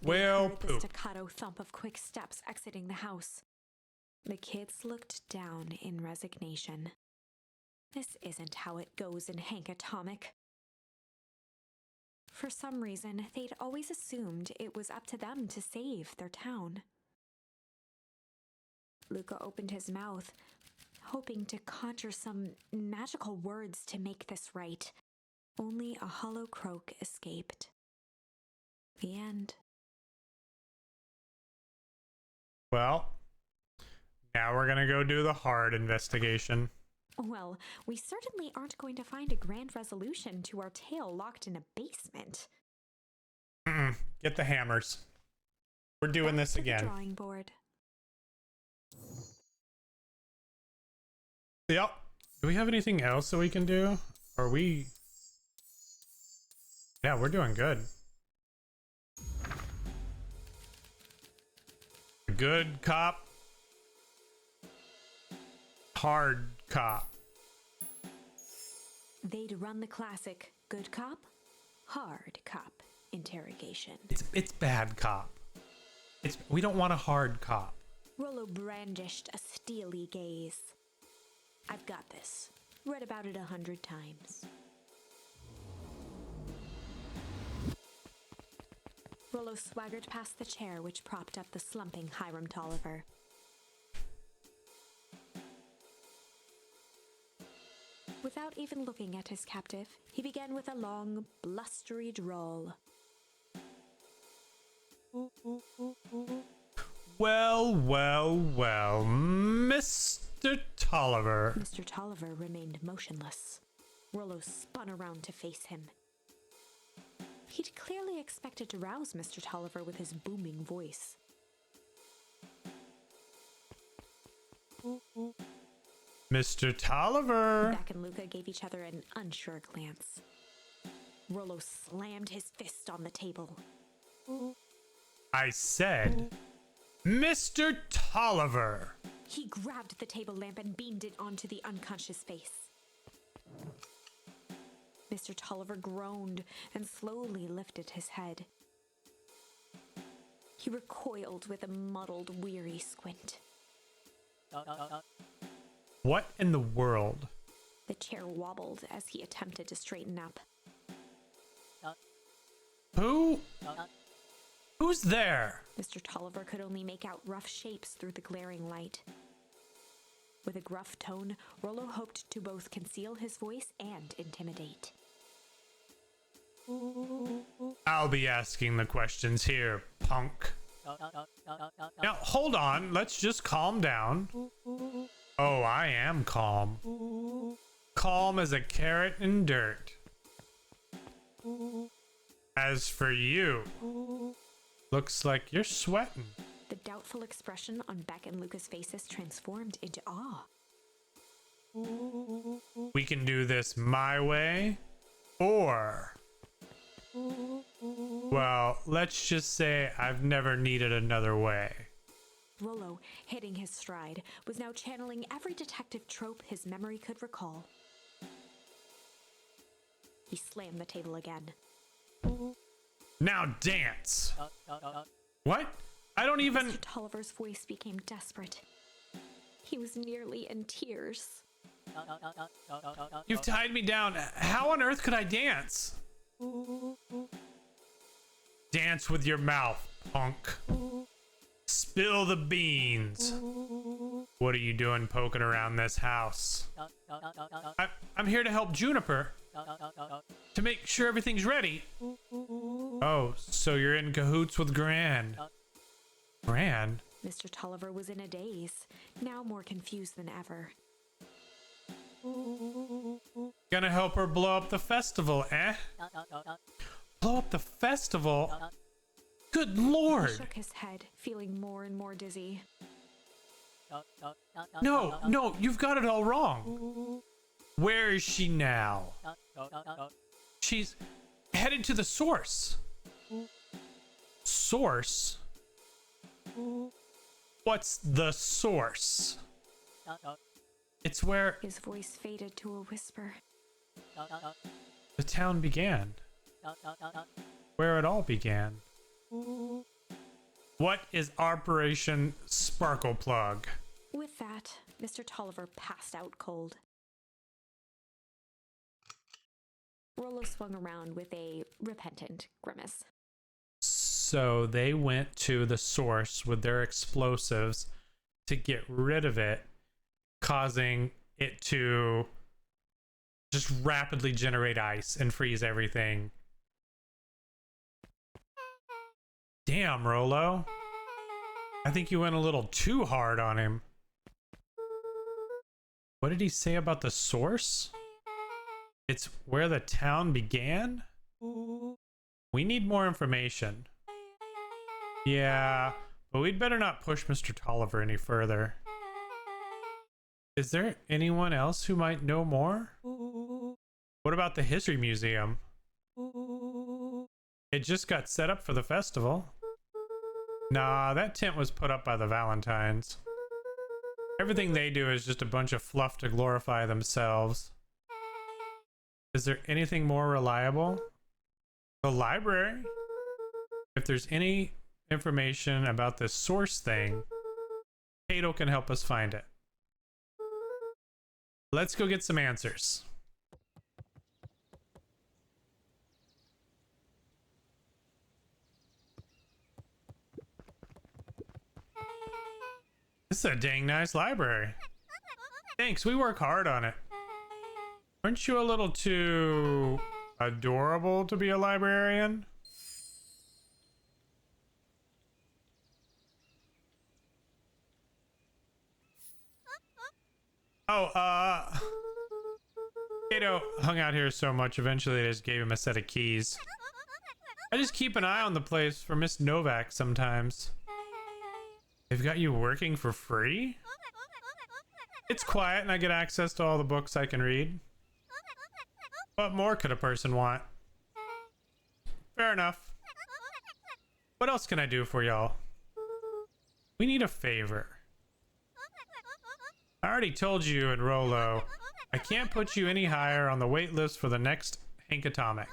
Well, Heard the poop. staccato thump of quick steps exiting the house. The kids looked down in resignation. This isn't how it goes in Hank Atomic. For some reason, they'd always assumed it was up to them to save their town. Luca opened his mouth, hoping to conjure some magical words to make this right. Only a hollow croak escaped. The end. Well, now we're gonna go do the hard investigation. Well, we certainly aren't going to find a grand resolution to our tale locked in a basement. Get the hammers. We're doing Back this to the again. drawing board. Yep. Do we have anything else that we can do? Are we... Yeah, we're doing good. Good cop. Hard cop. They'd run the classic good cop, hard cop interrogation. It's bad cop. We don't want a hard cop. Rollo brandished a steely gaze. I've got this. Read about it 100 times. Rollo swaggered past the chair which propped up the slumping Hiram Tolliver. even looking at his captive, he began with a long, blustery drawl. Well, well, well, Mr. Tolliver. Mr. Tolliver remained motionless. Rollo spun around to face him. He'd clearly expected to rouse Mr. Tolliver with his booming voice. Mr. Tolliver. Beck and Luca gave each other an unsure glance. Rollo slammed his fist on the table. I said, Mr. Tolliver. He grabbed the table lamp and beamed it onto the unconscious face. Mr. Tolliver groaned and slowly lifted his head. He recoiled with a muddled, weary squint. What in the world? The chair wobbled as he attempted to straighten up. Who's there? Mr. Tolliver could only make out rough shapes through the glaring light. With a gruff tone, Rollo hoped to both conceal his voice and intimidate. I'll be asking the questions here, punk. Now, hold on. Let's just calm down. Oh, I am calm. Calm as a carrot in dirt. As for you, looks like you're sweating. The doubtful expression on Beck and Luca's faces transformed into awe. We can do this my way, or... well, let's just say I've never needed another way. Rollo, hitting his stride, was now channeling every detective trope his memory could recall. He slammed the table again. Now dance. What? I don't even... Mr. Tolliver's voice became desperate. He was nearly in tears. You've tied me down. How on earth could I dance? Dance with your mouth, punk. Spill the beans. What are you doing poking around this house? I'm here to help Juniper. To make sure everything's ready. Oh, so you're in cahoots with Gran. Gran? Mr. Tolliver was in a daze, now more confused than ever. Gonna help her blow up the festival, eh? Blow up the festival? Good He lord! shook his head, feeling more and more dizzy. No, you've got it all wrong. Where is she now? She's headed to the source. Source? What's the source? It's where His voice faded to a whisper. the town began. Where it all began. What is Operation Sparkle Plug? With that, Mr. Tolliver passed out cold. Rollo swung around with a repentant grimace. So they went to the source with their explosives to get rid of it, causing it to just rapidly generate ice and freeze everything. Damn, Rollo. I think you went a little too hard on him. What did he say about the source? It's where the town began? We need more information. Yeah, but we'd better not push Mr. Tolliver any further. Is there anyone else who might know more? What about the History Museum? It just got set up for the festival. Nah, that tent was put up by the Valentines. Everything they do is just a bunch of fluff to glorify themselves. Is there anything more reliable? The library? If there's any information about this source thing, Cato can help us find it. Let's go get some answers. This is a dang nice library. Thanks, we work hard on it. Aren't you a little too adorable to be a librarian? Oh, Kato hung out here so much, eventually they just gave him a set of keys. I just keep an eye on the place for Miss Novak sometimes. They've got you working for free? It's quiet and I get access to all the books I can read. What more could a person want? Fair enough. What else can I do for y'all? We need a favor. I already told you and Rolo, I can't put you any higher on the wait list for the next Hank Atomic.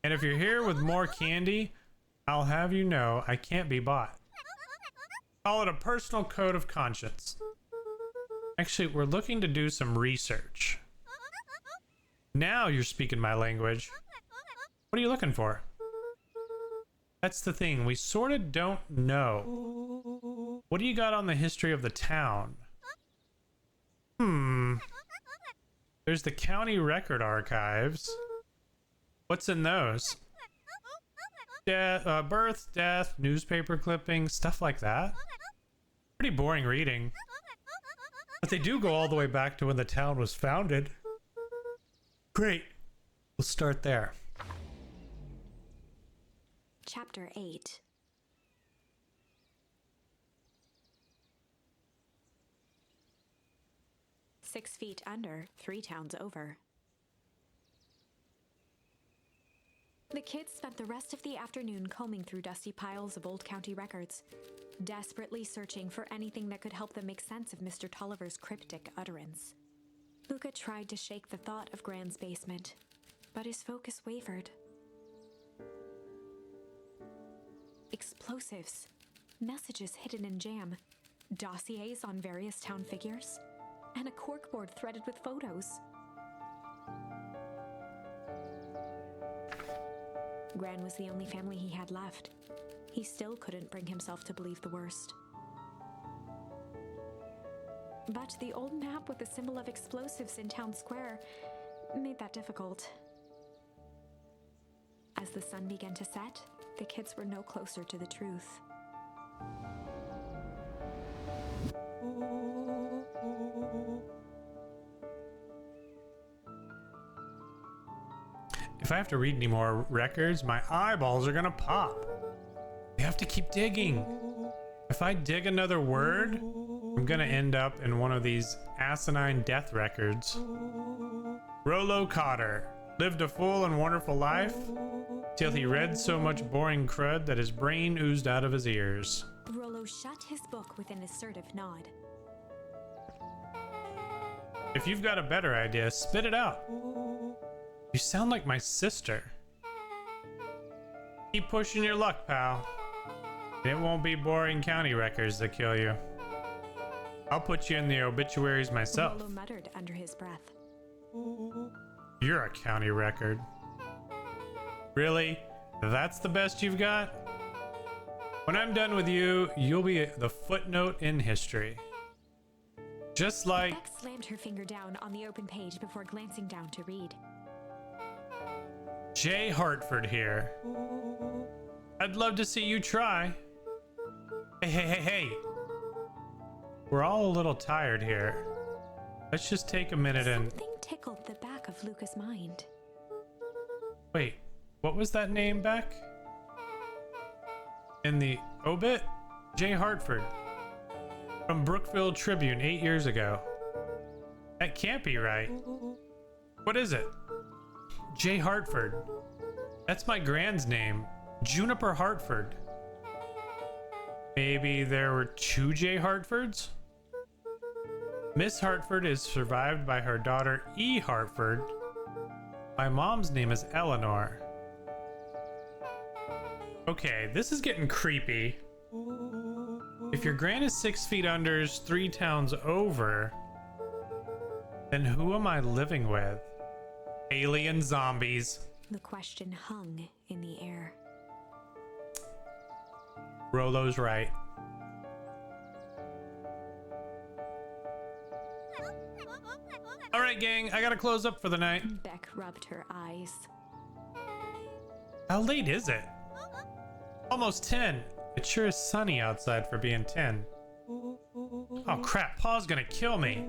And if you're here with more candy, I'll have you know I can't be bought. Call it a personal code of conscience. Actually, we're looking to do some research. Now you're speaking my language. What are you looking for? That's the thing, we sort of don't know. What do you got on the history of the town? There's the county record archives. What's in those? Birth, death, newspaper clippings, stuff like that. Pretty boring reading. But they do go all the way back to when the town was founded. Great. We'll start there. Chapter 8. "6 feet under, 3 towns over." The kids spent the rest of the afternoon combing through dusty piles of old county records, desperately searching for anything that could help them make sense of Mr. Tolliver's cryptic utterance. Luca tried to shake the thought of Gran's basement, but his focus wavered. Explosives, messages hidden in jam, dossiers on various town figures, and a corkboard threaded with photos. Gran was the only family he had left. He still couldn't bring himself to believe the worst. But the old map with the symbol of explosives in town square made that difficult. As the sun began to set, the kids were no closer to the truth. If I have to read any more records, my eyeballs are gonna pop. We have to keep digging. If I dig another word, I'm gonna end up in one of these asinine death records. Rollo Cotter lived a full and wonderful life till he read so much boring crud that his brain oozed out of his ears. Rollo shut his book with an assertive nod. If you've got a better idea, spit it out. You sound like my sister. Keep pushing your luck, pal. It won't be boring county records that kill you. I'll put you in the obituaries myself. Rollo muttered under his breath. You're a county record. Really? That's the best you've got? When I'm done with you, you'll be the footnote in history. Just like... Beck slammed her finger down on the open page before glancing down to read. J. Hartford here. I'd love to see you try. Hey. We're all a little tired here. Let's just take a minute and... Something tickled the back of Luca's mind. Wait, what was that name back? In the obit? J. Hartford. From Brookville Tribune 8 years ago. That can't be right. What is it? J. Hartford. That's my grand's name. Juniper Hartford. Maybe there were 2 J. Hartfords? Miss Hartford is survived by her daughter E. Hartford. My mom's name is Eleanor. Okay, this is getting creepy. If your grand is 6 feet under, 3 towns over, then who am I living with? Alien zombies. The question hung in the air. Rollo's right. All right, gang, I gotta close up for the night. Beck rubbed her eyes. How late is it? Almost 10. It sure is sunny outside for being 10. Oh crap, Pa's gonna kill me.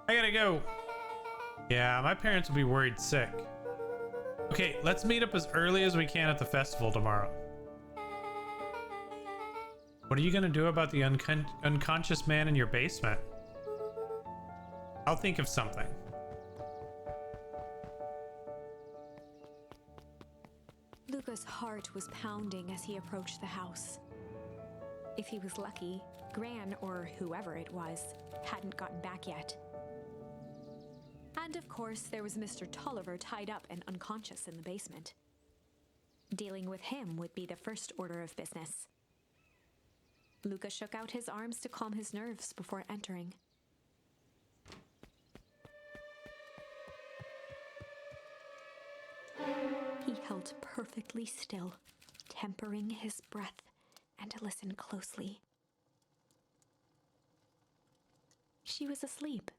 I gotta go. Yeah, my parents will be worried sick. Okay, let's meet up as early as we can at the festival tomorrow. What are you gonna do about the unconscious man in your basement? I'll think of something. Luca's heart was pounding as he approached the house. If he was lucky, Gran, or whoever it was, hadn't gotten back yet. And of course, there was Mr. Tolliver tied up and unconscious in the basement. Dealing with him would be the first order of business. Luca shook out his arms to calm his nerves before entering. He held perfectly still, tempering his breath, and listened closely. She was asleep.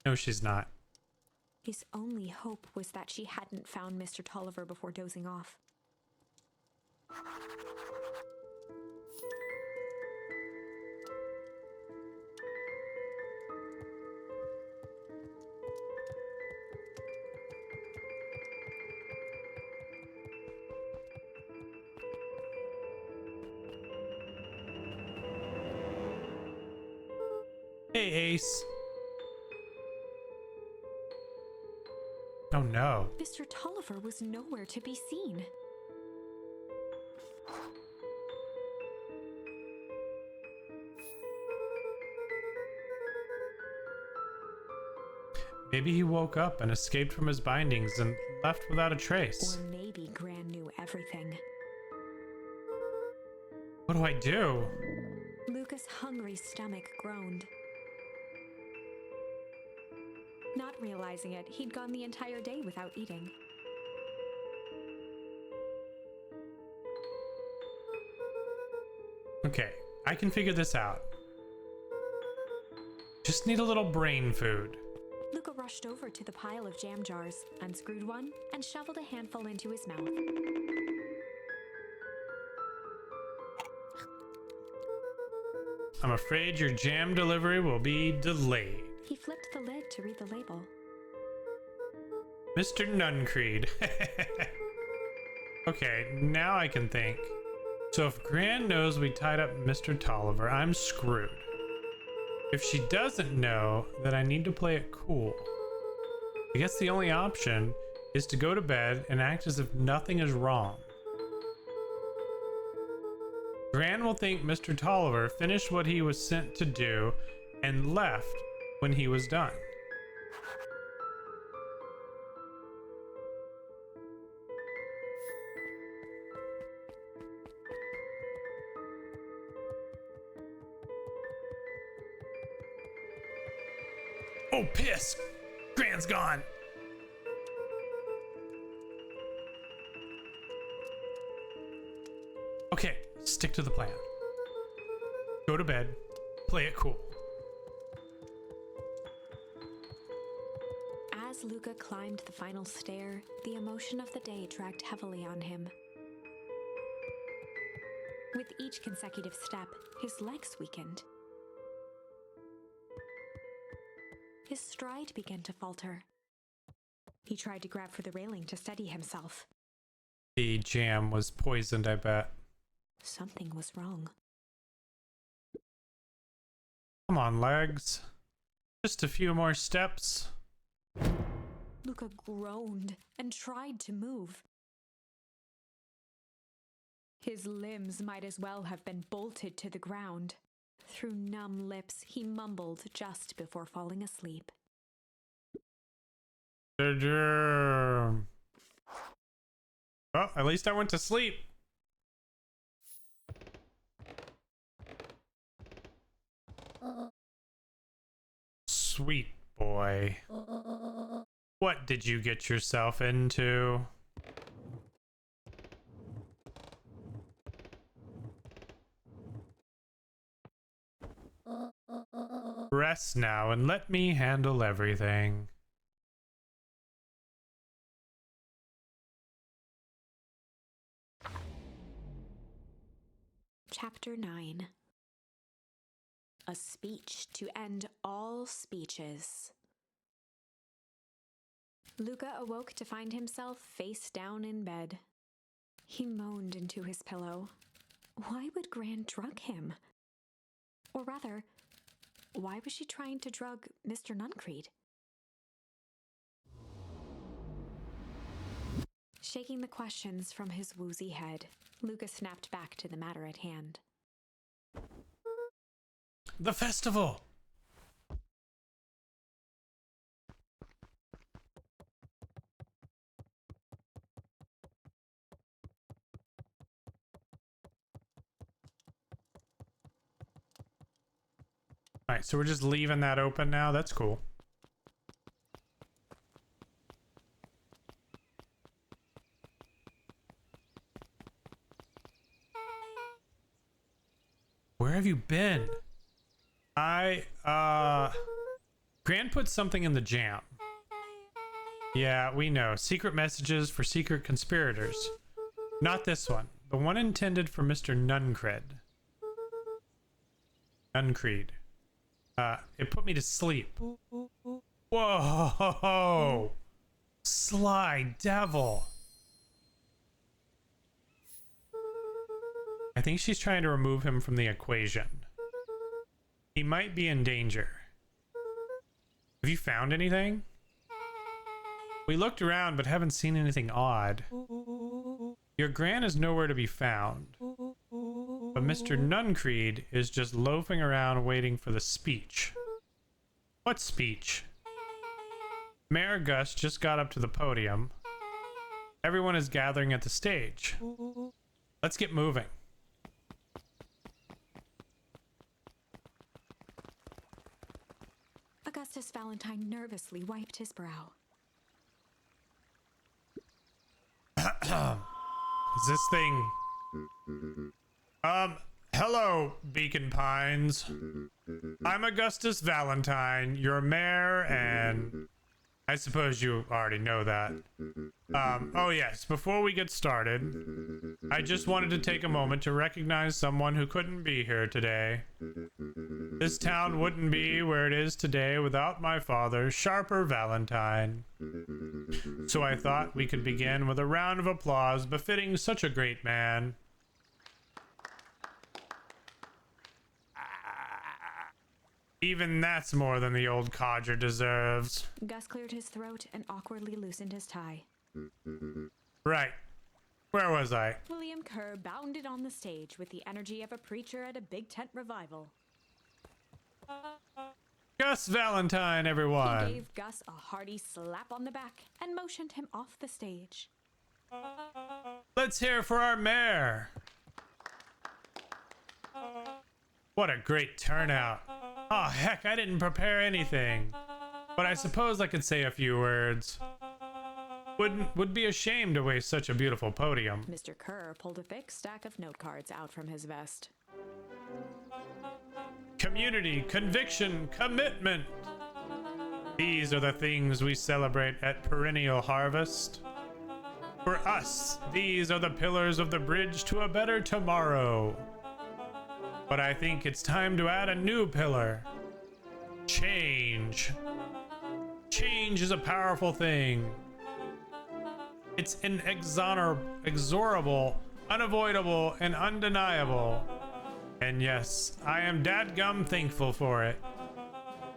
No, she's not. His only hope was that she hadn't found Mr. Tolliver before dozing off. Hey, Ace. Oh no. Mr. Tolliver was nowhere to be seen. Maybe he woke up and escaped from his bindings and left without a trace. Or maybe Gran knew everything. What do I do? Luca's hungry stomach groaned. Not realizing it, he'd gone the entire day without eating. Okay, I can figure this out. Just need a little brain food. Luca rushed over to the pile of jam jars, unscrewed one, and shoveled a handful into his mouth. I'm afraid your jam delivery will be delayed. He flipped the lid to read the label. Mr. Nuncreed. Okay, now I can think. So if Gran knows we tied up Mr. Tolliver, I'm screwed. If she doesn't know, then I need to play it cool. I guess the only option is to go to bed and act as if nothing is wrong. Gran will think Mr. Tolliver finished what he was sent to do and left when he was done. Oh, piss! Gran's gone! Okay, stick to the plan. Go to bed, play it cool. As Luca climbed the final stair, the emotion of the day dragged heavily on him. With each consecutive step, his legs weakened. His stride began to falter. He tried to grab for the railing to steady himself. The jam was poisoned, I bet. Something was wrong. Come on, legs. Just a few more steps. Luca groaned and tried to move. His limbs might as well have been bolted to the ground. Through numb lips, he mumbled just before falling asleep. The jam. Well, at least I went to sleep. Sweet boy. What did you get yourself into? rest now and let me handle everything. Chapter 9. A speech to end all speeches. Luca awoke to find himself face down in bed. He moaned into his pillow. Why would Gran drug him? Or rather, why was she trying to drug Mr. Nuncreed? Shaking the questions from his woozy head, Luca snapped back to the matter at hand. The festival! Alright, so we're just leaving that open now. That's cool. Where have you been? Gran put something in the jam. Yeah, we know. Secret messages for secret conspirators. Not this one. The one intended for Mr. Nuncred. Nuncreed. It put me to sleep. Whoa! Sly devil! I think she's trying to remove him from the equation. He might be in danger. Have you found anything? We looked around but haven't seen anything odd. Your Gran is nowhere to be found. But Mr. Nuncreed is just loafing around waiting for the speech. What speech? Mayor Gus just got up to the podium. Everyone is gathering at the stage. Let's get moving. Augustus Valentine nervously wiped his brow. Is this thing... hello, Beacon Pines. I'm Augustus Valentine, your mayor, and... I suppose you already know that. Oh yes, before we get started, I just wanted to take a moment to recognize someone who couldn't be here today. This town wouldn't be where it is today without my father, Sharper Valentine. So I thought we could begin with a round of applause befitting such a great man. Even that's more than the old codger deserves. Gus cleared his throat and awkwardly loosened his tie. Right. Where was I? William Kerr bounded on the stage with the energy of a preacher at a big tent revival. Gus Valentine, everyone. He gave Gus a hearty slap on the back and motioned him off the stage. Let's hear for our mayor. What a great turnout. Oh, heck, I didn't prepare anything. But I suppose I could say a few words. Would be a shame to waste such a beautiful podium. Mr. Kerr pulled a thick stack of note cards out from his vest. Community, conviction, commitment. These are the things we celebrate at Perennial Harvest. For us, these are the pillars of the bridge to a better tomorrow. But I think it's time to add a new pillar. Change. Change is a powerful thing. It's inexorable, unavoidable, and undeniable. And yes, I am dadgum thankful for it.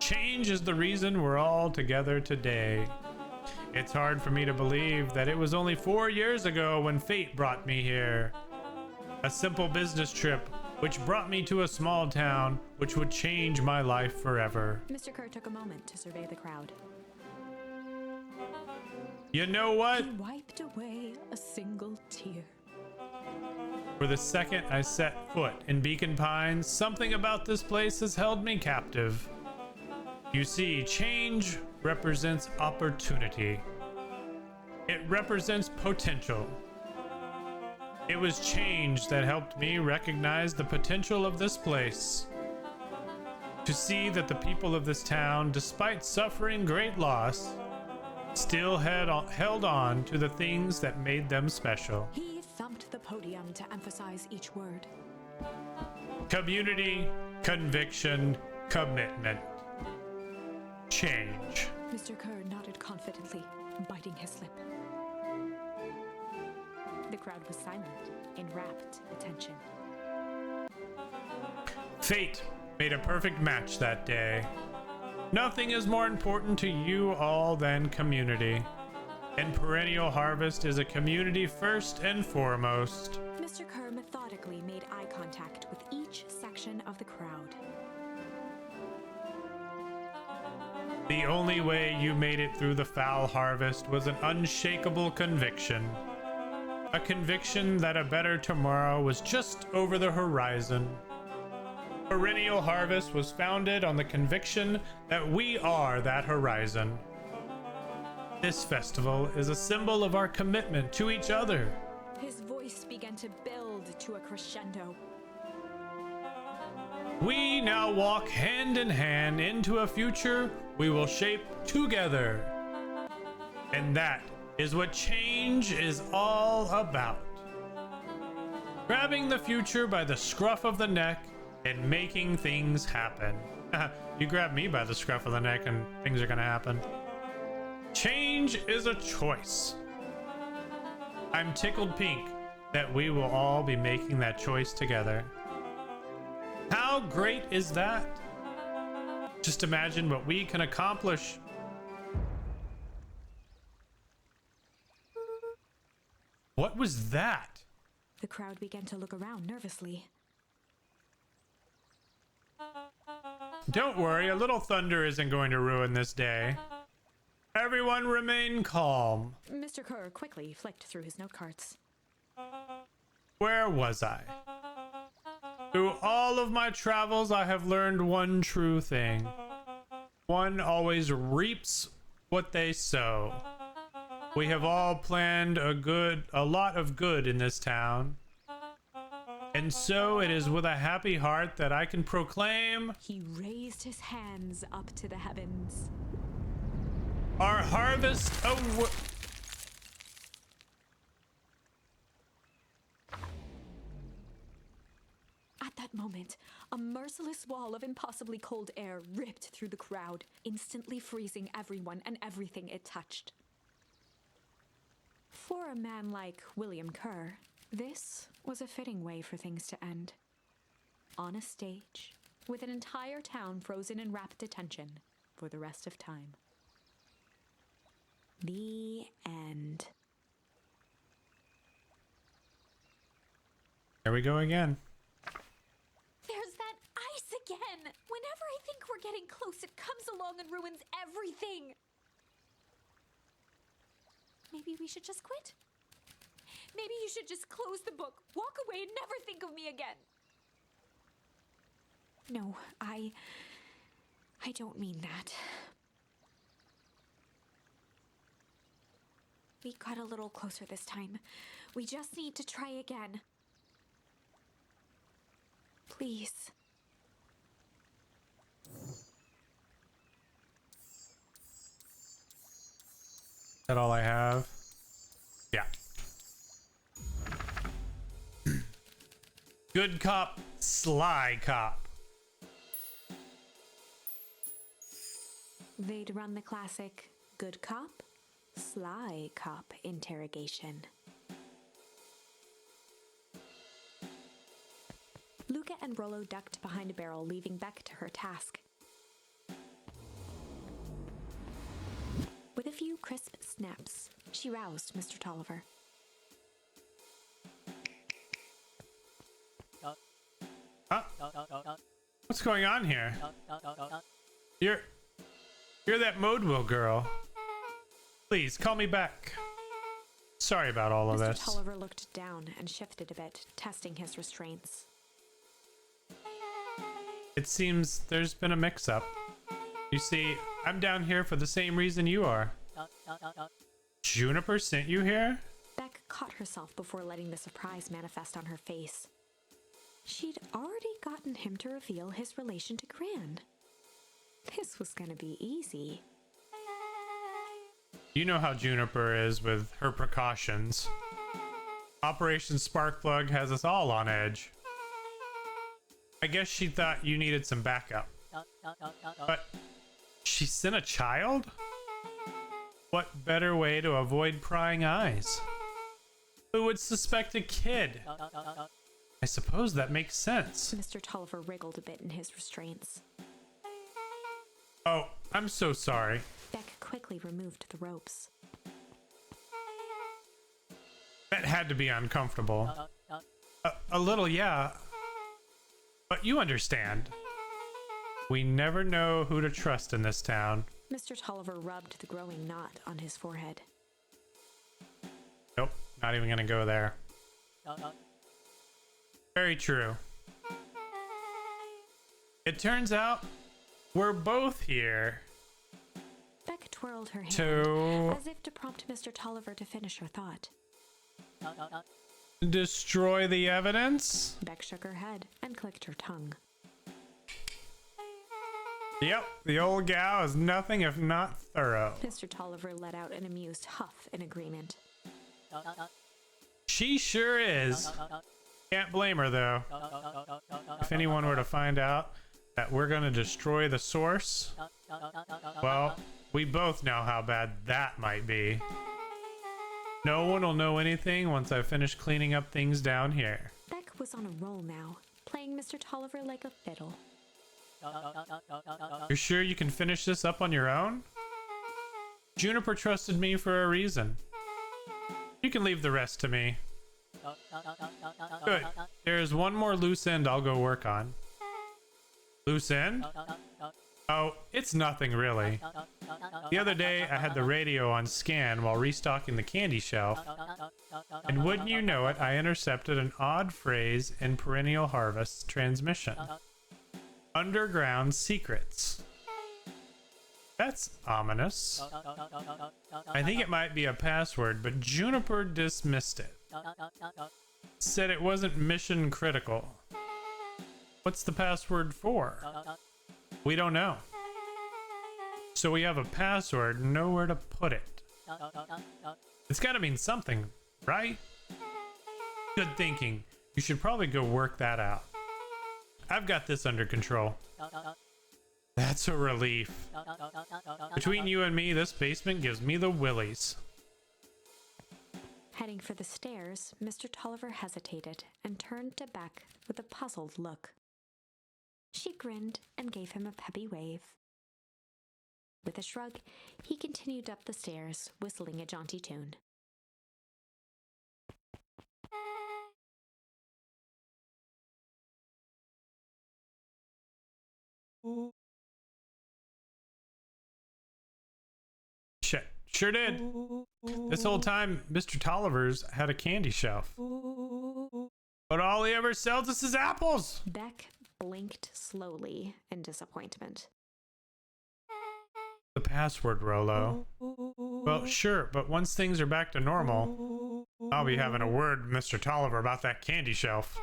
Change is the reason we're all together today. It's hard for me to believe that it was only 4 years ago when fate brought me here. A simple business trip which brought me to a small town which would change my life forever. Mr. Kerr took a moment to survey the crowd. You know what? He wiped away a single tear. For the second I set foot in Beacon Pines, something about this place has held me captive. You see, change represents opportunity. It represents potential. It was change that helped me recognize the potential of this place. To see that the people of this town, despite suffering great loss, still held on to the things that made them special. He thumped the podium to emphasize each word. Community, conviction, commitment. Change. Mr. Kerr nodded confidently, biting his lip. The crowd was silent, in rapt attention. Fate made a perfect match that day. Nothing is more important to you all than community. And Perennial Harvest is a community first and foremost. Mr. Kerr methodically made eye contact with each section of the crowd. The only way you made it through the foul harvest was an unshakable conviction. A conviction that a better tomorrow was just over the horizon. Perennial Harvest was founded on the conviction that we are that horizon. This festival is a symbol of our commitment to each other. His voice began to build to a crescendo. We now walk hand in hand into a future we will shape together. And that is what change is all about. Grabbing the future by the scruff of the neck and making things happen. You grab me by the scruff of the neck and things are gonna happen. Change is a choice. I'm tickled pink that we will all be making that choice together. How great is that? Just imagine what we can accomplish. What was that? The crowd began to look around nervously. Don't worry, a little thunder isn't going to ruin this day. Everyone remain calm. Mr. Kerr quickly flicked through his note cards. Where was I? Through all of my travels, I have learned one true thing. One always reaps what they sow. We have all planned a lot of good in this town. And so it is with a happy heart that I can proclaim He raised his hands up to the heavens. our harvest At that moment, a merciless wall of impossibly cold air ripped through the crowd, instantly freezing everyone and everything it touched. For a man like William Kerr, this was a fitting way for things to end. On a stage, with an entire town frozen in rapt attention for the rest of time. The end. There we go again. There's that ice again! Whenever I think we're getting close, it comes along and ruins everything! Maybe we should just quit? Maybe you should just close the book, walk away, and never think of me again. No, I don't mean that. We got a little closer this time. We just need to try again. Please. Is that all I have? Yeah. Good cop, sly cop. They'd run the classic good cop, sly cop interrogation. Luca and Rollo ducked behind a barrel, leaving Beck to her task. With a few crisp snaps, she roused Mr. Tolliver. Huh? What's going on here? You're that Modewell girl. Please, call me back. Sorry about all of Mr. this. Tolliver looked down and shifted a bit, testing his restraints. It seems there's been a mix-up. You see, I'm down here for the same reason you are. Juniper sent you here? Beck caught herself before letting the surprise manifest on her face. She'd already gotten him to reveal his relation to Gran. This was gonna be easy. You know how Juniper is with her precautions. Operation Sparkplug has us all on edge. I guess she thought you needed some backup. But she sent a child? What better way to avoid prying eyes? Who would suspect a kid? I suppose that makes sense. Mr. Tolliver wriggled a bit in his restraints. Oh, I'm so sorry. Beck quickly removed the ropes. That had to be uncomfortable. A little, yeah. But you understand. We never know who to trust in this town. Mr. Tolliver rubbed the growing knot on his forehead. Nope, not even gonna go there. Very true. It turns out we're both here Beck twirled her hand to as if to prompt Mr. Tolliver to finish her thought. destroy the evidence. Beck shook her head and clicked her tongue. Yep, the old gal is nothing if not thorough. Mr. Tolliver let out an amused huff in agreement. She sure is. Can't blame her though. If anyone were to find out that we're gonna destroy the source, well, we both know how bad that might be. No one will know anything once I finish cleaning up things down here. Beck was on a roll now, playing Mr. Tolliver like a fiddle. You're sure you can finish this up on your own? Juniper trusted me for a reason. You can leave the rest to me. Good. There's one more loose end I'll go work on. Loose end? Oh, it's nothing really. The other day I had the radio on scan while restocking the candy shelf. And wouldn't you know it, I intercepted an odd phrase in Perennial Harvest's transmission. Underground secrets. That's ominous. I think it might be a password, but Juniper dismissed it. Said it wasn't mission critical. What's the password for? We don't know. So we have a password, nowhere to put it. It's gotta mean something, right? Good thinking. You should probably go work that out. I've got this under control. That's a relief. Between you and me, this basement gives me the willies. Heading for the stairs, Mr. Tolliver hesitated and turned to Beck with a puzzled look. She grinned and gave him a peppy wave. With a shrug, he continued up the stairs, whistling a jaunty tune. Shit, sure did. This whole time, Mr. Tolliver's had a candy shelf. But all he ever sells us is apples. Beck blinked slowly in disappointment. The password, Rolo. Well, sure, but once things are back to normal, I'll be having a word with Mr. Tolliver about that candy shelf.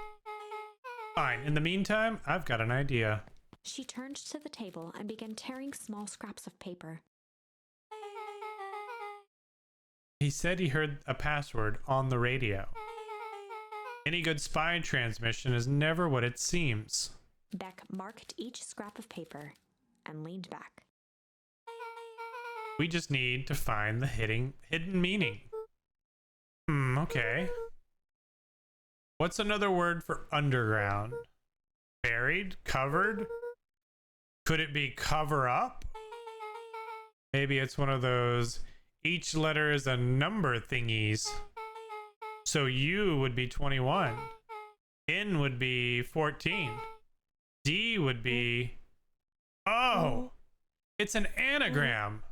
Fine, in the meantime, I've got an idea. She turned to the table and began tearing small scraps of paper. He said he heard a password on the radio. Any good spy transmission is never what it seems. Beck marked each scrap of paper and leaned back. We just need to find the hidden meaning. Okay. What's another word for underground? Buried? Covered? Could it be cover up? Maybe it's one of those each letter is a number thingies. So U would be 21. N would be 14. D would be... Oh! It's an anagram!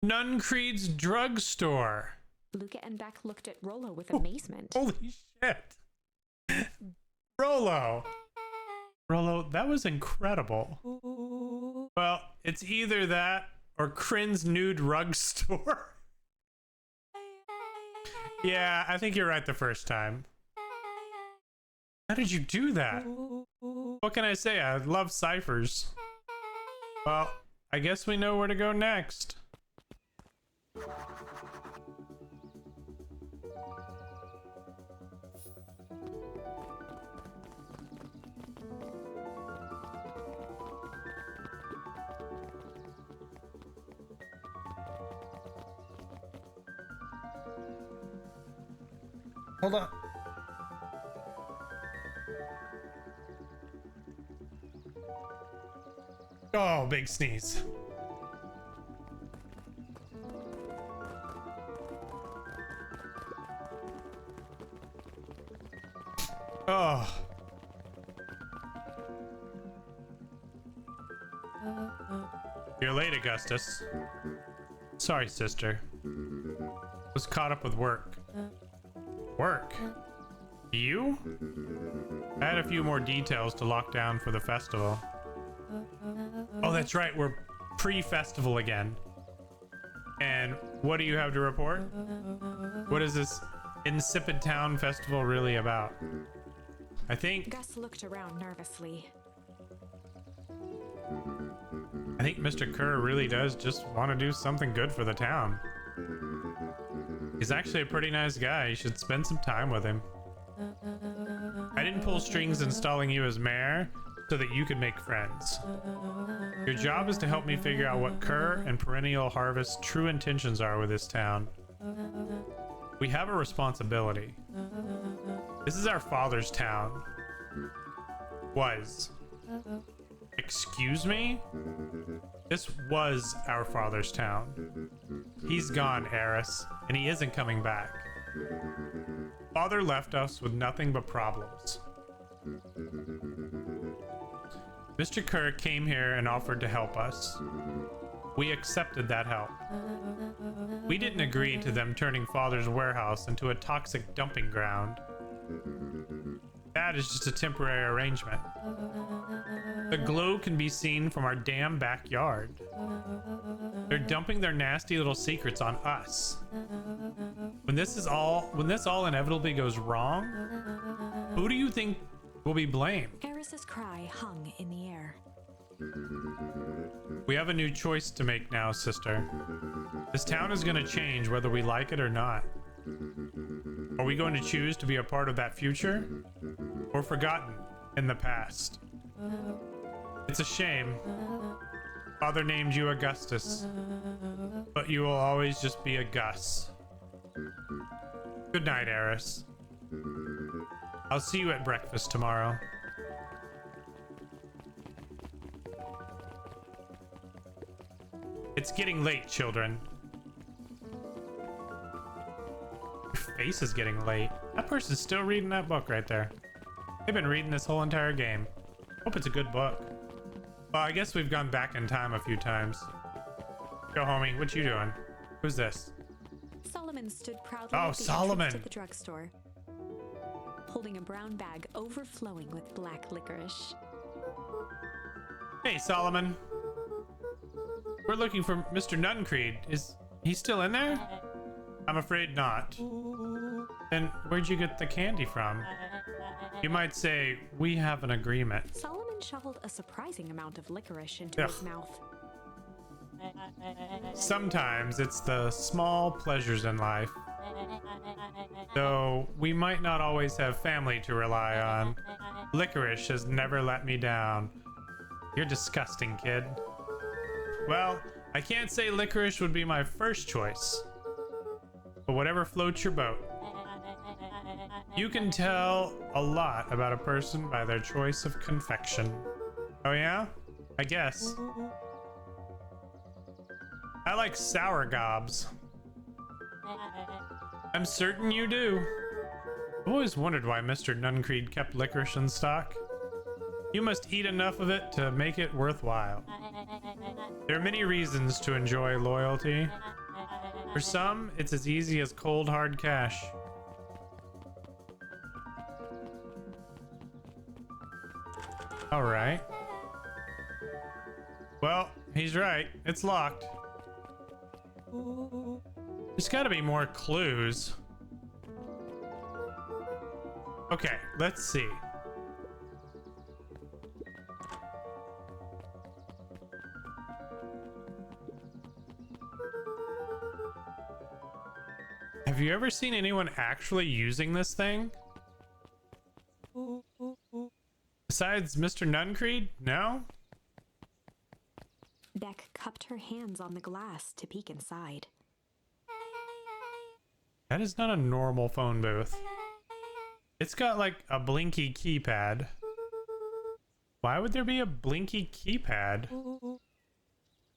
Nuncreed's drugstore. Luca and Beck looked at Rolo with amazement. Holy shit. Rolo, that was incredible. Well, it's either that or Crin's nude rug store. Yeah, I think you're right the first time. How did you do that? What can I say? I love ciphers. Well, I guess we know where to go next. Hold on. Oh, big sneeze. Oh. You're late, Augustus. Sorry, sister. Was caught up with work. Work? You? I had a few more details to lock down for the festival. Oh, that's right. We're pre-festival again. And what do you have to report? What is this insipid town festival really about? I think Gus looked around nervously. Mr. Kerr really does just want to do something good for the town. He's actually a pretty nice guy. You should spend some time with him. I didn't pull strings installing you as mayor so that you could make friends. Your job is to help me figure out what Kerr and Perennial Harvest's true intentions are with this town. We have a responsibility. This is our father's town. Was. Excuse me? This was our father's town. He's gone, Eris, and he isn't coming back. Father left us with nothing but problems. Mr. Kerr came here and offered to help us. We accepted that help. We didn't agree to them turning Father's warehouse into a toxic dumping ground. That is just a temporary arrangement. The glow can be seen from our damn backyard. They're dumping their nasty little secrets on us. When this all inevitably goes wrong, who do you think will be blamed? Eris's cry hung in the air. We have a new choice to make now, sister. This town is going to change whether we like it or not. Are we going to choose to be a part of that future? Or forgotten in the past? It's a shame. Father named you Augustus, but you will always just be a Gus. Good night, Eris. I'll see you at breakfast tomorrow. It's getting late, children. Your face is getting late. That person's still reading that book right there. They've been reading this whole entire game. Hope it's a good book. Well, I guess we've gone back in time a few times. Yo, homie, what you doing? Who's this? Solomon stood proudly Oh, at the Solomon. entrance to the drugstore, holding a brown bag overflowing with black licorice. Hey, Solomon. We're looking for Mr. Nuncreed. Is he still in there? I'm afraid not. Then where'd you get the candy from? You might say, we have an agreement. Solomon shoveled a surprising amount of licorice into Ugh. his mouth. Sometimes it's the small pleasures in life. Though we might not always have family to rely on. Licorice has never let me down. You're disgusting, kid. Well, I can't say licorice would be my first choice. But whatever floats your boat. You can tell a lot about a person by their choice of confection. Oh yeah? I guess. I like sour gobs. I'm certain you do. I've always wondered why Mr. Nuncreed kept licorice in stock. You must eat enough of it to make it worthwhile. There are many reasons to enjoy loyalty. For some, it's as easy as cold hard cash. All right. Well, he's right. It's locked. There's gotta be more clues. Okay, let's see. Have you ever seen anyone actually using this thing? Besides Mr. Nuncreed? No? Beck cupped her hands on the glass to peek inside. That is not a normal phone booth. It's got like a blinky keypad. Why would there be a blinky keypad?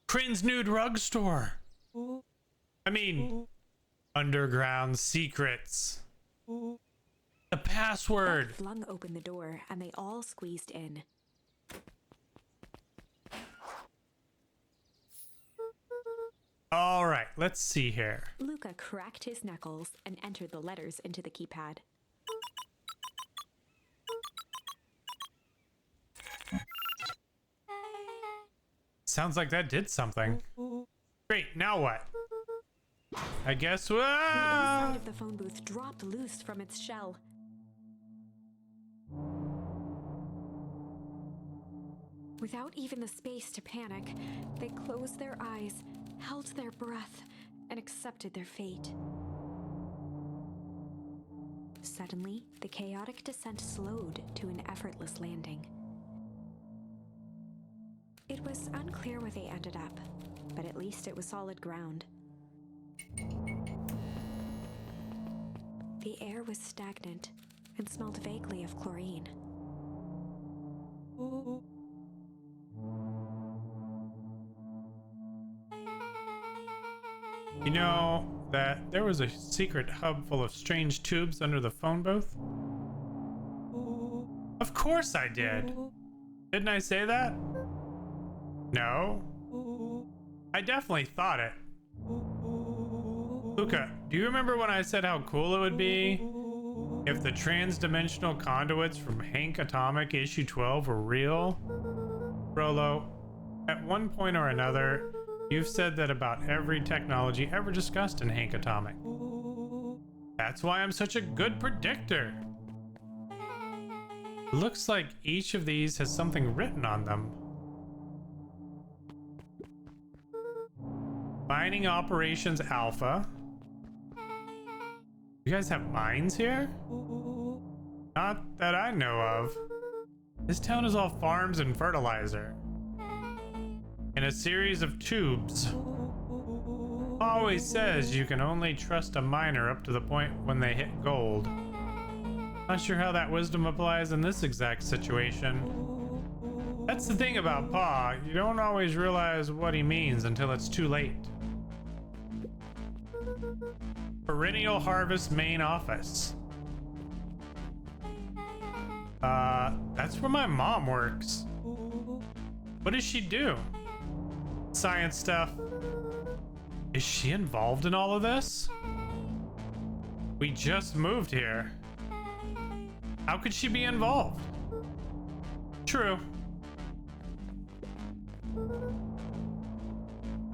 Crin's Nude Rug Store. I mean, underground secrets. The password. Beck flung open the door and they all squeezed in. All right, let's see here. Luca cracked his knuckles and entered the letters into the keypad. Sounds like that did something. Great, now what? I guess. The inside of the phone booth dropped loose from its shell. Without even the space to panic, they closed their eyes, held their breath, and accepted their fate. Suddenly, the chaotic descent slowed to an effortless landing. It was unclear where they ended up, but at least it was solid ground. The air was stagnant and smelled vaguely of chlorine. You know that there was a secret hub full of strange tubes under the phone booth? Of course I did. Didn't I say that? No. I definitely thought it. Luca, do you remember when I said how cool it would be if the trans-dimensional conduits from Hank Atomic issue 12 were real? Rolo, at one point or another, you've said that about every technology ever discussed in Hank Atomic. That's why I'm such a good predictor. Looks like each of these has something written on them. Mining Operations Alpha. You guys have mines here? Not that I know of. This town is all farms and fertilizer. In a series of tubes. Always says you can only trust a miner up to the point when they hit gold. Not sure how that wisdom applies in this exact situation. That's the thing about Pa, you don't always realize what he means until it's too late. Perennial Harvest main office. That's where my mom works. What does she do? Science stuff. Is she involved in all of this? We just moved here. How could she be involved? True.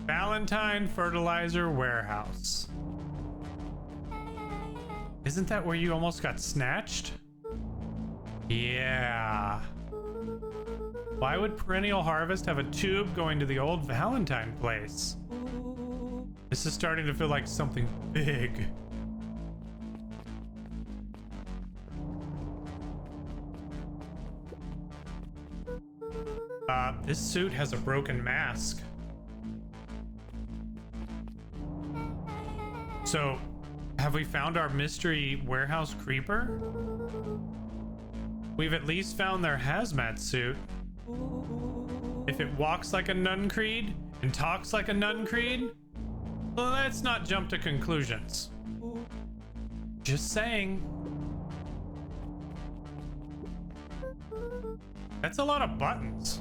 Valentine Fertilizer Warehouse. Isn't that where you almost got snatched? Yeah. Why would Perennial Harvest have a tube going to the old Valentine place? This is starting to feel like something big. This suit has a broken mask. So, have we found our mystery warehouse creeper? We've at least found their hazmat suit. If it walks like a Nuncreed and talks like a Nuncreed, let's not jump to conclusions. Just saying. That's a lot of buttons.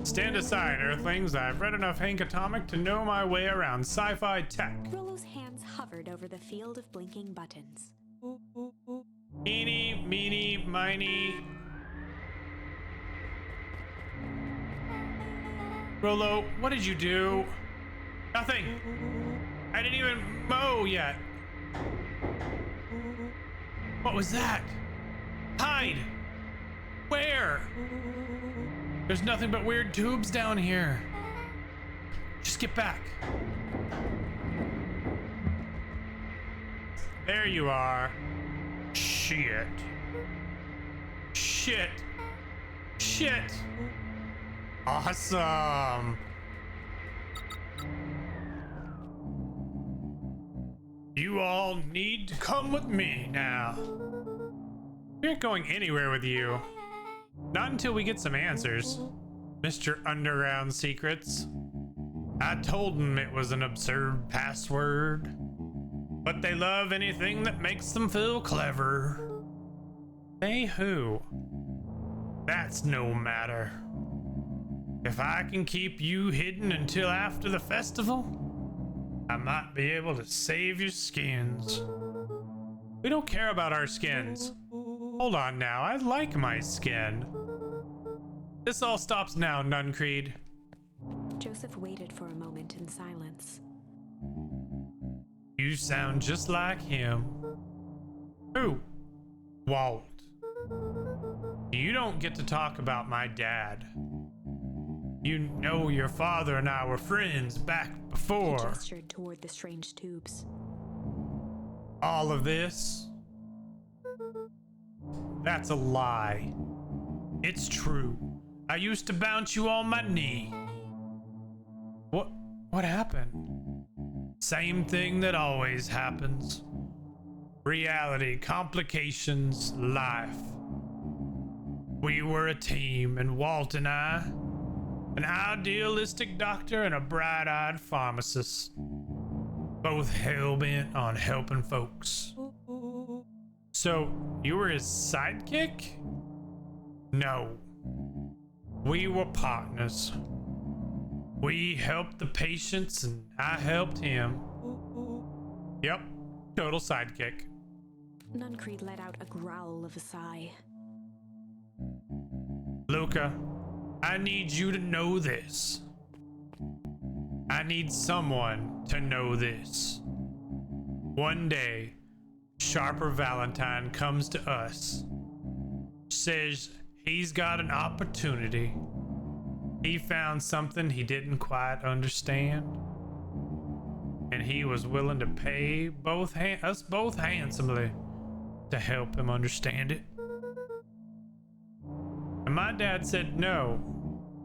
Stand aside, Earthlings. I've read enough Hank Atomic to know my way around sci-fi tech. Rollo's hands hovered over the field of blinking buttons. Eeny, meeny, miny. Rollo, what did you do? Nothing. I didn't even mow yet. What was that? Hide! Where? There's nothing but weird tubes down here. Just get back. There you are. Shit. Shit. Shit. Awesome. You all need to come with me now. We aren't going anywhere with you. Not until we get some answers, Mr. Underground Secrets. I told them it was an absurd password, but they love anything that makes them feel clever. They who? That's no matter. If I can keep you hidden until after the festival, I might be able to save your skins. We don't care about our skins. Hold on now, I like my skin. This all stops now, Nuncreed. Joseph waited for a moment in silence. You sound just like him. Who? Walt. You don't get to talk about my dad. You know your father and I were friends back He before. gestured toward the strange tubes. All of this? That's a lie. It's true. I used to bounce you on my knee. What happened? Same thing that always happens. Reality, complications, life. We were a team, and Walt and I, an idealistic doctor and a bright-eyed pharmacist, both hell-bent on helping folks. So, you were his sidekick? No. We were partners. We helped the patients and I helped him. Yep, total sidekick. Nuncreed let out a growl of a sigh. Luca, I need you to know this. I need someone to know this. One day, Sharper Valentine comes to us, says he's got an opportunity. He found something he didn't quite understand, and he was willing to pay us both handsomely to help him understand it. And my dad said no.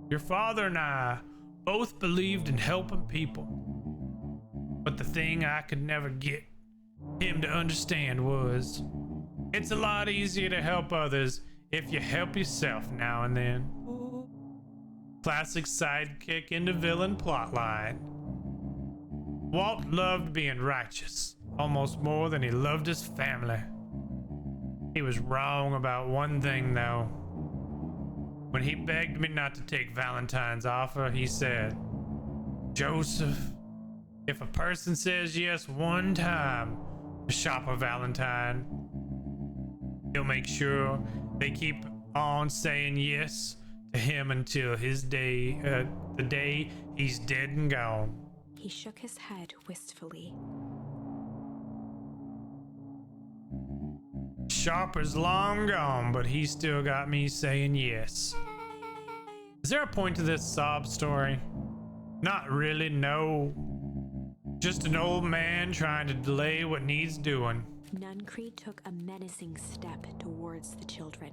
Your father and I both believed in helping people, but the thing I could never get him to understand was it's a lot easier to help others if you help yourself now and then. Classic sidekick into villain plotline. Walt loved being righteous almost more than he loved his family. He was wrong about one thing though. When he begged me not to take Valentine's offer, he said, Joseph, if a person says yes one time to Shopper Valentine, he'll make sure they keep on saying yes to him until the day he's dead and gone. He shook his head wistfully. Sharper's long gone, but he still got me saying yes. Is there a point to this sob story? Not really, no. Just an old man trying to delay what needs doing. Nuncreed took a menacing step towards the children.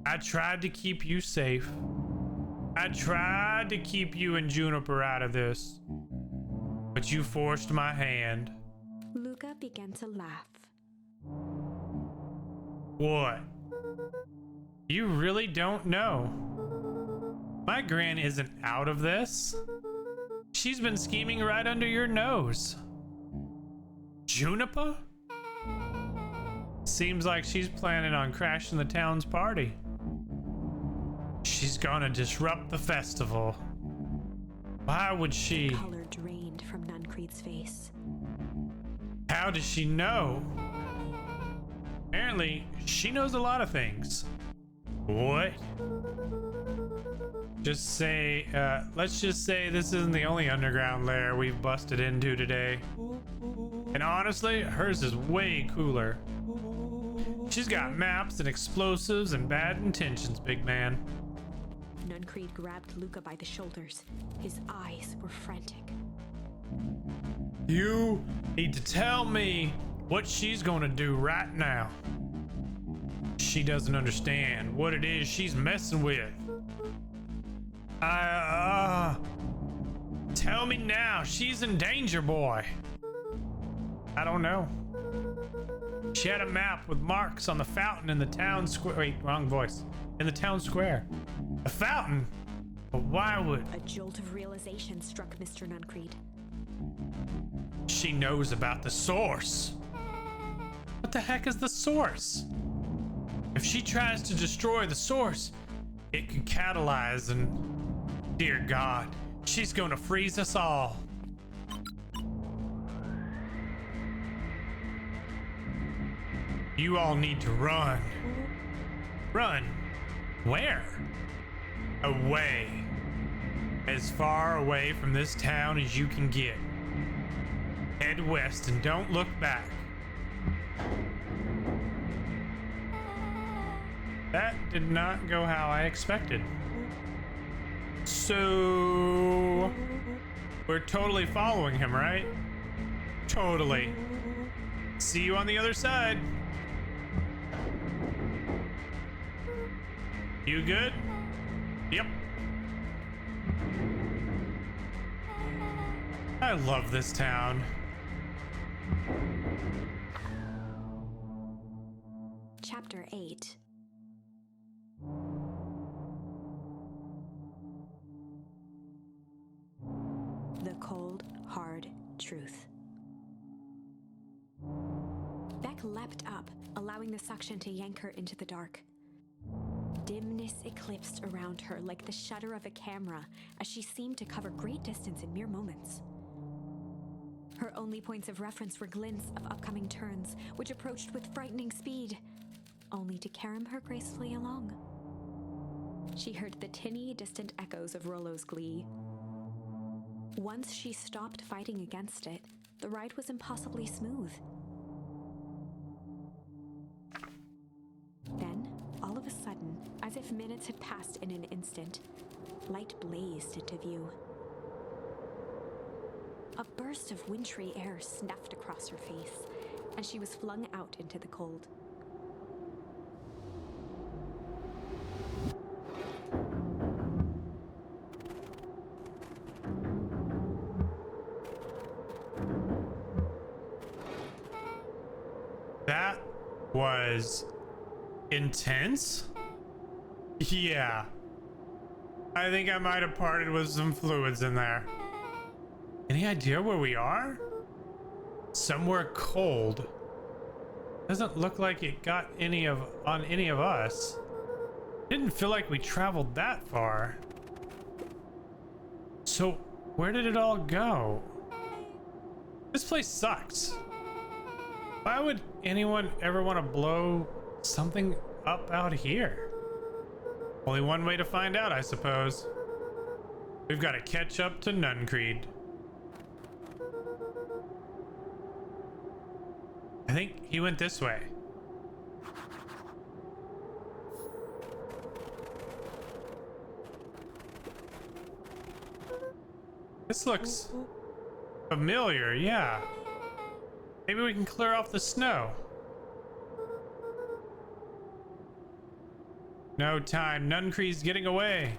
I tried to keep you safe. I tried to keep you and Juniper out of this. But you forced my hand. Luca began to laugh. What? You really don't know. My gran isn't out of this. She's been scheming right under your nose. Juniper? Seems like she's planning on crashing the town's party. She's gonna disrupt the festival. Why would she? Color drained from Nuncreed's face. How does she know? Apparently, she knows a lot of things. What? Let's just say this isn't the only underground lair we've busted into today. And honestly, hers is way cooler. She's got maps and explosives and bad intentions, big man. Nuncreed grabbed Luca by the shoulders. His eyes were frantic. You need to tell me what she's gonna do right now. She doesn't understand what it is she's messing with. Tell me now. She's in danger, boy. I don't know. She had a map with marks on the fountain in the town square. Wait, wrong voice. In the town square. A fountain? But why would... A jolt of realization struck Mr. Nuncreed. She knows about the source. What the heck is the source? If she tries to destroy the source, it could catalyze and... Dear God, she's gonna freeze us all. You all need to run. Run? Where? Away. As far away from this town as you can get. Head west and don't look back. That did not go how I expected. So... we're totally following him, right? Totally. See you on the other side. You good? Yep. I love this town. Chapter 8. The cold, hard truth. Beck leapt up, allowing the suction to yank her into the dark. Dimness eclipsed around her like the shutter of a camera as she seemed to cover great distance in mere moments. Her only points of reference were glints of upcoming turns, which approached with frightening speed, only to carom her gracefully along. She heard the tinny, distant echoes of Rollo's glee. Once she stopped fighting against it, the ride was impossibly smooth. Then, all of a sudden, as if minutes had passed in an instant, light blazed into view. A burst of wintry air snuffed across her face, and she was flung out into the cold. That was intense? Yeah. I think I might have parted with some fluids in there. Any idea where we are? Somewhere cold. Doesn't look like it got on any of us. Didn't feel like we traveled that far. So, where did it all go? This place sucks. Why would anyone ever want to blow something up out here? Only one way to find out, I suppose. We've got to catch up to Nuncreed. I think he went this way. This looks familiar, yeah. Maybe we can clear off the snow. No time. Nuncreed's getting away.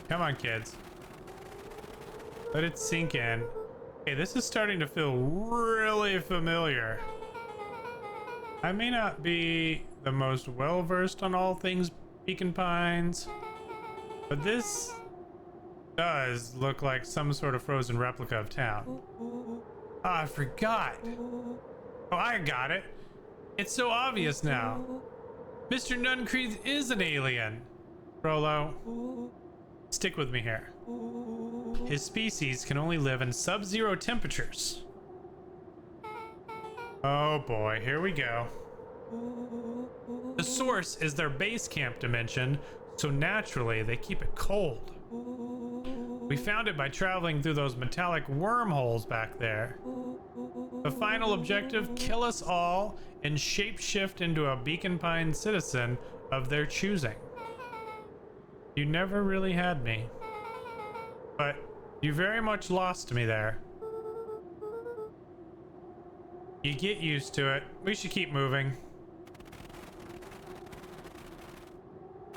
Come on, kids. Let it sink in. Okay, this is starting to feel really familiar. I may not be the most well-versed on all things Beacon Pines, but this does look like some sort of frozen replica of town. Ah, I forgot. Oh, I got it. It's so obvious now. Mr. Nuncreed is an alien. Rollo, stick with me here. His species can only live in sub-zero temperatures. Oh boy, here we go. The source is their base camp dimension, so naturally they keep it cold. We found it by traveling through those metallic wormholes back there. The final objective, kill us all and shapeshift into a Beacon Pine citizen of their choosing. You never really had me, but you very much lost me there. You get used to it. We should keep moving.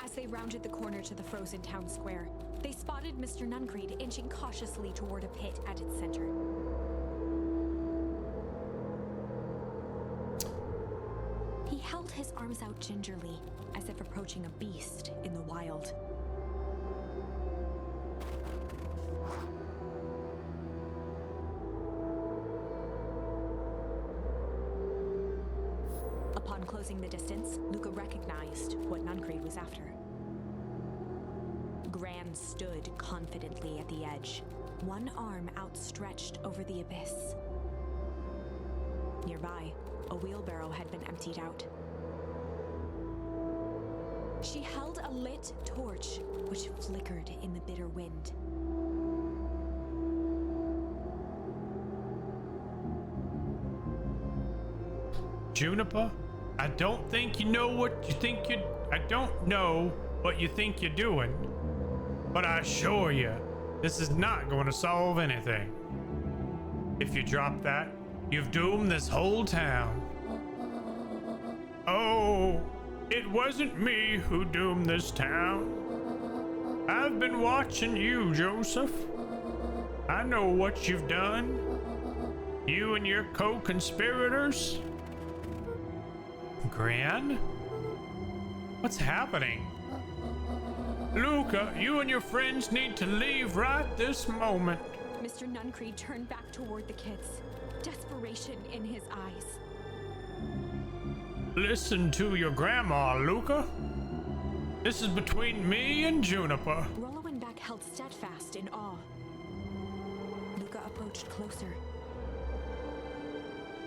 As they rounded the corner to the frozen town square, they spotted Mr. Nuncreed inching cautiously toward a pit at its center. He held his arms out gingerly, as if approaching a beast in the wild. Upon closing the distance, Luca recognized what Nuncreed was after. Gran stood confidently at the edge, one arm outstretched over the abyss. Nearby, a wheelbarrow had been emptied out. She held a lit torch, which flickered in the bitter wind. Juniper, I don't think you know what you think you... I don't know what you think you're doing, but I assure you, this is not going to solve anything. If you drop that, you've doomed this whole town. Oh, it wasn't me who doomed this town. I've been watching you, Joseph. I know what you've done. You and your co-conspirators. Gran? What's happening? Luca, you and your friends need to leave right this moment. Mr. Nuncreed turned back toward the kids, desperation in his eyes. Listen to your grandma, Luca. This is between me and Juniper. Rollo and Beck held steadfast in awe. Luca approached closer.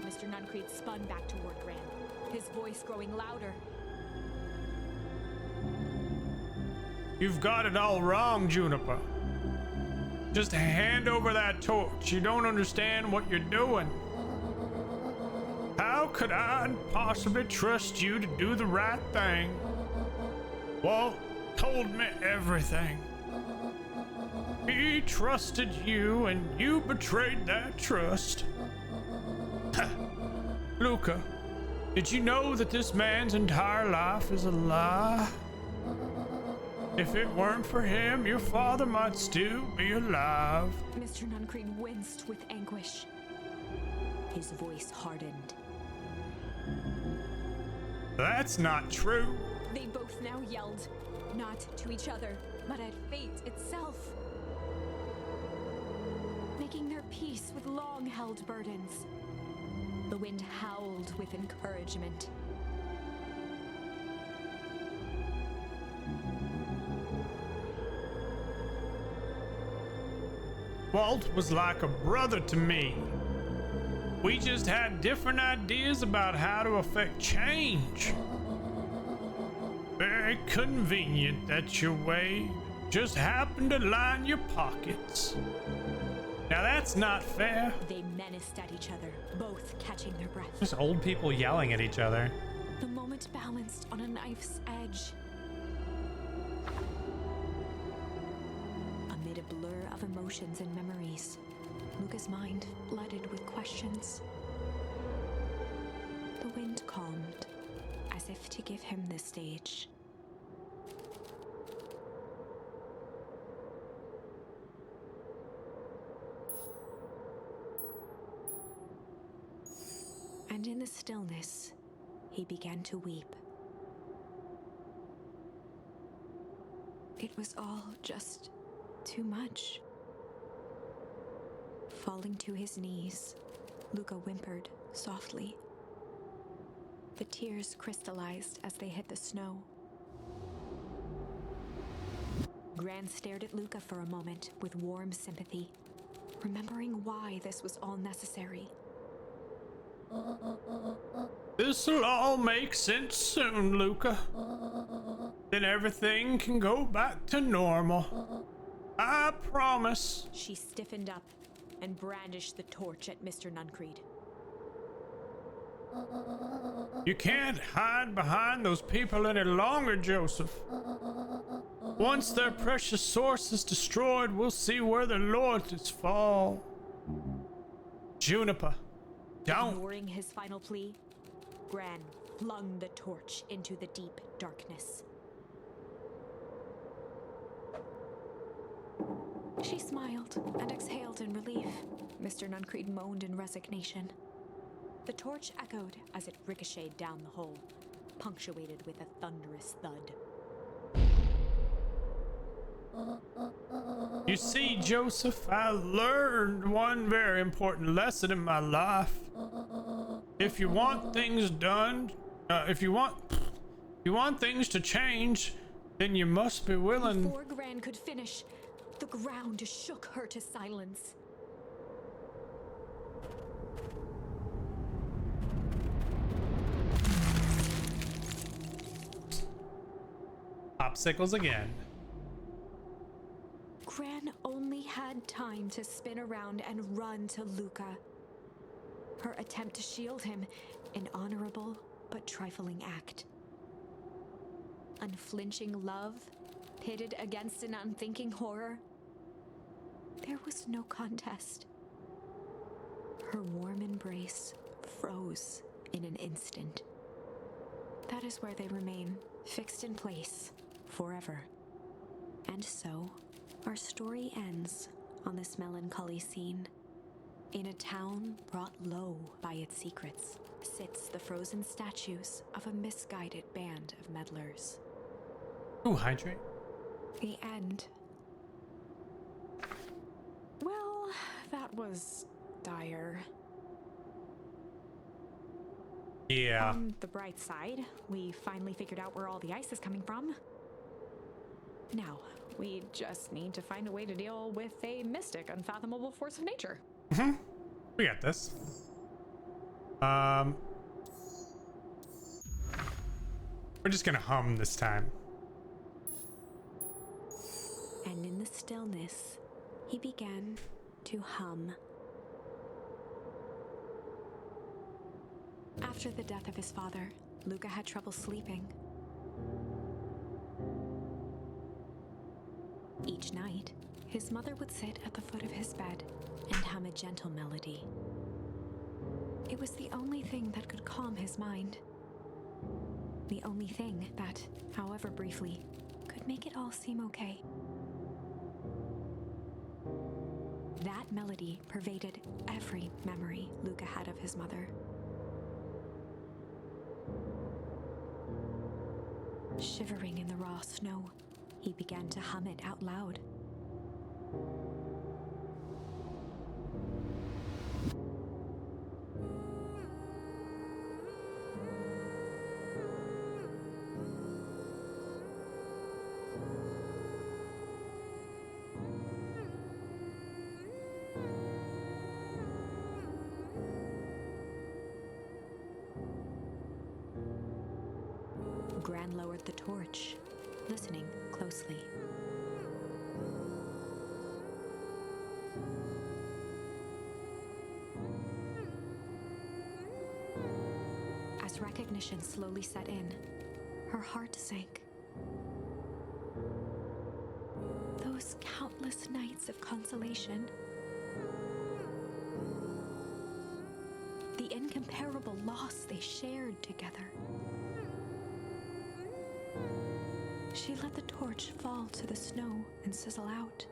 Mr. Nuncreed spun back toward Gran, his voice growing louder. You've got it all wrong, Juniper. Just hand over that torch. You don't understand what you're doing. How could I possibly trust you to do the right thing? Walt told me everything. He trusted you, and you betrayed that trust. Luca, did you know that this man's entire life is a lie? If it weren't for him, your father might still be alive. Mr. Nuncreed winced with anguish. His voice hardened. That's not true. They both now yelled, not to each other, but at fate itself. Making their peace with long-held burdens. The wind howled with encouragement. Walt was like a brother to me. We just had different ideas about how to affect change. Very convenient that your way just happened to line your pockets. Now that's not fair. They menaced at each other, both catching their breath. Just old people yelling at each other. The moment balanced on a knife's edge. Amid a blur of emotions and memories, Luca's mind flooded with questions. The wind calmed, as if to give him the stage. And in the stillness, he began to weep. It was all just too much. Falling to his knees, Luca whimpered softly. The tears crystallized as they hit the snow. Gran stared at Luca for a moment with warm sympathy, remembering why this was all necessary. This'll all make sense soon, Luca. Then everything can go back to normal. I promise. She stiffened up and brandished the torch at Mr. Nuncreed. You can't hide behind those people any longer, Joseph. Once their precious source is destroyed, we'll see where their loyalties fall. Juniper, don't. Ignoring his final plea, Gran flung the torch into the deep darkness. She smiled and exhaled in relief. Mr. Nuncreed moaned in resignation. The torch echoed as it ricocheted down the hole, punctuated with a thunderous thud. You see, Joseph, I learned one very important lesson in my life. If you want things done, if you want things to change, then you must be willing. Before Gran could finish, the ground shook her to silence. Popsicles again. Gran only had time to spin around and run to Luca. Her attempt to shield him, an honorable but trifling act. Unflinching love, pitted against an unthinking horror. There was no contest. Her warm embrace froze in an instant. That is where they remain, fixed in place, forever. And so, our story ends on this melancholy scene. In a town brought low by its secrets, sits the frozen statues of a misguided band of meddlers. Ooh, hydrate. The end. Well, that was dire. Yeah. On the bright side, we finally figured out where all the ice is coming from. Now, we just need to find a way to deal with a mystic, unfathomable force of nature. We got this. We're just gonna hum this time. And in the stillness, he began to hum. After the death of his father, Luca had trouble sleeping. Each night, his mother would sit at the foot of his bed and hum a gentle melody. It was the only thing that could calm his mind. The only thing that, however briefly, could make it all seem okay. That melody pervaded every memory Luca had of his mother. Shivering in the raw snow, he began to hum it out loud. Gran lowered the torch, listening closely. As recognition slowly set in, her heart sank. Those countless nights of consolation, the incomparable loss they shared together. She let the torch fall to the snow and sizzle out.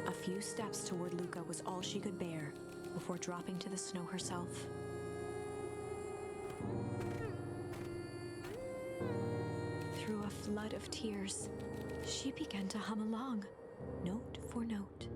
A few steps toward Luca was all she could bear before dropping to the snow herself. Through a flood of tears, she began to hum along, note for note.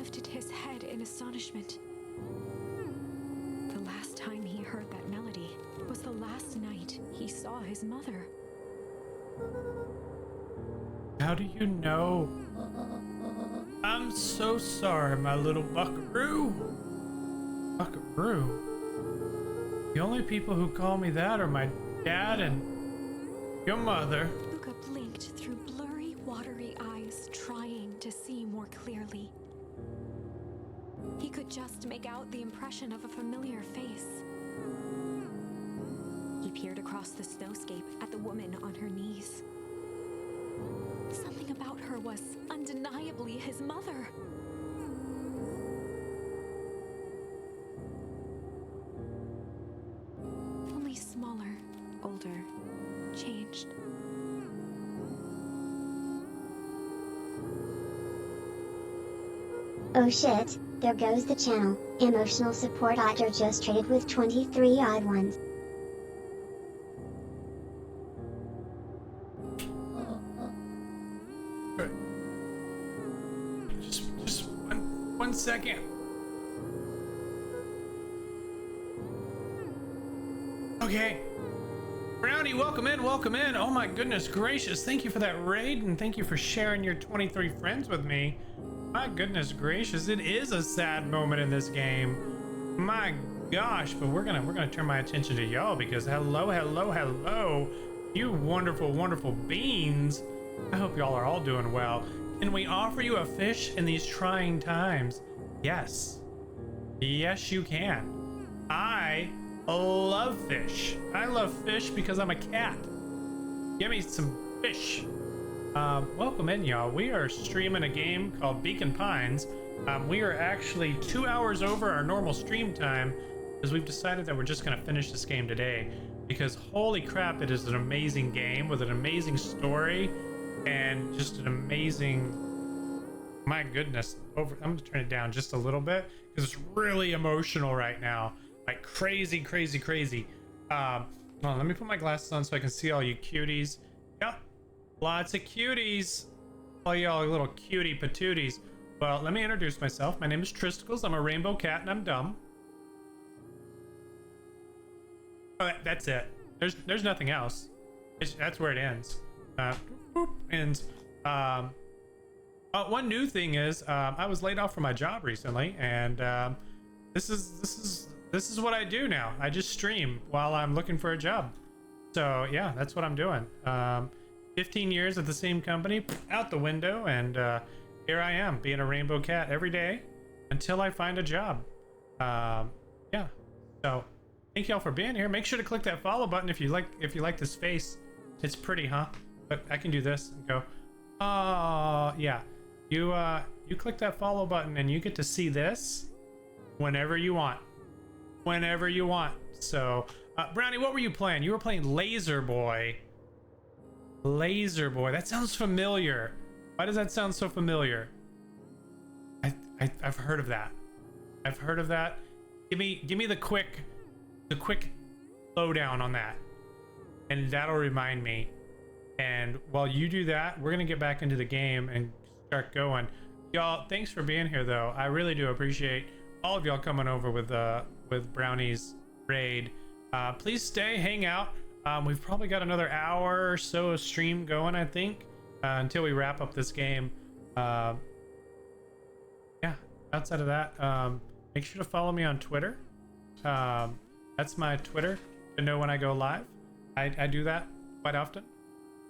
lifted his head in astonishment. The last time he heard that melody was the last night he saw his mother. How do you know? I'm so sorry, my little buckaroo. Buckaroo? The only people who call me that are my dad and your mother. Luca blinked through blurry, watery eyes, trying to see more clearly. He could just make out the impression of a familiar face. He peered across the snowscape at the woman on her knees. Something about her was undeniably his mother. Only smaller, older, changed. Oh shit, there goes the channel. Emotional support Otter just traded with 23 odd ones. Just one second. Okay. Brownie, welcome in, welcome in. Oh my goodness gracious. Thank you for that raid and thank you for sharing your 23 friends with me. My goodness gracious, it is a sad moment in this game. My gosh, but we're gonna turn my attention to y'all because hello, you wonderful, wonderful beans. I hope y'all are all doing well. Can we offer you a fish in these trying times? Yes. Yes, you can. I love fish. I love fish because I'm a cat. Give me some fish. Welcome in, y'all. We are streaming a game called Beacon Pines. We are actually 2 hours over our normal stream time because we've decided that we're just going to finish this game today because holy crap, it is an amazing game with an amazing story and just an amazing, my goodness. I'm going to turn it down just a little bit because it's really emotional right now. Like crazy. Hold on, let me put my glasses on so I can see all you cuties. Yep. Lots of cuties. All y'all little cutie patooties. Well, let me introduce myself. My name is Tristicles. I'm a rainbow cat and I'm dumb. Oh, that's it. There's nothing else. That's where it ends. Ends. One new thing is I was laid off from my job recently, and this is what I do now. I just stream while I'm looking for a job. So yeah, that's what I'm doing. 15 years at the same company, out the window, and here I am being a rainbow cat every day until I find a job. Yeah. So thank y'all for being here. Make sure to click that follow button if you like this face. It's pretty, huh? But I can do this and go. Oh yeah. You click that follow button and you get to see this whenever you want. Whenever you want. So Brownie, what were you playing? You were playing Laser Boy. Laser Boy. That sounds familiar. Why does that sound so familiar? I've heard of that. I've heard of that. Give me the quick lowdown on that, and that'll remind me. And while you do that, we're gonna get back into the game and start going. Y'all, thanks for being here though. I really do appreciate all of y'all coming over with Brownie's raid. Please stay, hang out. We've probably got another hour or so of stream going, I think, until we wrap up this game. Yeah, outside of that, make sure to follow me on Twitter. That's my Twitter to know when I go live. I do that quite often.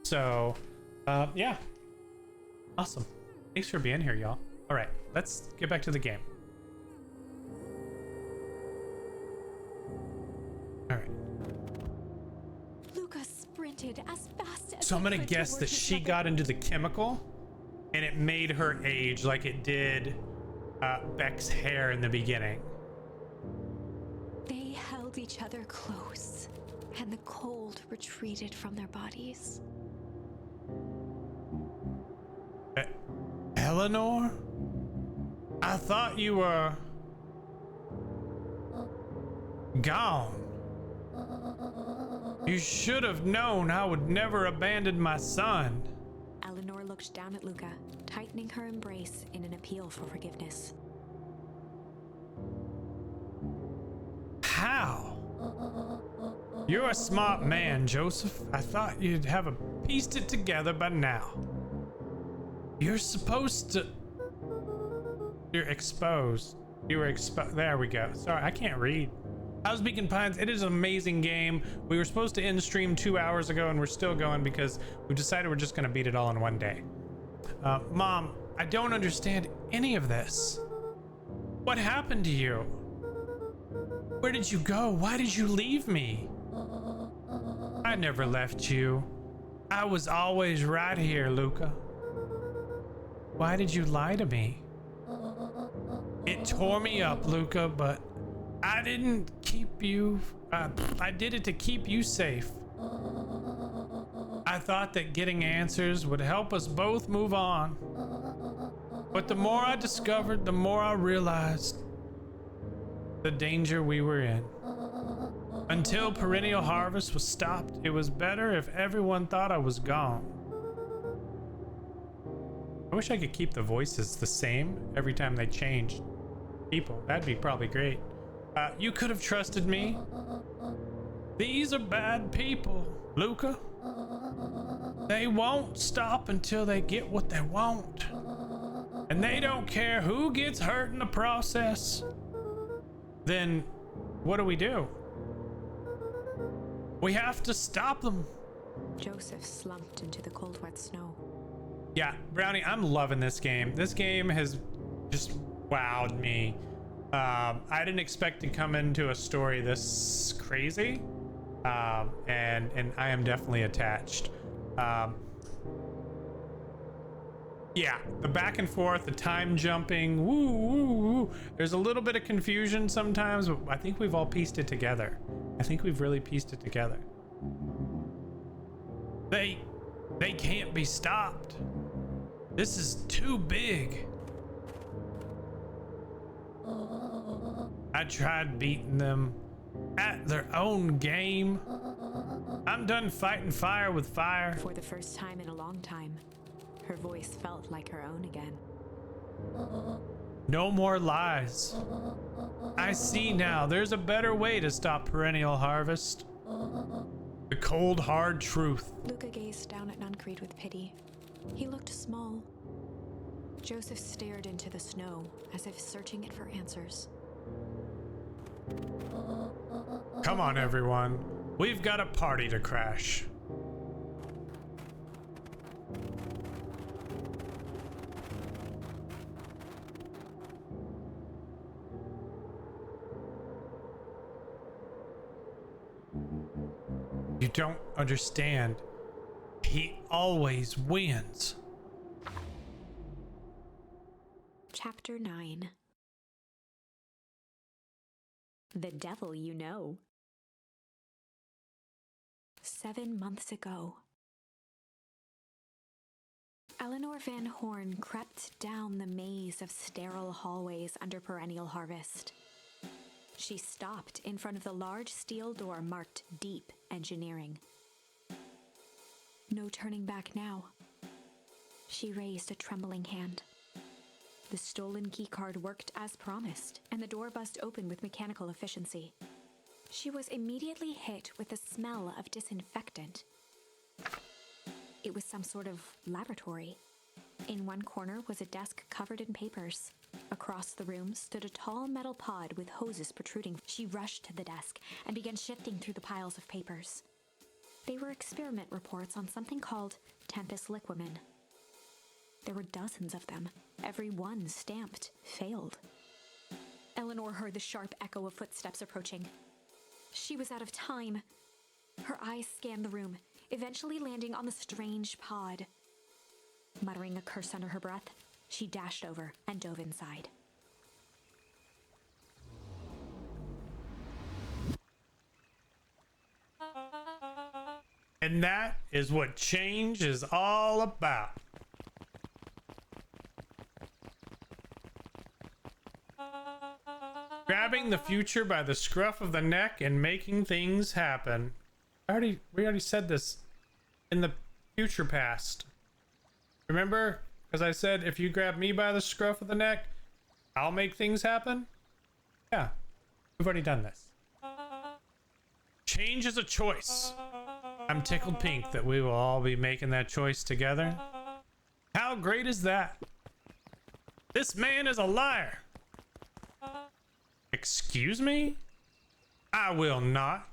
So, yeah. Awesome. Thanks for being here, y'all. All right, let's get back to the game. All right. Luca sprinted as fast as So I'm he gonna could guess toward that his she mother. got into the chemical and it made her age like it did Beck's hair in the beginning. They held each other close, and the cold retreated from their bodies. Eleanor? I thought you were gone. You should have known I would never abandon my son. Eleanor looked down at Luca, tightening her embrace in an appeal for forgiveness. You're a smart man, Joseph. I thought you'd have pieced it together by now. You're supposed to... You're exposed. You were exposed. There we go. Sorry, I can't read. How's Beacon Pines? It is an amazing game. We were supposed to end stream 2 hours ago, and we're still going because we decided we're just going to beat it all in one day. Mom, I don't understand any of this. What happened to you? Where did you go? Why did you leave me? I never left you. I was always right here, Luca. Why did you lie to me? It tore me up, Luca, but I didn't keep you. I did it to keep you safe. I thought that getting answers would help us both move on. But the more I discovered, the more I realized the danger we were in. Until perennial harvest was stopped, it was better if everyone thought I was gone. I wish I could keep the voices the same every time they changed people. That'd be probably great. You could have trusted me. These are bad people, Luca. They won't stop until they get what they want. And they don't care who gets hurt in the process. Then what do? We have to stop them. Joseph slumped into the cold, wet snow. Yeah, Brownie, I'm loving this game. This game has just wowed me. I didn't expect to come into a story this crazy. And I am definitely attached. Yeah, the back and forth, the time jumping, woo, woo, woo. There's a little bit of confusion sometimes, but I think we've all pieced it together. I think we've really pieced it together. They can't be stopped. This is too big. I tried beating them at their own game. I'm done fighting fire with fire. For the first time in a long time, her voice felt like her own again. No more lies. I see now there's a better way to stop perennial harvest. The cold, hard truth. Luca gazed down at Nuncreed with pity. He looked small. Joseph stared into the snow as if searching it for answers. Come on, everyone. We've got a party to crash. You don't understand. He always wins. Chapter 9. The Devil You Know. 7 months ago. Eleanor Van Horn crept down the maze of sterile hallways under perennial harvest. She stopped in front of the large steel door marked Deep Engineering. No turning back now. She raised a trembling hand. The stolen keycard worked as promised, and the door buzzed open with mechanical efficiency. She was immediately hit with the smell of disinfectant. It was some sort of laboratory. In one corner was a desk covered in papers. Across the room stood a tall metal pod with hoses protruding. She rushed to the desk and began shifting through the piles of papers. They were experiment reports on something called Tempest Liquamen. There were dozens of them, every one stamped failed. Eleanor heard the sharp echo of footsteps approaching. She was out of time. Her eyes scanned the room, eventually landing on the strange pod. Muttering a curse under her breath, she dashed over and dove inside. And that is what change is all about. Grabbing the future by the scruff of the neck and making things happen. We already said this in the future past. Remember? Because I said, if you grab me by the scruff of the neck, I'll make things happen? Yeah. We've already done this. Change is a choice. I'm tickled pink that we will all be making that choice together. How great is that? This man is a liar. Excuse me? I will not.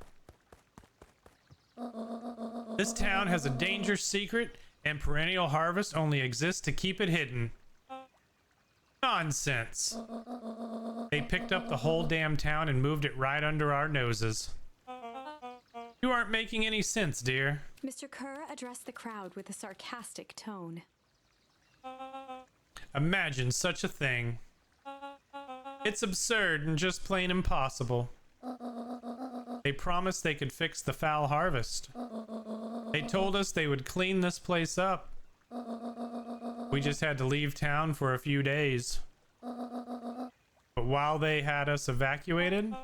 This town has a dangerous secret, and perennial harvest only exists to keep it hidden. Nonsense. They picked up the whole damn town and moved it right under our noses. You aren't making any sense, dear. Mr. Kerr addressed the crowd with a sarcastic tone. Imagine such a thing. It's absurd and just plain impossible. They promised they could fix the foul harvest. They told us they would clean this place up. We just had to leave town for a few days. But while they had us evacuated,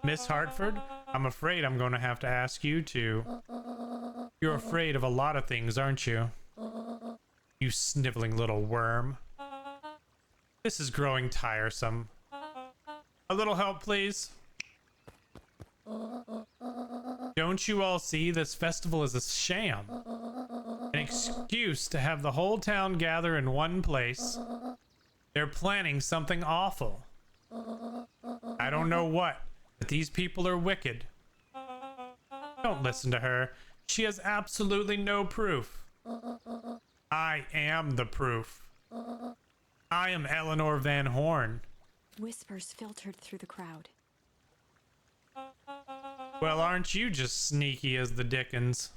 Miss Hartford, I'm afraid I'm going to have to ask you to. You're afraid of a lot of things, aren't you? You sniveling little worm. This is growing tiresome. A little help, please. Don't you all see this festival is a sham? An excuse to have the whole town gather in one place. They're planning something awful. I don't know what, but these people are wicked. Don't listen to her. She has absolutely no proof. I am the proof. I am Eleanor Van Horn. Whispers filtered through the crowd. Well, aren't you just sneaky as the dickens?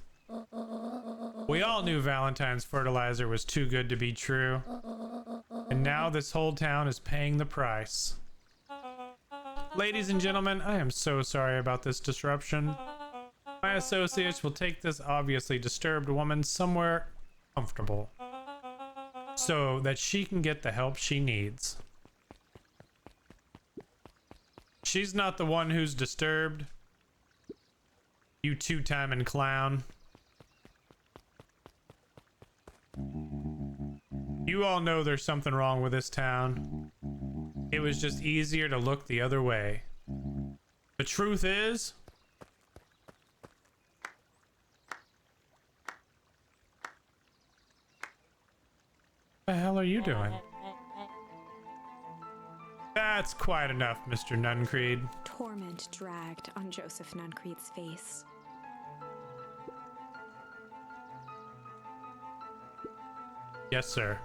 We all knew Valentine's fertilizer was too good to be true. And now this whole town is paying the price. Ladies and gentlemen, I am so sorry about this disruption. My associates will take this obviously disturbed woman somewhere comfortable so that she can get the help she needs. She's not the one who's disturbed. You two-timing clown. You all know there's something wrong with this town. It was just easier to look the other way. The truth is, what the hell are you doing? That's quite enough, Mr. Nuncreed. Torment dragged on Joseph Nuncreed's face. Yes, sir.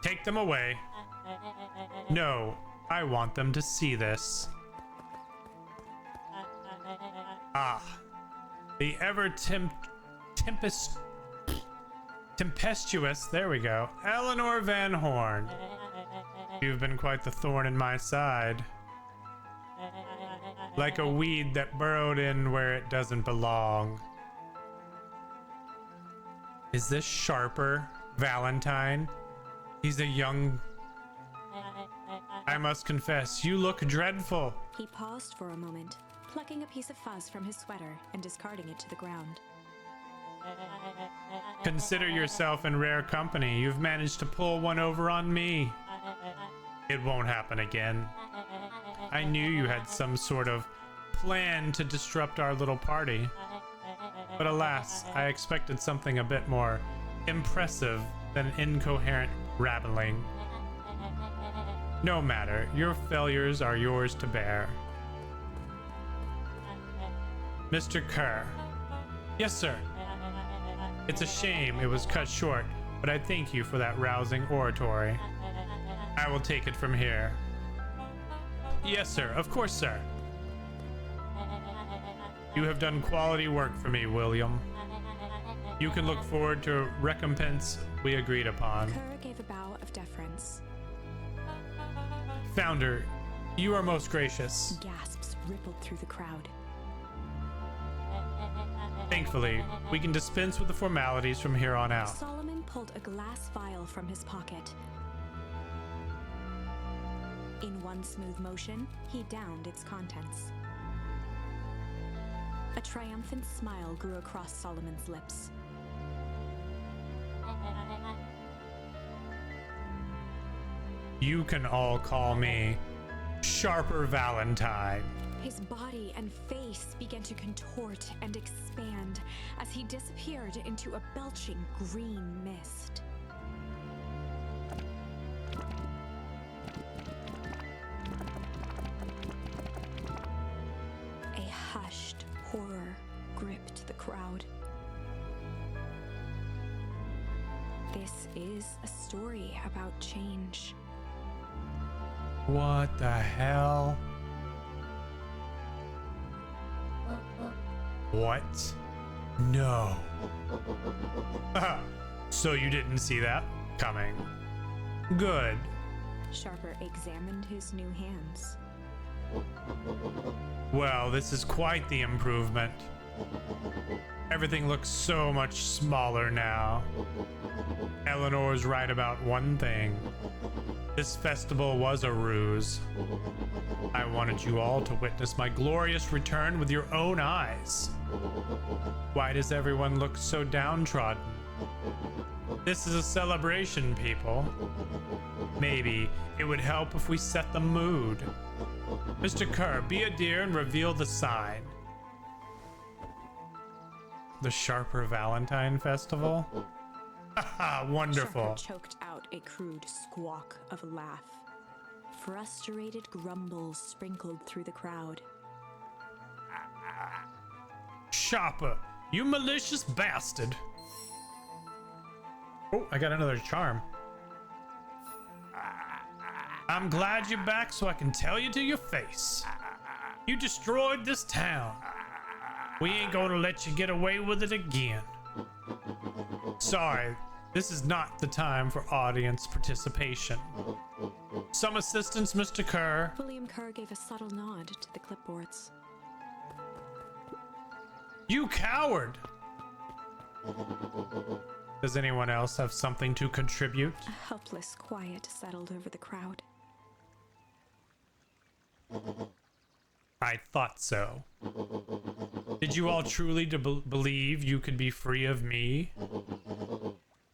Take them away. No, I want them to see this. Ah, the tempestuous, there we go, Eleanor Van Horn. You've been quite the thorn in my side. Like a weed that burrowed in where it doesn't belong. Is this Sharper Valentine? He's a young... I must confess, you look dreadful. He paused for a moment, plucking a piece of fuzz from his sweater and discarding it to the ground. Consider yourself in rare company. You've managed to pull one over on me. It won't happen again. I knew you had some sort of plan to disrupt our little party. But alas, I expected something a bit more impressive than incoherent rattling. No matter, your failures are yours to bear. Mr. Kerr. Yes, sir. It's a shame it was cut short, but I thank you for that rousing oratory. I will take it from here. Yes, sir. Of course, sir. You have done quality work for me, William. You can look forward to recompense we agreed upon. Kerr gave a bow of deference. Founder, you are most gracious. Gasps rippled through the crowd. Thankfully, we can dispense with the formalities from here on out. Solomon pulled a glass vial from his pocket. In one smooth motion, he downed its contents. A triumphant smile grew across Solomon's lips. You can all call me Sharper Valentine. His body and face began to contort and expand as he disappeared into a belching green mist. A hushed horror gripped the crowd. This is a story about change. What the hell? What? No. So you didn't see that coming. Good. Sharper examined his new hands. Well, this is quite the improvement. Everything looks so much smaller now. Eleanor's right about one thing. This festival was a ruse. I wanted you all to witness my glorious return with your own eyes. Why does everyone look so downtrodden? This is a celebration, people. Maybe it would help if we set the mood. Mr. Kerr, be a dear and reveal the sign. The Sharper Valentine Festival? Haha, wonderful. Sharper choked out a crude squawk of a laugh. Frustrated grumbles sprinkled through the crowd. Sharper, you malicious bastard. Oh, I got another charm. I'm glad you're back so I can tell you to your face. You destroyed this town. We ain't gonna let you get away with it again. Sorry, this is not the time for audience participation. Some assistance, Mr. Kerr. William Kerr gave a subtle nod to the clipboards. You coward! Does anyone else have something to contribute? A helpless quiet settled over the crowd. I thought so. Did you all truly believe you could be free of me?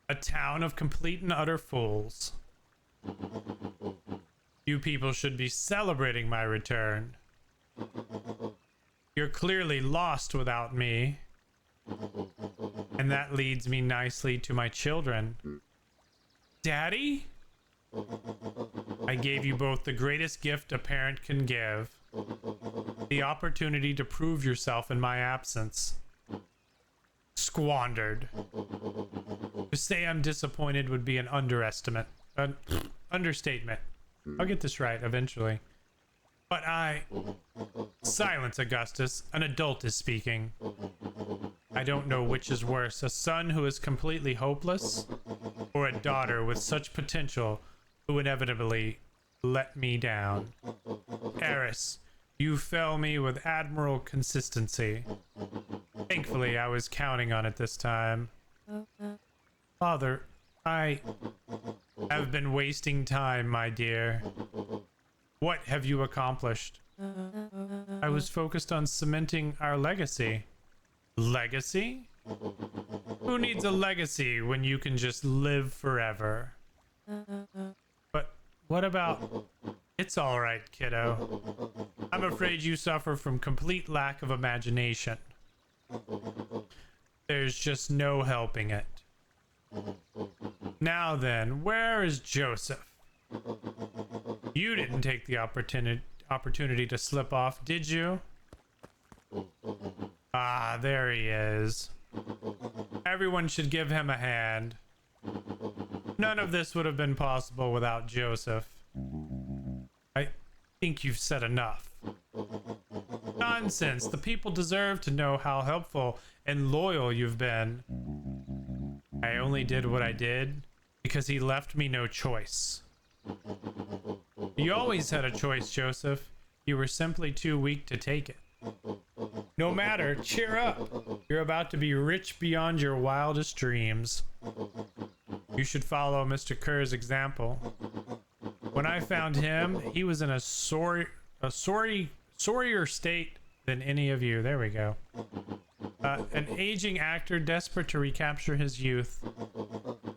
A town of complete and utter fools. You people should be celebrating my return. You're clearly lost without me. And that leads me nicely to my children. Daddy? I gave you both the greatest gift a parent can give. The opportunity to prove yourself in my absence. Squandered. To say I'm disappointed would be an understatement. I'll get this right eventually. But Silence, Augustus. An adult is speaking. I don't know which is worse, a son who is completely hopeless, or a daughter with such potential who inevitably let me down. Eris, you fell me with admirable consistency. Thankfully, I was counting on it this time. Father, I have been wasting time, my dear. What have you accomplished? I was focused on cementing our legacy. Legacy? Who needs a legacy when you can just live forever? But what about... It's all right, kiddo. I'm afraid you suffer from complete lack of imagination. There's just no helping it. Now then, where is Joseph? You didn't take the opportunity to slip off, did you? Ah, there he is. Everyone should give him a hand. None of this would have been possible without Joseph. I think you've said enough. Nonsense. The people deserve to know how helpful and loyal you've been. I only did what I did because he left me no choice. You always had a choice, Joseph. You were simply too weak to take it. No matter, cheer up. You're about to be rich beyond your wildest dreams. You should follow Mr. Kerr's example. When I found him, he was in a sorrier state than any of you. There we go. An aging actor desperate to recapture his youth.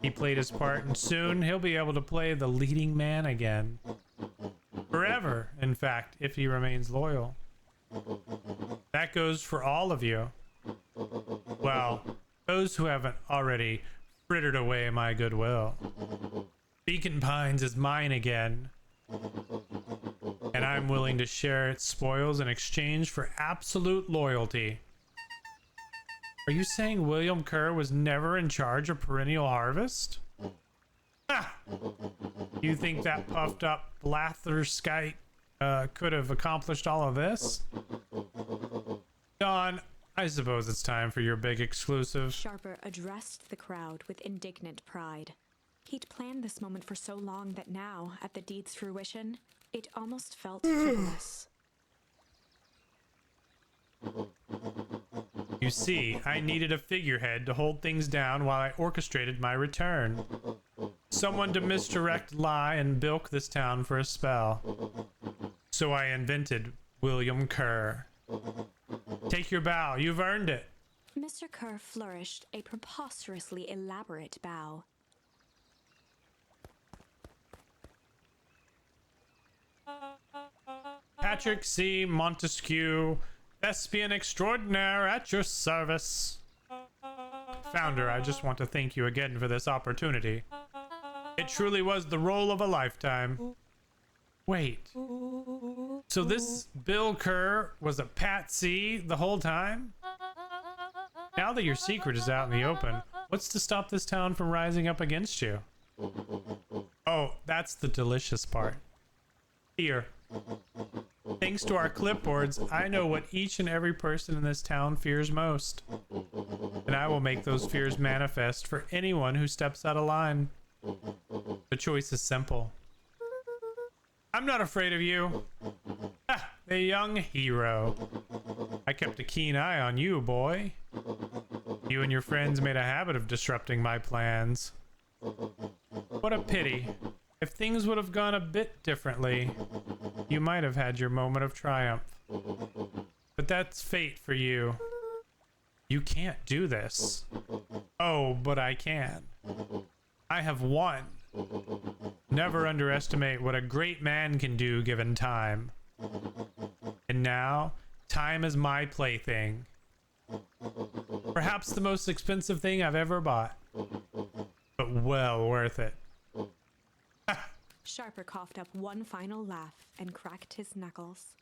He played his part, and soon he'll be able to play the leading man again. Forever, in fact, if he remains loyal. That goes for all of you. Well, those who haven't already frittered away my goodwill. Beacon Pines is mine again, and I'm willing to share its spoils in exchange for absolute loyalty. Are you saying William Kerr was never in charge of Perennial Harvest? Ha! You think that puffed up blatherskite could have accomplished all of this? Don, I suppose it's time for your big exclusive. Sharper addressed the crowd with indignant pride. He'd planned this moment for so long that now, at the deed's fruition, it almost felt frivolous. You see, I needed a figurehead to hold things down while I orchestrated my return. Someone to misdirect, lie, and bilk this town for a spell. So I invented William Kerr. Take your bow, you've earned it. Mr. Kerr flourished a preposterously elaborate bow. Patrick C. Montesquieu, thespian extraordinaire at your service. Founder, I just want to thank you again for this opportunity. It truly was the role of a lifetime. Wait. So this Bill Kerr was a patsy the whole time? Now that your secret is out in the open, what's to stop this town from rising up against you? Oh, that's the delicious part. Here. Thanks to our clipboards, I know what each and every person in this town fears most. And I will make those fears manifest for anyone who steps out of line. The choice is simple. I'm not afraid of you. Ah, the young hero. I kept a keen eye on you, boy. You and your friends made a habit of disrupting my plans. What a pity. If things would have gone a bit differently, you might have had your moment of triumph. But that's fate for you. You can't do this. Oh, but I can. I have won. Never underestimate what a great man can do given time. And now, time is my plaything. Perhaps the most expensive thing I've ever bought. But well worth it. Sharper coughed up one final laugh and cracked his knuckles.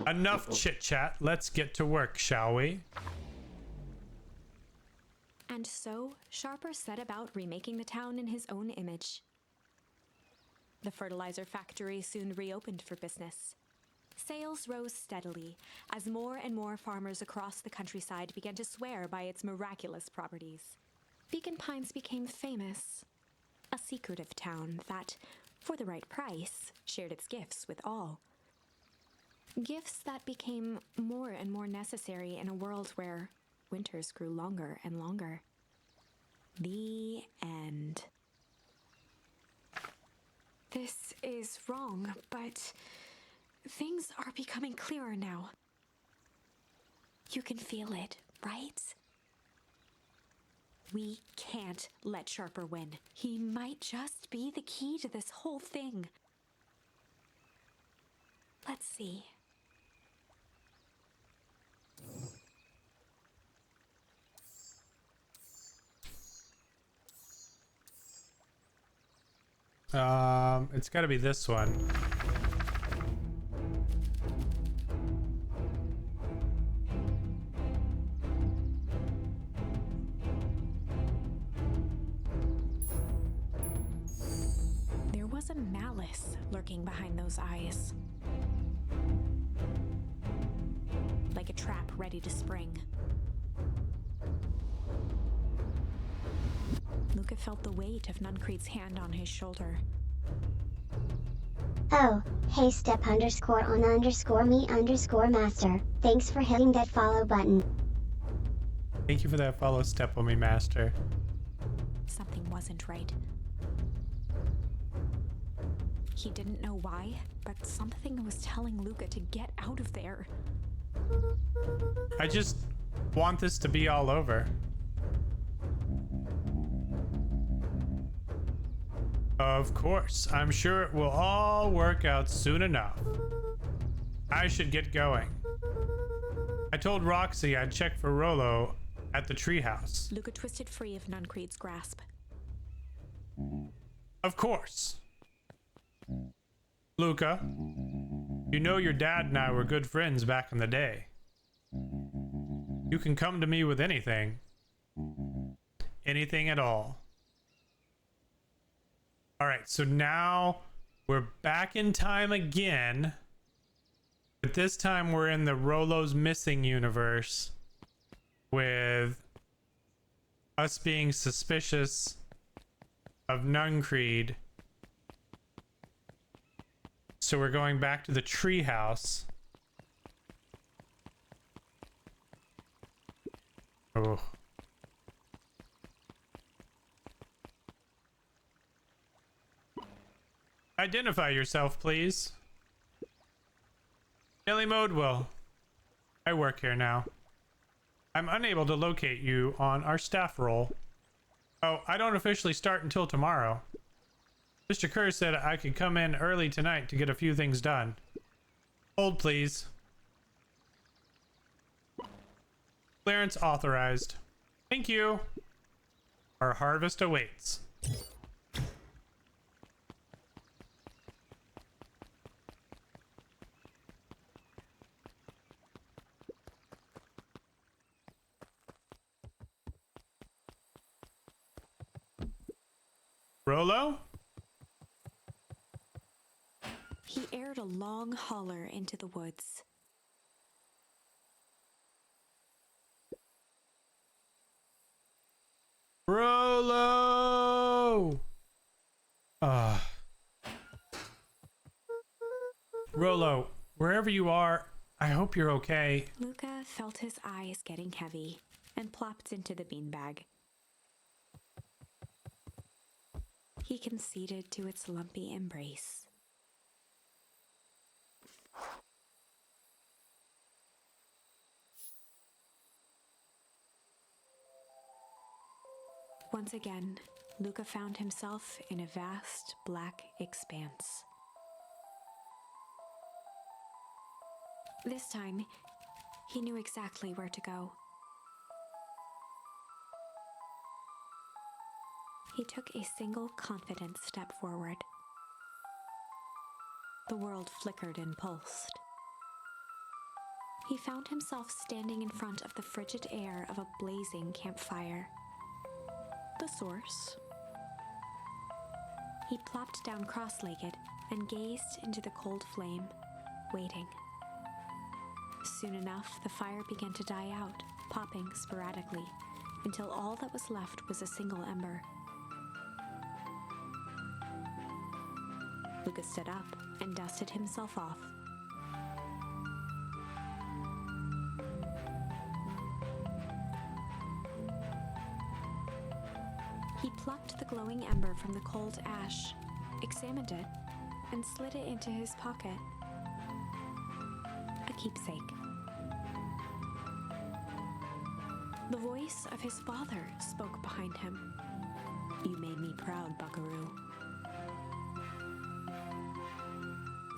Enough chit-chat. Let's get to work, shall we? And so, Sharper set about remaking the town in his own image. The fertilizer factory soon reopened for business. Sales rose steadily as more and more farmers across the countryside began to swear by its miraculous properties. Beacon Pines became famous, a secretive town that, for the right price, shared its gifts with all. Gifts that became more and more necessary in a world where winters grew longer and longer. The end. This is wrong, but things are becoming clearer now. You can feel it, right? We can't let Sharper win. He might just be the key to this whole thing. Let's see. It's gotta be this one. There was a malice lurking behind those eyes. Like a trap ready to spring. Luca felt the weight of Nuncrete's hand on his shoulder. Oh, hey step underscore on underscore me underscore master. Thanks for hitting that follow button. Thank you for that follow, Step on Me Master. Something wasn't right. He didn't know why, but something was telling Luca to get out of there. I just want this to be all over. Of course, I'm sure it will all work out soon enough. I should get going. I told Roxy I'd check for Rollo at the treehouse. Luca twisted free of Nuncreed's grasp. Of course. Luca, you know your dad and I were good friends back in the day. You can come to me with anything. Anything at all. Alright, so now we're back in time again. But this time we're in the Rollo's Missing universe. With us being suspicious of Nuncreed. So we're going back to the treehouse. Oh. Identify yourself, please. Nellie Modewell. I work here now. I'm unable to locate you on our staff roll. Oh, I don't officially start until tomorrow. Mr. Kerr said I could come in early tonight to get a few things done. Hold, please. Clearance authorized. Thank you. Our harvest awaits. Rollo? He aired a long holler into the woods. Rollo! Rollo, wherever you are, I hope you're okay. Luca felt his eyes getting heavy and plopped into the beanbag. He conceded to its lumpy embrace. Once again, Luca found himself in a vast black expanse. This time, he knew exactly where to go. He took a single confident step forward. The world flickered and pulsed. He found himself standing in front of the frigid air of a blazing campfire. The source. He plopped down cross-legged and gazed into the cold flame, waiting. Soon enough, the fire began to die out, popping sporadically, until all that was left was a single ember. Lucas stood up and dusted himself off. He plucked the glowing ember from the cold ash, examined it, and slid it into his pocket. A keepsake. The voice of his father spoke behind him. "You made me proud, Buckaroo."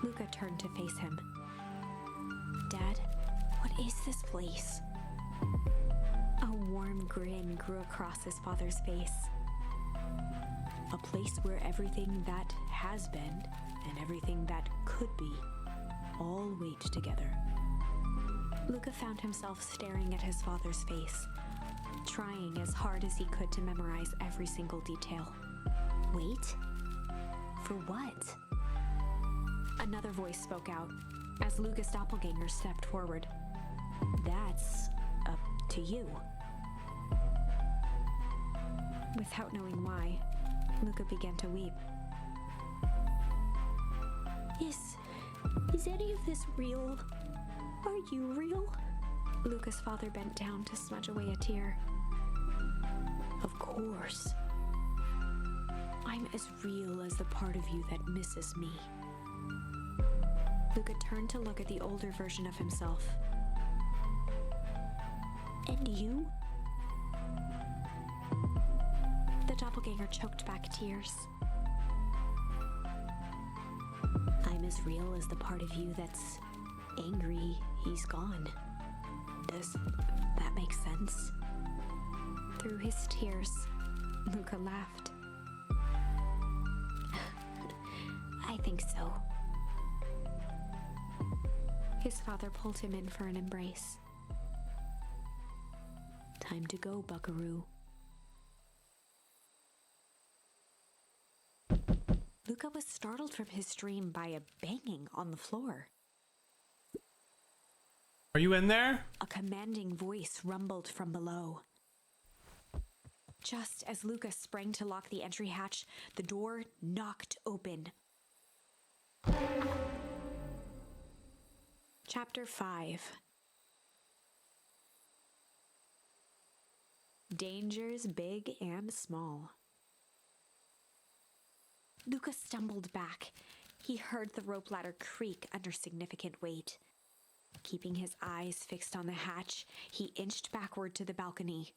Luca turned to face him. "Dad, what is this place?" A warm grin grew across his father's face. "A place where everything that has been and everything that could be all wait together." Luca found himself staring at his father's face, trying as hard as he could to memorize every single detail. Wait? For what? Another voice spoke out as Luca's doppelganger stepped forward. "That's up to you." Without knowing why, Luca began to weep. Is any of this real? Are you real?" Luca's father bent down to smudge away a tear. "Of course. I'm as real as the part of you that misses me." Luca turned to look at the older version of himself. "And you?" The doppelganger choked back tears. "I'm as real as the part of you that's angry he's gone. Does that make sense? Through his tears, Luca laughed. I think so. His father pulled him in for an embrace. Time to go, buckaroo. Luca was startled from his dream by a banging on the floor. Are you in there? A commanding voice rumbled from below. Just as Luca sprang to lock the entry hatch, the door knocked open. Chapter 5. Dangers big and small. Luca stumbled back. He heard the rope ladder creak under significant weight. Keeping his eyes fixed on the hatch, he inched backward to the balcony.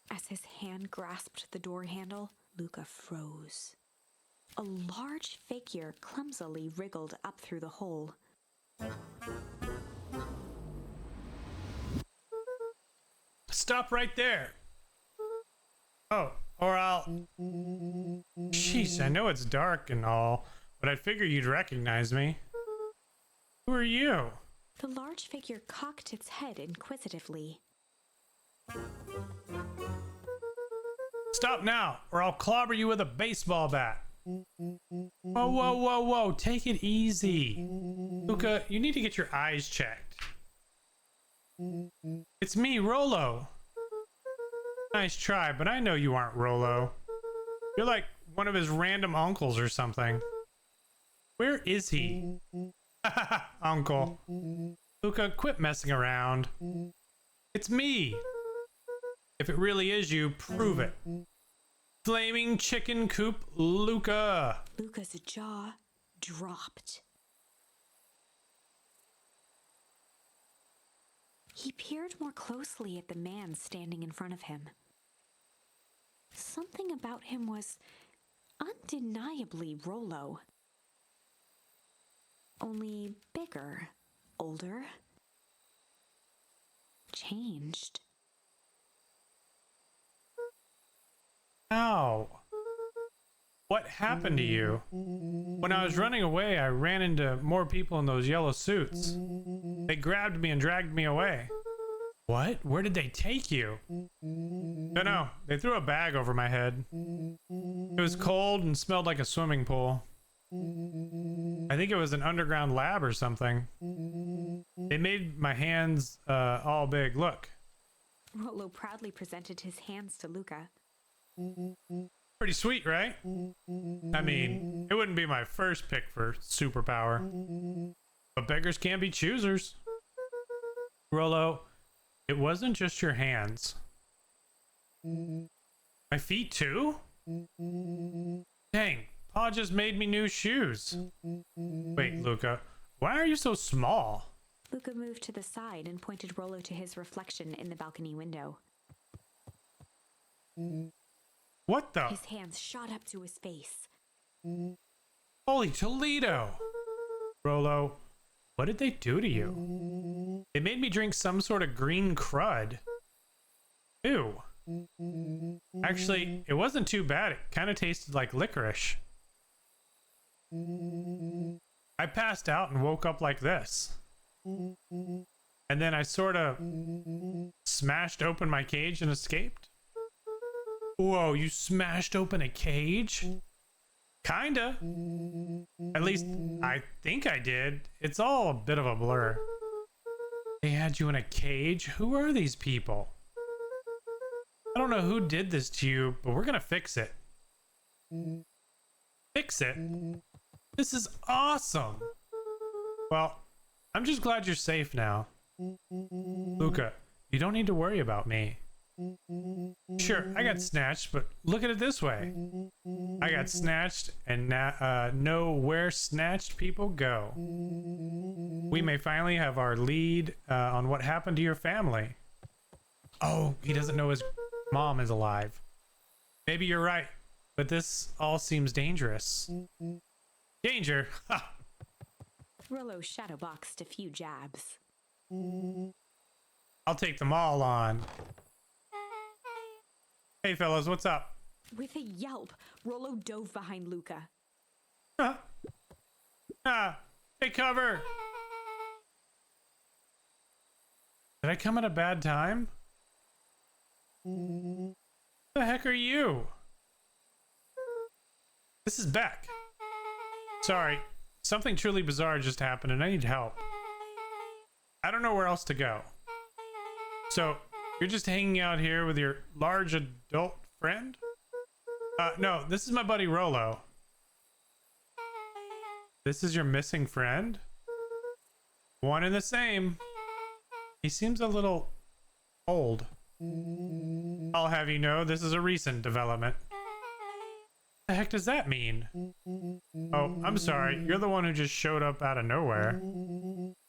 As his hand grasped the door handle, Luca froze. A large figure clumsily wriggled up through the hole. Stop right there. Oh, or I'll... Jeez, I know it's dark and all, but I figure you'd recognize me. Who are you? The large figure cocked its head inquisitively. Stop now, or I'll clobber you with a baseball bat. Whoa, whoa, whoa, whoa, take it easy. Luca, you need to get your eyes checked. It's me, Rollo. Nice try, but I know you aren't Rollo. You're like one of his random uncles or something. Where is he? Uncle. Luca, quit messing around. It's me. If it really is you, prove it. Flaming chicken coop Luca. Luca's jaw dropped. He peered more closely at the man standing in front of him. Something about him was undeniably Rollo. Only bigger, older, changed. Ow. What happened to you? When I was running away, I ran into more people in those yellow suits. They grabbed me and dragged me away. What? Where did they take you? Dunno. They threw a bag over my head. It was cold and smelled like a swimming pool. I think it was an underground lab or something. They made my hands all big. Look. Rollo proudly presented his hands to Luca. Pretty sweet, right? I mean, it wouldn't be my first pick for superpower. But beggars can't be choosers. Rollo, it wasn't just your hands. My feet too? Dang, Pa just made me new shoes. Wait, Luca, why are you so small? Luca moved to the side and pointed Rollo to his reflection in the balcony window. What the? His hands shot up to his face. Holy Toledo! Rollo, what did they do to you? They made me drink some sort of green crud. Ew. Actually, it wasn't too bad. It kind of tasted like licorice. I passed out and woke up like this. And then I sort of smashed open my cage and escaped. Whoa, you smashed open a cage? Kinda. At least, I think I did. It's all a bit of a blur. They had you in a cage? Who are these people? I don't know who did this to you, but we're gonna fix it. Fix it? This is awesome! Well, I'm just glad you're safe now. Luca, you don't need to worry about me. Sure, I got snatched, but look at it this way. I got snatched and know where snatched people go. We may finally have our lead on what happened to your family. Oh, he doesn't know his mom is alive. Maybe you're right, but this all seems dangerous. Danger? Ha! Rollo shadowboxed a few jabs. I'll take them all on. Hey, fellas, what's up? With a yelp, Rollo dove behind Luca. Take cover. Did I come at a bad time? Who the heck are you? This is Beck. Sorry, something truly bizarre just happened and I need help. I don't know where else to go. So, you're just hanging out here with your large adult friend? No, this is my buddy Rollo. This is your missing friend? One and the same. He seems a little old. I'll have you know, this is a recent development. The heck does that mean? Oh, I'm sorry. You're the one who just showed up out of nowhere.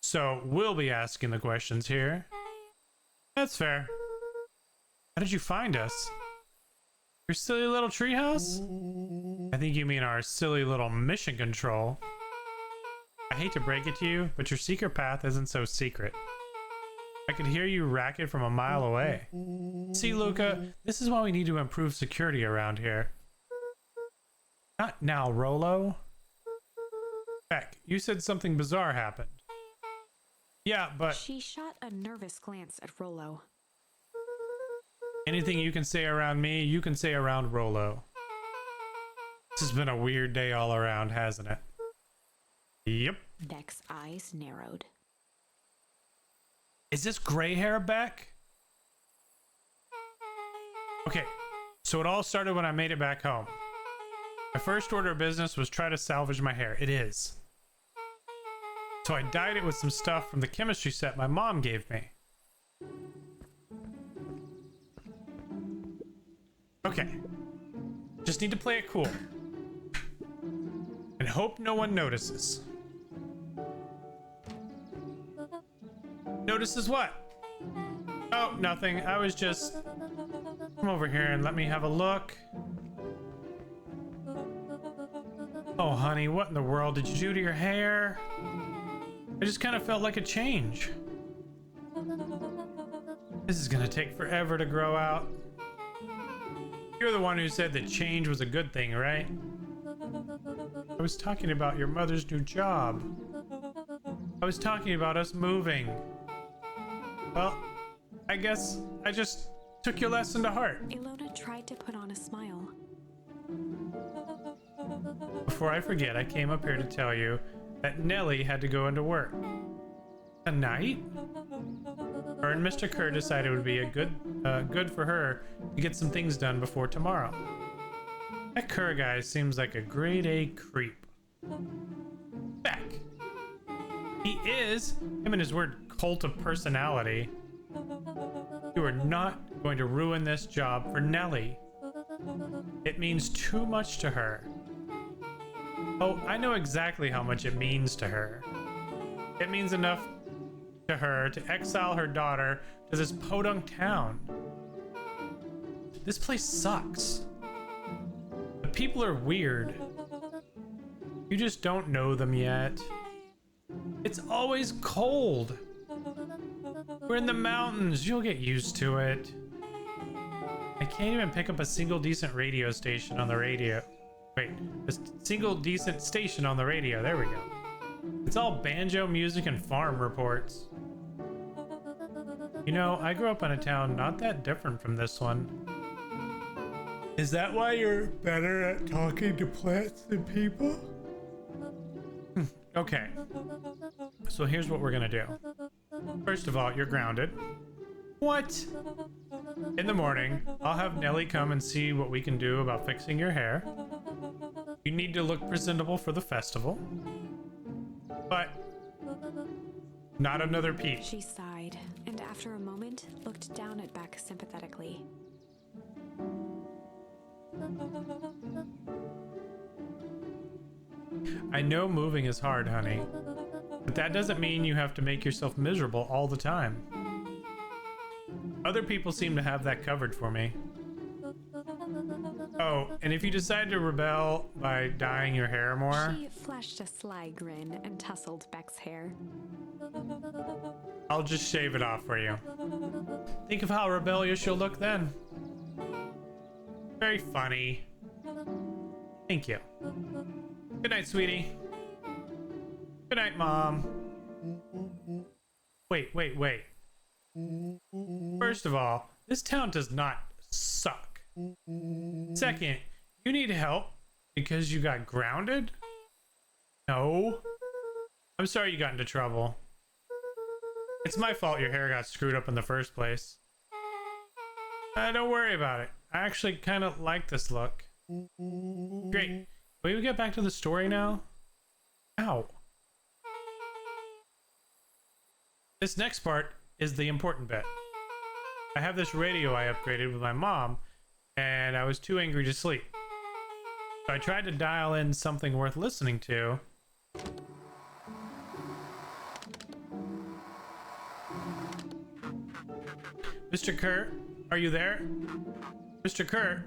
So, we'll be asking the questions here. That's fair. How did you find us? Your silly little treehouse? I think you mean our silly little mission control. I hate to break it to you, but your secret path isn't so secret. I could hear you racket from a mile away. See, Luca, this is why we need to improve security around here. Not now, Rollo. Beck, you said something bizarre happened. Yeah, but... She shot a nervous glance at Rollo. Anything you can say around me, you can say around Rollo. This has been a weird day all around, hasn't it? Yep. Beck's eyes narrowed. Is this gray hair, Beck? Okay, so it all started when I made it back home. My first order of business was try to salvage my hair. It is. So I dyed it with some stuff from the chemistry set my mom gave me. Okay. Just need to play it cool. And hope no one notices. Notices what? Oh, nothing. I was just... Come over here and let me have a look. Oh, honey, what in the world did you do to your hair? I just kind of felt like a change. This is gonna take forever to grow out. You're the one who said that change was a good thing, right? I was talking about your mother's new job. I was talking about us moving. Well, I guess I just took your lesson to heart. Ilona tried to put on a smile. Before I forget, I came up here to tell you that Nellie had to go into work. Tonight? Her and Mr. Kerr decided it would be good for her to get some things done before tomorrow. That Kerr guy seems like a grade A creep. Beck. He is, him and his weird cult of personality. You are not going to ruin this job for Nellie. It means too much to her. Oh, I know exactly how much it means to her. It means enough to her to exile her daughter to this podunk town. This place sucks. The people are weird. You just don't know them yet. It's always cold. We're in the mountains. You'll get used to it. I can't even pick up a single decent radio station on the radio. Wait, a single decent station on the radio. There we go. It's all banjo music and farm reports. You know, I grew up in a town not that different from this one. Is that why you're better at talking to plants than people? Okay. So here's what we're gonna do. First of all, you're grounded. What? In the morning, I'll have Nellie come and see what we can do about fixing your hair. You need to look presentable for the festival. But not another peep. She sighed, and after a moment, looked down at Beck sympathetically. I know moving is hard, honey, but that doesn't mean you have to make yourself miserable all the time. Other people seem to have that covered for me. Oh, And if you decide to rebel by dyeing your hair more, She flashed a sly grin and tousled Beck's hair. I'll just shave it off for you. Think of how rebellious you'll look then. Very funny. Thank you. Good night, sweetie. Good night, Mom. Wait. First of all, this town does not suck. Second, you need help because you got grounded? No. I'm sorry you got into trouble. It's my fault your hair got screwed up in the first place. Don't worry about it. I actually kind of like this look. Great. Will we get back to the story now? Ow. This next part is the important bit. I have this radio I upgraded with my mom, and I was too angry to sleep. So I tried to dial in something worth listening to. Mr. Kurt, are you there? Mr. Kurt?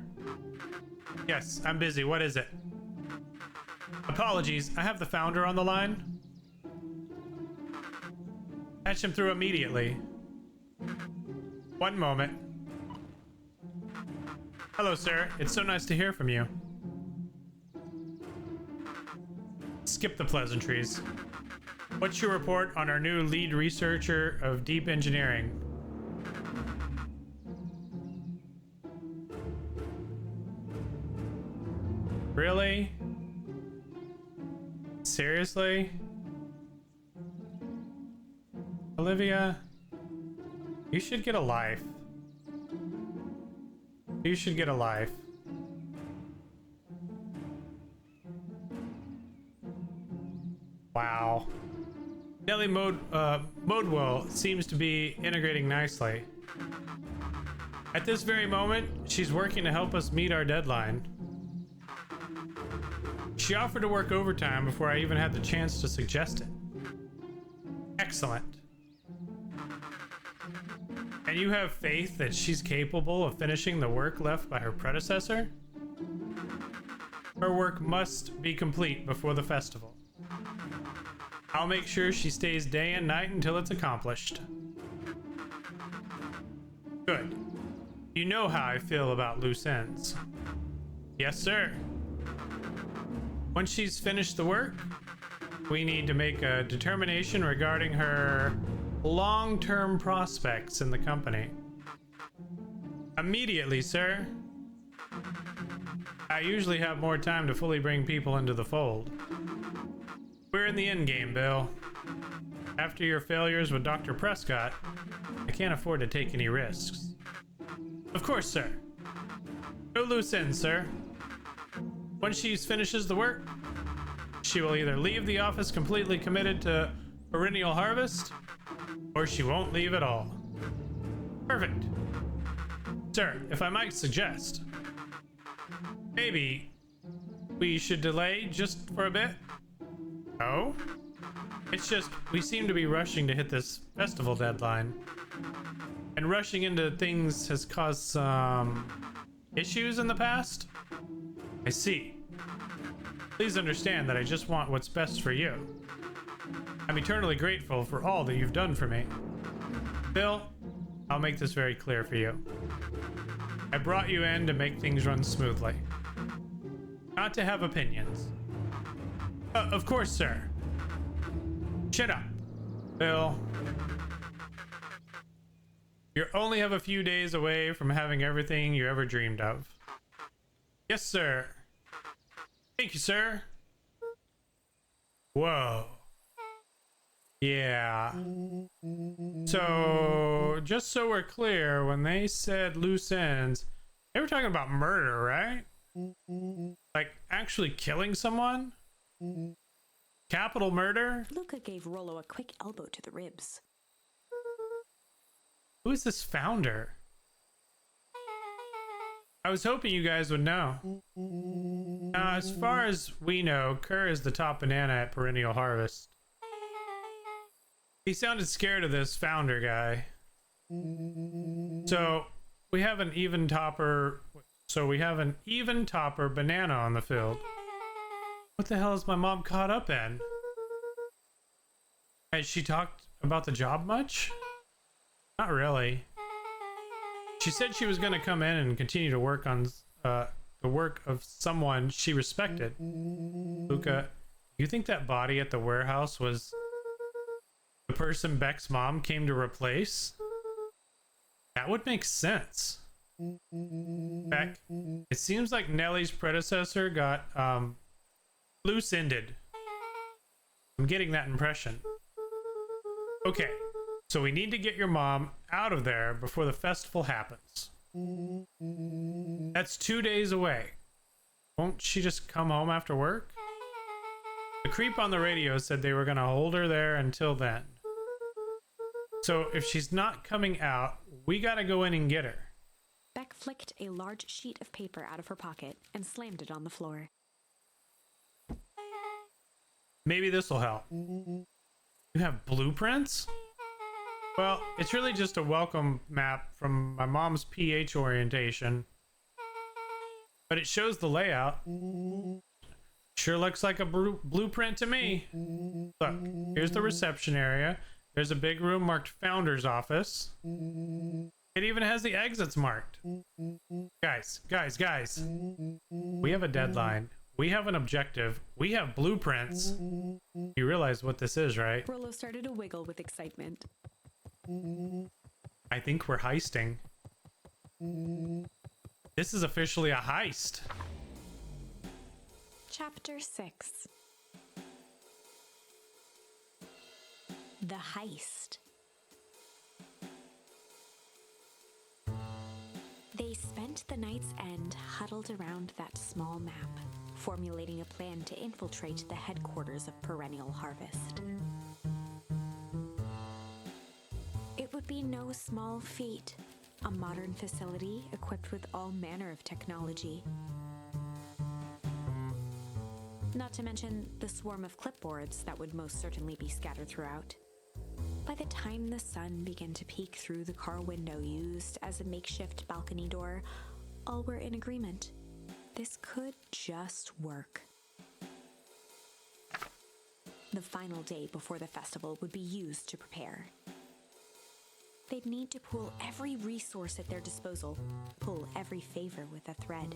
Yes, I'm busy. What is it? Apologies, I have the founder on the line. Patch him through immediately. One moment. Hello, sir. It's so nice to hear from you. Skip the pleasantries. What's your report on our new lead researcher of deep engineering? Really? Seriously? Olivia, you should get a life. You should get a life. Wow. Nellie Modwell seems to be integrating nicely. At this very moment, she's working to help us meet our deadline. She offered to work overtime before I even had the chance to suggest it. Excellent. And you have faith that she's capable of finishing the work left by her predecessor? Her work must be complete before the festival. I'll make sure she stays day and night until it's accomplished. Good. You know how I feel about loose ends. Yes, sir. Once she's finished the work, we need to make a determination regarding her long-term prospects in the company. Immediately, sir. I usually have more time to fully bring people into the fold. We're in the end game, Bill. After your failures with Dr. Prescott, I can't afford to take any risks. Of course, sir. No loose ends, sir. When she finishes the work, she will either leave the office completely committed to perennial harvest, or she won't leave at all. Perfect. Sir, if I might suggest, maybe we should delay just for a bit? No? It's just, we seem to be rushing to hit this festival deadline. And rushing into things has caused some issues in the past? I see. Please understand that I just want what's best for you. I'm eternally grateful for all that you've done for me. Bill, I'll make this very clear for you. I brought you in to make things run smoothly. Not to have opinions. Of course, sir. Shut up, Bill. You only have a few days away from having everything you ever dreamed of. Yes, sir. Thank you, sir. Whoa. Yeah. So, just so we're clear, when they said loose ends, they were talking about murder, right? Like, actually killing someone? Capital murder? Luca gave Rollo a quick elbow to the ribs. Who is this founder? I was hoping you guys would know. As far as we know, Kerr is the top banana at Perennial Harvest. He sounded scared of this founder guy. So, we have an even topper So we have an even topper banana on the field. What the hell is my mom caught up in? Has she talked about the job much? Not really. She said she was going to come in and continue to work on the work of someone she respected. Luca, you think that body at the warehouse was the person Beck's mom came to replace? That would make sense. Beck, it seems like Nellie's predecessor got loose-ended. I'm getting that impression. Okay, so we need to get your mom out of there before the festival happens. That's 2 days away. Won't she just come home after work? The creep on the radio said they were going to hold her there until then. So if she's not coming out, we got to go in and get her. Beck flicked a large sheet of paper out of her pocket and slammed it on the floor. Maybe this will help. You have blueprints? Well, it's really just a welcome map from my mom's PH orientation. But it shows the layout. Sure looks like a blueprint to me. Look, here's the reception area. There's a big room marked Founder's Office. It even has the exits marked. Guys. We have a deadline. We have an objective. We have blueprints. You realize what this is, right? Rollo started to wiggle with excitement. I think we're heisting. This is officially a heist. Chapter 6. The Heist. They spent the night's end huddled around that small map, formulating a plan to infiltrate the headquarters of Perennial Harvest. It would be no small feat, a modern facility equipped with all manner of technology. Not to mention the swarm of clipboards that would most certainly be scattered throughout. By the time the sun began to peek through the car window used as a makeshift balcony door, all were in agreement. This could just work. The final day before the festival would be used to prepare. They'd need to pool every resource at their disposal, pull every favor with a thread.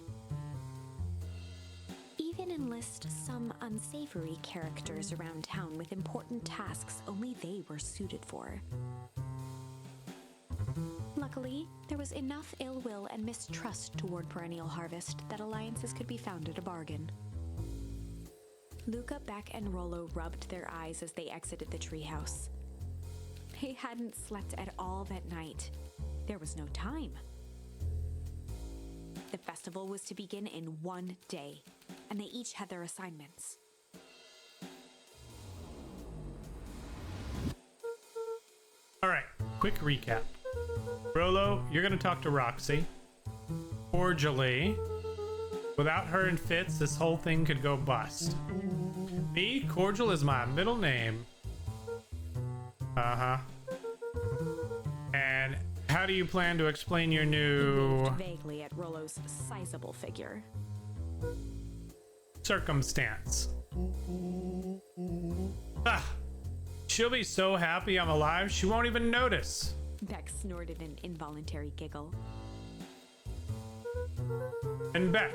Even enlist some unsavory characters around town with important tasks only they were suited for. Luckily, there was enough ill will and mistrust toward Perennial Harvest that alliances could be found at a bargain. Luca, Beck, and Rollo rubbed their eyes as they exited the treehouse. They hadn't slept at all that night. There was no time. The festival was to begin in 1 day, and they each had their assignments. All right, quick recap. Rollo, you're going to talk to Roxy. Cordially. Without her and Fitz, this whole thing could go bust. Me, Cordial is my middle name. Uh-huh. And how do you plan to explain your new... He looked vaguely at Rollo's sizable figure. circumstance? Ah, she'll be so happy I'm alive, she won't even notice. Beck snorted an involuntary giggle. And Beck,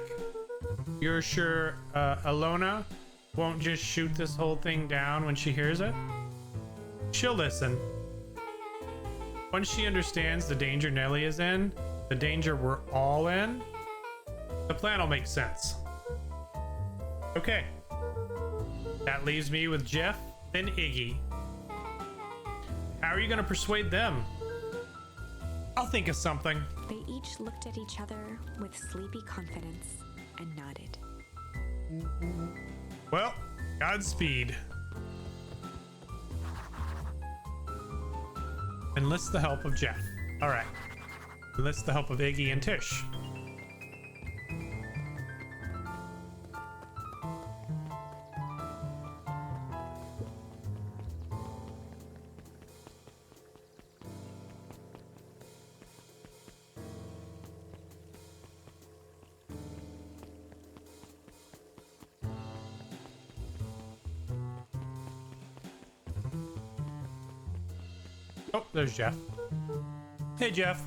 you're sure Alona won't just shoot this whole thing down when she hears it? She'll listen. Once she understands the danger Nellie is in, the danger we're all in, the plan will make sense. Okay. That leaves me with Jeff, then Iggy. How are you gonna persuade them? I'll think of something. They each looked at each other with sleepy confidence and nodded. Well, Godspeed. Enlist the help of Jeff. All right. Enlist the help of Iggy and Tish. Oh, there's Jeff. Hey, Jeff.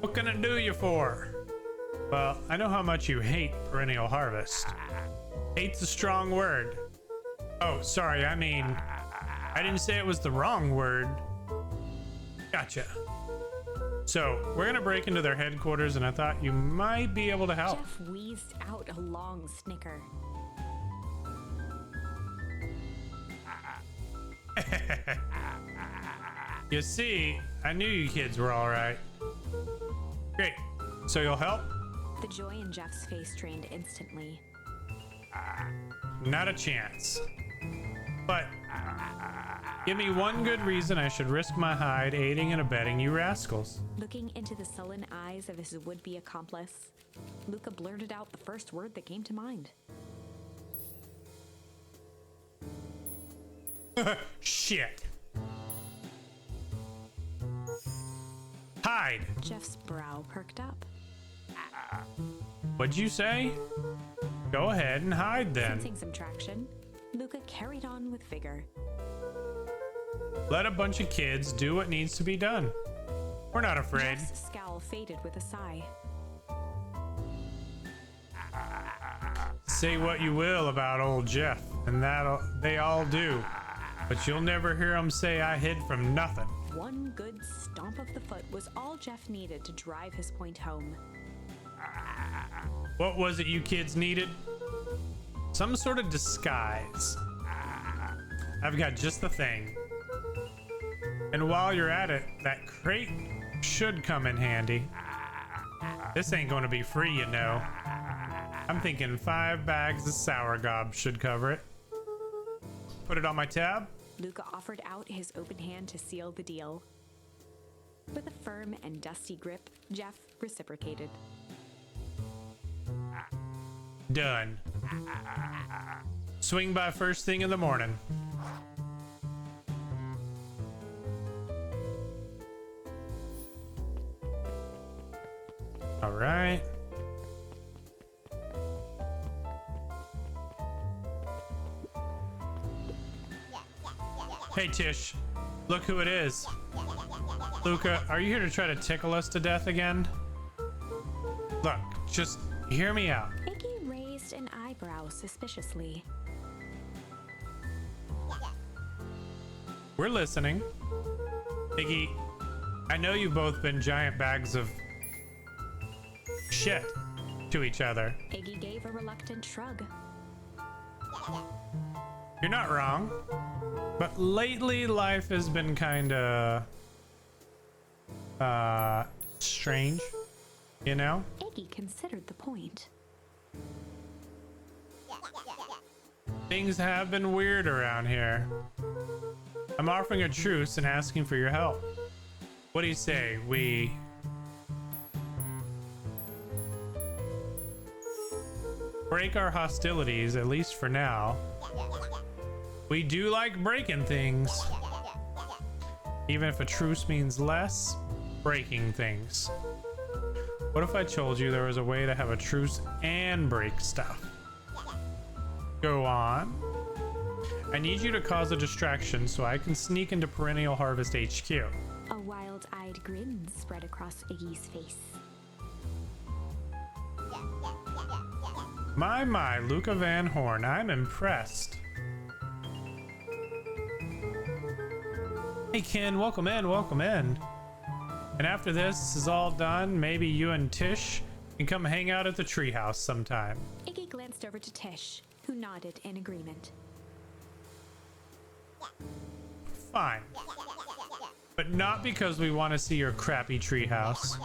What can I do you for? Well, I know how much you hate perennial harvest. Hate's a strong word. Oh, sorry, I mean, I didn't say it was the wrong word. Gotcha. So, we're gonna break into their headquarters, and I thought you might be able to help. Jeff wheezed out a long snicker. You see, I knew you kids were all right. Great. So you'll help? The joy in Jeff's face drained instantly. Not a chance. But give me one good reason I should risk my hide aiding and abetting you rascals. Looking into the sullen eyes of his would-be accomplice, Luca blurted out the first word that came to mind. Shit. Hide. Jeff's brow perked up. What'd you say? Go ahead and hide then. Sensing some traction, Luca carried on with vigor. Let a bunch of kids do what needs to be done. We're not afraid. Jeff's scowl faded with a sigh. Say what you will about old Jeff, and that they all do. But you'll never hear them say I hid from nothing. One good stomp of the foot was all Jeff needed to drive his point home. What was it you kids needed? Some sort of disguise. I've got just the thing. And while you're at it, that crate should come in handy. This ain't gonna be free, you know. I'm thinking 5 bags of sour gob should cover it. Put it on my tab. Luca offered out his open hand to seal the deal. With a firm and dusty grip, Jeff reciprocated. Done. Swing by first thing in the morning. All right. Hey, Tish. Look who it is. Luca, are you here to try to tickle us to death again? Look, just hear me out. Iggy raised an eyebrow suspiciously. We're listening. Iggy, I know you've both been giant bags of shit to each other. Iggy gave a reluctant shrug. You're not wrong. But lately, life has been kinda strange, you know? Iggy considered the point. Things have been weird around here. I'm offering a truce and asking for your help. What do you say, we break our hostilities, at least for now? We do like breaking things. Even if a truce means less breaking things. What if I told you there was a way to have a truce and break stuff? Go on. I need you to cause a distraction so I can sneak into Perennial Harvest HQ. A wild-eyed grin spread across Iggy's face. My, Luca Van Horn, I'm impressed. Hey Ken, welcome in, welcome in. And after this is all done, maybe you and Tish can come hang out at the treehouse sometime. Iggy glanced over to Tish, who nodded in agreement. Fine. But not because we want to see your crappy treehouse.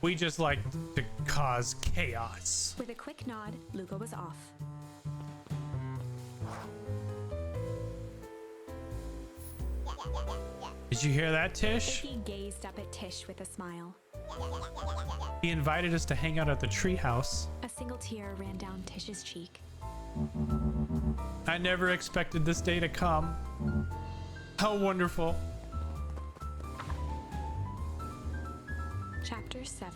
We just like to cause chaos. With a quick nod, Luca was off. Did you hear that, Tish? Iggy gazed up at Tish with a smile. He invited us to hang out at the treehouse. A single tear ran down Tish's cheek. I never expected this day to come. How wonderful. Chapter 7.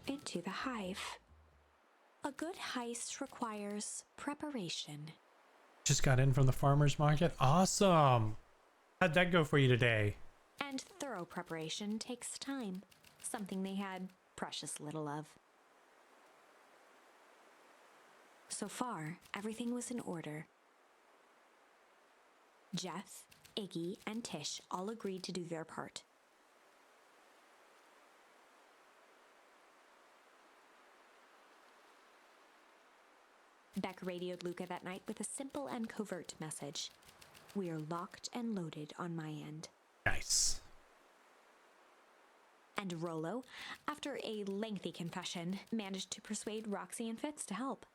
Into the hive. A good heist requires preparation. Just got in from the farmer's market. Awesome. How'd that go for you today? And thorough preparation takes time, something they had precious little of. So far, everything was in order. Jeff, Iggy, and Tish all agreed to do their part. Beck radioed Luca that night with a simple and covert message. We are locked and loaded on my end. Nice. And Rollo, after a lengthy confession, managed to persuade Roxy and Fitz to help.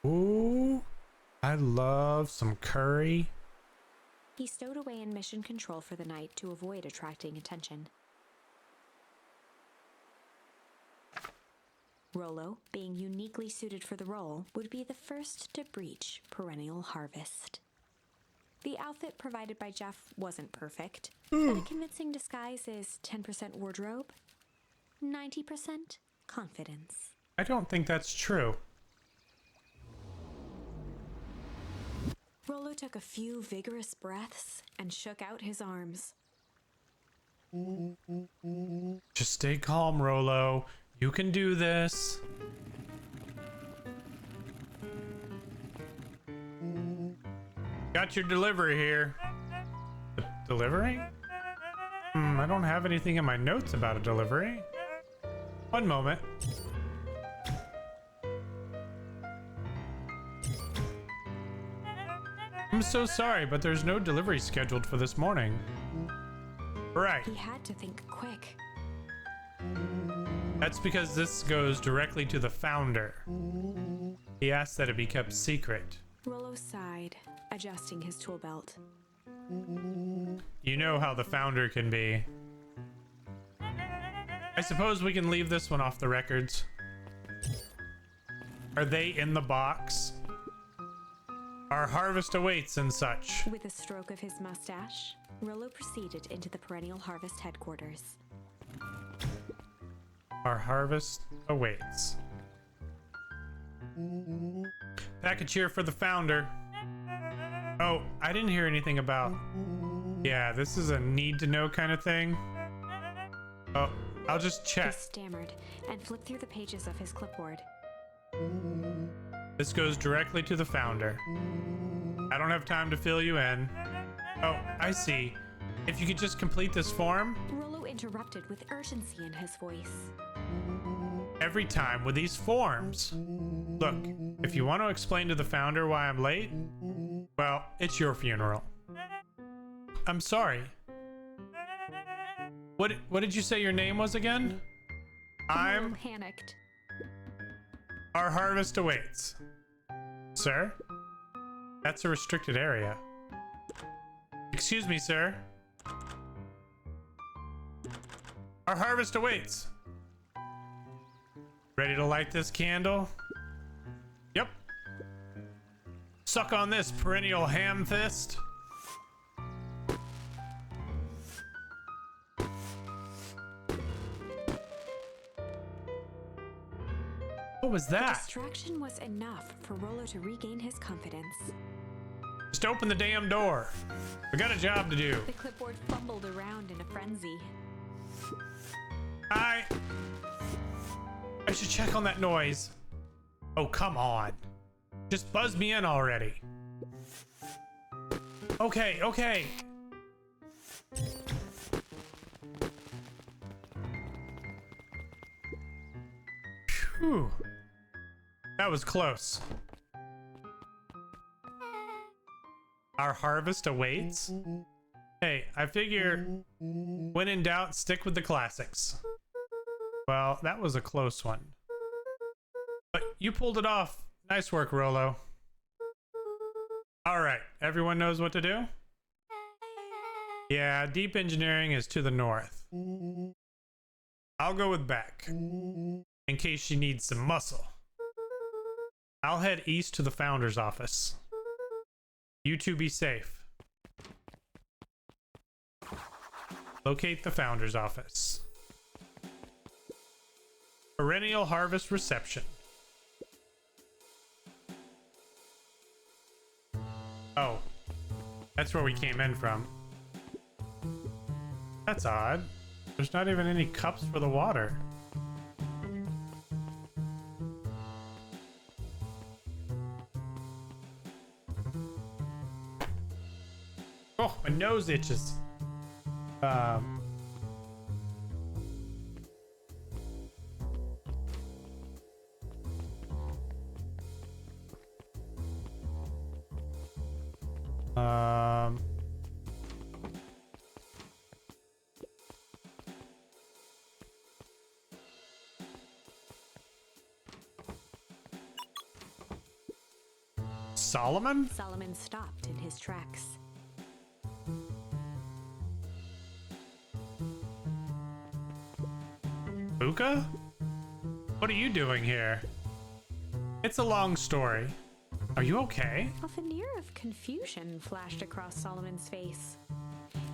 Ooh, I love some curry. He stowed away in mission control for the night to avoid attracting attention. Rollo, being uniquely suited for the role, would be the first to breach perennial harvest. The outfit provided by Jeff wasn't perfect, but a convincing disguise is 10% wardrobe, 90% confidence. I don't think that's true. Rollo took a few vigorous breaths and shook out his arms. Just stay calm, Rollo. You can do this. Got your delivery here. Delivery? I don't have anything in my notes about a delivery. One moment. I'm so sorry, but there's no delivery scheduled for this morning. Right. He had to think quick. That's because this goes directly to the founder. He asked that it be kept secret. Rollo sighed, adjusting his tool belt. You know how the founder can be. I suppose we can leave this one off the records. Are they in the box? Our harvest awaits and such. With a stroke of his mustache, Rollo proceeded into the Perennial Harvest headquarters. Our harvest awaits. Package here for the founder. Oh, I didn't hear anything about... Yeah, this is a need-to-know kind of thing. Oh, I'll just He check. stammered and flipped through the pages of his clipboard. This goes directly to the founder. I don't have time to fill you in. Oh, I see. If you could just complete this form. Rollo interrupted with urgency in his voice. Every time with these forms. Look, if you want to explain to the founder why I'm late, well, it's your funeral. I'm sorry. What did you say your name was again? Rollo I'm... panicked. Our harvest awaits. Sir? That's a restricted area. Excuse me, sir. Our harvest awaits. Ready to light this candle? Yep. Suck on this, perennial ham fist. What was The that? distraction was enough for Rollo to regain his confidence. Just open the damn door. We got a job to do. The clipboard fumbled around in a frenzy. I should check on that noise. Oh, come on. Just buzz me in already. Okay, okay. Phew. That was close. Our harvest awaits? Hey, I figure when in doubt, stick with the classics. Well, that was a close one. But you pulled it off. Nice work, Rollo. Alright, everyone knows what to do? Yeah, deep engineering is to the north. I'll go with Beck, in case she needs some muscle. I'll head east to the founder's office. You two be safe. Locate the founder's office. Perennial Harvest Reception. That's where we came in from. That's odd. There's not even any cups for the water. Oh, my nose itches. Solomon? Solomon stopped in his tracks. Luca? What are you doing here? It's a long story. Are you okay? A veneer of confusion flashed across Solomon's face.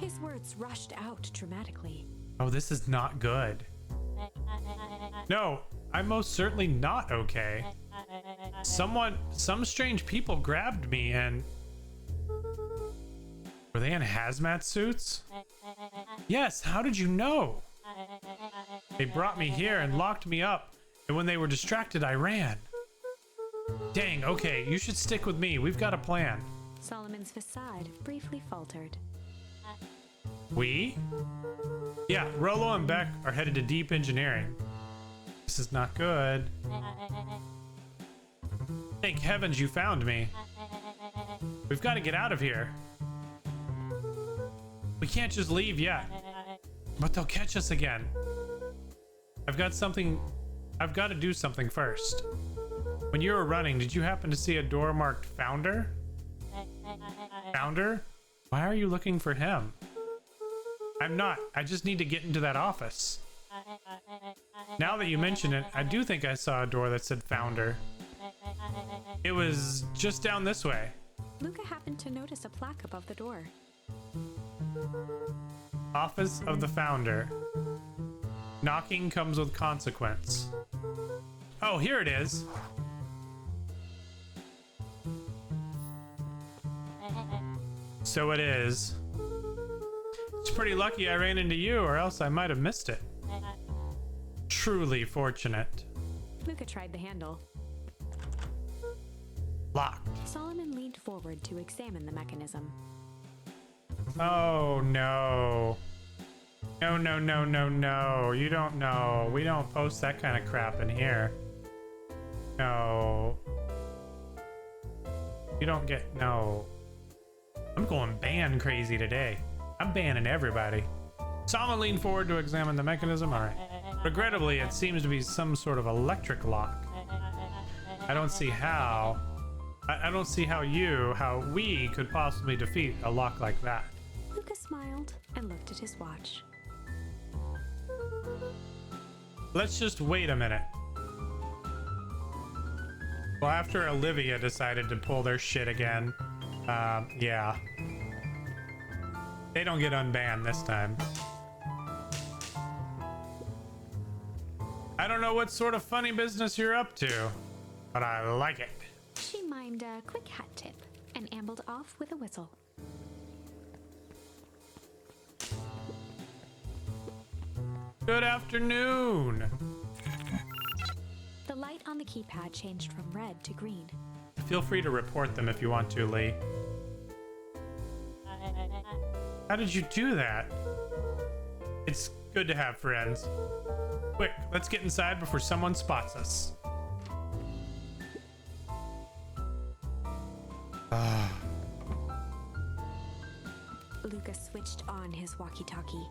His words rushed out dramatically. Oh, this is not good. No, I'm most certainly not okay. Some strange people grabbed me and... Were they in hazmat suits? Yes, how did you know? They brought me here and locked me up, and when they were distracted, I ran. Dang, okay, you should stick with me. We've got a plan. Solomon's facade briefly faltered. We? Yeah, Rolo and Beck are headed to deep engineering. This is not good. Thank heavens you found me. We've got to get out of here. We can't just leave yet. But they'll catch us again. I've got to do something first. When you were running, did you happen to see a door marked Founder? Founder? Why are you looking for him? I'm not. I just need to get into that office. Now that you mention it, I do think I saw a door that said Founder. It was just down this way. Luca happened to notice a plaque above the door. Office of the Founder. Knocking comes with consequence. Oh, here it is. So it is. It's pretty lucky I ran into you, or else I might have missed it. Truly fortunate. Luca tried the handle. Locked. Solomon leaned forward to examine the mechanism. Oh no. No, no, no, no, no. You don't know. We don't post that kind of crap in here. No. You don't get... No. I'm going ban crazy today. I'm banning everybody. Solomon leaned forward to examine the mechanism. Alright. Regrettably, it seems to be some sort of electric lock. I don't see how... I don't see how we could possibly defeat a lock like that. Luca smiled and looked at his watch. Let's just wait a minute. Well, after Olivia decided to pull their shit again, yeah. They don't get unbanned this time. I don't know what sort of funny business you're up to, but I like it. She mimed a quick hat tip and ambled off with a whistle. Good afternoon. The light on the keypad changed from red to green. Feel free to report them if you want to, Lee. How did you do that? It's good to have friends. Quick, let's get inside before someone spots us. Luca switched on his walkie-talkie.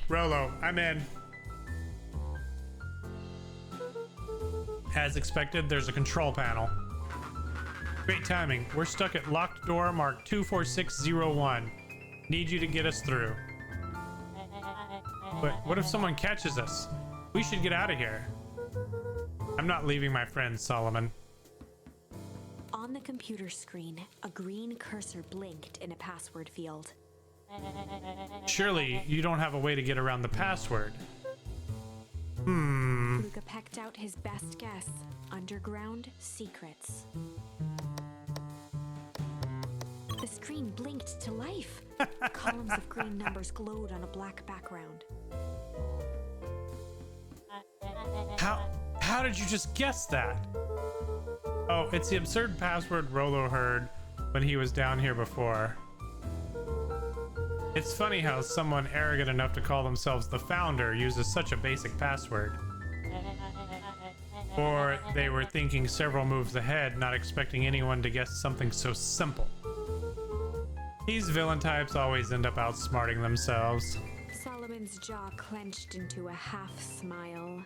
Rolo, I'm in. As expected, there's a control panel. Great timing. We're stuck at locked door marked 24601. Need you to get us through. But what if someone catches us? We should get out of here. I'm not leaving my friends, Solomon. On the computer screen, a green cursor blinked in a password field. Surely you don't have a way to get around the password. Luca pecked out his best guess. Underground secrets. The screen blinked to life. Columns of green numbers glowed on a black background. How did you just guess that? Oh, it's the absurd password Rolo heard when he was down here before. It's funny how someone arrogant enough to call themselves the founder uses such a basic password. Or they were thinking several moves ahead, not expecting anyone to guess something so simple. These villain types always end up outsmarting themselves. Solomon's jaw clenched into a half smile.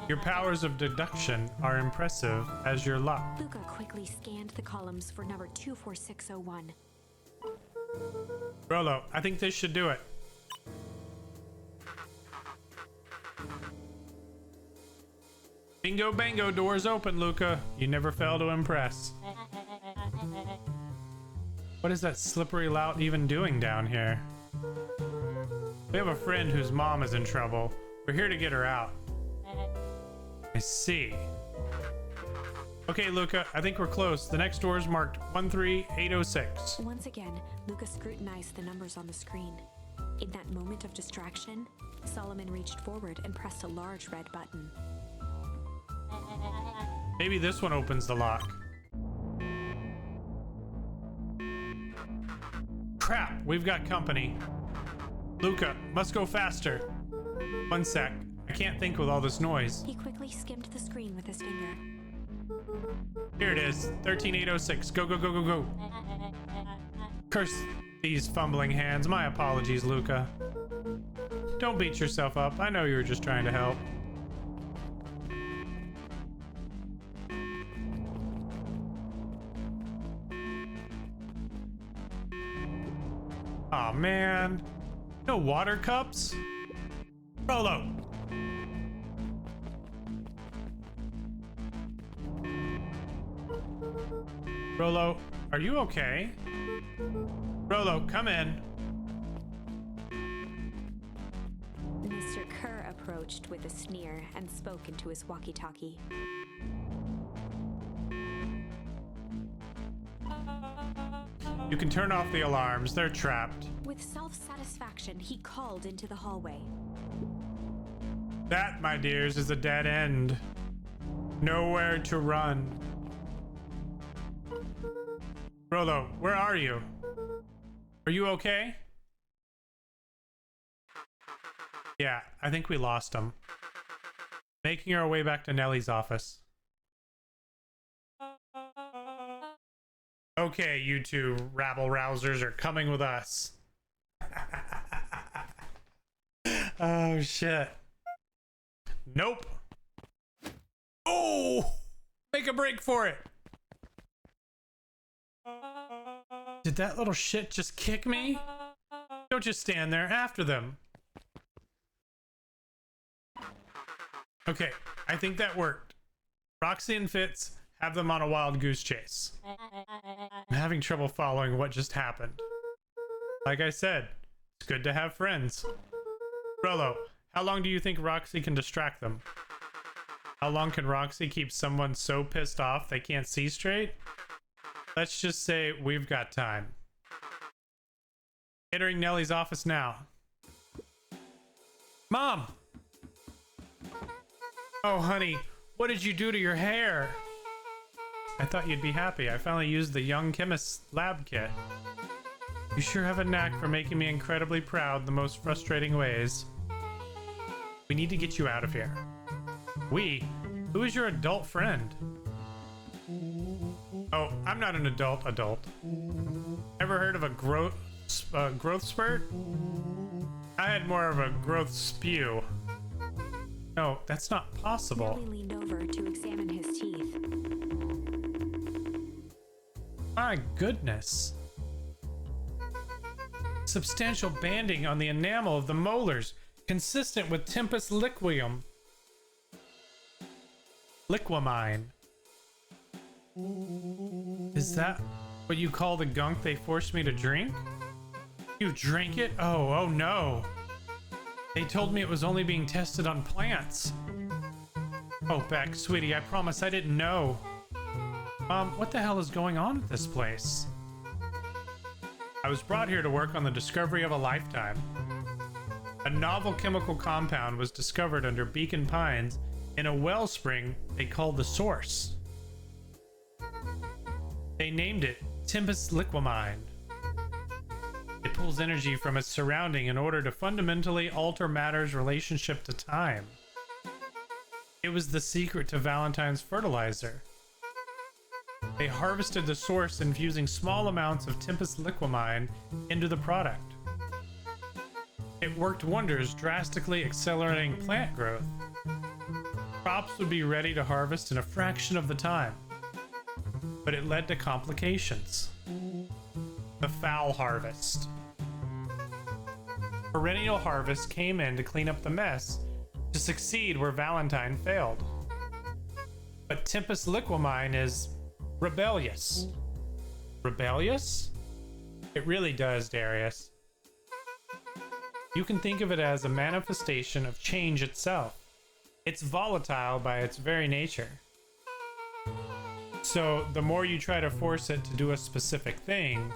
Your powers of deduction are impressive as your luck. Luca quickly scanned the columns for number 24601. Rolo, I think this should do it. Bingo bango, doors open, Luca. You never fail to impress. What is that slippery lout even doing down here? We have a friend whose mom is in trouble. We're here to get her out. I see. Okay, Luca, I think we're close. The next door is marked 13806. Once again, Luca scrutinized the numbers on the screen. In that moment of distraction, Solomon reached forward and pressed a large red button. Maybe this one opens the lock. Crap, we've got company. Luca, must go faster. One sec. I can't think with all this noise. He quickly skimmed the screen with his finger. Here it is, 13806. Go, go, go, go, go. Curse these fumbling hands. My apologies, Luca. Don't beat yourself up. I know you were just trying to help. Aw, man. No water cups? Rolo! Rolo, are you okay? Rolo, come in. Mr. Kerr approached with a sneer and spoke into his walkie-talkie. You can turn off the alarms. They're trapped. With self-satisfaction, he called into the hallway. That, my dears, is a dead end. Nowhere to run. Rolo, where are you? Are you okay? Yeah, I think we lost him. Making our way back to Nellie's office. Okay, you two rabble-rousers are coming with us. Oh, shit. Nope. Oh! Make a break for it. Did that little shit just kick me? Don't just stand there. After them. Okay, I think that worked. Roxy and Fitz have them on a wild goose chase. I'm having trouble following what just happened. Like I said, it's good to have friends. Rolo, how long do you think Roxy can distract them? How long can Roxy keep someone so pissed off they can't see straight? Let's just say we've got time. Entering Nellie's office now. Mom! Oh, honey, what did you do to your hair? I thought you'd be happy. I finally used the young chemist's lab kit. You sure have a knack for making me incredibly proud in the most frustrating ways. We need to get you out of here. We? Who is your adult friend? Oh, I'm not an adult. Ever heard of a growth spurt? I had more of a growth spew. No, that's not possible. Nellie leaned over to examine his teeth. My goodness. Substantial banding on the enamel of the molars, consistent with Tempus liquidum. Liquamine. Is that what you call the gunk they forced me to drink? You drank it? Oh no. They told me it was only being tested on plants. Oh, Beck, sweetie, I promise I didn't know. What the hell is going on at this place? I was brought here to work on the discovery of a lifetime. A novel chemical compound was discovered under Beacon Pines in a wellspring they call the Source. They named it Tempest Liquamine. It pulls energy from its surrounding in order to fundamentally alter matter's relationship to time. It was the secret to Valentine's fertilizer. They harvested the source, infusing small amounts of Tempest Liquamine into the product. It worked wonders, drastically accelerating plant growth. Crops would be ready to harvest in a fraction of the time. But it led to complications. The foul harvest. Perennial harvest came in to clean up the mess, to succeed where Valentine failed. But Tempest Liquamine is rebellious. Rebellious? It really does, Darius. You can think of it as a manifestation of change itself. It's volatile by its very nature. So the more you try to force it to do a specific thing,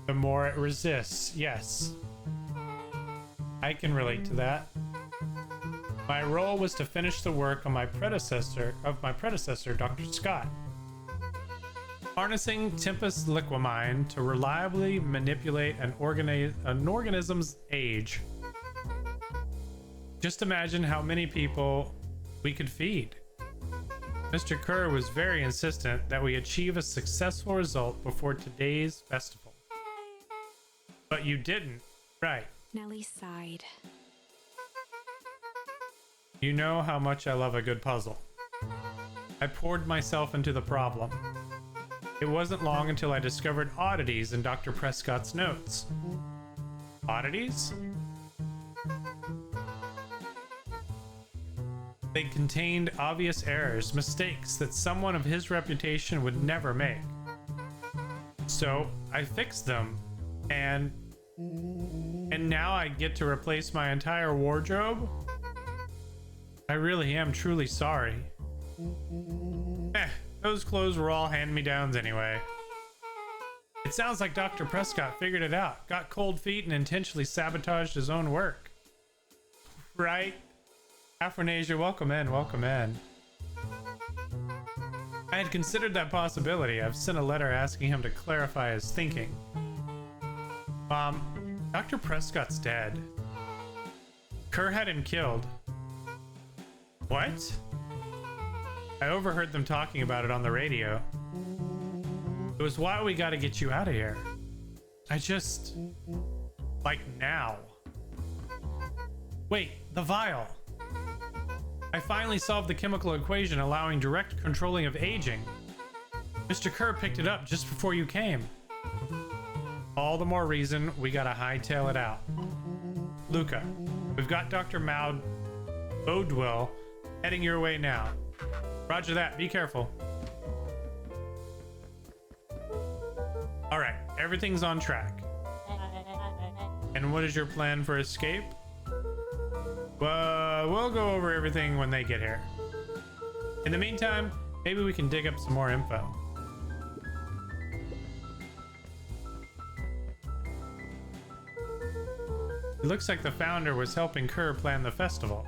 the more it resists. Yes. I can relate to that. My role was to finish the work on my predecessor, Dr. Scott. Harnessing Tempest Liquamine to reliably manipulate an organism's age. Just imagine how many people we could feed. Mr. Kerr was very insistent that we achieve a successful result before today's festival. But you didn't, right? Nellie sighed. You know how much I love a good puzzle. I poured myself into the problem. It wasn't long until I discovered oddities in Dr. Prescott's notes. Oddities? They contained obvious errors, mistakes that someone of his reputation would never make. So I fixed them, and now I get to replace my entire wardrobe? I really am truly sorry. Those clothes were all hand-me-downs anyway. It sounds like Dr. Prescott figured it out, got cold feet, and intentionally sabotaged his own work. Right? Afronasia, welcome in, welcome in. I had considered that possibility. I've sent a letter asking him to clarify his thinking. Dr. Prescott's dead. Kerr had him killed. What? I overheard them talking about it on the radio. It was why we gotta get you out of here. Like now. Wait, the vial. I finally solved the chemical equation allowing direct controlling of aging. Mr. Kerr picked it up just before you came. All the more reason we gotta hightail it out. Luca, we've got Dr. Maud Bodwell heading your way now. Roger that, be careful. Alright, everything's on track. And what is your plan for escape? We'll go over everything when they get here. In the meantime, maybe we can dig up some more info. It looks like the founder was helping Kerr plan the festival.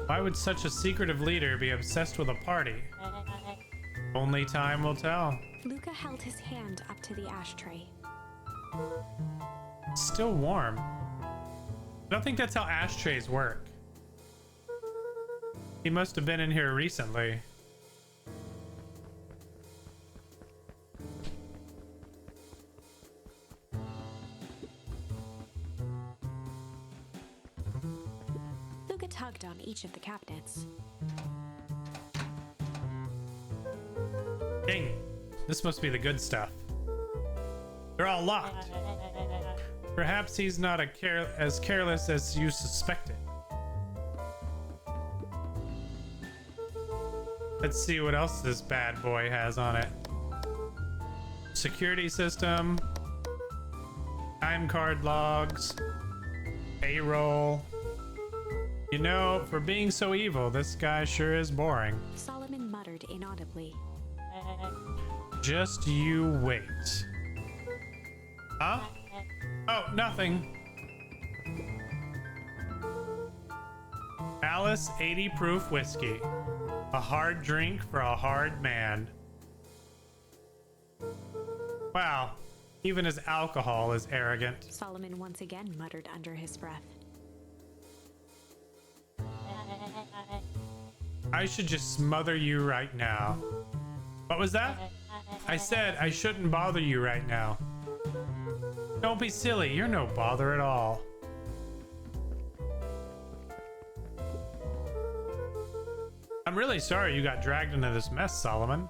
Why would such a secretive leader be obsessed with a party? Only time will tell. Luca held his hand up to the ashtray. It's still warm. I don't think that's how ashtrays work. He must have been in here recently. Luca tugged on each of the cabinets. Dang, this must be the good stuff. They're all locked. Perhaps he's not as careless as you suspected. Let's see what else this bad boy has on it. Security system, time card logs, payroll. You know, for being so evil, this guy sure is boring. Solomon muttered inaudibly. Just you wait. Huh? Oh, nothing. Alice 80 proof whiskey. A hard drink for a hard man. Wow, even his alcohol is arrogant. Solomon once again muttered under his breath. I should just smother you right now. What was that? I said I shouldn't bother you right now. Don't be silly, you're no bother at all. I'm really sorry you got dragged into this mess, Solomon.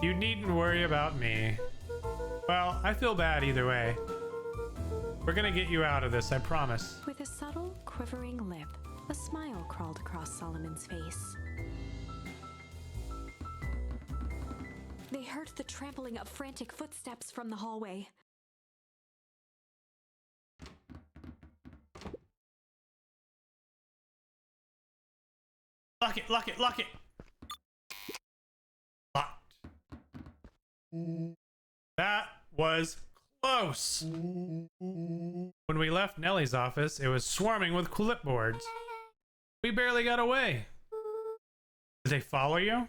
You needn't worry about me. Well, I feel bad either way. We're gonna get you out of this, I promise. With a subtle, quivering lip, a smile crawled across Solomon's face. They heard the trampling of frantic footsteps from the hallway. Lock it, lock it, lock it! Locked. That was close. When we left Nellie's office, it was swarming with clipboards. We barely got away. Did they follow you?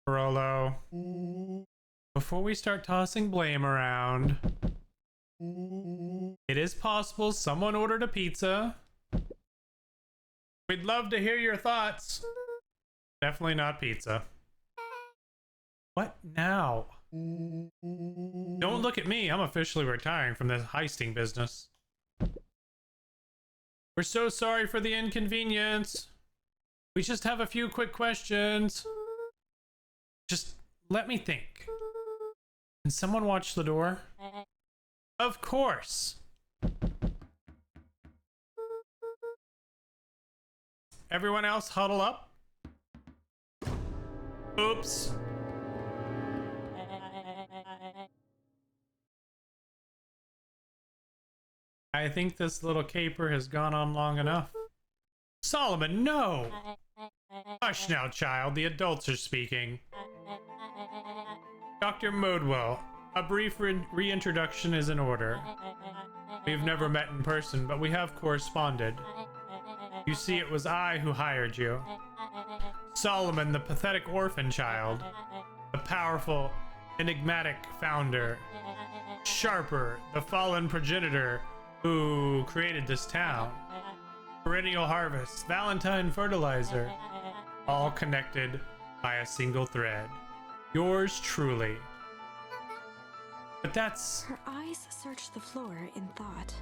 Rolo. Before we start tossing blame around, it is possible someone ordered a pizza. We'd love to hear your thoughts. Definitely not pizza. What now? Don't look at me. I'm officially retiring from this heisting business. We're so sorry for the inconvenience. We just have a few quick questions. Just let me think. Can someone watch the door? Of course. Everyone else huddle up. Oops. I think this little caper has gone on long enough. Solomon, no! Hush now, child. The adults are speaking. Dr. Modwell, a brief reintroduction is in order. We've never met in person, but we have corresponded. You see, it was I who hired you. Solomon, the pathetic orphan child. The powerful, enigmatic founder. Sharper, the fallen progenitor who created this town. Perennial harvest, Valentine fertilizer. All connected by a single thread. Yours truly. But that's... Her eyes searched the floor in thought.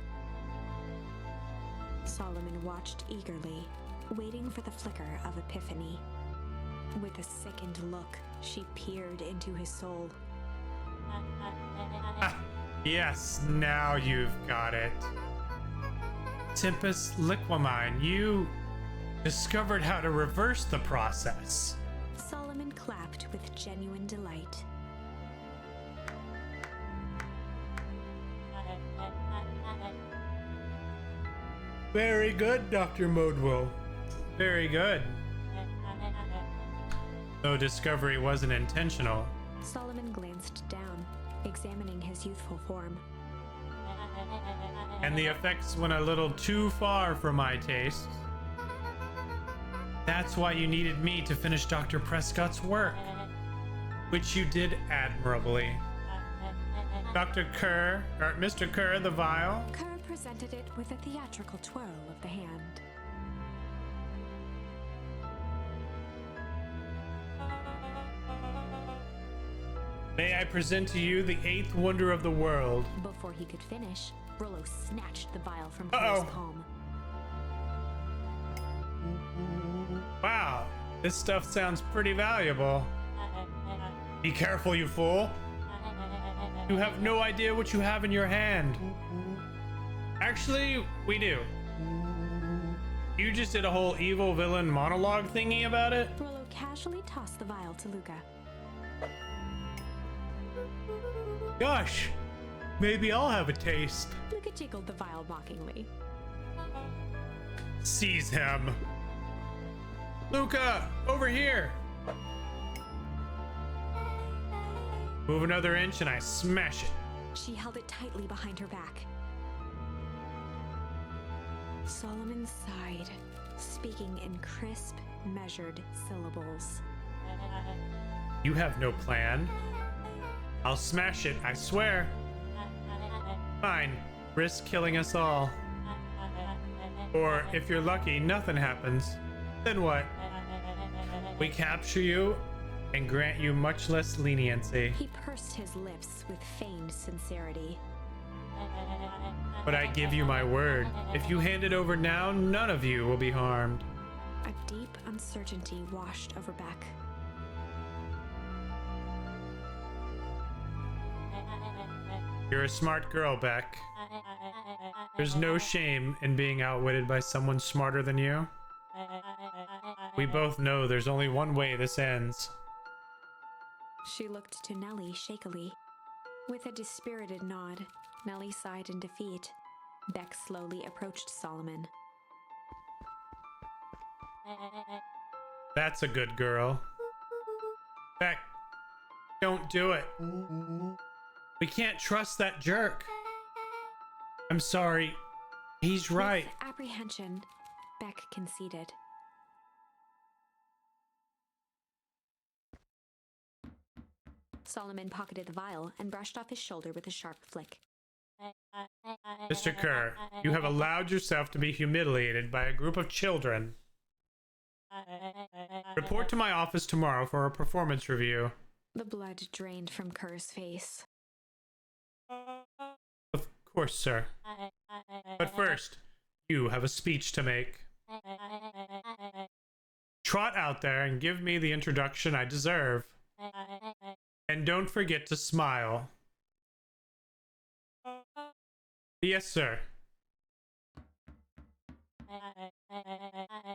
Solomon watched eagerly, waiting for the flicker of epiphany. With a sickened look, she peered into his soul. Yes, now you've got it. Tempest Liquamine, you discovered how to reverse the process. Solomon clapped with genuine delight. Very good, Dr. Modwell. Very good. Though discovery wasn't intentional. Solomon glanced down, examining his youthful form. And the effects went a little too far for my taste. That's why you needed me to finish Dr. Prescott's work, which you did admirably. Dr. Kerr, or Mr. Kerr, the vial. Kerr presented it with a theatrical twirl of the hand. May I present to you the 8th wonder of the world. Before he could finish, Rollo snatched the vial from Uh-oh. Kerr's palm. Wow, this stuff sounds pretty valuable. Be careful, you fool. You have no idea what you have in your hand. Actually, we do. You just did a whole evil villain monologue thingy about it? Rollo casually tossed the vial to Luca. Gosh, maybe I'll have a taste. Luca jiggled the vial mockingly. Seize him. Luca, over here! Move another inch and I smash it. She held it tightly behind her back. Solomon sighed, speaking in crisp, measured syllables. You have no plan. I'll smash it, I swear. Fine, risk killing us all. Or if you're lucky, nothing happens. Then what? We capture you and grant you much less leniency. He pursed his lips with feigned sincerity. But I give you my word, if you hand it over now, none of you will be harmed. A deep uncertainty washed over Beck. You're a smart girl, Beck. There's no shame in being outwitted by someone smarter than you. We both know there's only one way this ends. She looked to Nellie shakily. With a dispirited nod, Nellie sighed in defeat. Beck slowly approached Solomon. That's a good girl. Beck, don't do it. We can't trust that jerk. I'm sorry. He's right. With apprehension, Beck conceded. Solomon pocketed the vial and brushed off his shoulder with a sharp flick. Mr. Kerr, you have allowed yourself to be humiliated by a group of children. Report to my office tomorrow for a performance review. The blood drained from Kerr's face. Of course, sir. But first, you have a speech to make. Trot out there and give me the introduction I deserve. And don't forget to smile. Yes, sir.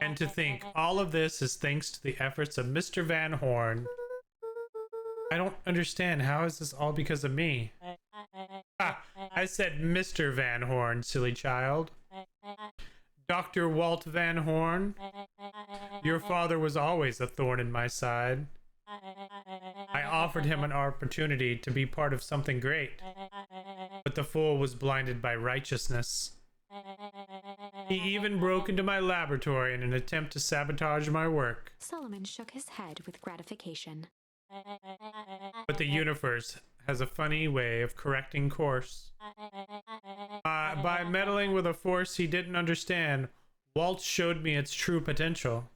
And to think all of this is thanks to the efforts of Mr. Van Horn. I don't understand. How is this all because of me? Ah, I said Mr. Van Horn, silly child. Dr. Walt Van Horn. Your father was always a thorn in my side. I offered him an opportunity to be part of something great, but the fool was blinded by righteousness. He even broke into my laboratory in an attempt to sabotage my work. Solomon shook his head with gratification. But the universe has a funny way of correcting course. By meddling with a force he didn't understand, Walt showed me its true potential.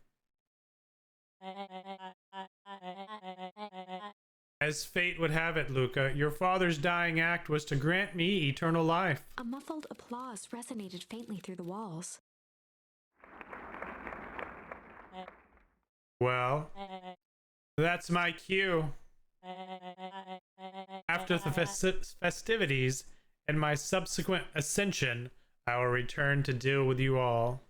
As fate would have it, Luca, your father's dying act was to grant me eternal life. A muffled applause resonated faintly through the walls. Well, that's my cue. After the festivities and my subsequent ascension, I will return to deal with you all.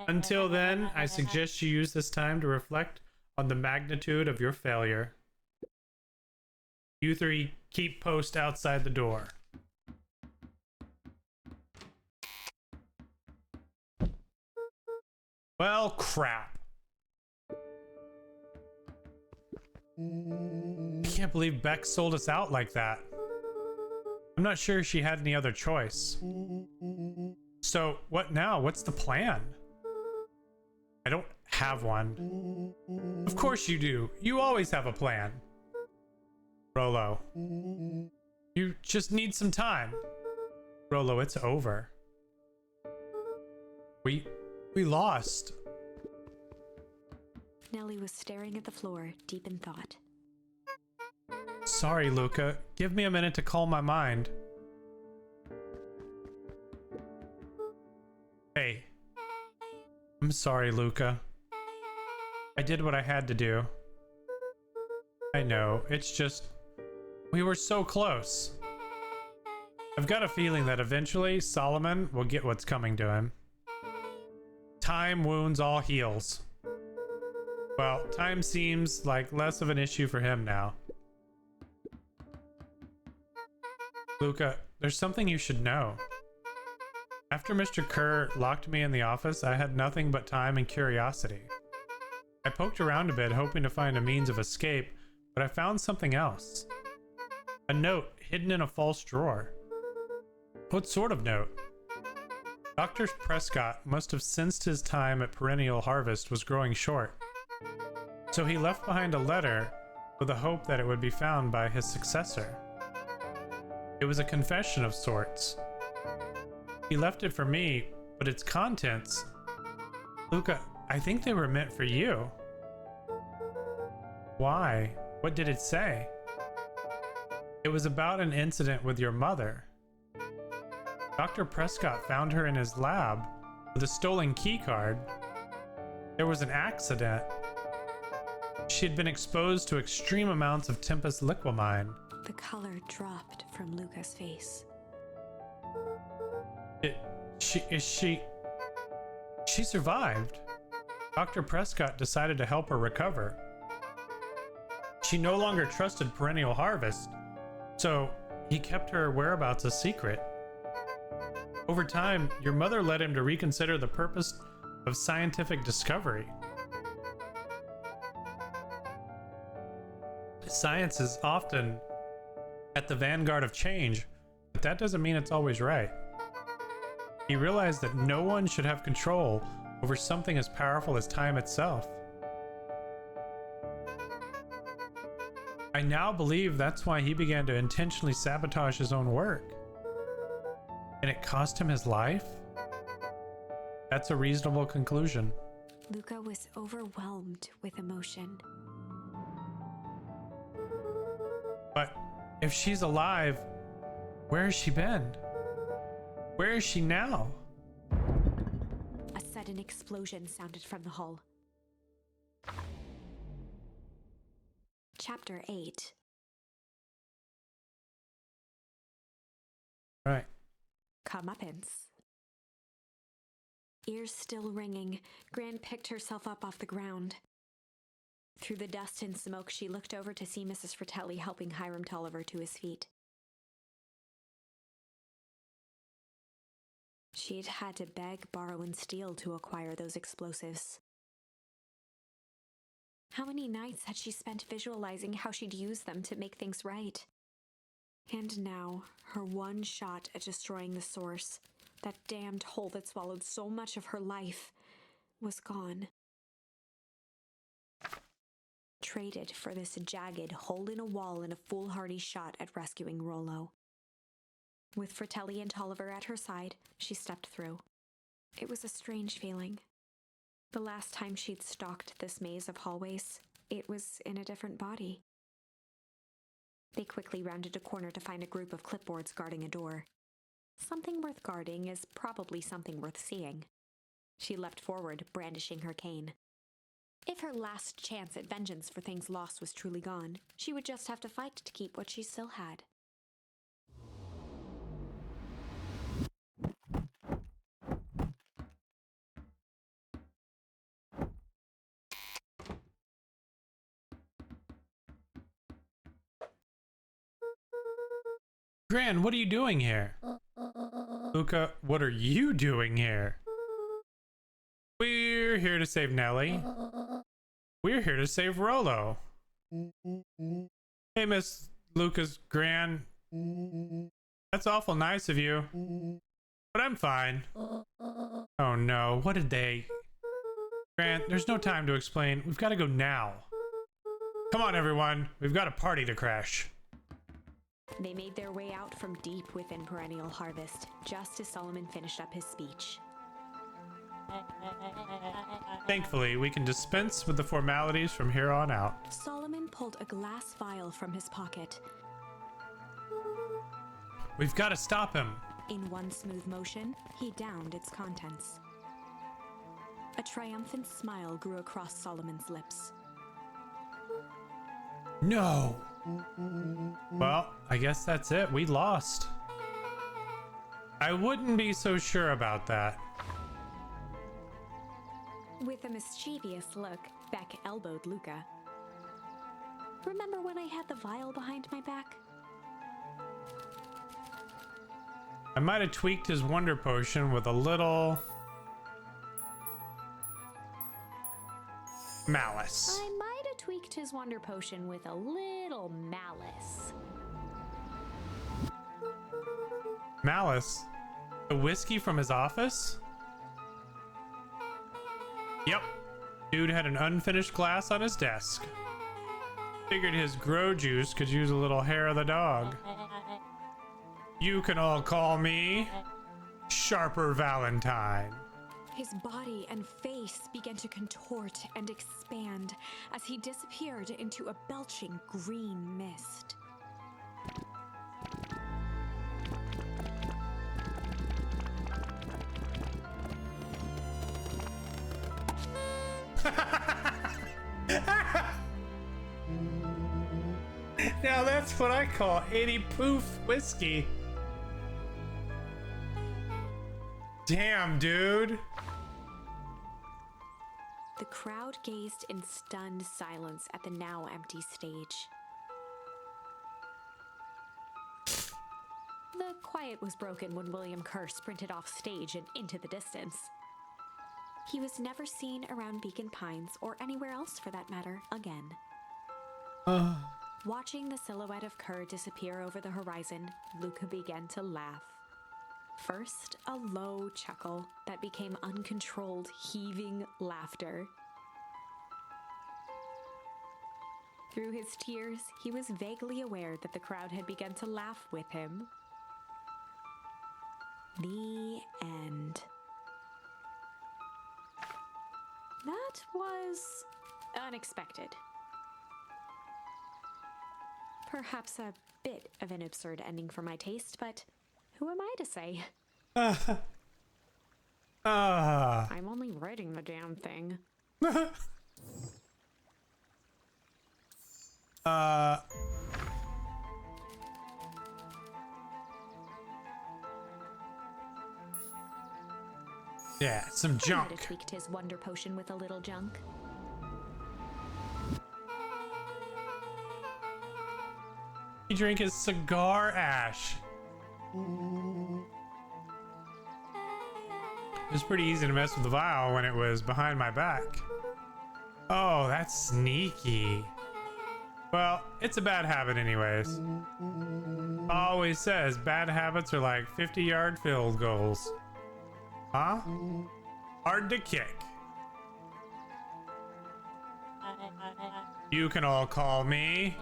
Until then, I suggest you use this time to reflect on the magnitude of your failure. You three keep post outside the door. Well, crap. I can't believe Beck sold us out like that. I'm not sure she had any other choice. So, what now? What's the plan? I don't have one. Of course you do. You always have a plan. Rolo. You just need some time. Rolo, it's over. We lost. Nellie was staring at the floor, deep in thought. Sorry, Luca. Give me a minute to calm my mind. Hey. I'm sorry, Luca. I did what I had to do. I know, it's just... we were so close. I've got a feeling that eventually Solomon will get what's coming to him. Time wounds all heals. Well, time seems like less of an issue for him now. Luca, there's something you should know. After Mr. Kerr locked me in the office, I had nothing but time and curiosity. I poked around a bit, hoping to find a means of escape, but I found something else. A note hidden in a false drawer. What sort of note? Dr. Prescott must have sensed his time at Perennial Harvest was growing short. So he left behind a letter with the hope that it would be found by his successor. It was a confession of sorts. He left it for me, but its contents... Luca, I think they were meant for you. Why? What did it say? It was about an incident with your mother. Dr. Prescott found her in his lab with a stolen keycard. There was an accident. She had been exposed to extreme amounts of Tempest liquamine. The color dropped from Luca's face. She survived. Dr. Prescott decided to help her recover. She no longer trusted Perennial Harvest, so he kept her whereabouts a secret. Over time, your mother led him to reconsider the purpose of scientific discovery. Science is often at the vanguard of change, but that doesn't mean it's always right. He realized that no one should have control over something as powerful as time itself. I now believe that's why he began to intentionally sabotage his own work. And it cost him his life? That's a reasonable conclusion. Luca was overwhelmed with emotion. But if she's alive, where has she been? Where is she now? A sudden explosion sounded from the hull. Chapter 8. Right. Comeuppance. Ears still ringing, Gran picked herself up off the ground. Through the dust and smoke, she looked over to see Mrs. Fratelli helping Hiram Tolliver to his feet. She'd had to beg, borrow, and steal to acquire those explosives. How many nights had she spent visualizing how she'd use them to make things right? And now, her one shot at destroying the source, that damned hole that swallowed so much of her life, was gone. Traded for this jagged hole in a wall and a foolhardy shot at rescuing Rollo. With Fratelli and Tolliver at her side, she stepped through. It was a strange feeling. The last time she'd stalked this maze of hallways, it was in a different body. They quickly rounded a corner to find a group of clipboards guarding a door. Something worth guarding is probably something worth seeing. She leapt forward, brandishing her cane. If her last chance at vengeance for things lost was truly gone, she would just have to fight to keep what she still had. Gran, what are you doing here? Luca, what are you doing here? We're here to save Nellie. We're here to save Rollo. Hey, Miss Luca's Gran. That's awful nice of you. But I'm fine. Oh no, what did they... Gran, there's no time to explain. We've got to go now. Come on, everyone. We've got a party to crash. They made their way out from deep within Perennial Harvest, just as Solomon finished up his speech. Thankfully, we can dispense with the formalities from here on out. Solomon pulled a glass vial from his pocket. We've got to stop him. In one smooth motion, he downed its contents. A triumphant smile grew across Solomon's lips. No. Well, I guess that's it. We lost. I wouldn't be so sure about that. With a mischievous look, Beck elbowed Luca. Remember when I had the vial behind my back? I might have tweaked his wonder potion with a little... Malice. I might have tweaked his wonder potion with a little malice. Malice? The whiskey from his office? Yep. Dude had an unfinished glass on his desk. Figured his grow juice could use a little hair of the dog. You can all call me Sharper Valentine. His body and face began to contort and expand as he disappeared into a belching green mist. Now that's what I call 80 proof whiskey. Damn, dude. The crowd gazed in stunned silence at the now empty stage. The quiet was broken when William Kerr sprinted off stage and into the distance. He was never seen around Beacon Pines, or anywhere else for that matter, again. Watching the silhouette of Kerr disappear over the horizon, Luca began to laugh. First, a low chuckle that became uncontrolled, heaving laughter. Through his tears, he was vaguely aware that the crowd had begun to laugh with him. The end. That was unexpected. Perhaps a bit of an absurd ending for my taste, but who am I to say? I'm only writing the damn thing. Yeah, some He might have junk. tweaked his wonder potion with a little junk. He drank his cigar ash. It was pretty easy to mess with the vial when it was behind my back. Oh, that's sneaky. Well, it's a bad habit anyways. Always says bad habits are like 50-yard field goals. Huh? Hard to kick. You can all call me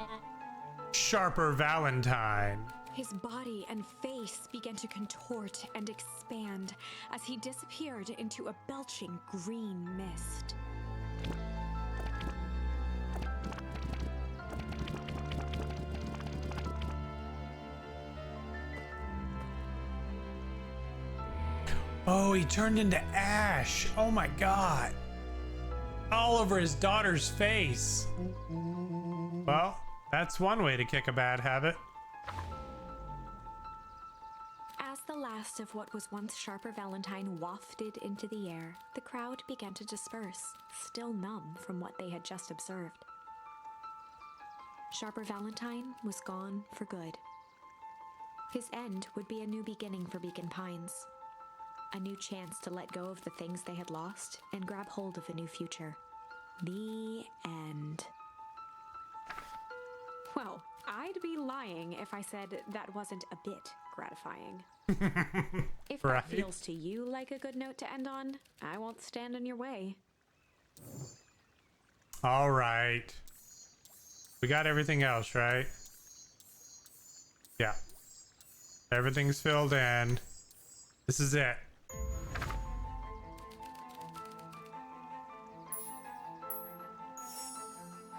Sharper Valentine. His body and face began to contort and expand as he disappeared into a belching green mist. Oh, he turned into ash. Oh my god. All over his daughter's face. Well, that's one way to kick a bad habit. As the last of what was once Sharper Valentine wafted into the air, the crowd began to disperse, still numb from what they had just observed. Sharper Valentine was gone for good. His end would be a new beginning for Beacon Pines. A new chance to let go of the things they had lost and grab hold of a new future. The end. Well, I'd be lying if I said that wasn't a bit gratifying. If that Right. feels to you like a good note to end on, I won't stand in your way. All right. We got everything else, right? Yeah. Everything's filled in. This is it.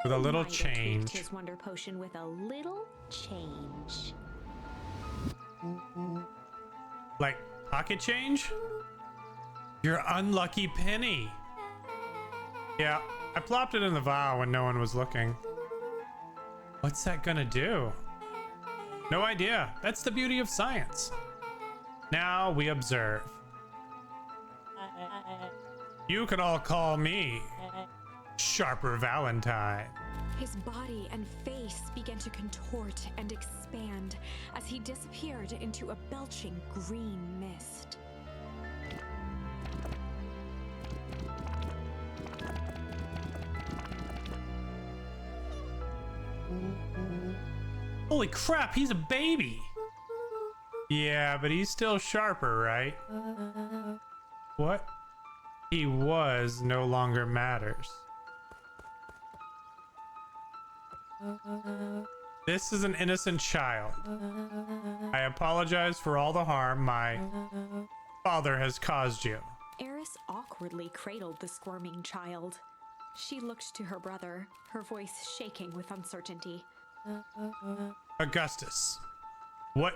With a little Might have tweaked change. his wonder potion with a little change. Like pocket change? Your unlucky penny. Yeah, I plopped it in the vial when no one was looking. What's that gonna do? No idea. That's the beauty of science. Now we observe. You can all call me Sharper Valentine. His body and face began to contort and expand as he disappeared into a belching green mist. Holy crap, he's a baby. Yeah, but he's still Sharper, right? What he was no longer matters. This is an innocent child. I apologize for all the harm my father has caused you. Eris awkwardly cradled the squirming child. She looked to her brother, her voice shaking with uncertainty. Augustus, we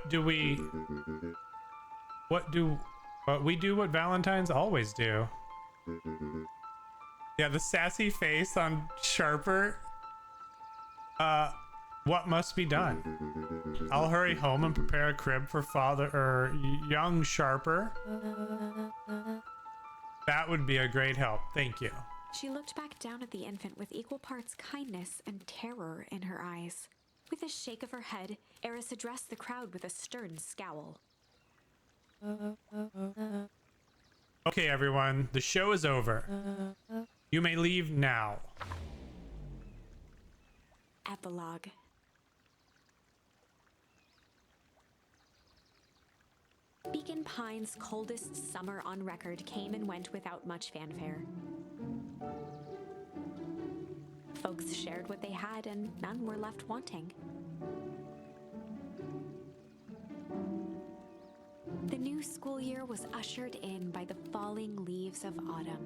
do what Valentines always do. Yeah, the sassy face on Sharper. What must be done? I'll hurry home and prepare a crib for young Sharper. That would be a great help. Thank you. She looked back down at the infant with equal parts kindness and terror in her eyes. With a shake of her head, Eris addressed the crowd with a stern scowl. Okay, everyone, the show is over. You may leave now. Epilogue. Beacon Pines' coldest summer on record came and went without much fanfare. Folks shared what they had, and none were left wanting. The new school year was ushered in by the falling leaves of autumn.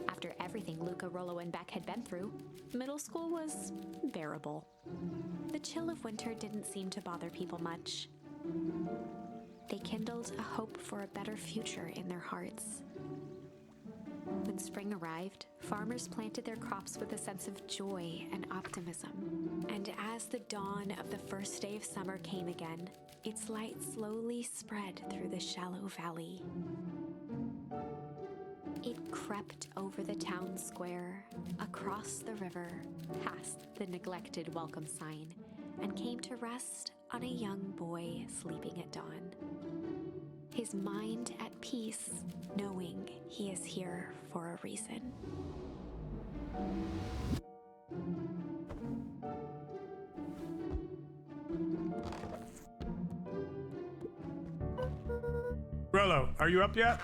After everything Luca, Rollo, and Beck had been through, middle school was bearable. The chill of winter didn't seem to bother people much. They kindled a hope for a better future in their hearts. When spring arrived, farmers planted their crops with a sense of joy and optimism. And as the dawn of the first day of summer came again, its light slowly spread through the shallow valley. It crept over the town square, across the river, past the neglected welcome sign, and came to rest on a young boy sleeping at dawn. His mind at peace, knowing he is here for a reason. Rollo, are you up yet?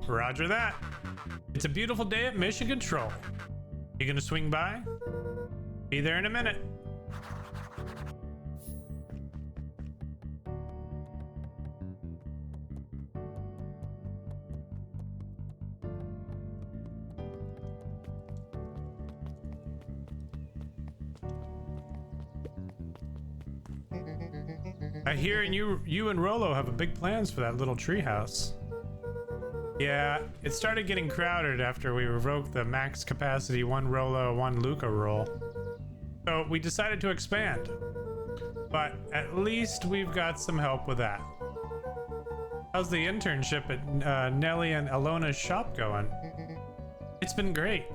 Roger that. It's a beautiful day at Mission Control. You gonna swing by? Be there in a minute. I hear you and Rollo have big plans for that little treehouse. Yeah, it started getting crowded after we revoked the max capacity 1 Rollo, 1 Luca rule. So we decided to expand. But at least we've got some help with that. How's the internship at Nellie and Alona's shop going? It's been great.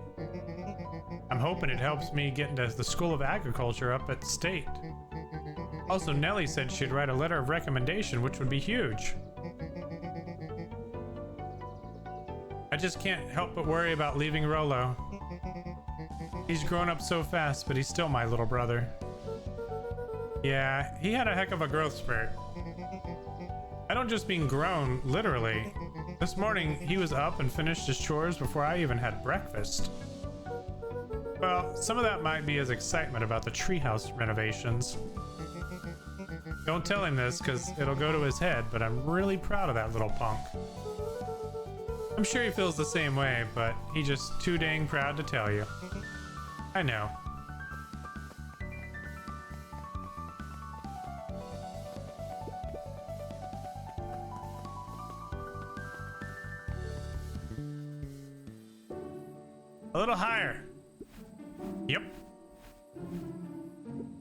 I'm hoping it helps me get into the School of Agriculture up at State. Also, Nellie said she'd write a letter of recommendation, which would be huge. I just can't help but worry about leaving Rollo. He's grown up so fast, but he's still my little brother. Yeah, he had a heck of a growth spurt. I don't just mean grown, literally. This morning, he was up and finished his chores before I even had breakfast. Well, some of that might be his excitement about the treehouse renovations. Don't tell him this, because it'll go to his head, but I'm really proud of that little punk. I'm sure he feels the same way, but he's just too dang proud to tell you. I know. A little higher. Yep.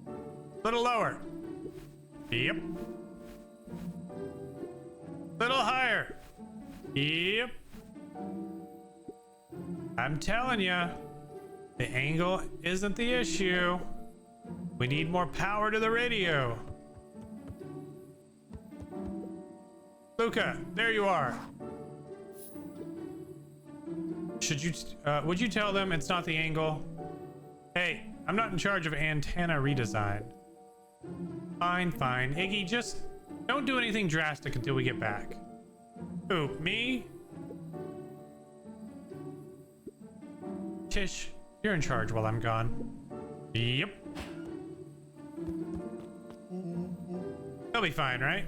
A little lower. Yep. Little higher. Yep. I'm telling ya, the angle isn't the issue. We need more power to the radio. Luca, there you are. Would you tell them it's not the angle? Hey, I'm not in charge of antenna redesign. Fine, fine. Iggy, just don't do anything drastic until we get back. Who, me? Tish, you're in charge while I'm gone. Yep. It'll be fine, right?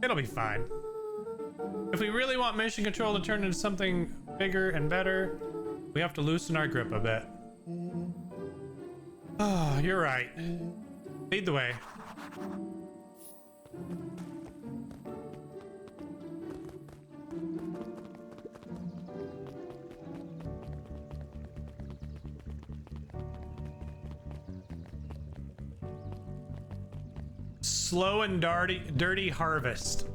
It'll be fine. If we really want mission control to turn into something bigger and better, we have to loosen our grip a bit. Oh, you're right. Lead the way. Slow and dirty harvest.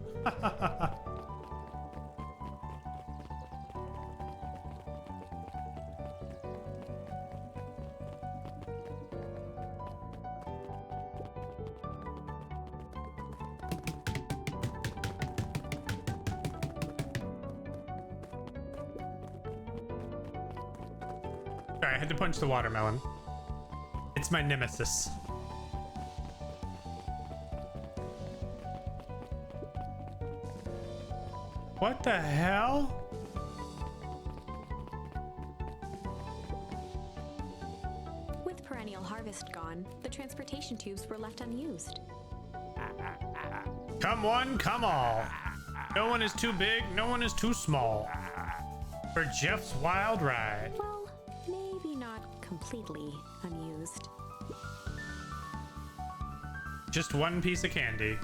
Sorry, I had to punch the watermelon. It's my nemesis. What the hell? With perennial harvest gone, the transportation tubes were left unused. Come one, come all. No one is too big, no one is too small. For Jeff's wild ride. Well, maybe not completely unused. Just one piece of candy.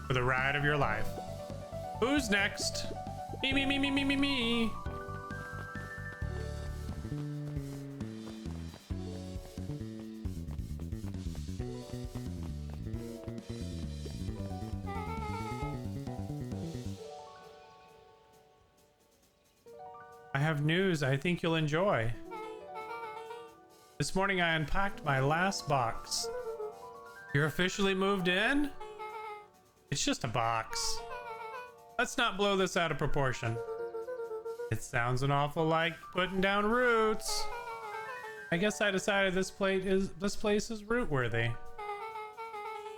For the ride of your life. Who's next? Me, me, me, me, me, me, me. I have news I think you'll enjoy. This morning I unpacked my last box. You're officially moved in? It's just a box. Let's not blow this out of proportion. It sounds an awful like putting down roots. I guess I decided this place is root worthy.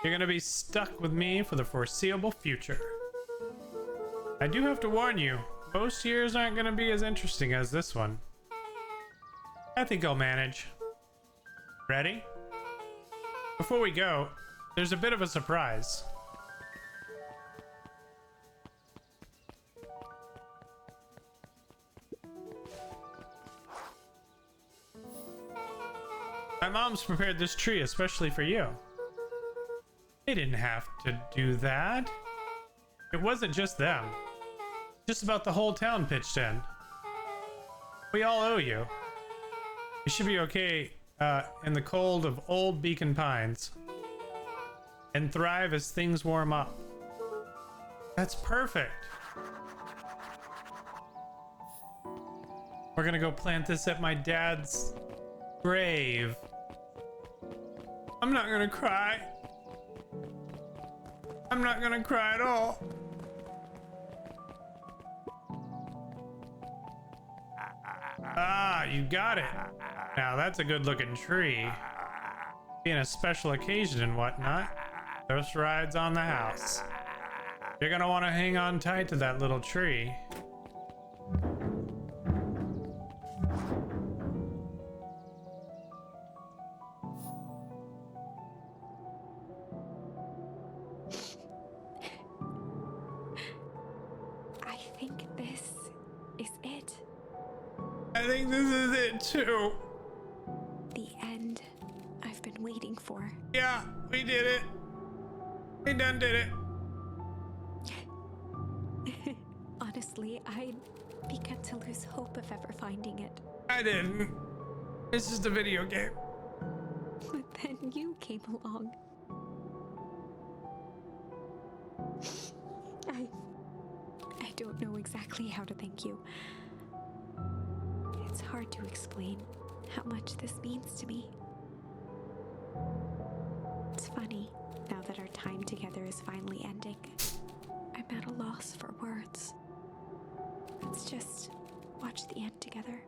You're gonna be stuck with me for the foreseeable future. I do have to warn you, most years aren't gonna be as interesting as this one. I think I'll manage. Ready? Before we go, there's a bit of a surprise. My mom's prepared this tree especially for you. They didn't have to do that. It wasn't just them. Just about the whole town pitched in. We all owe you. You should be okay in the cold of old Beacon Pines. And thrive as things warm up. That's perfect. We're gonna go plant this at my dad's grave. I'm not gonna cry. I'm not gonna cry at all. Ah, you got it. Now that's a good looking tree. Being a special occasion and whatnot. Ghost rides on the house. You're gonna want to hang on tight to that little tree. I think this is it. I think this is it too. The end I've been waiting for. Yeah, we did it. We done did it. Honestly, I'd begun to lose hope of ever finding it. I didn't. It's just a video game. But then you came along. I don't know exactly how to thank you. It's hard to explain how much this means to me. It's funny, now that our time together is finally ending, I'm at a loss for words. Let's just watch the end together.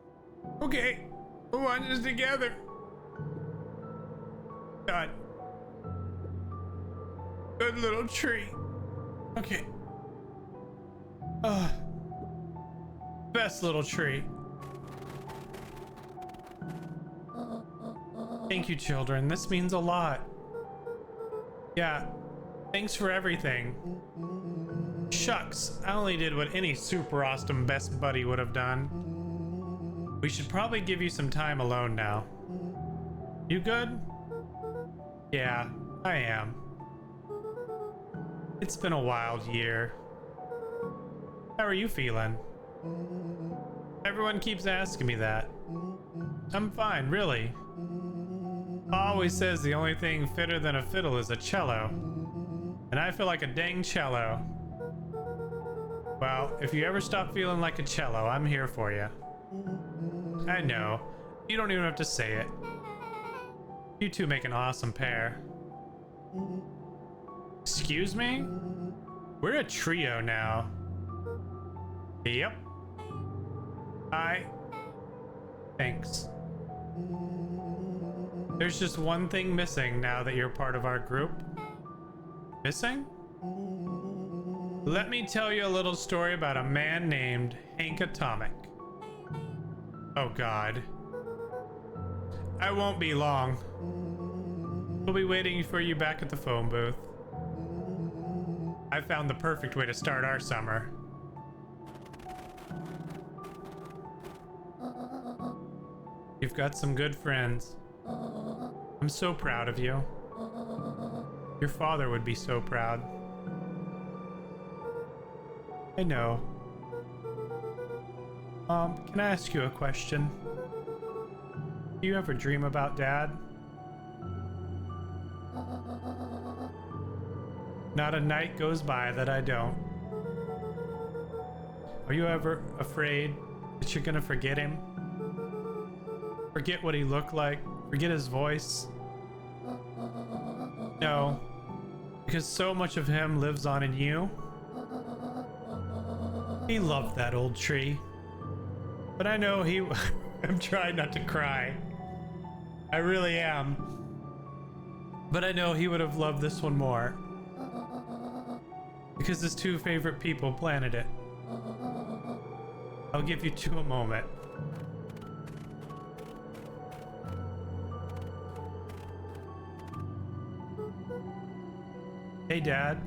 Okay, we'll watch this together. Done. good little tree. Okay. Best little tree. Thank you, children. This means a lot. Yeah. Thanks for everything. Shucks, I only did what any super awesome best buddy would have done. We should probably give you some time alone now. You good? Yeah, I am. It's been a wild year. How are you feeling? Everyone keeps asking me that. I'm fine, really. Pa always says the only thing fitter than a fiddle is a cello. And I feel like a dang cello. Well, if you ever stop feeling like a cello, I'm here for you. I know. You don't even have to say it. You two make an awesome pair. Excuse me? We're a trio now. Yep. Thanks. There's just one thing missing now that you're part of our group. Missing? Let me tell you a little story about a man named Hank Atomic. Oh God. I won't be long. We'll be waiting for you back at the phone booth. I found the perfect way to start our summer. You've got some good friends. I'm so proud of you. Your father would be so proud. I know. Can I ask you a question? Do you ever dream about Dad? Not a night goes by that I don't. Are you ever afraid that you're gonna forget him? Forget what he looked like? Forget his voice? No, because so much of him lives on in you. He loved that old tree. But I know he... I'm trying not to cry. I really am. But I know he would have loved this one more. Because his two favorite people planted it. I'll give you two a moment. Hey, Dad.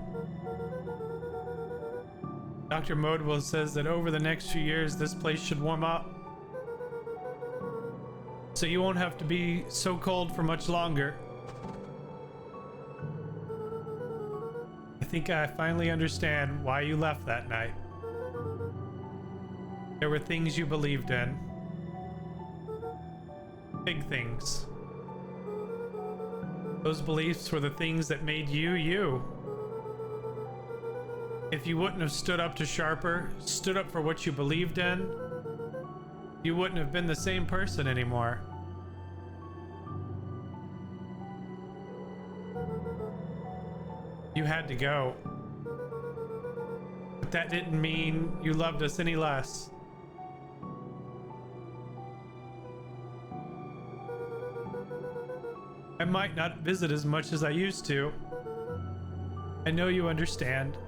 Dr. Modwell says that over the next few years, this place should warm up. So you won't have to be so cold for much longer. I think I finally understand why you left that night. There were things you believed in. Big things. Those beliefs were the things that made you, you. If you wouldn't have stood up to Sharper, stood up for what you believed in, you wouldn't have been the same person anymore. You had to go. But that didn't mean you loved us any less. I might not visit as much as I used to. I know you understand.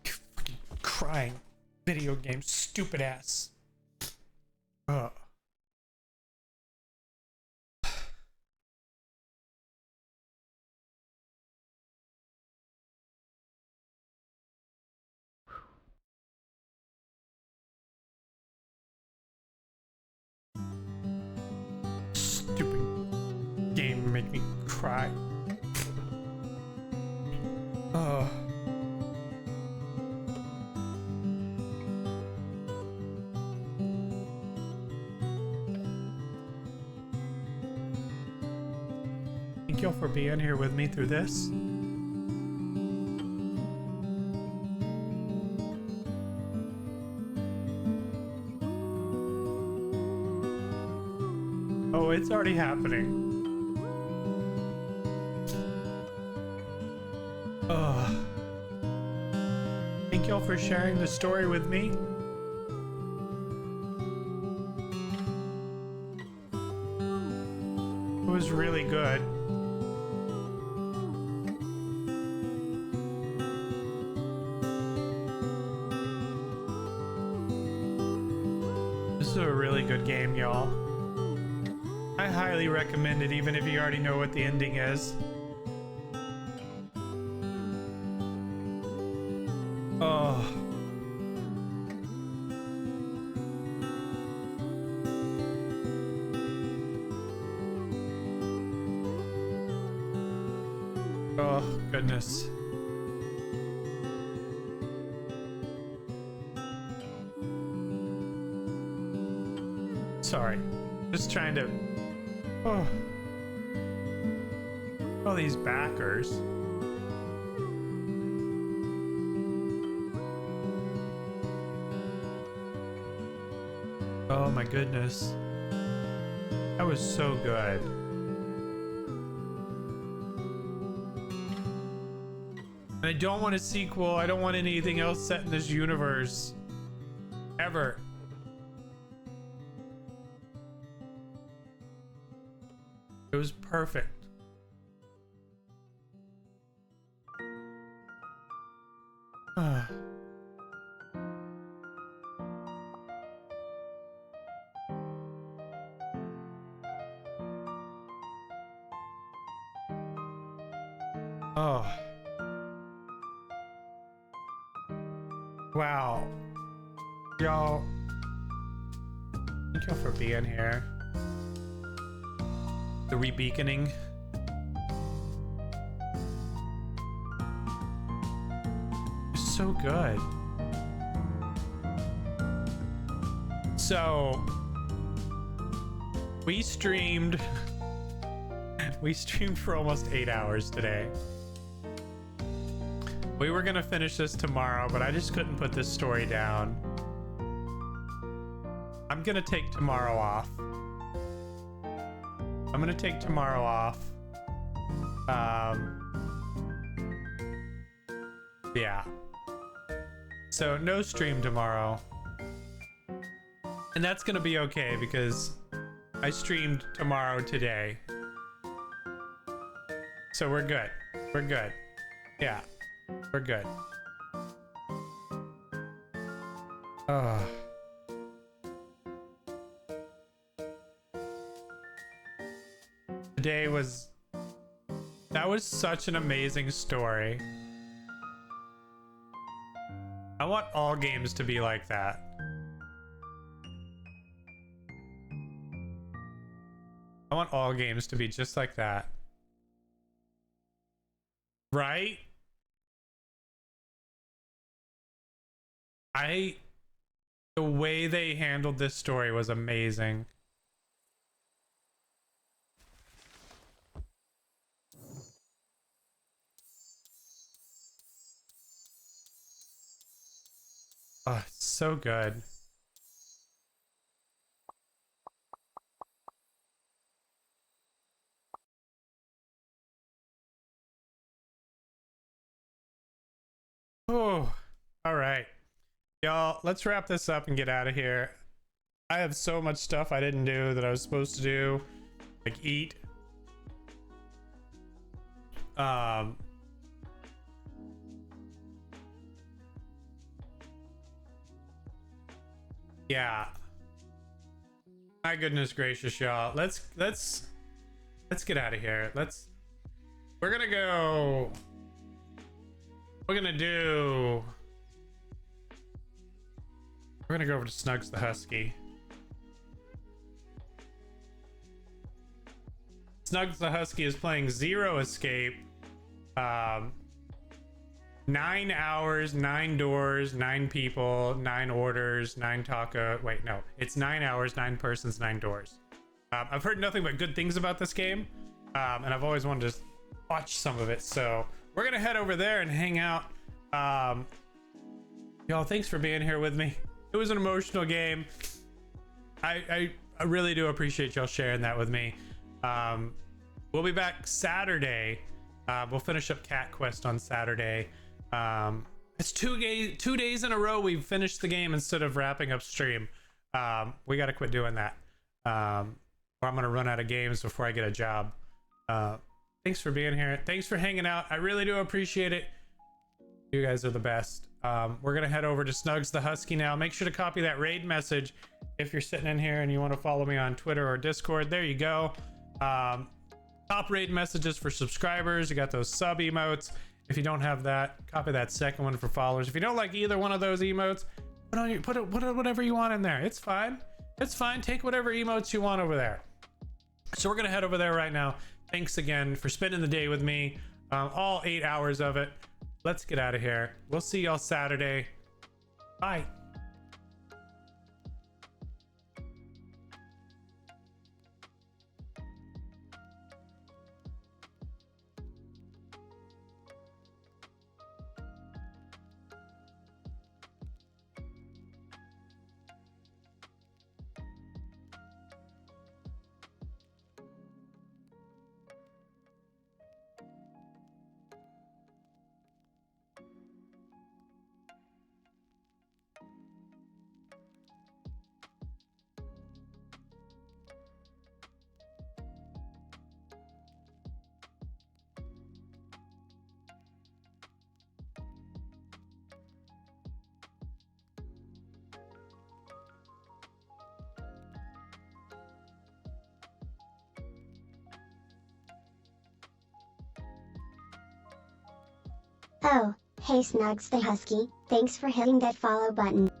Fucking crying. Video game, stupid ass. Ugh. Stupid game make me cry. Ugh. Thank y'all for being here with me through this. it's already happening. Oh. Thank y'all for sharing the story with me. It was really good. This is a really good game, y'all. I highly recommend it, even if you already know what the ending is. Oh. Oh, goodness. Sorry. Just trying to... Oh. All these backers. Oh my goodness. That was so good. And I don't want a sequel. I don't want anything else set in this universe. Ever. It was perfect. Oh. Wow. Y'all. Thank y'all for being here. The rebeaconing. It's so good. So we streamed for almost 8 hours today. We were gonna finish this tomorrow, but I just couldn't put this story down. I'm gonna take tomorrow off. Yeah. So no stream tomorrow. And that's gonna be okay because I streamed tomorrow today. So we're good. We're good. Yeah. We're good. Today was... That was such an amazing story. I want all games to be like that. I want all games to be just like that. Right? The way they handled this story was amazing. Oh, it's so good. Oh, all right. Y'all, let's wrap this up and get out of here. I have so much stuff I didn't do that I was supposed to do, like eat. Yeah. My goodness gracious, y'all. Let's get out of here. We're gonna go. We're gonna go over to Snugs the Husky. Snugs the Husky is playing Zero Escape. 9 hours, 9 doors, 9 people, 9 orders, 9 taco. Wait, no. It's 9 hours, 9 persons, 9 doors. I've heard nothing but good things about this game. And I've always wanted to watch some of it. So we're going to head over there and hang out. Y'all, thanks for being here with me. It was an emotional game. I I really do appreciate y'all sharing that with me. We'll be back Saturday. We'll finish up Cat Quest on Saturday. It's 2 days in a row we've finished the game instead of wrapping up stream. We got to quit doing that. Or I'm going to run out of games before I get a job. Thanks for being here. Thanks for hanging out. I really do appreciate it. You guys are the best. We're going to head over to Snugs the Husky now. Make sure to copy that raid message if you're sitting in here and you want to follow me on Twitter or Discord. There you go. Top raid messages for subscribers. You got those sub emotes. If you don't have that, copy that second one for followers. If you don't like either one of those emotes, put whatever you want in there. It's fine. It's fine. Take whatever emotes you want over there. So we're going to head over there right now. Thanks again for spending the day with me. All 8 hours of it. Let's get out of here. We'll see y'all Saturday. Bye. Oh, hey Snugs the Husky, thanks for hitting that follow button.